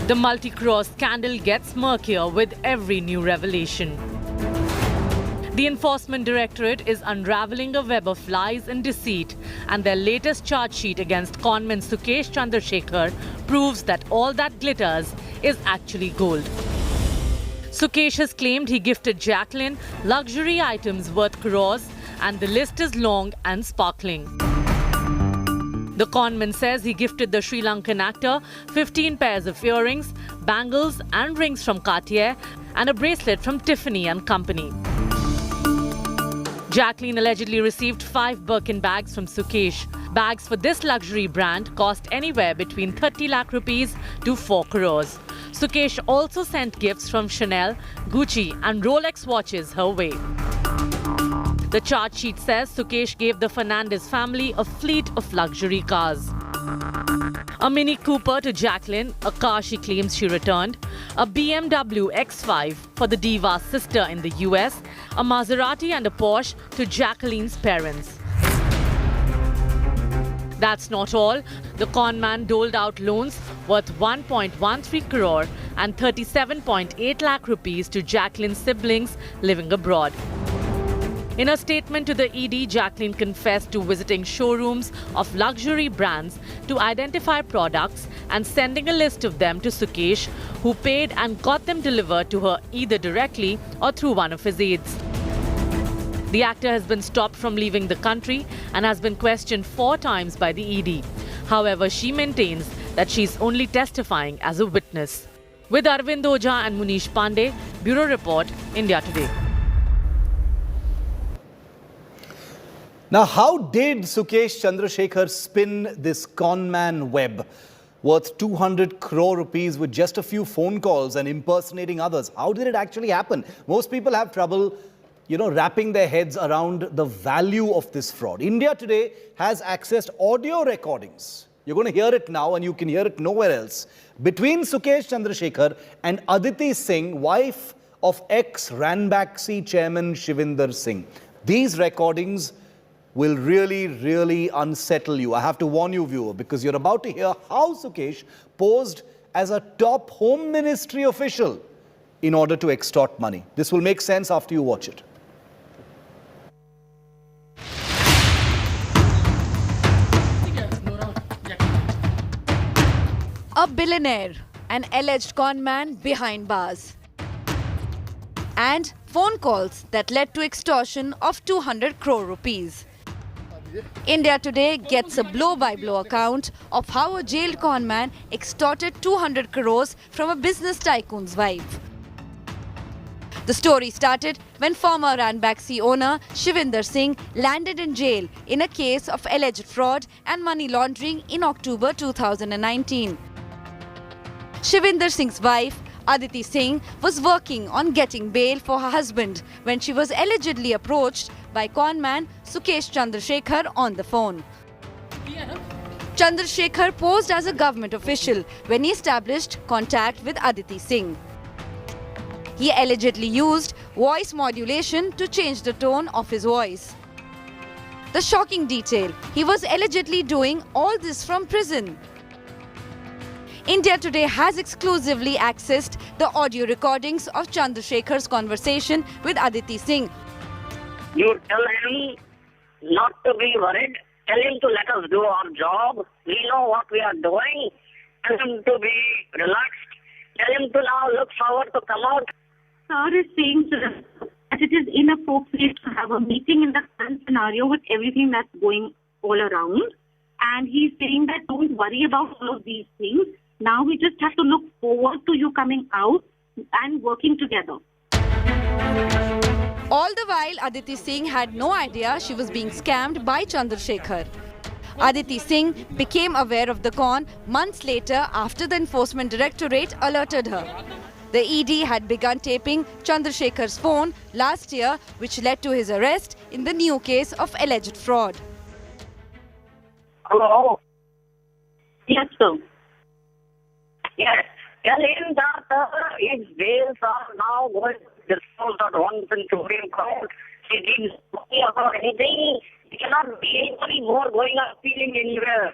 S2: The multi-crore scandal gets murkier with every new revelation. The Enforcement Directorate is unraveling a web of lies and deceit, and their latest charge sheet against conman Sukesh Chandrasekhar proves that all that glitters is actually gold. Sukesh has claimed he gifted Jacqueline luxury items worth crores, and the list is long and sparkling. The conman says he gifted the Sri Lankan actor 15 pairs of earrings, bangles and rings from Cartier and a bracelet from Tiffany & Company. Jacqueline allegedly received 5 Birkin bags from Sukesh. Bags for this luxury brand cost anywhere between 30 lakh rupees to 4 crores. Sukesh also sent gifts from Chanel, Gucci and Rolex watches her way. The charge sheet says Sukesh gave the Fernandez family a fleet of luxury cars. A Mini Cooper to Jacqueline, a car she claims she returned, a BMW X5 for the diva's sister in the US, a Maserati and a Porsche to Jacqueline's parents. That's not all. The conman doled out loans worth 1.13 crore and 37.8 lakh rupees to Jacqueline's siblings living abroad. In a statement to the ED, Jacqueline confessed to visiting showrooms of luxury brands to identify products and sending a list of them to Sukesh, who paid and got them delivered to her either directly or through one of his aides. The actor has been stopped from leaving the country and has been questioned 4 times by the ED. However, she maintains that she is only testifying as a witness. With Arvind Oja and Munish Pandey, Bureau Report, India Today.
S7: Now, how did Sukesh Chandrasekhar spin this conman web worth 200 crore rupees with just a few phone calls and impersonating others? How did it actually happen? Most people have trouble, wrapping their heads around the value of this fraud. India Today has accessed audio recordings. You're going to hear it now, and you can hear it nowhere else. Between Sukesh Chandrasekhar and Aditi Singh, wife of ex-Ranbaxy chairman Shivinder Singh. These recordings will really unsettle you. I have to warn you, viewer, because you're about to hear how Sukesh posed as a top home ministry official in order to extort money. This will make sense after you watch it.
S3: A billionaire, an alleged conman behind bars, and phone calls that led to extortion of 200 crore rupees. India Today gets a blow-by-blow account of how a jailed conman extorted 200 crores from a business tycoon's wife. The story started when former Ranbaxy owner Shivinder Singh landed in jail in a case of alleged fraud and money laundering in October 2019. Shivinder Singh's wife, Aditi Singh, was working on getting bail for her husband when she was allegedly approached by conman Sukesh Chandrasekhar on the phone. Chandrasekhar posed as a government official when he established contact with Aditi Singh. He allegedly used voice modulation to change the tone of his voice. The shocking detail, he was allegedly doing all this from prison. India Today has exclusively accessed the audio recordings of Chandrasekhar's conversation with Aditi Singh.
S9: You tell him not to be worried. Tell him to let us do our job. We know what we are doing. Tell him to be relaxed. Tell him to now look forward to come out.
S15: Sir is saying that it is inappropriate to have a meeting in the current scenario with everything that's going all around. And he's saying that don't worry about all of these things. Now we just have to look forward to you coming out and working together.
S3: All the while, Aditi Singh had no idea she was being scammed by Chandrasekhar. Aditi Singh became aware of the con months later after the Enforcement Directorate alerted her. The ED had begun taping Chandrasekhar's phone last year, which led to his arrest in the new case of alleged fraud.
S9: Hello?
S15: Yes, sir.
S9: Yes. Tell him that his bails are now going to be disposed at once in Supreme Court. He needs to worry about anything. He cannot be any more going or appealing anywhere.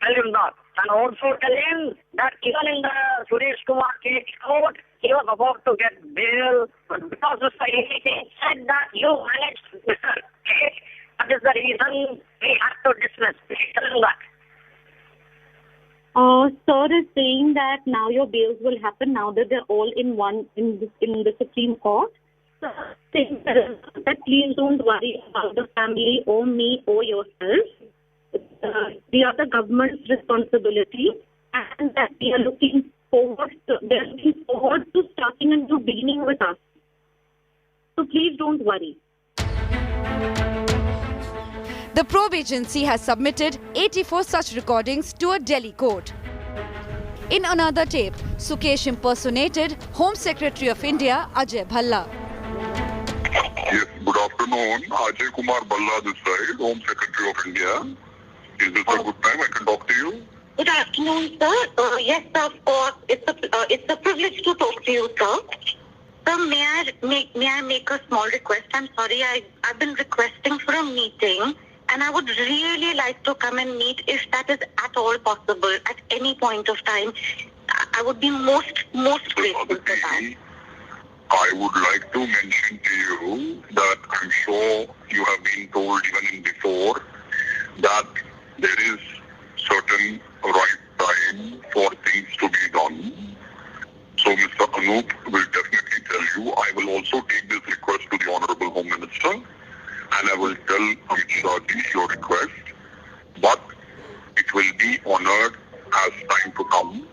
S9: Tell him that. And also tell him that even in the Suresh Kumar case court, he was about to get bail. But because Mr. ACC said that you managed Mr. Case, that is the reason we have to dismiss. Tell him that.
S15: Sir is saying that now your bails will happen now that they're all in one in the Supreme Court. Sir saying that please don't worry about the family or me or yourself. We are the government's responsibility, and that we are looking forward to starting a new beginning with us. So please don't worry.
S3: The probe agency has submitted 84 such recordings to a Delhi court. In another tape, Sukesh impersonated Home Secretary of India Ajay Bhalla.
S24: Yes, good afternoon. Ajay Kumar Bhalla this side, Home Secretary of India. Is this a good time I can talk to you?
S25: Good afternoon, sir. Yes, of course. It's a privilege to talk to you, sir. Sir, may I make a small request? I'm sorry, I've been requesting for a meeting, and I would really like to come and meet if that is at all possible at any point of time. I would be most grateful for that.
S24: I would like to mention to you that I'm sure you have been told even before that there is certain right time for things to be done. So Mr. Anup will definitely tell you. I will also take this request to the Honorable Home Minister, and I will tell Amit Shah ji your request. But it will be honored as time to come.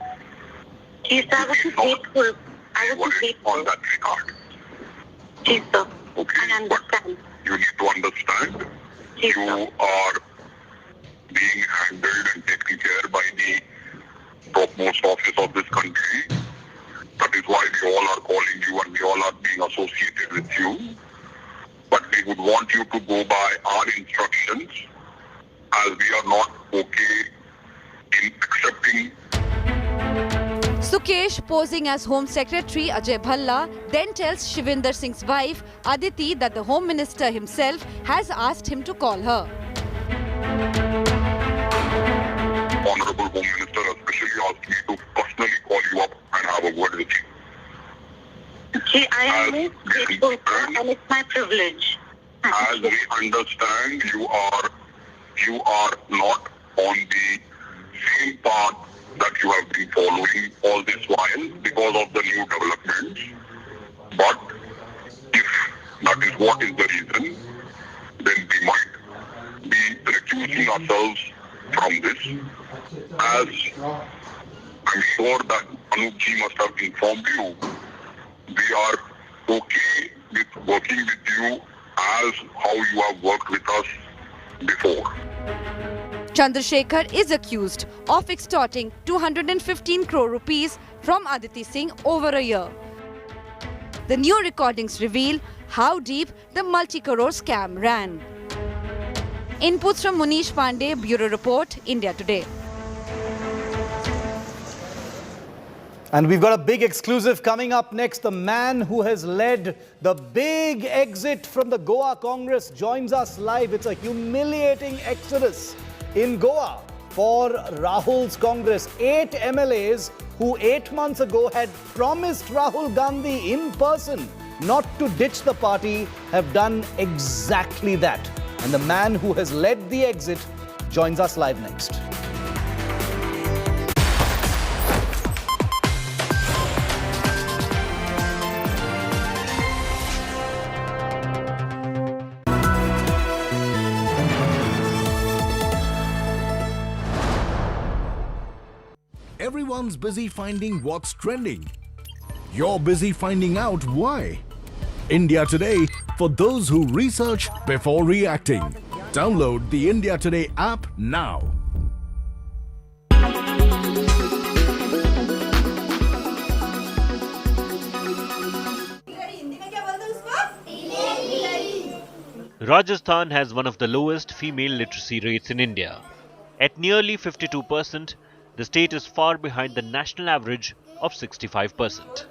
S25: Yes, I would be grateful. I would be grateful.
S24: On that regard.
S25: Yes, sir.
S24: Okay,
S25: I understand.
S24: But you need to understand
S25: Yes,
S24: you
S25: sir.
S24: are being handled and taken care by the topmost office of this country. That is why we all are calling you and we all are being associated with you. But we would want you to go by our instructions, as we are not okay
S3: Singh as Home Secretary Ajay Bhalla then tells Shivinder Singh's wife Aditi that the Home Minister himself has asked him to call her.
S24: Honorable Home Minister especially asked me to personally call you up and have a word with you.
S25: Okay, I am very grateful, sir, and it's my privilege.
S24: As we understand, you are not on the same path that you have been following all this while because of the new developments. But if that is what is the reason, then we might be recusing ourselves from this. As I'm sure that Anup ji must have informed you, we are okay with working with you as how you have worked with us before.
S3: Chandrasekhar is accused of extorting 215 crore rupees from Aditi Singh over a year. The new recordings reveal how deep the multi-crore scam ran. Inputs from Munish Pandey, Bureau Report, India Today.
S7: And we've got a big exclusive coming up next. The man who has led the big exit from the Goa Congress joins us live. It's a humiliating exodus in Goa for Rahul's Congress. 8 MLAs who 8 months ago had promised Rahul Gandhi in person not to ditch the party have done exactly that. And the man who has led the exit joins us live next.
S19: Everyone's busy finding what's trending. You're busy finding out why. India Today, for those who research before reacting. Download the India Today app now.
S10: Rajasthan has one of the lowest female literacy rates in India. At nearly 52%, the state is far behind the national average of 65%.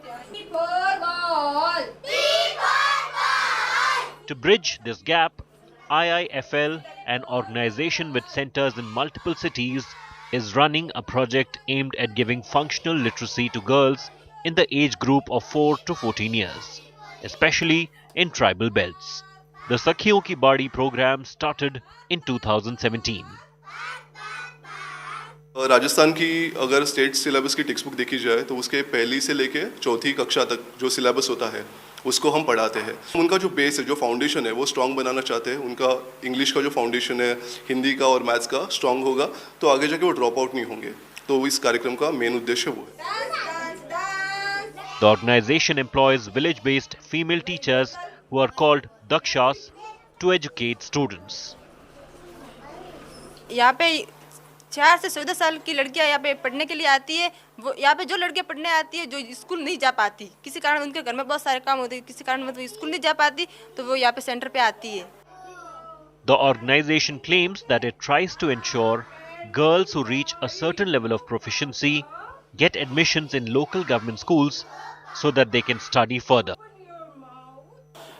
S10: To bridge this gap, IIFL, an organization with centers in multiple cities, is running a project aimed at giving functional literacy to girls in the age group of 4 to 14 years, especially in tribal belts. The Sakhiyon Ki Badi program started in 2017.
S4: Rajasthan की अगर state syllabus की text book देखी जाए तो उसके पहली से लेके चौथी कक्षा तक जो सिलेबस होता है उसको हम पढ़ाते हैं. उनका जो बेस है, जो फाउंडेशन है, वो स्ट्रांग बनाना चाहते हैं. उनका इंग्लिश का जो फाउंडेशन है, हिंदी का और मैथ्स का स्ट्रांग होगा तो आगे जाके वो ड्रॉप आउट नहीं होंगे. तो इस कार्यक्रम का मेन उद्देश्य वो है.
S10: The organization employs village-based female teachers who are called Dakshas to educate students.
S14: यहाँ पे 4 से 14 साल की लड़कियाँ यहाँ पे पढ़ने के लिए आती है. वो यहाँ पे जो लड़कियाँ पढ़ने आती है जो स्कूल नहीं जा पाती, किसी कारण उनके घर में बहुत सारे काम होते हैं, किसी कारण मतलब स्कूल नहीं जा पाती, तो वो यहाँ पे सेंटर पे आती है.
S10: The organization claims that it tries to ensure girls who reach a certain level of proficiency get admissions in local government schools so that they can study further.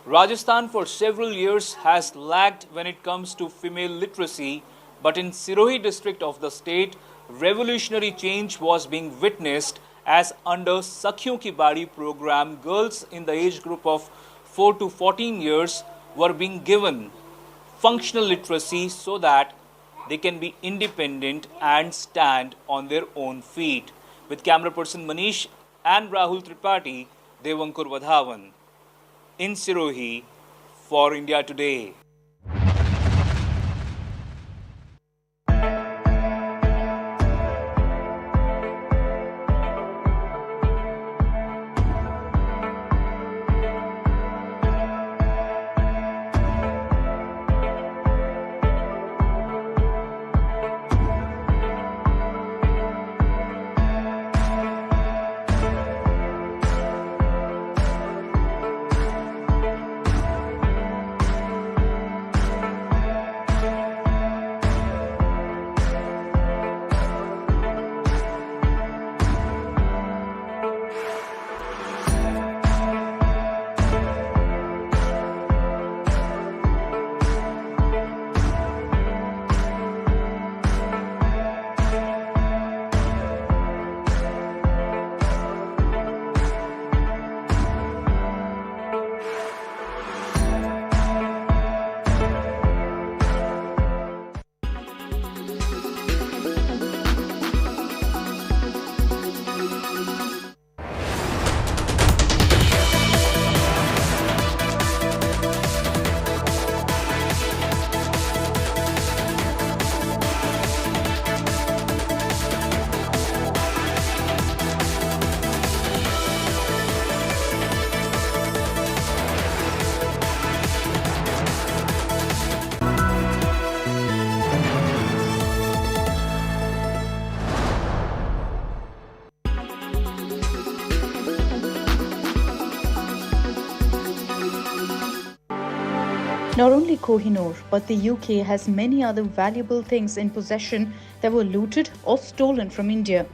S17: Rajasthan for several years has lagged when it comes to female literacy, but in Sirohi district of the state, revolutionary change was being witnessed as under Sakhiyon Ki Badi program, girls in the age group of 4 to 14 years were being given functional literacy so that they can be independent and stand on their own feet. With camera person Manish and Rahul Tripathi, Devankur Vadhavan in Sirohi for India Today.
S6: Not only Kohinoor, but the UK has many other valuable things in possession that were looted or stolen from India.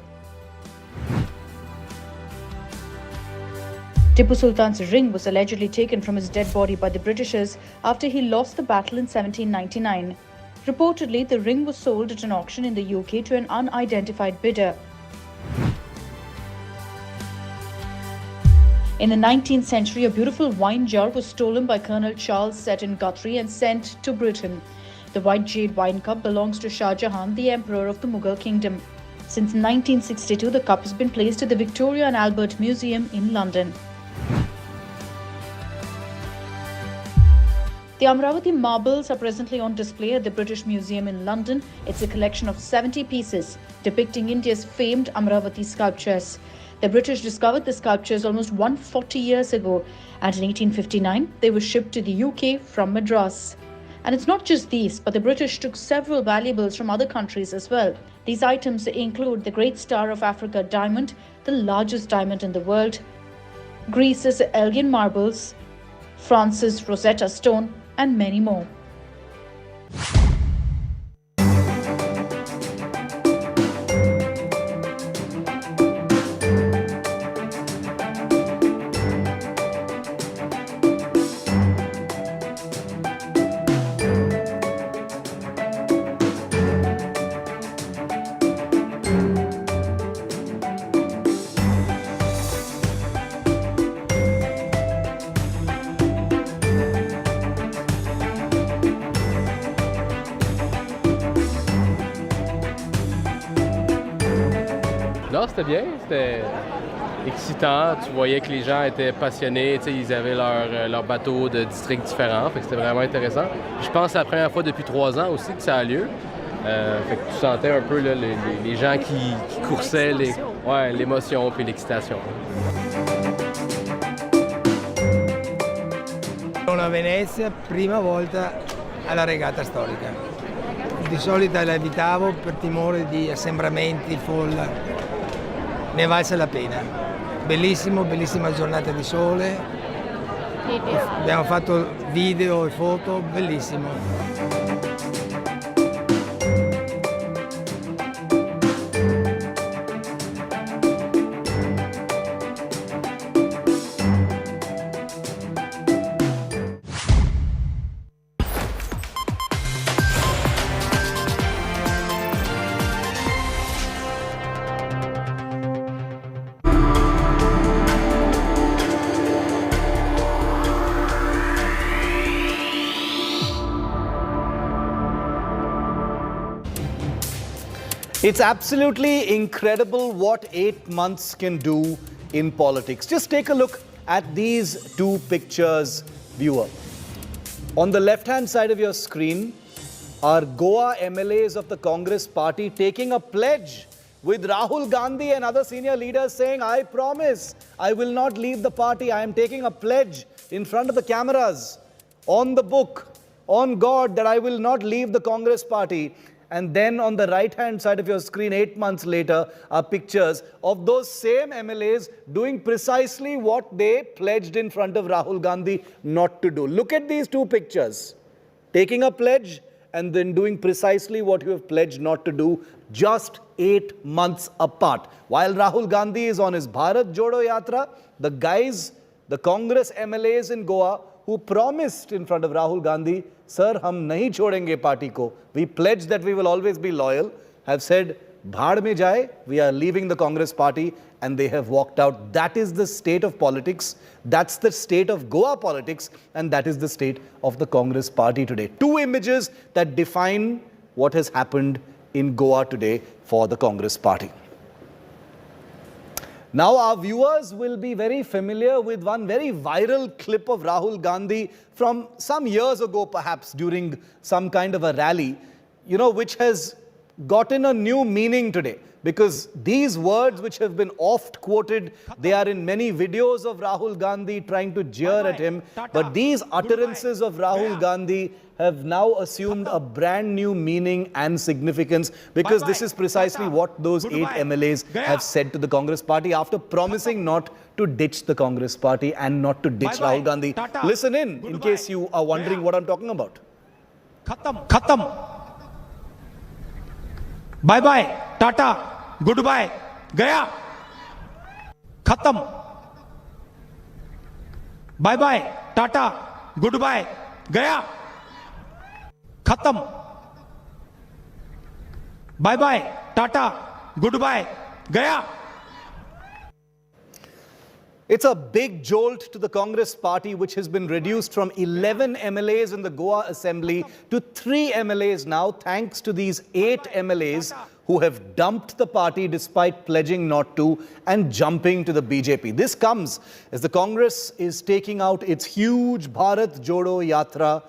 S6: Tipu Sultan's ring was allegedly taken from his dead body by the Britishers after he lost the battle in 1799. Reportedly, the ring was sold at an auction in the UK to an unidentified bidder. In the 19th century, a beautiful wine jar was stolen by Colonel Charles Seton Guthrie and sent to Britain. The white jade wine cup belongs to Shah Jahan, the Emperor of the Mughal Kingdom. Since 1962, the cup has been placed at the Victoria and Albert Museum in London. The Amravati marbles are presently on display at the British Museum in London. It's a collection of 70 pieces depicting India's famed Amravati sculptures. The British discovered the sculptures almost 140 years ago, and in 1859 they were shipped to the UK from Madras. And it's not just these, but the British took several valuables from other countries as well. These items include the Great Star of Africa diamond, the largest diamond in the world, Greece's Elgin marbles, France's Rosetta Stone, and many more.
S11: Non, c'était bien, c'était excitant. Tu voyais que les gens étaient passionnés, ils avaient leur bateau de districts différents, fait que c'était vraiment intéressant. Je pense que c'est la première fois depuis 3 ans aussi que ça a lieu. Fait que tu sentais un peu là, les gens qui coursaient, l'émotion puis l'excitation.
S20: Sono a Venezia, prima volta alla regata storica. Di solito la evitavo per timore di assembramenti, folla. Ne valse la pena. Bellissimo, bellissima giornata di sole. Abbiamo fatto video e foto, bellissimo.
S7: It's absolutely incredible what 8 months can do in politics. Just take a look at these two pictures, viewer. On the left-hand side of your screen are Goa MLAs of the Congress party taking a pledge with Rahul Gandhi and other senior leaders saying, I promise I will not leave the party. I am taking a pledge in front of the cameras, on the book, on God, that I will not leave the Congress party. And then on the right-hand side of your screen, 8 months later, are pictures of those same MLAs doing precisely what they pledged in front of Rahul Gandhi not to do. Look at these two pictures. Taking a pledge and then doing precisely what you have pledged not to do, just 8 months apart. While Rahul Gandhi is on his Bharat Jodo Yatra, the guys, the Congress MLAs in Goa, who promised in front of Rahul Gandhi, Sir, hum nahi chodenge party ko. We pledge that we will always be loyal, have said, Bhaad mein jaye, we are leaving the Congress party, and they have walked out. That is the state of politics. That's the state of Goa politics, and that is the state of the Congress party today. Two images that define what has happened in Goa today for the Congress party. Now our viewers will be very familiar with one very viral clip of Rahul Gandhi from some years ago, perhaps during some kind of a rally, which has gotten a new meaning today. because these words which have been oft quoted, they are in many videos of Rahul Gandhi trying to jeer at him. But these utterances of Rahul Gandhi have now assumed a brand new meaning and significance, because this is precisely what those 8 MLAs have said to the Congress party after promising not to ditch the Congress party and not to ditch Rahul Gandhi. Listen in case you are wondering what I'm talking about.
S20: Khatam. Bye bye, Tata, goodbye, Gaya. Khatam. Bye bye, Tata, goodbye, Gaya. Khatam. Bye bye, Tata, goodbye, Gaya.
S7: It's a big jolt to the Congress party, which has been reduced from 11 MLAs in the Goa Assembly to 3 MLAs now, thanks to these 8 MLAs who have dumped the party despite pledging not to and jumping to the BJP. This comes as the Congress is taking out its huge Bharat Jodo Yatra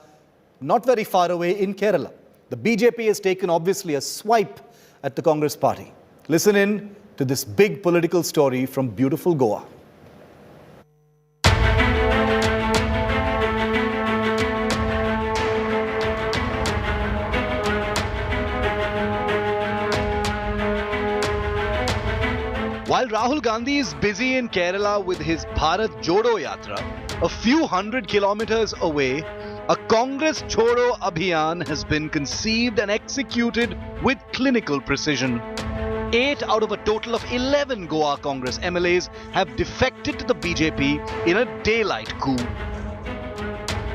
S7: not very far away in Kerala. The BJP has taken obviously a swipe at the Congress party. Listen in to this big political story from beautiful Goa. While Rahul Gandhi is busy in Kerala with his Bharat Jodo Yatra, a few hundred kilometers away, a Congress Chodo Abhiyan has been conceived and executed with clinical precision. 8 out of a total of 11 Goa Congress MLAs have defected to the BJP in a daylight coup.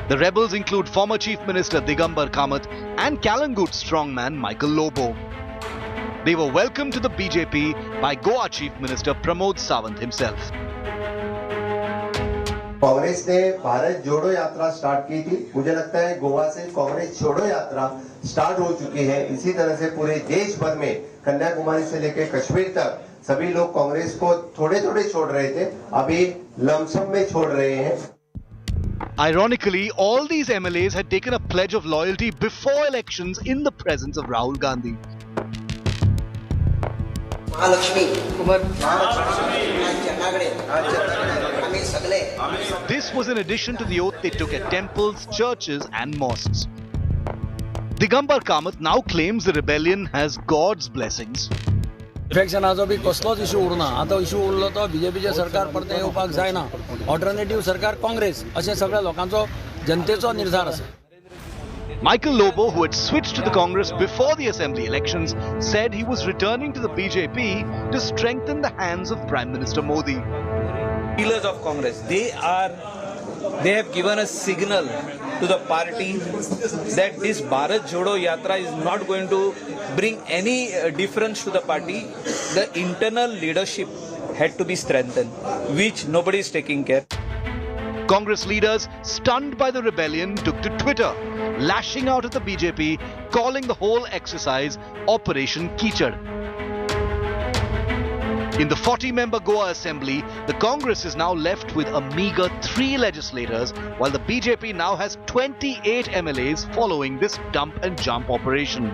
S7: The rebels include former Chief Minister Digambar Kamat and Kalangut strongman Michael Lobo. They were welcomed to the BJP by Goa Chief Minister Pramod Sawant himself.
S5: Congress ने भारत जोड़ो यात्रा start की थी। मुझे लगता है गोवा से कांग्रेस छोड़ो यात्रा स्टार्ट हो चुकी है। इसी तरह से पूरे देश भर में कन्याकुमारी से लेकर कश्मीर तक सभी लोग कांग्रेस को थोड़े-थोड़े छोड़ रहे थे, अभी लमसम में छोड़ रहे हैं।
S7: Ironically, all these MLAs had taken a pledge of loyalty before elections in the presence of Rahul Gandhi. This was in addition to the oath they took at temples, churches and mosques. Digambar Kamat now claims the rebellion has God's blessings.
S8: डिफेक्शनाचो बी कसलोच issue उरना आतां issue उरलो तो बीजेपीचे सरकार परते येवपाक जायना ऑल्टरनेटिव्ह सरकार काँग्रेस अशें सगळ्या लोकांचो जनतेचो निर्धार आसा.
S7: Michael Lobo, who had switched to the Congress before the assembly elections, said he was returning to the BJP to strengthen the hands of Prime Minister Modi.
S12: Pillars of Congress, they have given a signal to the party that this Bharat Jodo Yatra is not going to bring any difference to the party. The internal leadership had to be strengthened, which nobody is taking care.
S7: Congress leaders, stunned by the rebellion, took to Twitter, lashing out at the BJP, calling the whole exercise Operation Kichad. In the 40-member Goa Assembly, the Congress is now left with a meager 3 legislators, while the BJP now has 28 MLAs following this dump and jump operation.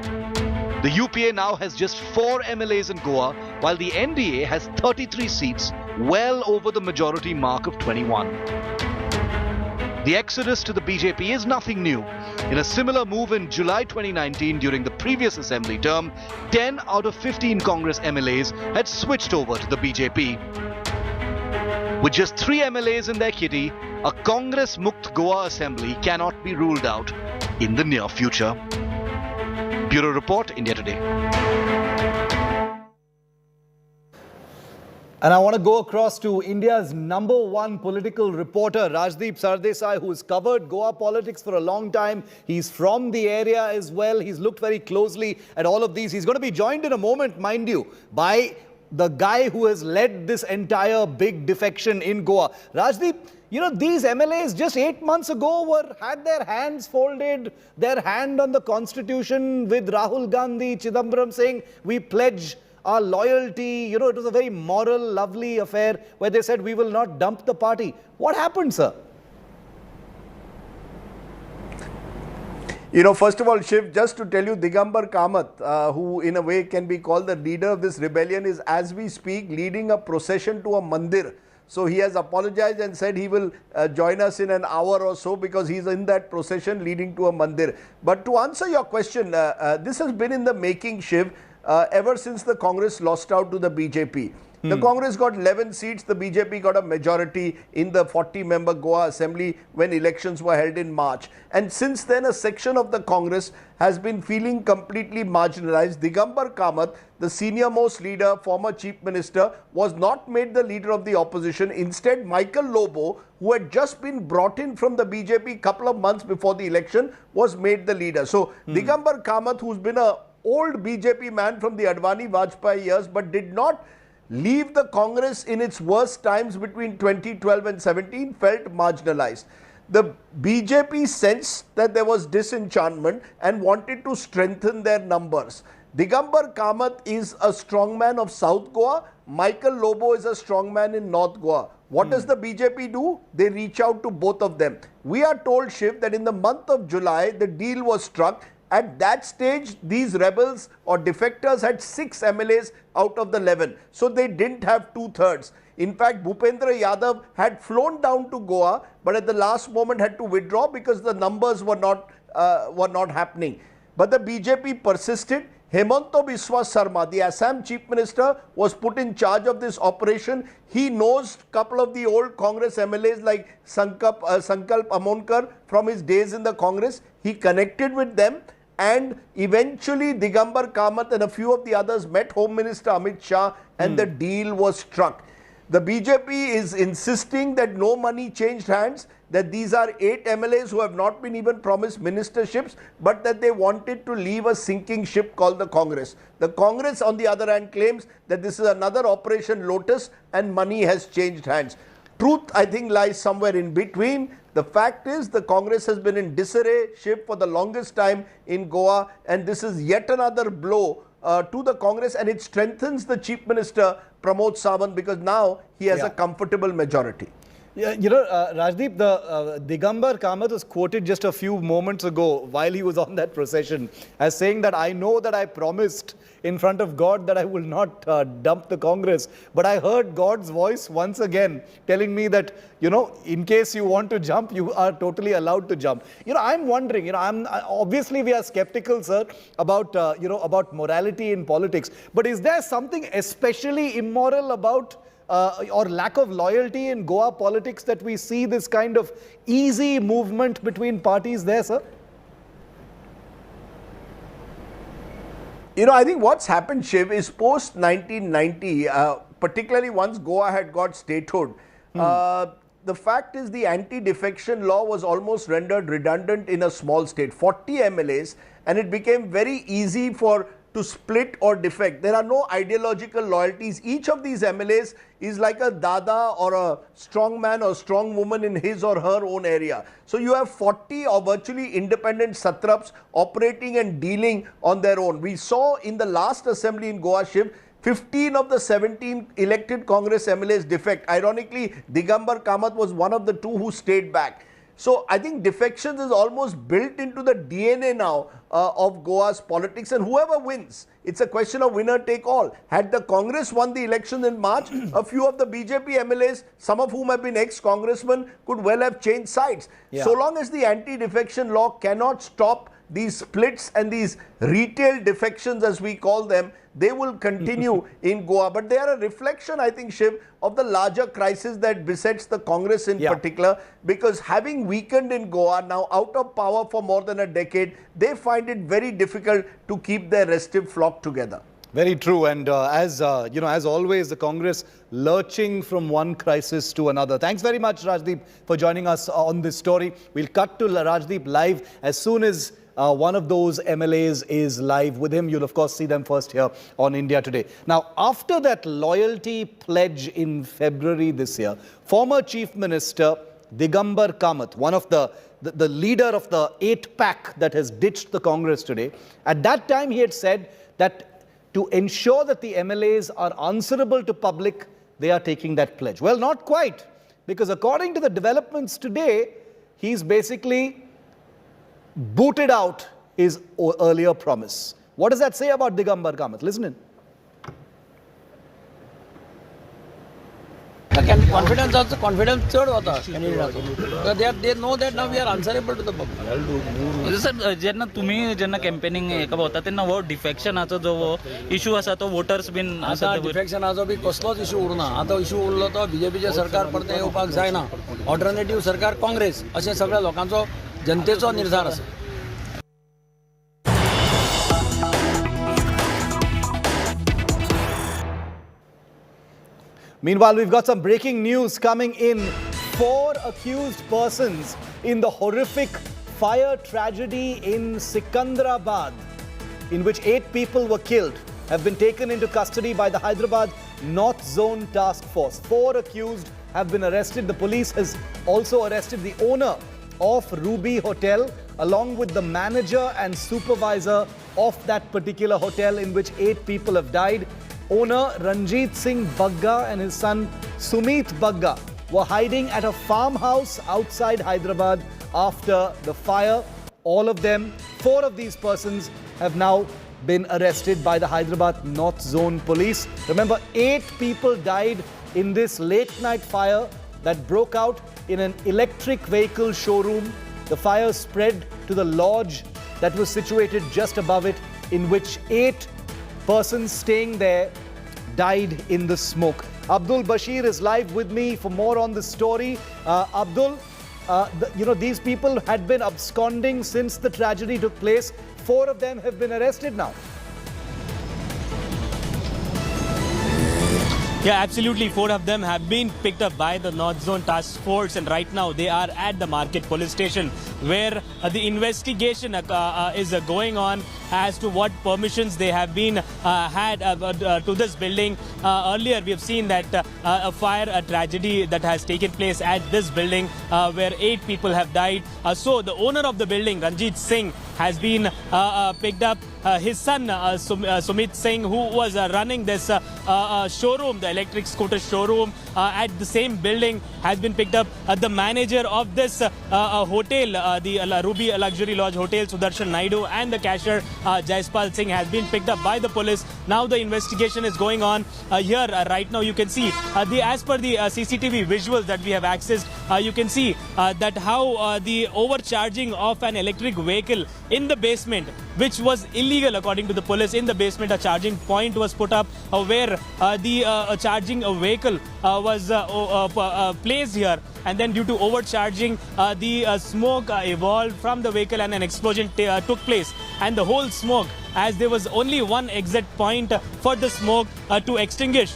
S7: The UPA now has just 4 MLAs in Goa, while the NDA has 33 seats, well over the majority mark of 21. The exodus to the BJP is nothing new. In a similar move in July 2019 during the previous assembly term, 10 out of 15 Congress MLAs had switched over to the BJP. With just 3 MLAs in their kitty, a Congress Mukt Goa assembly cannot be ruled out in the near future. Bureau Report, India Today. And I want to go across to India's #1 political reporter, Rajdeep Sardesai, who has covered Goa politics for a long time. He's from the area as well. He's looked very closely at all of these. He's going to be joined in a moment, mind you, by the guy who has led this entire big defection in Goa. Rajdeep, you know, these MLAs just 8 months ago had their hands folded, their hand on the constitution with Rahul Gandhi, Chidambaram saying, we pledge our loyalty. You know, it was a very moral, lovely affair where they said, we will not dump the party. What happened, sir?
S16: You know, first of all, Shiv, just to tell you, Digambar Kamat, who in a way can be called the leader of this rebellion, is as we speak leading a procession to a mandir. So he has apologized and said he will join us in an hour or so because he's in that procession leading to a mandir. But to answer your question, this has been in the making, Shiv, ever since the Congress lost out to the BJP. The Congress got 11 seats, the BJP got a majority in the 40-member Goa Assembly when elections were held in March. And since then, a section of the Congress has been feeling completely marginalized. Digambar Kamat, the senior-most leader, former chief minister, was not made the leader of the opposition. Instead, Michael Lobo, who had just been brought in from the BJP a couple of months before the election, was made the leader. So Digambar Kamat, who's been an old BJP man from the Advani-Vajpayee years, but did not leave the Congress in its worst times between 2012 and 17, felt marginalized. The BJP sensed that there was disenchantment and wanted to strengthen their numbers. Digambar Kamat is a strongman of South Goa. Michael Lobo is a strongman in North Goa. What does the BJP do? They reach out to both of them. We are told, Shiv, that in the month of July, the deal was struck. At that stage, these rebels or defectors had 6 MLAs out of the 11. So they didn't have 2/3. In fact, Bhupendra Yadav had flown down to Goa, but at the last moment had to withdraw because the numbers were not happening. But the BJP persisted. Hemanta Biswa Sarma, the Assam Chief Minister, was put in charge of this operation. He knows a couple of the old Congress MLAs like Sankalp Amonkar from his days in the Congress. He connected with them. And eventually Digambar Kamat and a few of the others met Home Minister Amit Shah and the deal was struck. The BJP is insisting that no money changed hands, that these are 8 MLAs who have not been even promised ministerships, but that they wanted to leave a sinking ship called the Congress. The Congress, on the other hand, claims that this is another Operation Lotus and money has changed hands. Truth, I think, lies somewhere in between. The fact is the Congress has been in disarray, Shiv, for the longest time in Goa, and this is yet another blow to the Congress, and it strengthens the Chief Minister, Pramod Sawant, because now he has a comfortable majority.
S7: Yeah, you know, Rajdeep, the Digambar Kamat was quoted just a few moments ago while he was on that procession as saying that I know that I promised in front of God that I will not dump the Congress. But I heard God's voice once again telling me that, you know, in case you want to jump, you are totally allowed to jump. You know, I'm wondering, you know, obviously we are skeptical, sir, about, you know, about morality in politics. But is there something especially immoral about or lack of loyalty in Goa politics that we see this kind of easy movement between parties there, sir?
S16: You know, I think what's happened, Shiv, is post 1990, particularly once Goa had got statehood, the fact is the anti-defection law was almost rendered redundant in a small state, 40 MLAs, and it became very easy to split or defect. There are no ideological loyalties. Each of these MLAs is like a dada or a strong man or strong woman in his or her own area. So you have 40 or virtually independent satraps operating and dealing on their own. We saw in the last assembly in Goa, Shiv, 15 of the 17 elected Congress MLAs defect. Ironically, Digambar Kamat was one of the 2 who stayed back. So I think defections is almost built into the DNA now of Goa's politics, and whoever wins, it's a question of winner take all. Had the Congress won the election in March, a few of the BJP MLAs, some of whom have been ex-congressmen, could well have changed sides. Yeah. So long as the anti-defection law cannot stop these splits and these retail defections, as we call them, they will continue in Goa. But they are a reflection, I think, Shiv, of the larger crisis that besets the Congress in particular, because having weakened in Goa, now out of power for more than a decade, they find it very difficult to keep their restive flock together.
S7: Very true. And as you know, as always, the Congress lurching from one crisis to another. Thanks very much, Rajdeep, for joining us on this story. We'll cut to Rajdeep live as soon as one of those MLAs is live with him. You'll, of course, see them first here on India Today. Now, after that loyalty pledge in February this year, former Chief Minister Digambar Kamat, one of the leader of the 8-pack that has ditched the Congress today, at that time he had said that to ensure that the MLAs are answerable to public, they are taking that pledge. Well, not quite, because according to the developments today, he's basically booted out his earlier promise. What does that say about Digambar Kamat? Listen in.
S8: Confidence also, confidence third होता candidate. They know that now we are answerable to the public.
S13: Sir जेन्ना campaigning हेका भोंवता तेन्ना वो डिफेक्शनाचो जो issue आसा तो voters been
S8: आता डिफेक्शनाचो बी कसलोच इशू उरना. आता इशू उरलो तो बीजेपीचे सरकार परते येवपाक जायना. ऑल्टरनेटिव्ह सरकार काँग्रेस अशें सगळ्या लोकांचो जनतेचो निर्धार आसा.
S7: Meanwhile, we've got some breaking news coming in. 4 accused persons in the horrific fire tragedy in Sikandrabad, in which 8 people were killed, have been taken into custody by the Hyderabad North Zone Task Force. 4 accused have been arrested. The police has also arrested the owner of Ruby Hotel, along with the manager and supervisor of that particular hotel in which 8 people have died. Owner Ranjit Singh Bagga and his son Sumit Bagga were hiding at a farmhouse outside Hyderabad after the fire. All of them, 4 of these persons, have now been arrested by the Hyderabad North Zone Police. Remember, 8 people died in this late night fire that broke out in an electric vehicle showroom. The fire spread to the lodge that was situated just above it, in which 8 persons staying there died in the smoke. Abdul Bashir is live with me for more on this story. Abdul, these people had been absconding since the tragedy took place. 4 of them have been arrested now.
S18: Yeah, absolutely. 4 of them have been picked up by the North Zone Task Force, and right now they are at the Market Police Station, where the investigation is going on as to what permissions they have been had to this building. Earlier, we have seen that a fire tragedy that has taken place at this building, where 8 people have died. So the owner of the building, Ranjit Singh, has been picked up. His son, Sumit Singh, who was running this showroom, the electric scooter showroom at the same building, has been picked up. The manager of this hotel, the Ruby Luxury Lodge Hotel, Sudarshan Naidu, and the cashier, Jaispal Singh, has been picked up by the police. Now the investigation is going on. Here, right now, you can see, as per the CCTV visuals that we have accessed, you can see that how the overcharging of an electric vehicle in the basement, which was illegal according to the police. In the basement, a charging point was put up where the charging vehicle was placed here, and then due to overcharging, the smoke evolved from the vehicle and an explosion took place. And the whole smoke, as there was only one exit point for the smoke to extinguish,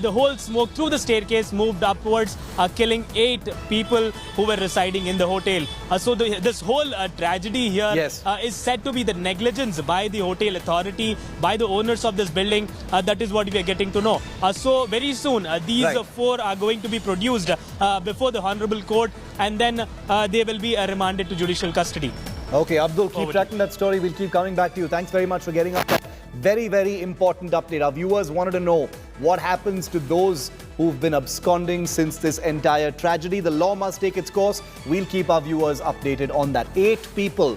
S18: the whole smoke through the staircase moved upwards, killing 8 people who were residing in the hotel. So this whole tragedy here is said to be the negligence by the hotel authority, by the owners of this building. That is what we are getting to know. So very soon, these 4 are going to be produced before the Honorable Court, and then they will be remanded to judicial custody.
S7: Okay, Abdul, keep tracking that story. We'll keep coming back to you. Thanks very much for getting up. Very, very important update. Our viewers wanted to know what happens to those who've been absconding since this entire tragedy. The law must take its course. We'll keep our viewers updated on that. 8 people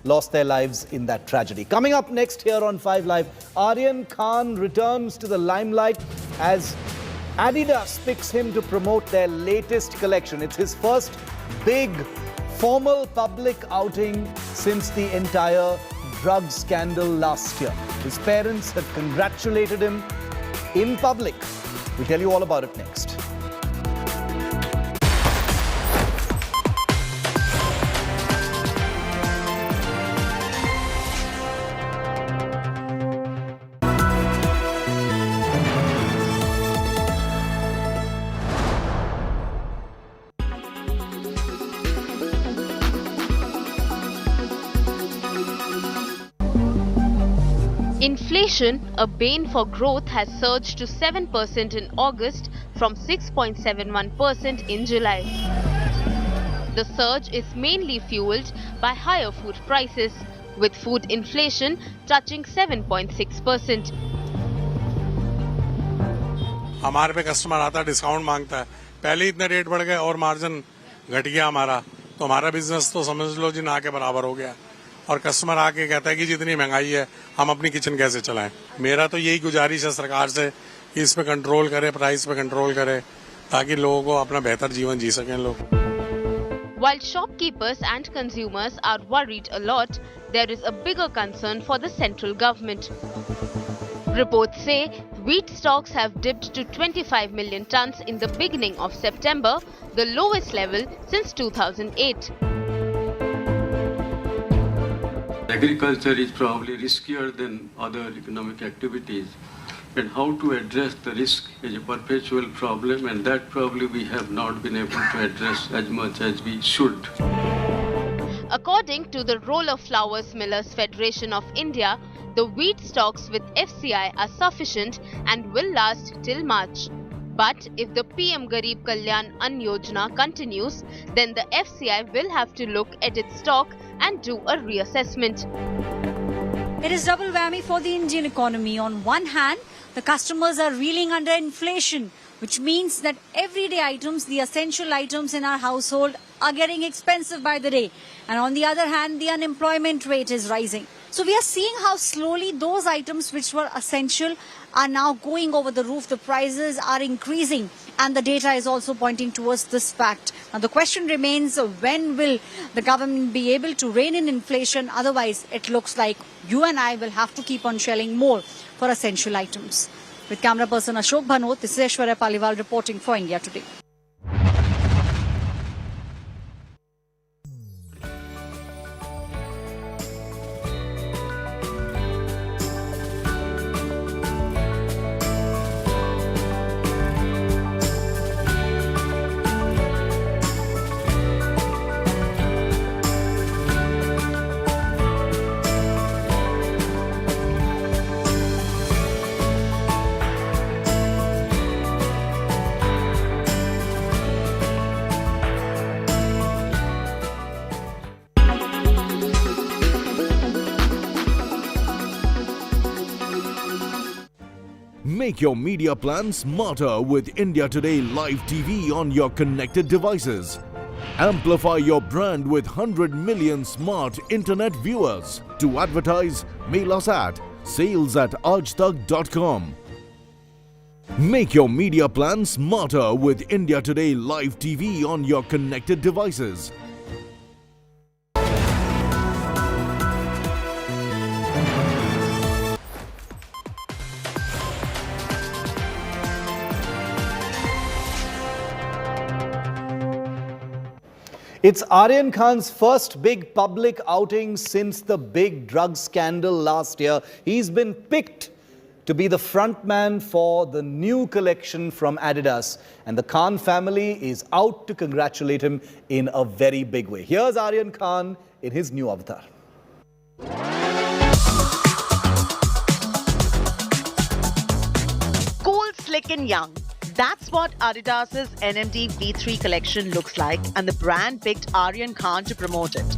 S7: lost their lives in that tragedy. Coming up next here on 5 Live, Aryan Khan returns to the limelight as Adidas picks him to promote their latest collection. It's his first big formal public outing since the entire drug scandal last year. His parents have congratulated him in public. We'll tell you all about it next.
S1: Inflation, a bane for growth, has surged to 7% in August from 6.71% in July. The surge is mainly fueled by higher food prices, with food inflation touching 7.6%.
S21: हमारे पे customer आता है, discount मांगता है. पहले इतने rate बढ़ गए और मार्जिन घट गया हमारा, तो हमारा बिजनेस तो समझ लो जी ना के बराबर हो गया. और कस्टमर आके कहता है कि जितनी महंगाई है हम अपनी किचन कैसे चलाएं। मेरा तो यही गुजारिश है सरकार से कि इस पे कंट्रोल करे, प्राइस पे कंट्रोल करे, ताकि लोगों को अपना बेहतर जीवन जी सकें लोग।
S1: While shopkeepers and consumers are worried a lot, there is a bigger concern for the central government. Reports say wheat stocks have dipped to 25 million tons in the beginning of September, the lowest level since 2008.
S2: Agriculture is probably riskier than other economic activities, and how to address the risk is a perpetual problem, and that probably we have not been able to address as much as we should.
S1: According to the Roll of Flowers Millers Federation of India, the wheat stocks with FCI are sufficient and will last till March. But if the PM Garib Kalyan Ann Yojana continues, then the FCI will have to look at its stock and do a reassessment.
S9: It is double whammy for the Indian economy. On one hand, the customers are reeling under inflation, which means that everyday items, the essential items in our household, are getting expensive by the day. And on the other hand, the unemployment rate is rising. So we are seeing how slowly those items which were essential are now going over the roof. The prices are increasing, and the data is also pointing towards this fact. Now the question remains, when will the government be able to rein in inflation? Otherwise, it looks like you and I will have to keep on shelling more for essential items. With camera person Ashok Bhanot, this is Aishwarya Paliwal reporting for India Today.
S19: Make your media plan smarter with India Today Live TV on your connected devices. Amplify your brand with 100 million smart internet viewers. To advertise, mail us at sales@aajtak.com. Make your media plan smarter with India Today Live TV on your connected devices.
S7: It's Aryan Khan's first big public outing since the big drug scandal last year. He's been picked to be the frontman for the new collection from Adidas. And the Khan family is out to congratulate him in a very big way. Here's Aryan Khan in his new avatar.
S15: Cool, slick and young. That's what Adidas's NMD V3 collection looks like, and the brand picked Aryan Khan to promote it.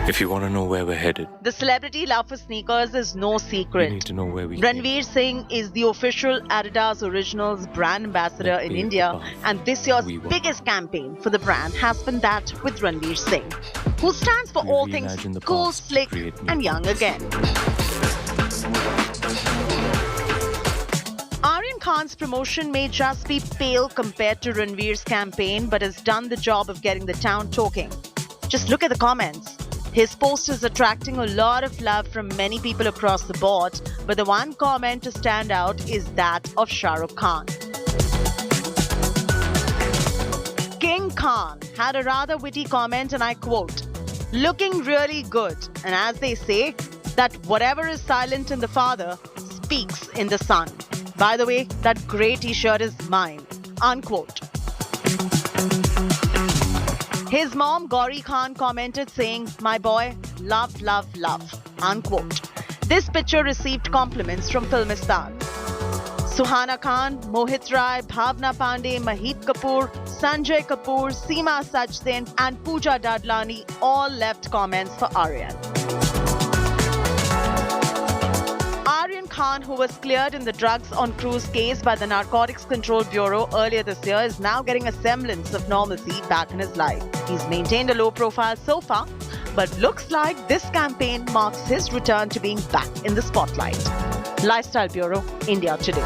S22: If you want to know where we're headed,
S15: The celebrity love for sneakers is no secret.
S22: you need to know where we
S15: Ranveer Singh is the official Adidas Originals brand ambassador in India, and this year's biggest campaign for the brand has been that with Ranveer Singh, who stands for all things
S22: reimagine the
S15: cool,
S22: past to
S15: slick
S22: create new
S15: and young again. Aryan Khan's promotion may just be pale compared to Ranveer's campaign, but has done the job of getting the town talking. Just look at the comments. His post is attracting a lot of love from many people across the board, but the one comment to stand out is that of Shah Rukh Khan. King Khan had a rather witty comment, and I quote, "Looking really good, and as they say, that whatever is silent in the father speaks in the son. By the way, that grey t-shirt is mine," unquote. His mom, Gauri Khan, commented saying, "My boy, love, love, love," unquote. This picture received compliments from Filmistan. Suhana Khan, Mohit Rai, Bhavna Pandey, Mahit Kapoor, Sanjay Kapoor, Seema Sachdev and Pooja Dadlani all left comments for Aryan. Aryan Khan, who was cleared in the drugs on cruise case by the Narcotics Control Bureau earlier this year, is now getting a semblance of normalcy back in his life. He's maintained a low profile so far, but looks like this campaign marks his return to being back in the spotlight. Lifestyle Bureau, India Today.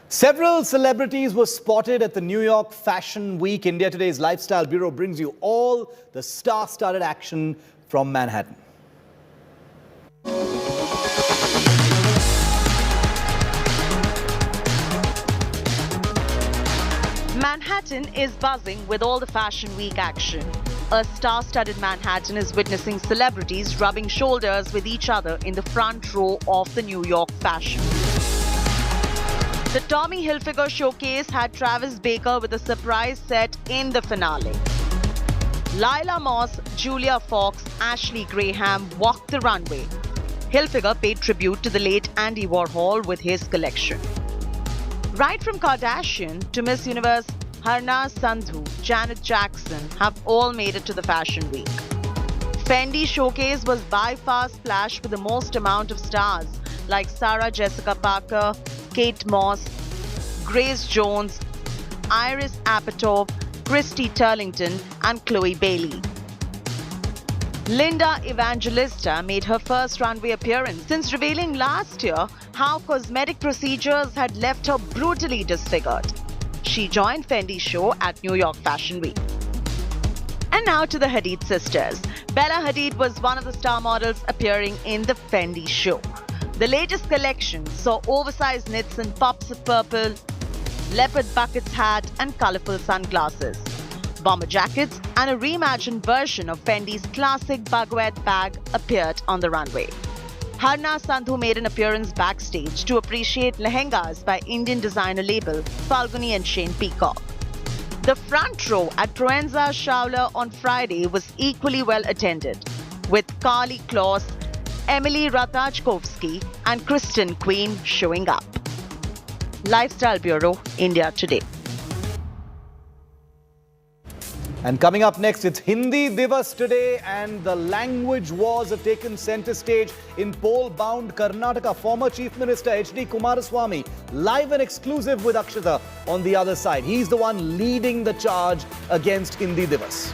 S7: Several celebrities were spotted at the New York Fashion Week. India Today's Lifestyle Bureau brings you all the star-studded action from Manhattan.
S15: Manhattan is buzzing with all the Fashion Week action. A star-studded Manhattan is witnessing celebrities rubbing shoulders with each other in the front row of the New York Fashion Week. The Tommy Hilfiger showcase had Travis Baker with a surprise set in the finale. Lila Moss, Julia Fox, Ashley Graham walked the runway. Hilfiger paid tribute to the late Andy Warhol with his collection. Right from Kardashian to Miss Universe Harna Sandhu, Janet Jackson have all made it to the Fashion Week. Fendi showcase was by far splashed with the most amount of stars like Sarah Jessica Parker, Kate Moss, Grace Jones, Iris Apatow, Christy Turlington and Chloe Bailey. Linda Evangelista made her first runway appearance since revealing last year how cosmetic procedures had left her brutally disfigured. She joined Fendi's show at New York Fashion Week. And now to the Hadid sisters. Bella Hadid was one of the star models appearing in the Fendi show. The latest collection saw oversized knits and pops of purple, leopard buckets hat and colourful sunglasses, bomber jackets and a reimagined version of Fendi's classic bugwet bag appeared on the runway. Harna Sandhu made an appearance backstage to appreciate lehengas by Indian designer label Falguni and Shane Peacock. The front row at Proenza Schauler on Friday was equally well attended, with Carly Kloss, Emily Ratajkowski and Kristen Queen showing up. Lifestyle Bureau, India Today.
S7: And coming up next, it's Hindi Divas today, and the language wars have taken center stage in poll-bound Karnataka. Former Chief Minister H.D. Kumaraswamy live and exclusive with Akshata on the other side. He's the one leading the charge against Hindi Divas.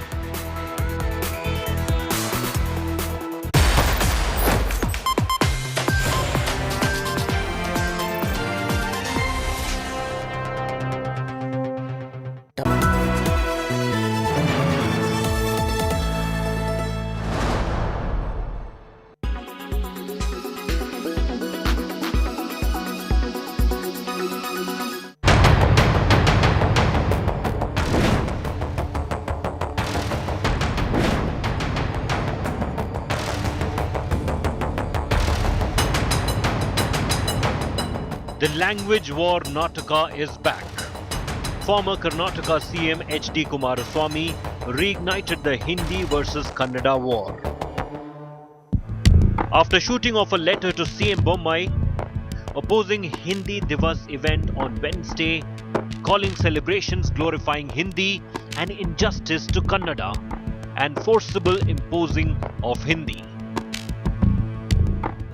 S10: The language war Nataka is back. Former Karnataka CM H.D. Kumaraswamy reignited the Hindi versus Kannada war. After shooting off a letter to CM Bommai, opposing Hindi Divas event on Wednesday, calling celebrations glorifying Hindi an injustice to Kannada and forcible imposing of Hindi.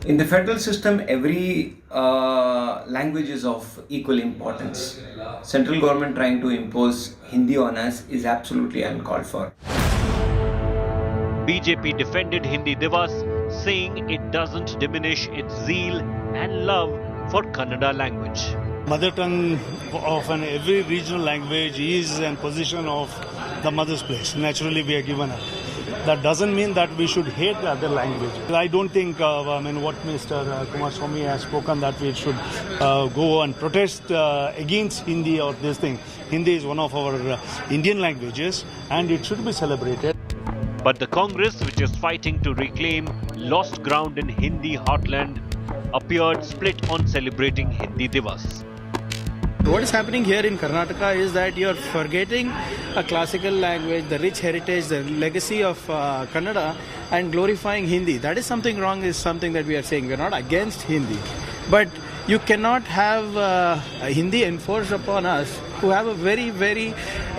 S3: In the federal system, every language is of equal importance. Central government trying to impose Hindi on us is absolutely uncalled for.
S10: BJP defended Hindi Divas, saying it doesn't diminish its zeal and love for Kannada language.
S4: Mother tongue of every regional language is in position of the mother's place. Naturally, we are given it. That doesn't mean that we should hate the other language. I don't think, what Mr. Kumaraswamy has spoken, that we should go and protest against Hindi or this thing. Hindi is one of our Indian languages and it should be celebrated.
S10: But the Congress, which is fighting to reclaim lost ground in Hindi heartland, appeared split on celebrating Hindi Divas.
S23: What is happening here in Karnataka is that you are forgetting a classical language, the rich heritage, the legacy of Kannada, and glorifying Hindi. That is something wrong, is something that we are saying. We are not against Hindi. But you cannot have Hindi enforced upon us who have a very, very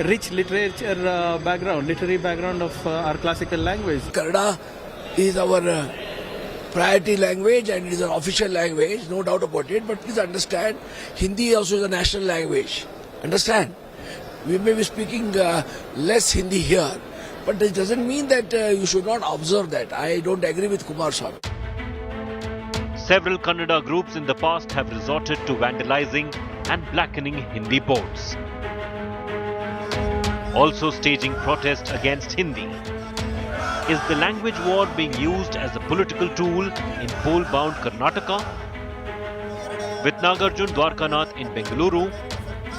S23: rich literature background, literary background of our classical language.
S24: Kannada is our
S6: priority language and it is an official language, no doubt about it. But please understand, Hindi also is a national language. Understand? We may be speaking less Hindi here, but this doesn't mean that you should not observe that. I don't agree with Kumar Swamy.
S10: Several Kannada groups in the past have resorted to vandalizing and blackening Hindi boards, also staging protests against Hindi. Is the language war being used as a political tool in poll-bound Karnataka? With Nagarjun Dwarkanath in Bengaluru,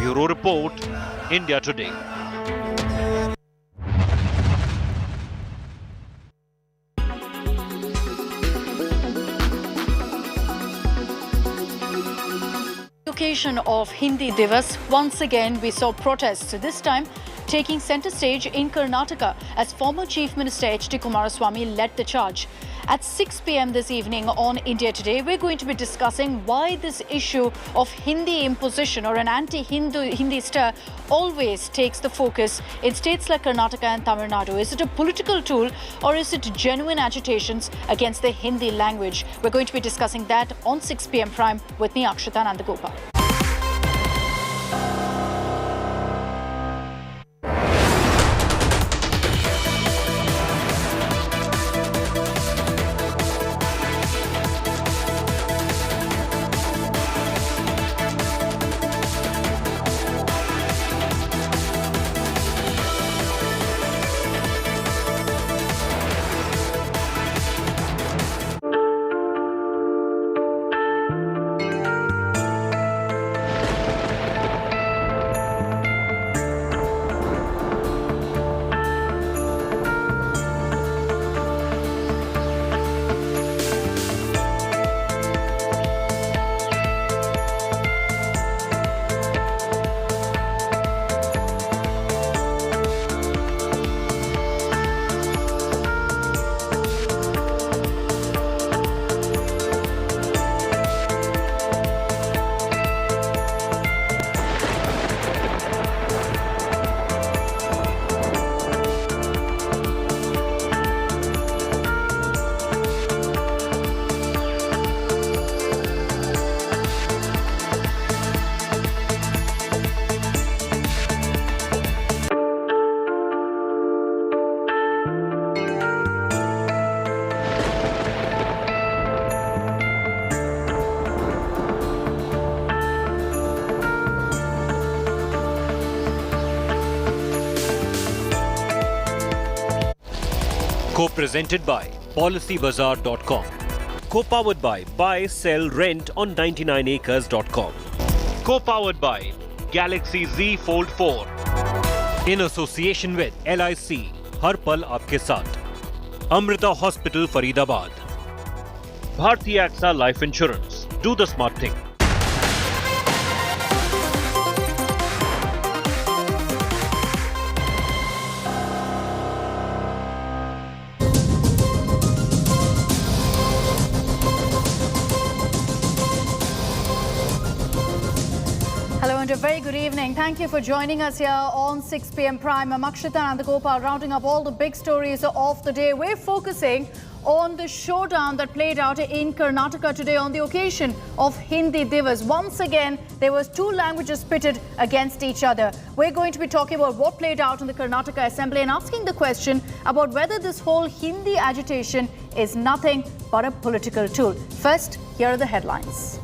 S10: Bureau Report, India Today.
S14: Occasion of Hindi Divas, once again we saw protests, this time taking centre stage in Karnataka as former Chief Minister H.D. Kumaraswamy led the charge. At 6 p.m. this evening on India Today, we're going to be discussing why this issue of Hindi imposition or an anti-Hindi stir always takes the focus in states like Karnataka and Tamil Nadu. Is it a political tool or is it genuine agitations against the Hindi language? We're going to be discussing that on 6 p.m. Prime with me, Akshita Nandagopal.
S10: Co-presented by PolicyBazaar.com. Co-powered by Buy, Sell, Rent on 99acres.com. Co-powered by Galaxy Z Fold 4. In association with LIC, हर पल आपके साथ. Amrita Hospital, Faridabad. Bharti AXA Life Insurance. Do the smart thing.
S14: A very good evening. Thank you for joining us here on 6 p.m. Prime. I'm Akshita Nandagopal, rounding up all the big stories of the day. We're focusing on the showdown that played out in Karnataka today on the occasion of Hindi Divas. Once again, there was two languages pitted against each other. We're going to be talking about what played out in the Karnataka Assembly and asking the question about whether this whole Hindi agitation is nothing but a political tool. First, here are the headlines.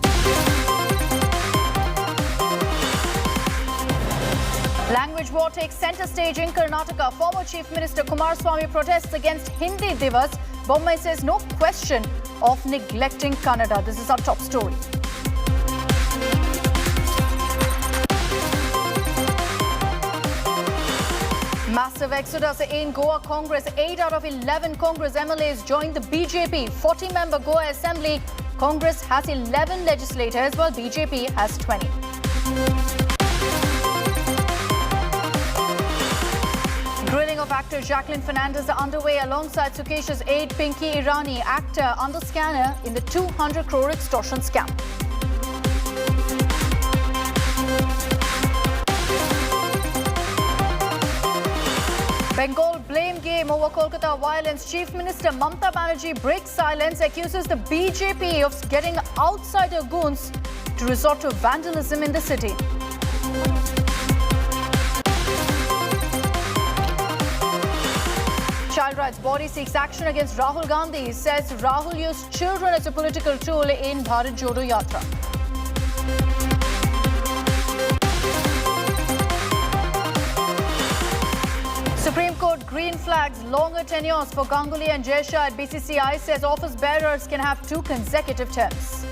S14: Language war takes centre stage in Karnataka. Former Chief Minister Kumaraswamy protests against Hindi Divas. Bommai says no question of neglecting Kannada. This is our top story. Massive exodus in Goa Congress. 8 out of 11 Congress MLAs joined the BJP 40-member Goa Assembly. Congress has 11 legislators while BJP has 20. Grilling of actor Jacqueline Fernandez underway alongside Sukesh's aide Pinky Irani, actor under scanner in the 200 crore extortion scam. Bengal blame game over Kolkata violence, Chief Minister Mamata Banerjee breaks silence, accuses the BJP of getting outsider goons to resort to vandalism in the city. Child Rights Body seeks action against Rahul Gandhi, says Rahul used children as a political tool in Bharat Jodo Yatra. Supreme Court green flags longer tenures for Ganguly and Jay Shah at BCCI, says office bearers can have 2 consecutive terms.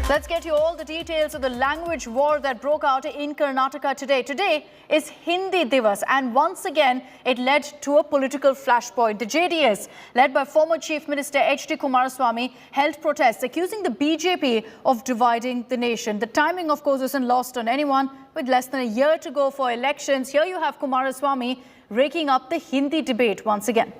S14: Let's get you all the details of the language war that broke out in Karnataka today. Today is Hindi Divas, and once again it led to a political flashpoint. The JDS, led by former Chief Minister H.D. Kumaraswamy, held protests accusing the BJP of dividing the nation. The timing, of course, isn't lost on anyone. With less than a year to go for elections, here you have Kumaraswamy raking up the Hindi debate once again.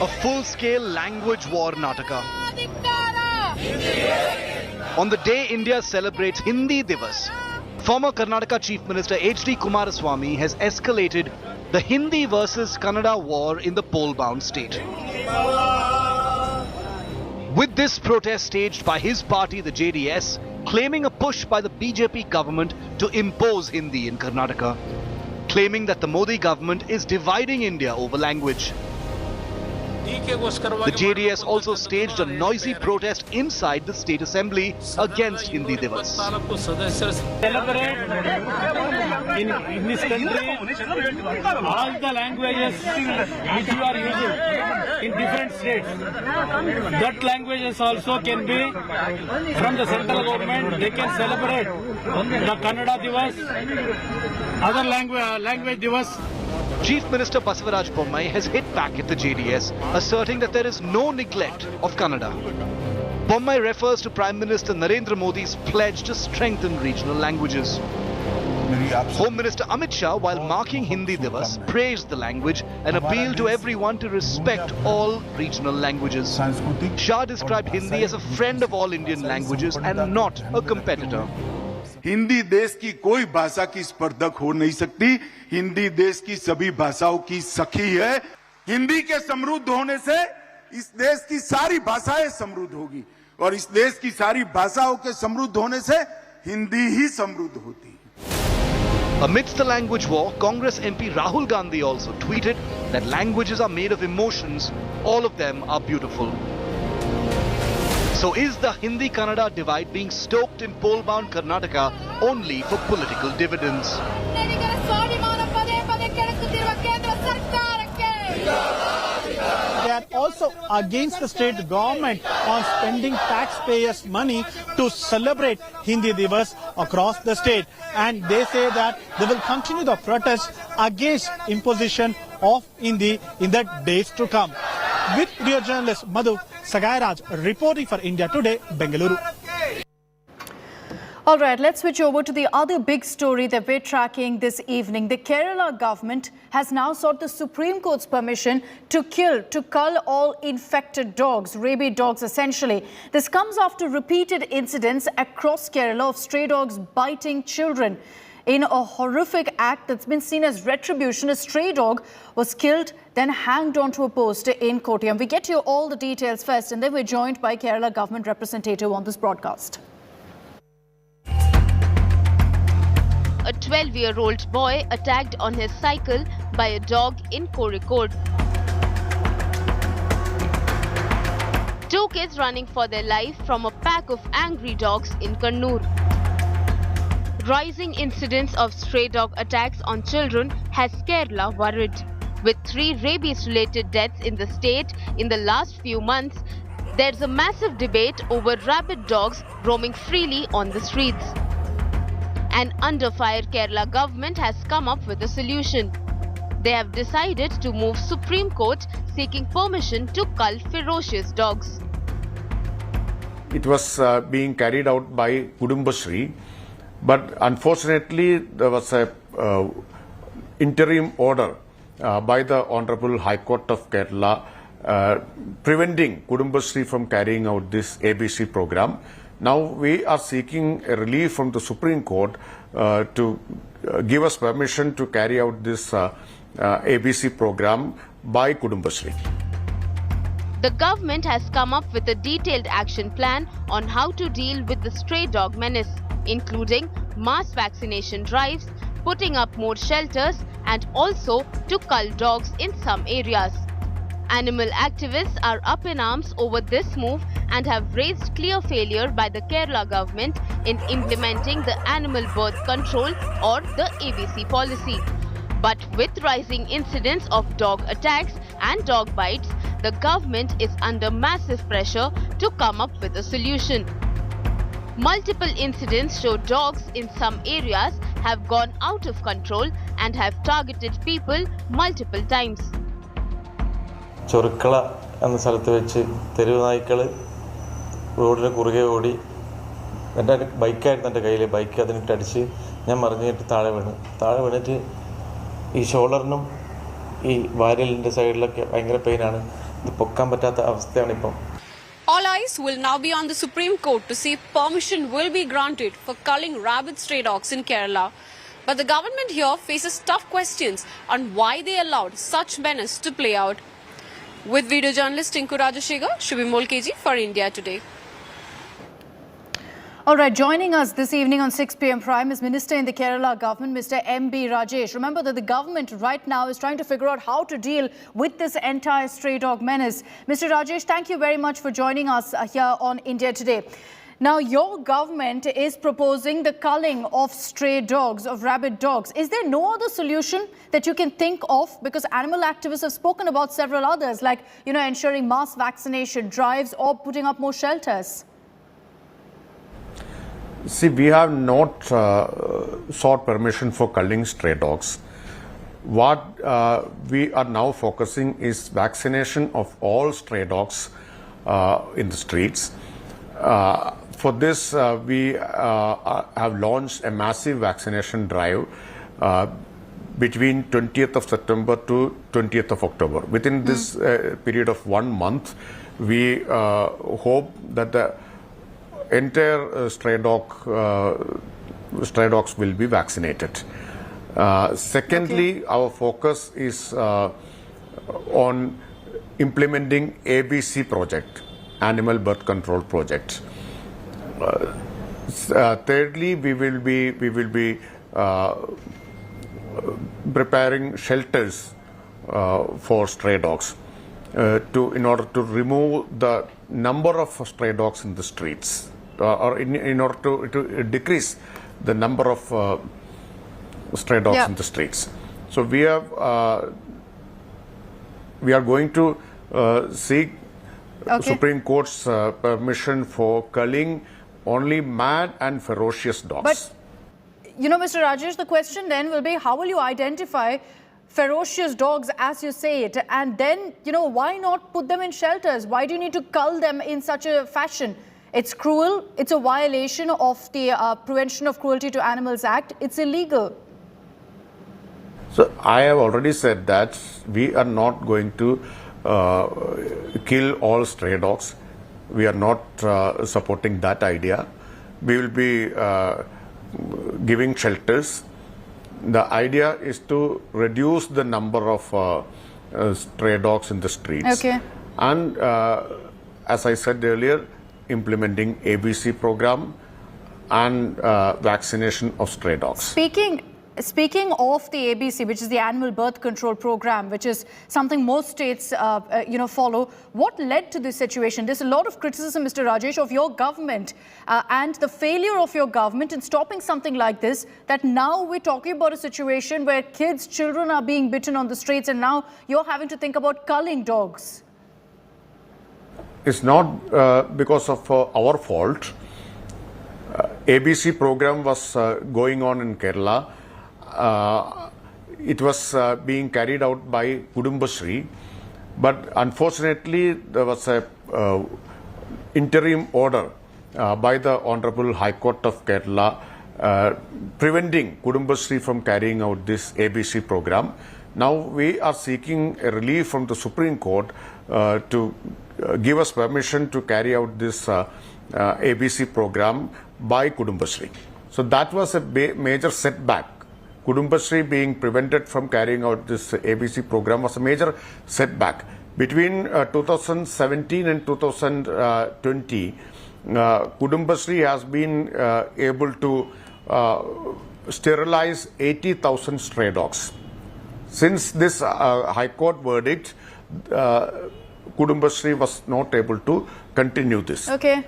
S11: A full-scale language war, Nataka. On the day India celebrates Hindi Divas, former Karnataka Chief Minister H.D. Kumaraswamy has escalated the Hindi versus Kannada war in the poll-bound state. With this protest staged by his party, the JDS, claiming a push by the BJP government to impose Hindi in Karnataka, claiming that the Modi government is dividing India over language. The JDS also staged a noisy protest inside the state assembly against Hindi Divas.
S17: In this country, all the languages which you are using in different states, that languages also can be from the central government. They can celebrate the Kannada Divas, other language Divas.
S11: Chief Minister Basavaraj Bommai has hit back at the JDS, asserting that there is no neglect of Kannada. Bommai refers to Prime Minister Narendra Modi's pledge to strengthen regional languages. Home Minister Amit Shah, while marking Hindi Divas, praised the language and appealed to everyone to respect all regional languages. Shah described Hindi as a friend of all Indian languages and not a competitor.
S20: Hindi देश की कोई भाषा की स्पर्धक हो नहीं सकती। हिंदी देश की सभी भाषाओं की सखी है। हिंदी के समृद्ध होने से इस देश की सारी भाषाएं समृद्ध होगी और इस देश की सारी भाषाओं के समृद्ध होने से हिंदी ही समृद्ध होती है।
S11: Amidst the language war, Congress MP Rahul Gandhi also tweeted that languages are made of emotions, all of them are beautiful. So is the Hindi-Kannada divide being stoked in poll-bound Karnataka only for political dividends?
S17: They are also against the state government on spending taxpayers' money to celebrate Hindi Divas across the state. And they say that they will continue the protest against imposition of Hindi in the days to come. With video journalist Madhu Sagairaj reporting for India Today, Bengaluru.
S14: All right, let's switch over to the other big story that we're tracking this evening. The Kerala government has now sought the Supreme Court's permission to cull all infected dogs, rabid dogs essentially. This comes after repeated incidents across Kerala of stray dogs biting children. In a horrific act that's been seen as retribution, a stray dog was killed, then hanged onto a post in Kottayam. We get you all the details first, and then we're joined by Kerala government representative on this broadcast.
S1: A 12-year-old boy attacked on his cycle by a dog in Kozhikode. 2 kids running for their life from a pack of angry dogs in Kannur. Rising incidents of stray dog attacks on children has Kerala worried. With 3 rabies-related deaths in the state in the last few months, there's a massive debate over rabid dogs roaming freely on the streets. An under-fire Kerala government has come up with a solution. They have decided to move Supreme Court seeking permission to cull ferocious dogs.
S24: It was being carried out by Kudumbashree, but unfortunately there was a interim order by the Honorable High Court of Kerala, preventing Kudumbashree from carrying out this ABC program. Now we are seeking a relief from the Supreme Court to give us permission to carry out this ABC program by Kudumbashree.
S1: The government has come up with a detailed action plan on how to deal with the stray dog menace, including mass vaccination drives, putting up more shelters, and also to cull dogs in some areas. Animal activists are up in arms over this move and have raised clear failure by the Kerala government in implementing the animal birth control or the ABC policy. But with rising incidents of dog attacks and dog bites, the government is under massive pressure to come up with a solution. Multiple incidents show dogs in some areas have gone out of control and have targeted people multiple times.
S5: ചൊറുക്കള എന്ന സ്ഥലത്ത് വെച്ച് തെരുവ് നായ്ക്കൾ റോഡിന് കുറുകെ ഓടി എൻ്റെ ബൈക്കായിരുന്നു എൻ്റെ കയ്യിൽ ബൈക്ക് അതിനിട്ടടിച്ച് ഞാൻ മറിഞ്ഞിട്ട് താഴെ വീണിട്ട് ഈ ഷോൾഡറിനും ഈ വാരിയലിൻ്റെ സൈഡിലൊക്കെ ഭയങ്കര പെയിനാണ് ഇത് പൊക്കാൻ പറ്റാത്ത അവസ്ഥയാണ് ഇപ്പം.
S12: All eyes will now be on the Supreme Court to see if permission will be granted for culling rabid stray dogs in Kerala. But the government here faces tough questions on why they allowed such menace to play out. With video journalist Tinku Rajashekar, Shubhi Molkeji for India Today.
S14: All right, joining us this evening on 6 p.m. Prime is Minister in the Kerala government, Mr. M.B. Rajesh. Remember that the government right now is trying to figure out how to deal with this entire stray dog menace. Mr. Rajesh, thank you very much for joining us here on India Today. Now, your government is proposing the culling of stray dogs, of rabid dogs. Is there no other solution that you can think of? Because animal activists have spoken about several others, like, ensuring mass vaccination drives or putting up more shelters.
S24: See, we have not sought permission for culling stray dogs. What we are now focusing is vaccination of all stray dogs in the streets. For this, we have launched a massive vaccination drive between 20th of September to 20th of October. Within this period of 1 month, we hope that the entire stray dogs will be vaccinated. Secondly, our focus is on implementing ABC project, animal birth control project. Thirdly, we will be preparing shelters for stray dogs in order to remove the number of stray dogs in the streets, or in order to decrease the number of stray dogs in the streets. So we are going to seek Supreme Court's permission for culling only mad and ferocious dogs.
S14: But, Mr. Rajesh, the question then will be, how will you identify ferocious dogs, as you say it? And then, why not put them in shelters? Why do you need to cull them in such a fashion? It's cruel. It's a violation of the Prevention of Cruelty to Animals Act. It's illegal.
S24: So I have already said that we are not going to kill all stray dogs. We are not supporting that idea. We will be giving shelters. The idea is to reduce the number of stray dogs in the streets.
S14: Okay.
S24: And as I said earlier, implementing ABC program and vaccination of stray dogs.
S14: Speaking of the ABC, which is the Animal Birth Control Program, which is something most states, follow, what led to this situation? There's a lot of criticism, Mr. Rajesh, of your government and the failure of your government in stopping something like this, that now we're talking about a situation where children are being bitten on the streets, and now you're having to think about culling dogs.
S24: It's not because of our fault. ABC program was going on in Kerala. It was being carried out by Kudumbashree, but unfortunately there was a interim order by the Honorable High Court of Kerala preventing Kudumbashree from carrying out this ABC program. Now we are seeking a relief from the Supreme Court to give us permission to carry out this ABC program by Kudumbashree. So that was a major setback. Kudumbashree being prevented from carrying out this ABC program was a major setback. Between 2017 and 2020, Kudumbashree has been able to sterilize 80,000 stray dogs. Since this High Court verdict, Kudumbashree was not able to continue this.
S14: Okay.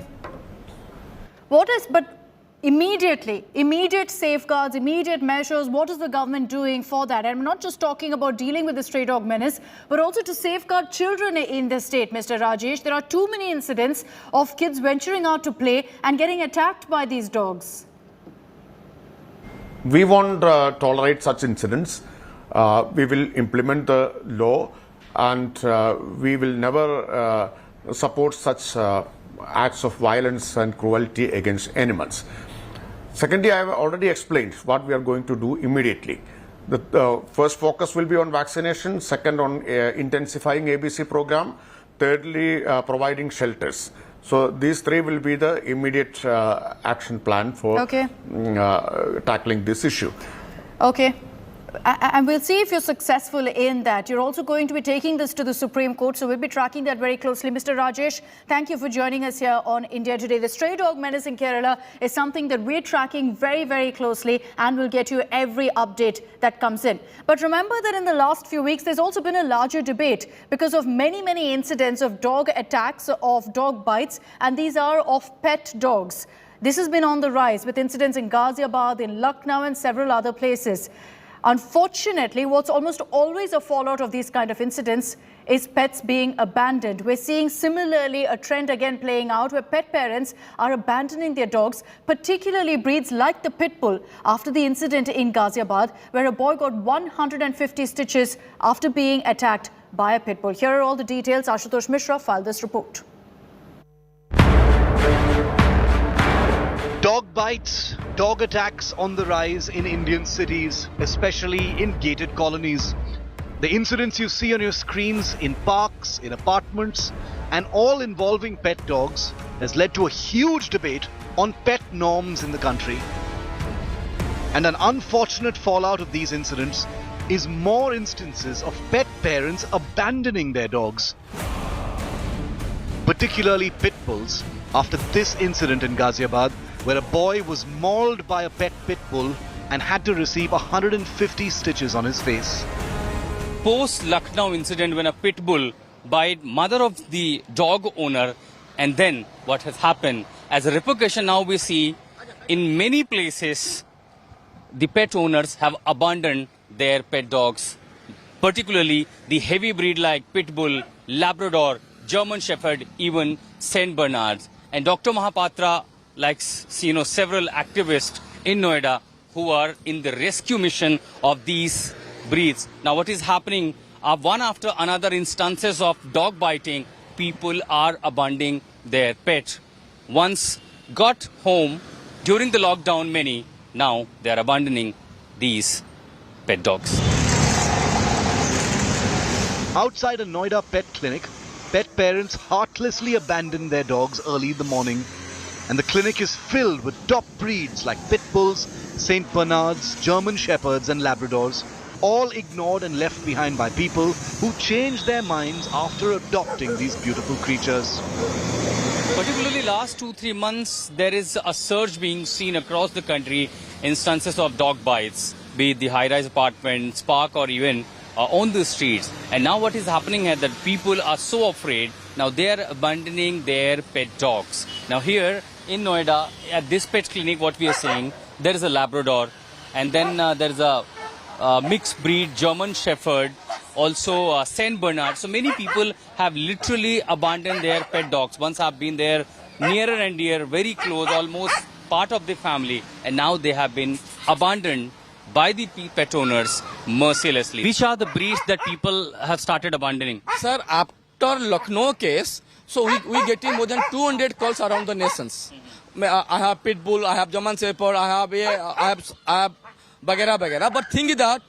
S14: But immediate safeguards, immediate measures, what is the government doing for that? And I'm not just talking about dealing with the stray dog menace, but also to safeguard children in the state, Mr. Rajesh. There are too many incidents of kids venturing out to play and getting attacked by these dogs.
S24: We won't tolerate such incidents. We will implement the law, and we will never support such acts of violence and cruelty against animals. Secondly, I have already explained what we are going to do immediately. The first focus will be on vaccination, second on intensifying ABC program, thirdly providing shelters. So these three will be the immediate action plan for tackling this issue.
S14: Okay. And we'll see if you're successful in that. You're also going to be taking this to the Supreme Court, so we'll be tracking that very closely. Mr. Rajesh, thank you for joining us here on India Today. The stray dog menace in Kerala is something that we're tracking very, very closely, and we'll get you every update that comes in. But remember that in the last few weeks, there's also been a larger debate because of many, many incidents of dog attacks, of dog bites, and these are of pet dogs. This has been on the rise with incidents in Ghaziabad, in Lucknow, and several other places. Unfortunately, what's almost always a fallout of these kind of incidents is pets being abandoned. We're seeing similarly a trend again playing out where pet parents are abandoning their dogs, particularly breeds like the pit bull, after the incident in Ghaziabad where a boy got 150 stitches after being attacked by a pit bull. Here are all the details. Ashutosh Mishra filed this report.
S11: Dog bites, dog attacks on the rise in Indian cities, especially in gated colonies. The incidents you see on your screens in parks, in apartments, and all involving pet dogs has led to a huge debate on pet norms in the country. And an unfortunate fallout of these incidents is more instances of pet parents abandoning their dogs, particularly pit bulls, after this incident in Ghaziabad, where a boy was mauled by a pet pit bull and had to receive 150 stitches on his face.
S8: Post Lucknow incident when a pit bull bit mother of the dog owner, and then what has happened as a repercussion, now we see in many places the pet owners have abandoned their pet dogs, particularly the heavy breed like pit bull, Labrador, German Shepherd, even Saint Bernards. And Dr. Mahapatra likes several activists in Noida who are in the rescue mission of these breeds. Now what is happening are one after another instances of dog biting. People are abandoning their pet. Once got home during the lockdown, many now they are abandoning these pet dogs.
S11: Outside a Noida pet clinic, pet parents heartlessly abandon their dogs early in the morning. And the clinic is filled with top breeds like pit bulls, Saint Bernards, German Shepherds and Labradors, all ignored and left behind by people who change their minds after adopting these beautiful creatures.
S8: Particularly last 2-3 months, there is a surge being seen across the country, instances of dog bites, be it the high-rise apartments, park or even on the streets. And now what is happening is that people are so afraid, now they are abandoning their pet dogs. Now here in Noida, at this pet clinic, what we are seeing, there is a Labrador, and then there is a mixed breed German Shepherd, also Saint Bernard. So many people have literally abandoned their pet dogs. Once have been there nearer and dear, very close, almost part of the family, and now they have been abandoned by the pet owners mercilessly. Which are the breeds that people have started abandoning?
S13: Sir, after Lucknow case, so we getting more than 200 calls around the nations. I have pit bull, I have German Shepherd, I have bagera bagera. But thing is that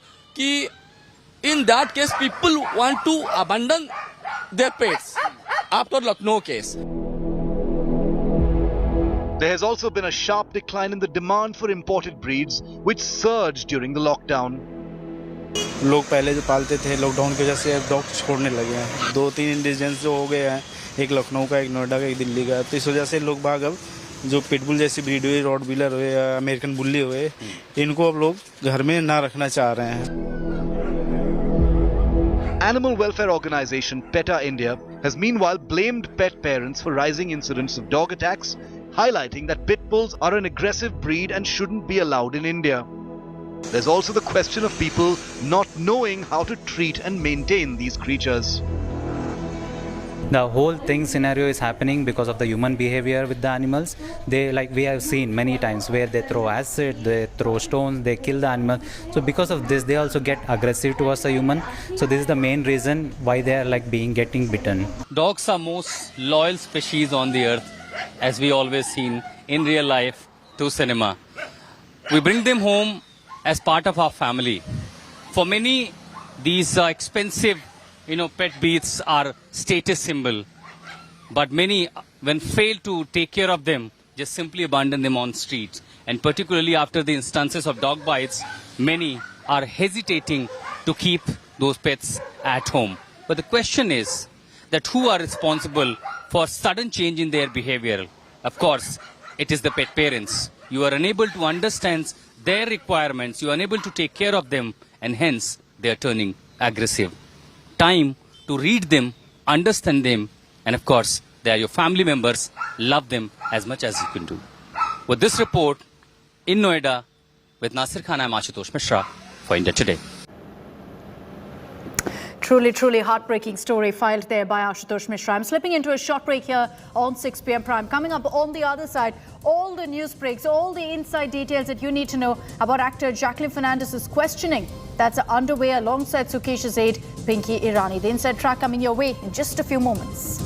S13: in that case, people want to abandon their pets after Lucknow case.
S11: There has also been a sharp decline in the demand for imported breeds, which surged during the lockdown.
S23: लोग पहले जो पालते थे lockdown की वजह से dog छोड़ने लगे हैं 2-3 इंडिजियंस जो हो गए हैं एक लखनऊ का एक नोएडा का एक दिल्ली का तो इस वजह से लोग बाग अब जो पिटबुल जैसी ब्रीड हुई रॉड व्हीलर हुए या अमेरिकन बुल्ली हुए इनको अब लोग घर में ना रखना चाह रहे हैं
S11: Animal welfare organization PETA India has meanwhile blamed pet parents for rising incidents of dog attacks, highlighting that pit bulls are an aggressive breed and shouldn't be allowed in India. There's also the question of people not knowing how to treat and maintain these creatures.
S2: The whole thing scenario is happening because of the human behavior with the animals. They, like we have seen many times, where they throw acid, they throw stones, they kill the animal. So because of this, they also get aggressive towards the human. So this is the main reason why they are getting bitten.
S8: Dogs are most loyal species on the earth, as we always seen in real life to cinema. We bring them home as part of our family. For many, these expensive pet breeds are status symbol. But many, when fail to take care of them, just simply abandon them on streets. And particularly after the instances of dog bites, many are hesitating to keep those pets at home. But the question is that who are responsible for sudden change in their behavior? Of course, it is the pet parents. You are unable to understand their requirements, you are unable to take care of them, and hence they are turning aggressive. Time to read them, understand them, and of course, they are your family members. Love them as much as you can do. With this report in Noida, with Nasir Khan, I'm Ashutosh Mishra for India Today.
S14: Truly heartbreaking story filed there by Ashutosh Mishra. I'm slipping into a short break here on 6 p.m. Prime. Coming up on the other side, all the news breaks, all the inside details that you need to know about actor Jacqueline Fernandez's questioning that's underway alongside Sukesh's aide, Pinky Irani. The inside track coming your way in just a few moments.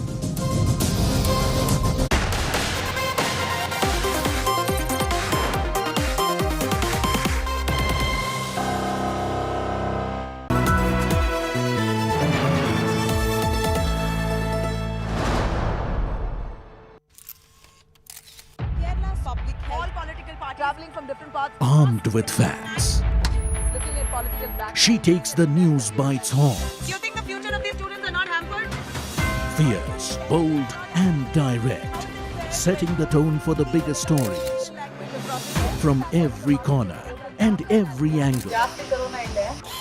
S19: Armed with facts, she takes the news by its horns.
S15: Do you think the future of these students are not hampered?
S19: Fierce, bold and direct, setting the tone for the biggest stories from every corner and every angle.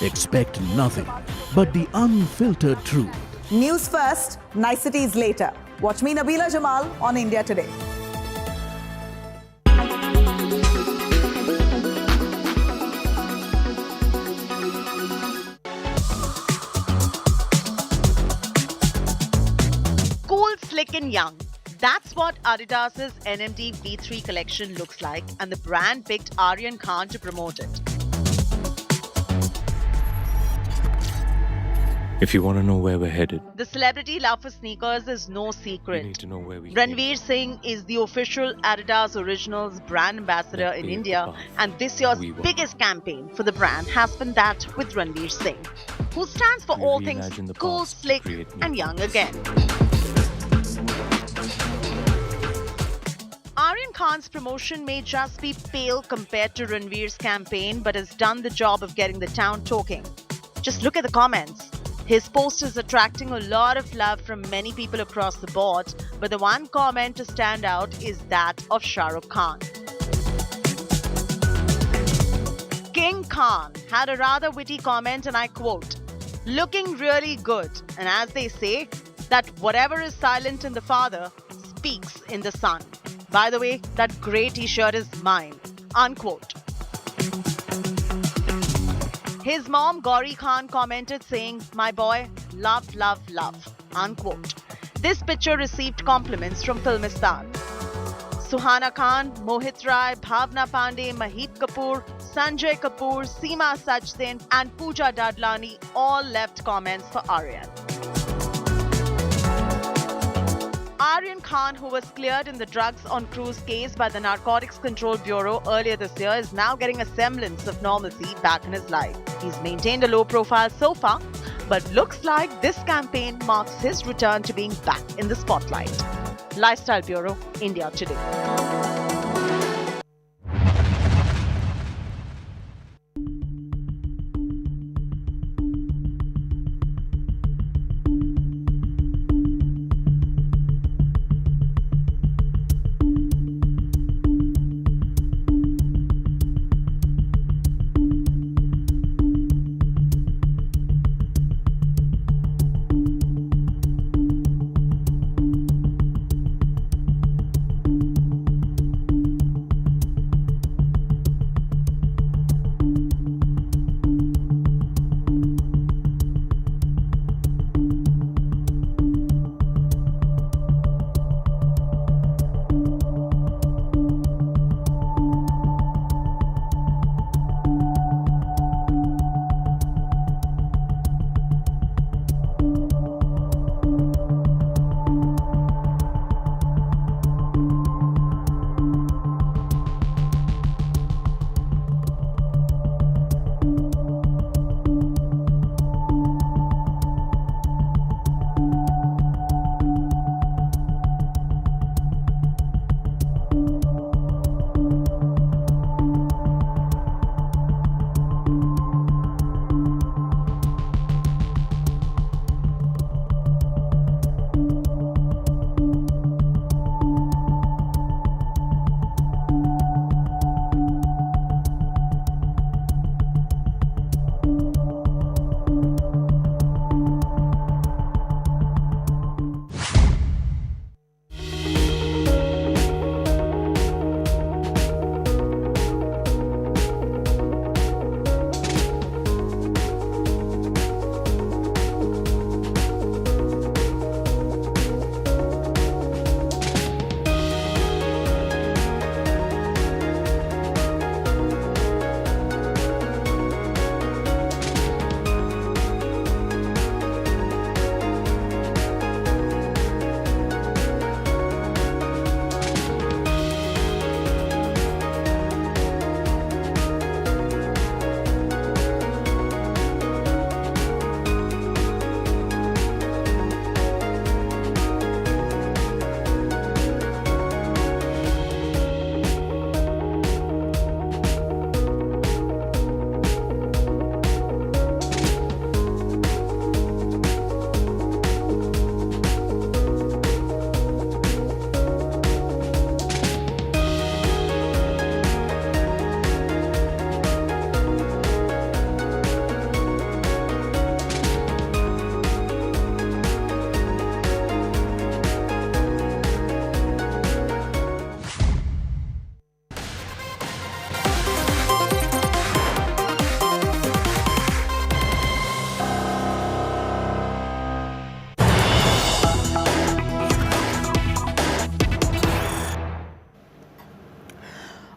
S19: Expect nothing but the unfiltered truth.
S15: News first, niceties later. Watch me, Nabila Jamal, on India Today. Slick and young. That's what Adidas's NMD V3 collection looks like, and the brand picked Aryan Khan to promote it.
S22: If you want to know where we're headed,
S15: The celebrity love for sneakers is no
S22: you
S15: secret.
S22: need to know where we
S15: Ranveer Singh is the official Adidas Originals brand ambassador in India, and this year's biggest campaign for the brand has been that with Ranveer Singh, who stands for all things
S22: reimagine the
S15: cool,
S22: past to
S15: slick,
S22: create new
S15: and young again. Aryan Khan's promotion may just be pale compared to Ranveer's campaign, but has done the job of getting the town talking. Just look at the comments. His post is attracting a lot of love from many people across the board, but the one comment to stand out is that of Shah Rukh Khan. King Khan had a rather witty comment, and I quote, "Looking really good, and as they say, that whatever is silent in the father speaks in the son. By the way, that grey t-shirt is mine," unquote. His mom, Gauri Khan, commented saying, "My boy, love, love, love," unquote. This picture received compliments from Filmistan. Suhana Khan, Mohit Rai, Bhavna Pandey, Mahit Kapoor, Sanjay Kapoor, Seema Sachdin, and Pooja Dadlani all left comments for Aryan. Aryan Khan, who was cleared in the drugs on cruise case by the Narcotics Control Bureau earlier this year, is now getting a semblance of normalcy back in his life. He's maintained a low profile so far, but looks like this campaign marks his return to being back in the spotlight. Lifestyle Bureau, India Today.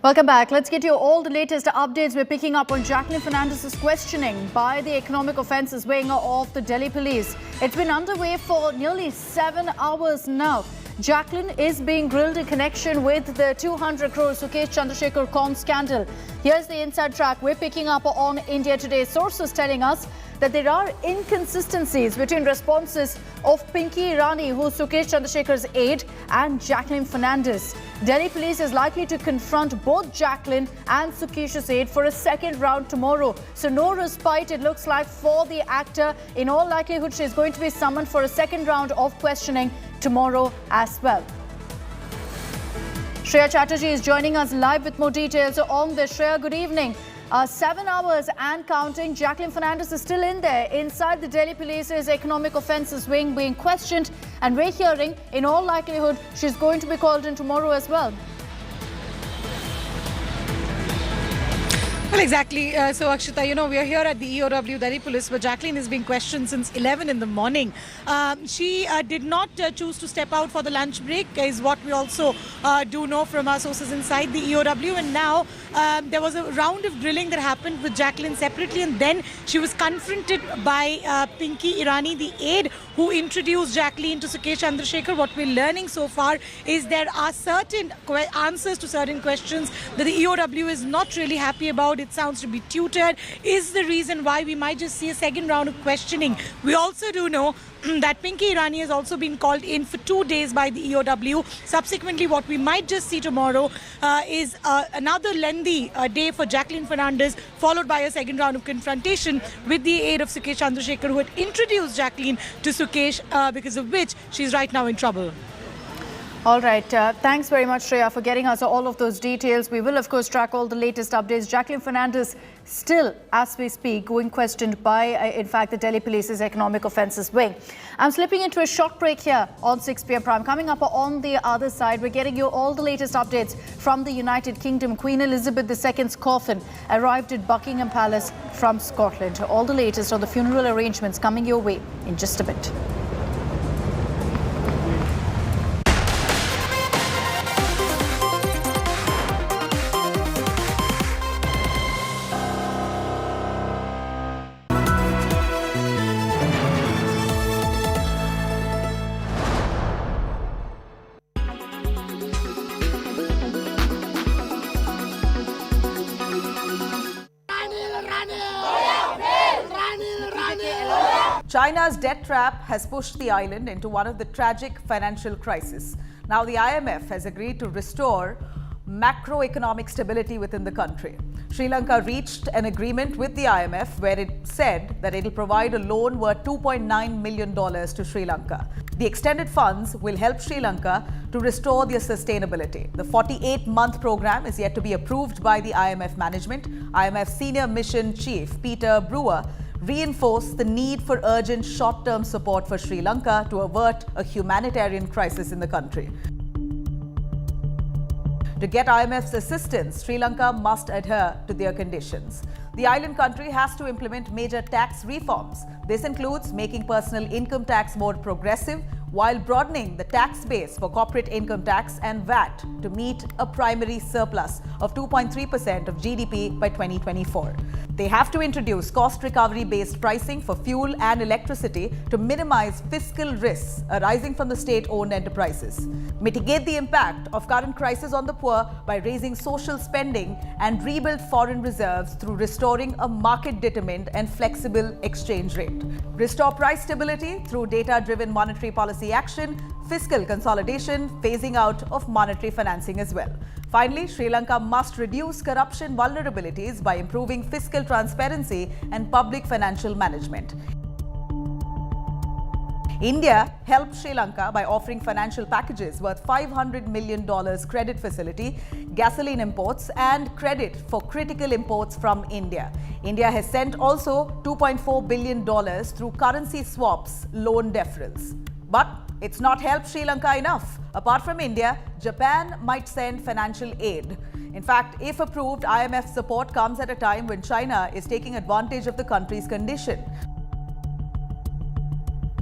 S14: Welcome back. Let's get you all the latest updates. We're picking up on Jacqueline Fernandez's questioning by the economic offences wing of the Delhi police. It's been underway for nearly 7 hours now. Jacqueline is being grilled in connection with the 200 crore Sukesh Chandrasekhar con scandal. Here's the inside track we're picking up on India Today. Sources telling us that there are inconsistencies between responses of Pinky Irani, who's Sukesh Chandrasekhar's aide, and Jacqueline Fernandez. Delhi police is likely to confront both Jacqueline and Sukesh's aide for a second round tomorrow. So no respite, it looks like, for the actor. In all likelihood, she's going to be summoned for a second round of questioning tomorrow as well. Shreya Chatterjee is joining us live with more details on this. Shreya, good evening. 7 hours and counting. Jacqueline Fernandez is still in there inside the Delhi Police's economic offences wing being questioned, and we're hearing in all likelihood she's going to be called in tomorrow as well.
S9: Well, exactly. So, Akshita, we are here at the EOW Delhi Police, where Jacqueline is being questioned since 11 in the morning. She did not choose to step out for the lunch break, is what we also do know from our sources inside the EOW. And now there was a round of drilling that happened with Jacqueline separately, and then she was confronted by Pinky Irani, the aide who introduced Jacqueline to Sukesh Chandrasekhar. What we're learning so far is there are certain answers to certain questions that the EOW is not really happy about. It sounds to be tutored, is the reason why we might just see a second round of questioning. We also do know that Pinky Irani has also been called in for 2 days by the EOW. Subsequently, what we might just see tomorrow is another lengthy day for Jacqueline Fernandez, followed by a second round of confrontation with the aide of Sukesh Chandrasekhar, who had introduced Jacqueline to Sukesh, because of which she's right now in trouble.
S14: All right. Thanks very much, Shreya, for getting us all of those details. We will, of course, track all the latest updates. Jacqueline Fernandez still, as we speak, going questioned by, in fact, the Delhi Police's Economic Offences Wing. I'm slipping into a short break here on 6 p.m. Prime. Coming up on the other side, we're getting you all the latest updates from the United Kingdom. Queen Elizabeth II's coffin arrived at Buckingham Palace from Scotland. All the latest on the funeral arrangements coming your way in just a bit.
S16: China's debt trap has pushed the island into one of the tragic financial crises. Now the IMF has agreed to restore macroeconomic stability within the country. Sri Lanka reached an agreement with the IMF where it said that it will provide a loan worth $2.9 million to Sri Lanka. The extended funds will help Sri Lanka to restore their sustainability. The 48-month program is yet to be approved by the IMF management. IMF Senior Mission Chief Peter Brewer reinforced the need for urgent short-term support for Sri Lanka to avert a humanitarian crisis in the country. To get IMF's assistance, Sri Lanka must adhere to their conditions. The island country has to implement major tax reforms. This includes making personal income tax more progressive while broadening the tax base for corporate income tax and VAT to meet a primary surplus of 2.3% of GDP by 2024. They have to introduce cost recovery-based pricing for fuel and electricity to minimize fiscal risks arising from the state-owned enterprises, mitigate the impact of current crisis on the poor by raising social spending, and rebuild foreign reserves through restoring a market-determined and flexible exchange rate. Restore price stability through data-driven monetary policy action, fiscal consolidation, phasing out of monetary financing as well. Finally, Sri Lanka must reduce corruption vulnerabilities by improving fiscal transparency and public financial management. India helped Sri Lanka by offering financial packages worth $500 million credit facility, gasoline imports, and credit for critical imports from India. India has sent also $2.4 billion through currency swaps, loan deferrals. But it's not helped Sri Lanka enough. Apart from India, Japan might send financial aid. In fact, if approved, IMF support comes at a time when China is taking advantage of the country's condition.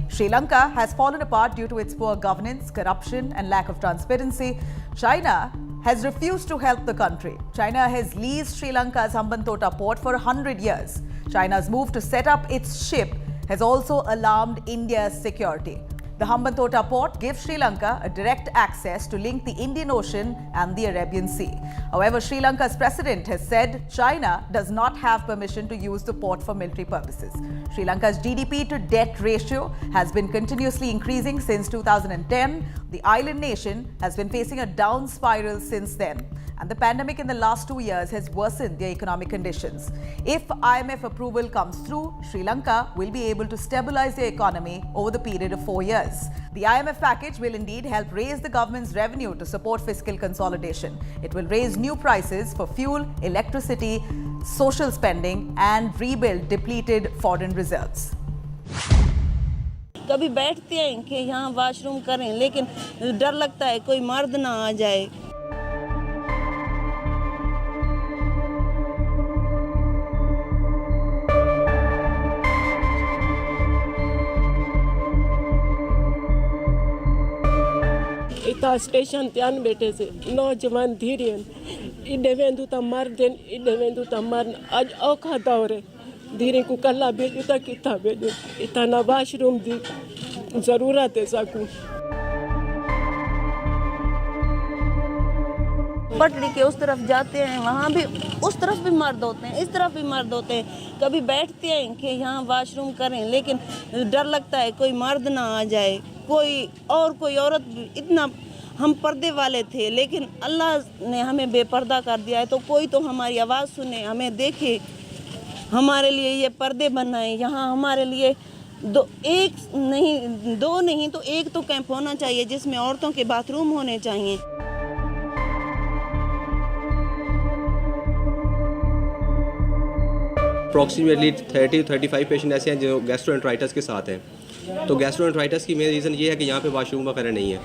S16: Sri Lanka has fallen apart due to its poor governance, corruption, and lack of transparency. China has refused to help the country. China has leased Sri Lanka's Hambantota port for 100 years. China's move to set up its ship has also alarmed India's security. The Hambantota port gives Sri Lanka a direct access to link the Indian Ocean and the Arabian Sea. However, Sri Lanka's president has said China does not have permission to use the port for military purposes. Sri Lanka's GDP to debt ratio has been continuously increasing since 2010. The island nation has been facing a down spiral since then, and the pandemic in the last 2 years has worsened their economic conditions. If IMF approval comes through, Sri Lanka will be able to stabilize their economy over the period of 4 years. The IMF package will indeed help raise the government's revenue to support fiscal consolidation. It will raise new prices for fuel, electricity, social spending, and rebuild depleted foreign reserves.
S18: कभी बैठते हैं कि यहाँ washroom करें, लेकिन डर लगता है कोई मर्द ना आ जाए.
S3: ता स्टेशन त्यान बैठे से नौजवान धीरेन इडे वेंदु ता मर देन इडे वेंदु ता मर आज औखा दौरे धीरे को कल्ला भेजू ता किता भेजू इतना वाशरूम दी जरूरत है साकू
S18: पटरी के उस तरफ जाते हैं, वहाँ भी उस तरफ भी मर्द होते हैं, इस तरफ भी मर्द होते हैं। कभी बैठते हैं कि यहाँ वाशरूम करें, लेकिन डर लगता है कोई मर्द ना आ जाए, कोई औरत। इतना हम पर्दे वाले थे, लेकिन अल्लाह ने हमें बेपर्दा कर दिया है। तो कोई तो हमारी आवाज़ सुने, हमें देखे, हमारे लिए ये पर्दे बनाए। यहाँ हमारे लिए दो नहीं तो एक तो कैंप होना चाहिए जिसमें औरतों के बाथरूम होने चाहिए।
S4: अप्रॉक्सीमेटली 30-35 पेशेंट ऐसे हैं जो गैस्ट्रोएंटराइटिस के साथ हैं। तो गैस्ट्रोएंटराइटिस की मेन रीज़न ये है कि यहाँ पे वॉशरूम वगैरह नहीं है।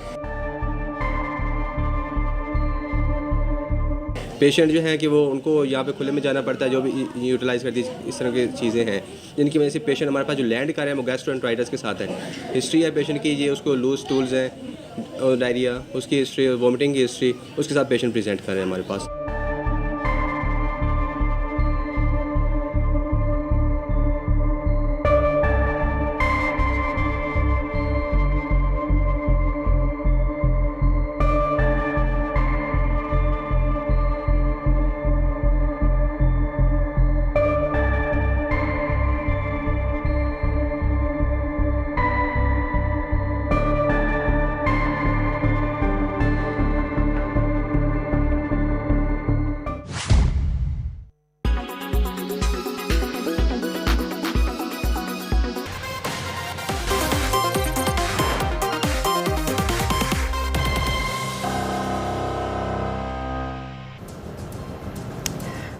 S4: पेशेंट जो हैं कि वो उनको यहाँ पे खुले में जाना पड़ता है, जो भी यूटिलाइज़ करती इस तरह की चीज़ें हैं जिनकी वजह से पेशेंट हमारे पास जो लैंड कर रहे हैं वो गैस्ट्रोएंटराइटिस के साथ है। हिस्ट्री है पेशेंट की, ये उसको लूज स्टूल्स हैं और डायरिया, उसकी हिस्ट्री, वॉमिटिंग की हिस्ट्री, उसके साथ पेशेंट प्रेजेंट कर रहे हैं हमारे पास।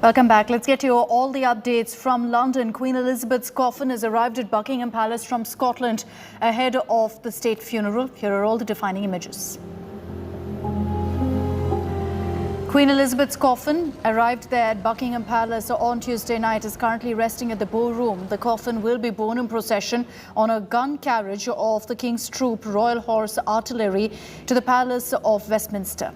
S14: Welcome back. Let's get you all the updates from London. Queen Elizabeth's coffin has arrived at Buckingham Palace from Scotland ahead of the state funeral. Here are all the defining images. Queen Elizabeth's coffin arrived there at Buckingham Palace on Tuesday night. Is currently resting at the ballroom. The coffin will be borne in procession on a gun carriage of the King's Troop Royal Horse Artillery to the Palace of Westminster.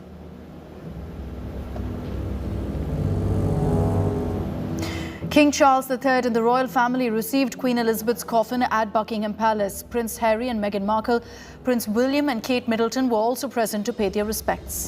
S14: King Charles III and the royal family received Queen Elizabeth's coffin at Buckingham Palace. Prince Harry and Meghan Markle, Prince William and Kate Middleton were also present to pay their respects.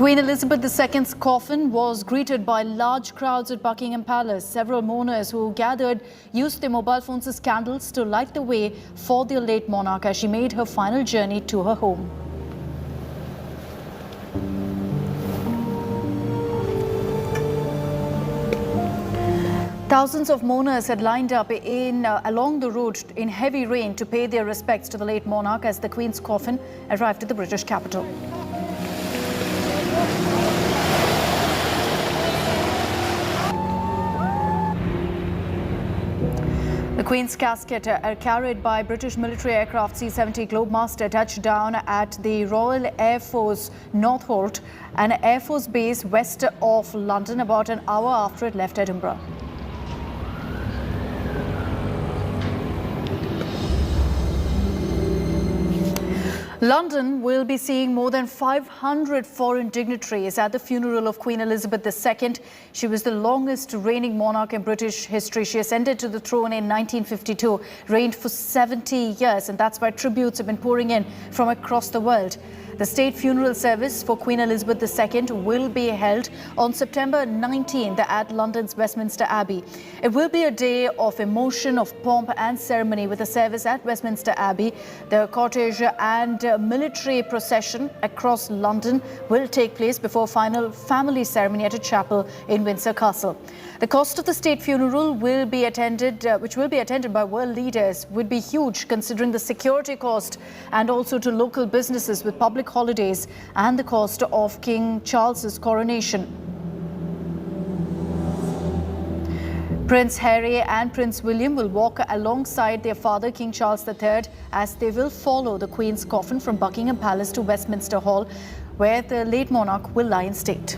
S14: Queen Elizabeth II's coffin was greeted by large crowds at Buckingham Palace. Several mourners who gathered used their mobile phones as candles to light the way for their late monarch as she made her final journey to her home. Thousands of mourners had lined up along the road in heavy rain to pay their respects to the late monarch as the Queen's coffin arrived at the British capital. The Queen's casket, carried by British military aircraft C-70 Globemaster, touched down at the Royal Air Force Northolt, an Air Force base west of London, about an hour after it left Edinburgh. London will be seeing more than 500 foreign dignitaries at the funeral of Queen Elizabeth II. She was the longest reigning monarch in British history. She ascended to the throne in 1952, reigned for 70 years, and that's why tributes have been pouring in from across the world. The state funeral service for Queen Elizabeth II will be held on September 19th at London's Westminster Abbey. It will be a day of emotion, of pomp and ceremony with a service at Westminster Abbey. The cortege and military procession across London will take place before final family ceremony at a chapel in Windsor Castle. The cost of the state funeral will be attended, which will be attended by world leaders, would be huge considering the security cost and also to local businesses with public holidays and the cost of King Charles's coronation. Prince Harry and Prince William will walk alongside their father, King Charles III, as they will follow the Queen's coffin from Buckingham Palace to Westminster Hall, where the late monarch will lie in state.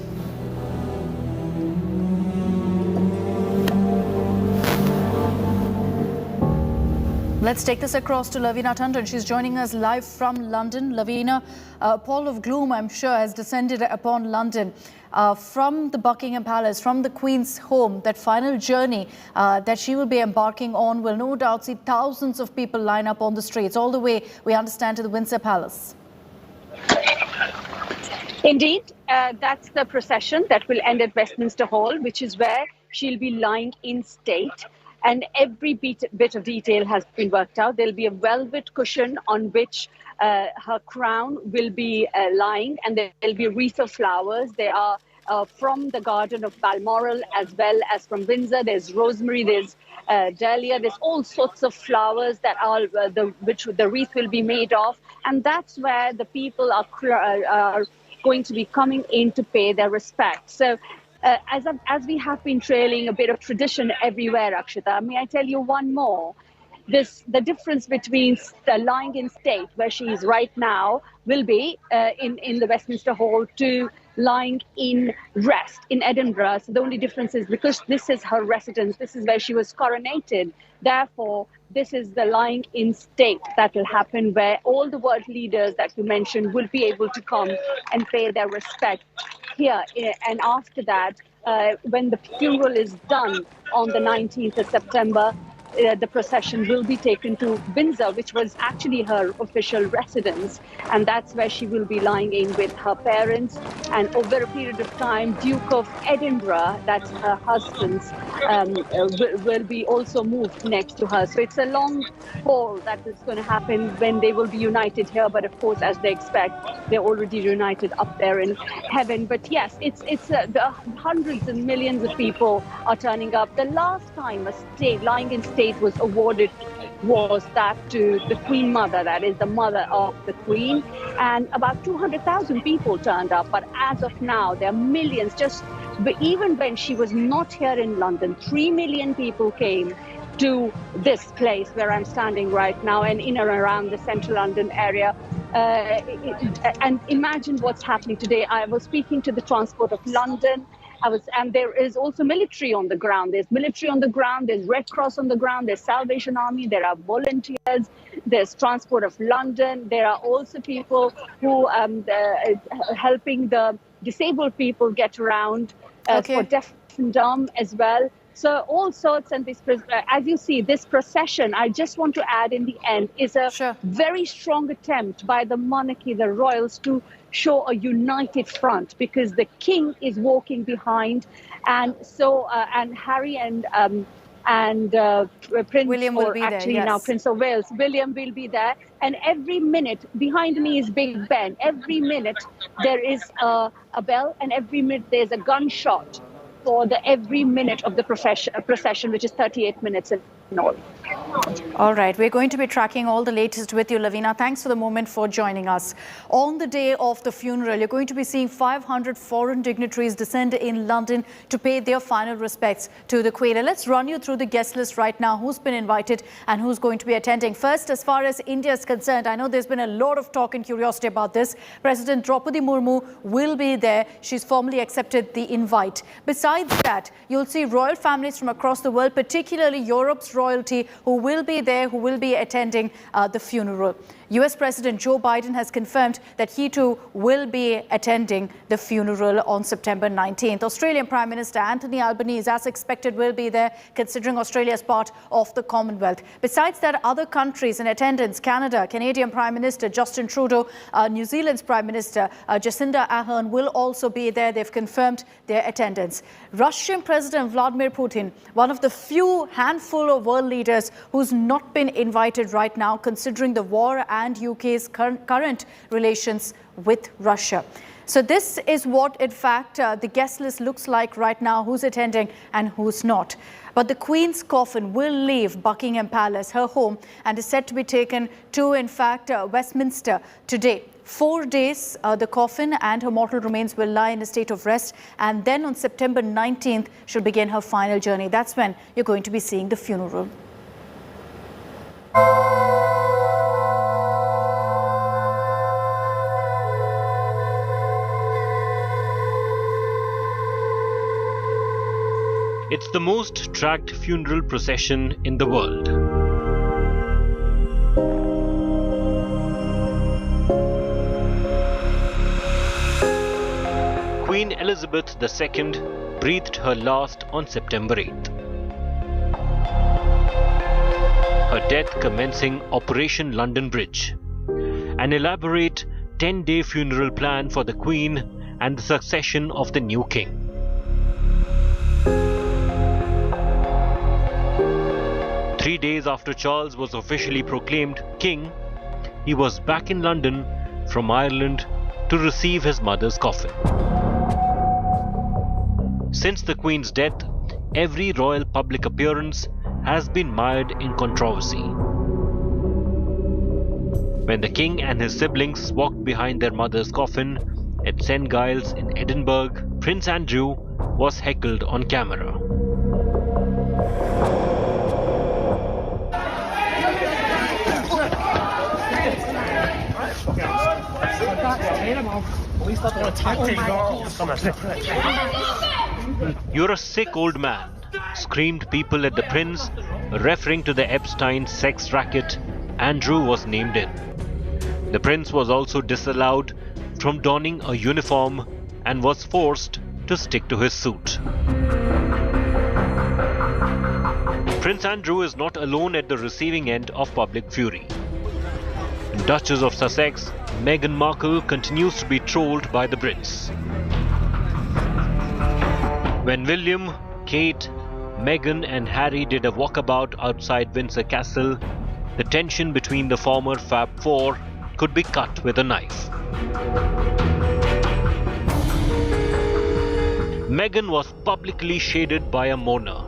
S14: Let's take this across to Lavina Tandon. She's joining us live from London. Lavina, a pall of gloom, I'm sure, has descended upon London. From the Buckingham Palace, from the Queen's home, that final journey that she will be embarking on will no doubt see thousands of people line up on the streets, all the way, we understand, to the Windsor Palace.
S6: Indeed, that's the procession that will end at Westminster Hall, which is where she'll be lying in state. And every bit of detail has been worked out. There'll be a velvet cushion on which her crown will be lying, and there'll be a wreath of flowers. They are from the garden of Balmoral as well as from Windsor. There's rosemary, there's dahlia, there's all sorts of flowers that are which the wreath will be made of. And that's where the people are going to be coming in to pay their respects. So as we have been trailing a bit of tradition everywhere, Akshita, may I tell you one more? The difference between lying in state, where she is right now, will be in the Westminster Hall, to lying in rest in Edinburgh. So the only difference is because this is her residence, this is where she was coronated. Therefore, this is the lying in state that will happen, where all the world leaders that you mentioned will be able to come and pay their respect here. And after that, when the funeral is done on the 19th of September, the procession will be taken to Windsor, which was actually her official residence. And that's where she will be lying in with her parents. And over a period of time, Duke of Edinburgh, that's her husband's, will be also moved next to her. So it's a long haul that is going to happen when they will be united here. But of course, as they expect, they're already united up there in heaven. But yes, it's the hundreds and millions of people are turning up. The last time a state lying in state was awarded was that to the Queen Mother, that is the mother of the Queen, and about 200,000 people turned up. But as of now, there are millions. Even when she was not here in London, 3 million people came to this place where I'm standing right now, and in and around the central London area. And imagine what's happening today. I was speaking to the Transport of London. And there is also military on the ground. There's military on the ground, there's Red Cross on the ground, there's Salvation Army, there are volunteers, there's Transport of London. There are also people who are helping the disabled people get around for deaf and dumb as well. So all sorts, and this, as you see, this procession, I just want to add in the end, is a very strong attempt by the monarchy, the royals, to show a united front, because the king is walking behind, and so and Harry and Prince
S14: William will be
S6: actually
S14: there, yes.
S6: Now Prince of Wales, William will be there, and every minute behind me is Big Ben. Every minute there is a bell, and every minute there's a gunshot for every minute of the procession, which is 38 minutes in all.
S14: All right, we're going to be tracking all the latest with you, Lavina. Thanks for the moment for joining us. On the day of the funeral, you're going to be seeing 500 foreign dignitaries descend in London to pay their final respects to the Queen. And let's run you through the guest list right now, who's been invited and who's going to be attending. First, as far as India is concerned, I know there's been a lot of talk and curiosity about this. President Draupadi Murmu will be there. She's formally accepted the invite. Besides that, you'll see royal families from across the world, particularly Europe's royalty, who will be there, who will be attending the funeral. US President Joe Biden has confirmed that he too will be attending the funeral on September 19th. Australian Prime Minister Anthony Albanese, as expected, will be there, considering Australia is part of the Commonwealth. Besides that, other countries in attendance: Canada, Canadian Prime Minister Justin Trudeau, New Zealand's Prime Minister Jacinda Ardern will also be there. They've confirmed their attendance. Russian President Vladimir Putin, one of the few handful of world leaders who's not been invited right now, considering the war and UK's current relations with Russia. So this is what, in fact, the guest list looks like right now, who's attending and who's not. But the Queen's coffin will leave Buckingham Palace, her home, and is set to be taken to, in fact, Westminster today. 4 days, the coffin and her mortal remains will lie in a state of rest, and then on September 19th, she'll begin her final journey. That's when you're going to be seeing the funeral.
S7: It's the most tracked funeral procession in the world. Queen Elizabeth II breathed her last on September 8th. Her death commencing Operation London Bridge, an elaborate 10-day funeral plan for the Queen and the succession of the new king. Three days after Charles was officially proclaimed king, he was back in London from Ireland to receive his mother's coffin. Since the Queen's death, every royal public appearance has been mired in controversy. When the king and his siblings walked behind their mother's coffin at St. Giles in Edinburgh, Prince Andrew was heckled on camera. "You're a sick old man," screamed people at the prince, referring to the Epstein sex racket Andrew was named in. The prince was also disallowed from donning a uniform and was forced to stick to his suit. Prince Andrew is not alone at the receiving end of public fury. Duchess of Sussex, Meghan Markle, continues to be trolled by the Brits. When William, Kate, Meghan and Harry did a walkabout outside Windsor Castle, the tension between the former Fab Four could be cut with a knife. Meghan was publicly shaded by a mourner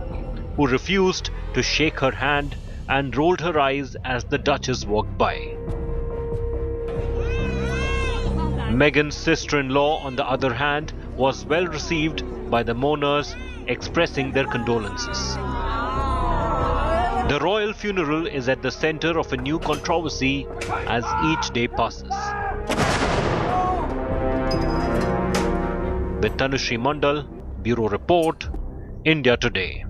S7: who refused to shake her hand and rolled her eyes as the Duchess walked by. Meghan's sister-in-law, on the other hand, was well received by the mourners, expressing their condolences. The royal funeral is at the center of a new controversy as each day passes. With Tanushree Mandal, Bureau Report, India Today.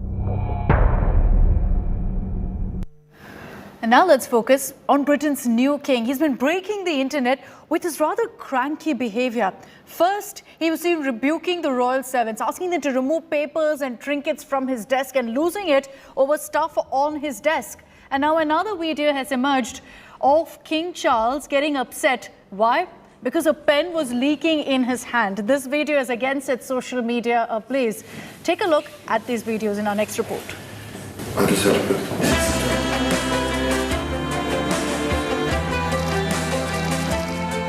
S14: And now let's focus on Britain's new king. He's been breaking the internet with his rather cranky behavior. First, he was seen rebuking the royal servants, asking them to remove papers and trinkets from his desk and losing it over stuff on his desk. And now another video has emerged of King Charles getting upset. Why? Because a pen was leaking in his hand. This video is again set social media ablaze. Take a look at these videos in our next report.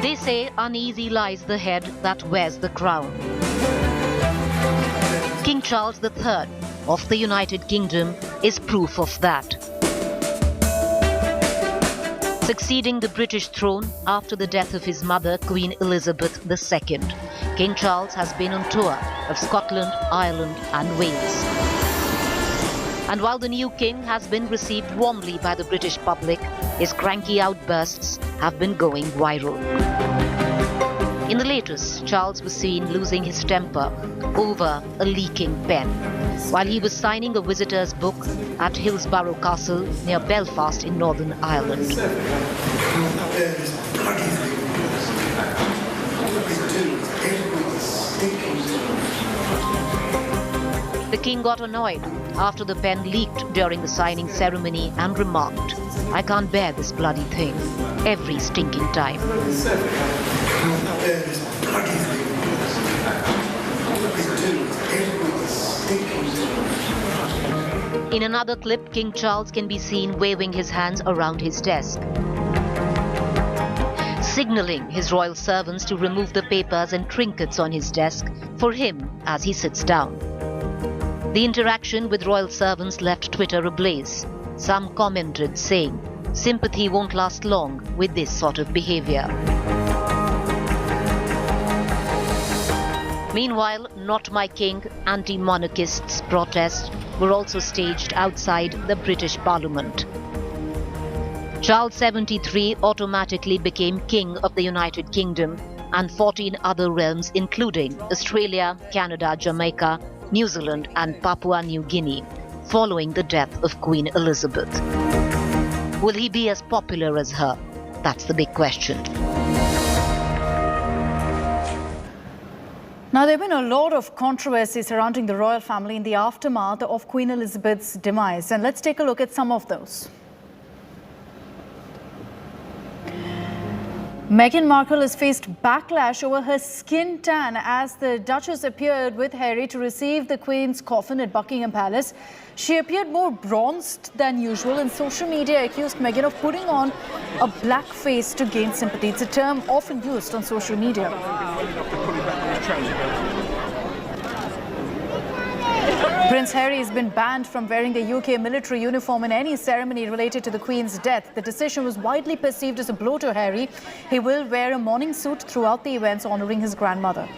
S10: They say uneasy lies the head that wears the crown. King Charles III of the United Kingdom is proof of that. Succeeding the British throne after the death of his mother, Queen Elizabeth II, King Charles has been on tour of Scotland, Ireland and Wales. And while the new king has been received warmly by the British public, his cranky outbursts have been going viral. In the latest, Charles was seen losing his temper over a leaking pen while he was signing a visitor's book at Hillsborough Castle near Belfast in Northern Ireland. The king got annoyed after the pen leaked during the signing ceremony and remarked, "I can't bear this bloody thing every stinking time." In another clip, King Charles can be seen waving his hands around his desk, signaling his royal servants to remove the papers and trinkets on his desk for him as he sits down. The interaction with royal servants left Twitter ablaze. Some commented saying, sympathy won't last long with this sort of behavior. Meanwhile, Not My King anti-monarchists' protests were also staged outside the British Parliament. Charles 73 automatically became King of the United Kingdom and 14 other realms including Australia, Canada, Jamaica, New Zealand and Papua New Guinea, following the death of Queen Elizabeth. Will he be as popular as her? That's the big question.
S14: Now, there have been a lot of controversy surrounding the royal family in the aftermath of Queen Elizabeth's demise. And let's take a look at some of those. Meghan Markle has faced backlash over her skin tan as the Duchess appeared with Harry to receive the Queen's coffin at Buckingham Palace. She appeared more bronzed than usual, and social media accused Meghan of putting on a black face to gain sympathy. It's a term often used on social media. Prince Harry has been banned from wearing a UK military uniform in any ceremony related to the Queen's death. The decision was widely perceived as a blow to Harry. He will wear a mourning suit throughout the events honouring his grandmother.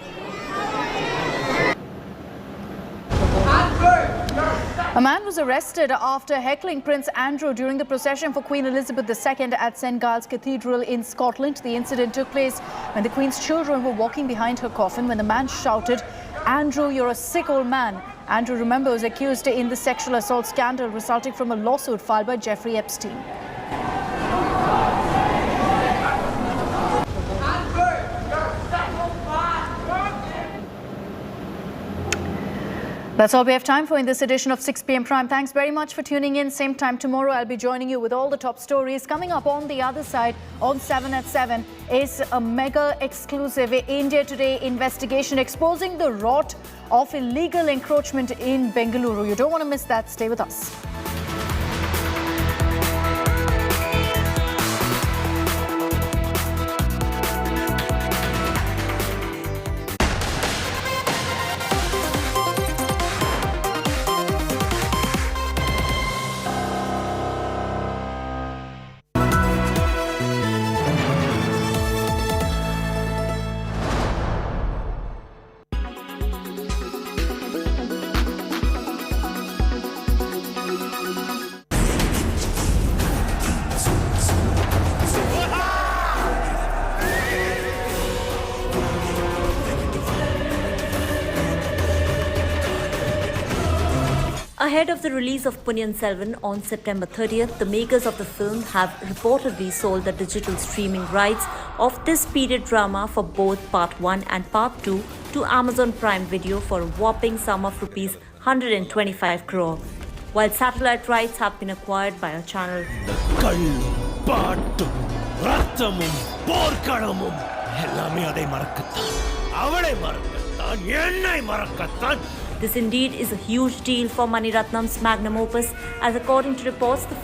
S14: A man was arrested after heckling Prince Andrew during the procession for Queen Elizabeth II at St Giles Cathedral in Scotland. The incident took place when the Queen's children were walking behind her coffin when the man shouted, "Andrew, you're a sick old man." Andrew, remember, was accused in the sexual assault scandal resulting from a lawsuit filed by Jeffrey Epstein. That's all we have time for in this edition of 6 p.m. Prime. Thanks very much for tuning in. Same time tomorrow, I'll be joining you with all the top stories. Coming up on the other side, on 7 at 7, is a mega exclusive India Today investigation exposing the rot of illegal encroachment in Bengaluru. You don't want to miss that. Stay with us.
S1: Ahead of the release of Ponniyin Selvan on September 30th, the makers of the film have reportedly sold the digital streaming rights of this period drama for both Part 1 and Part 2 to Amazon Prime Video for a whopping sum of Rs 125 crore, while satellite rights have been acquired by a channel. This indeed is a huge deal for Mani Ratnam's magnum opus, as according to reports, the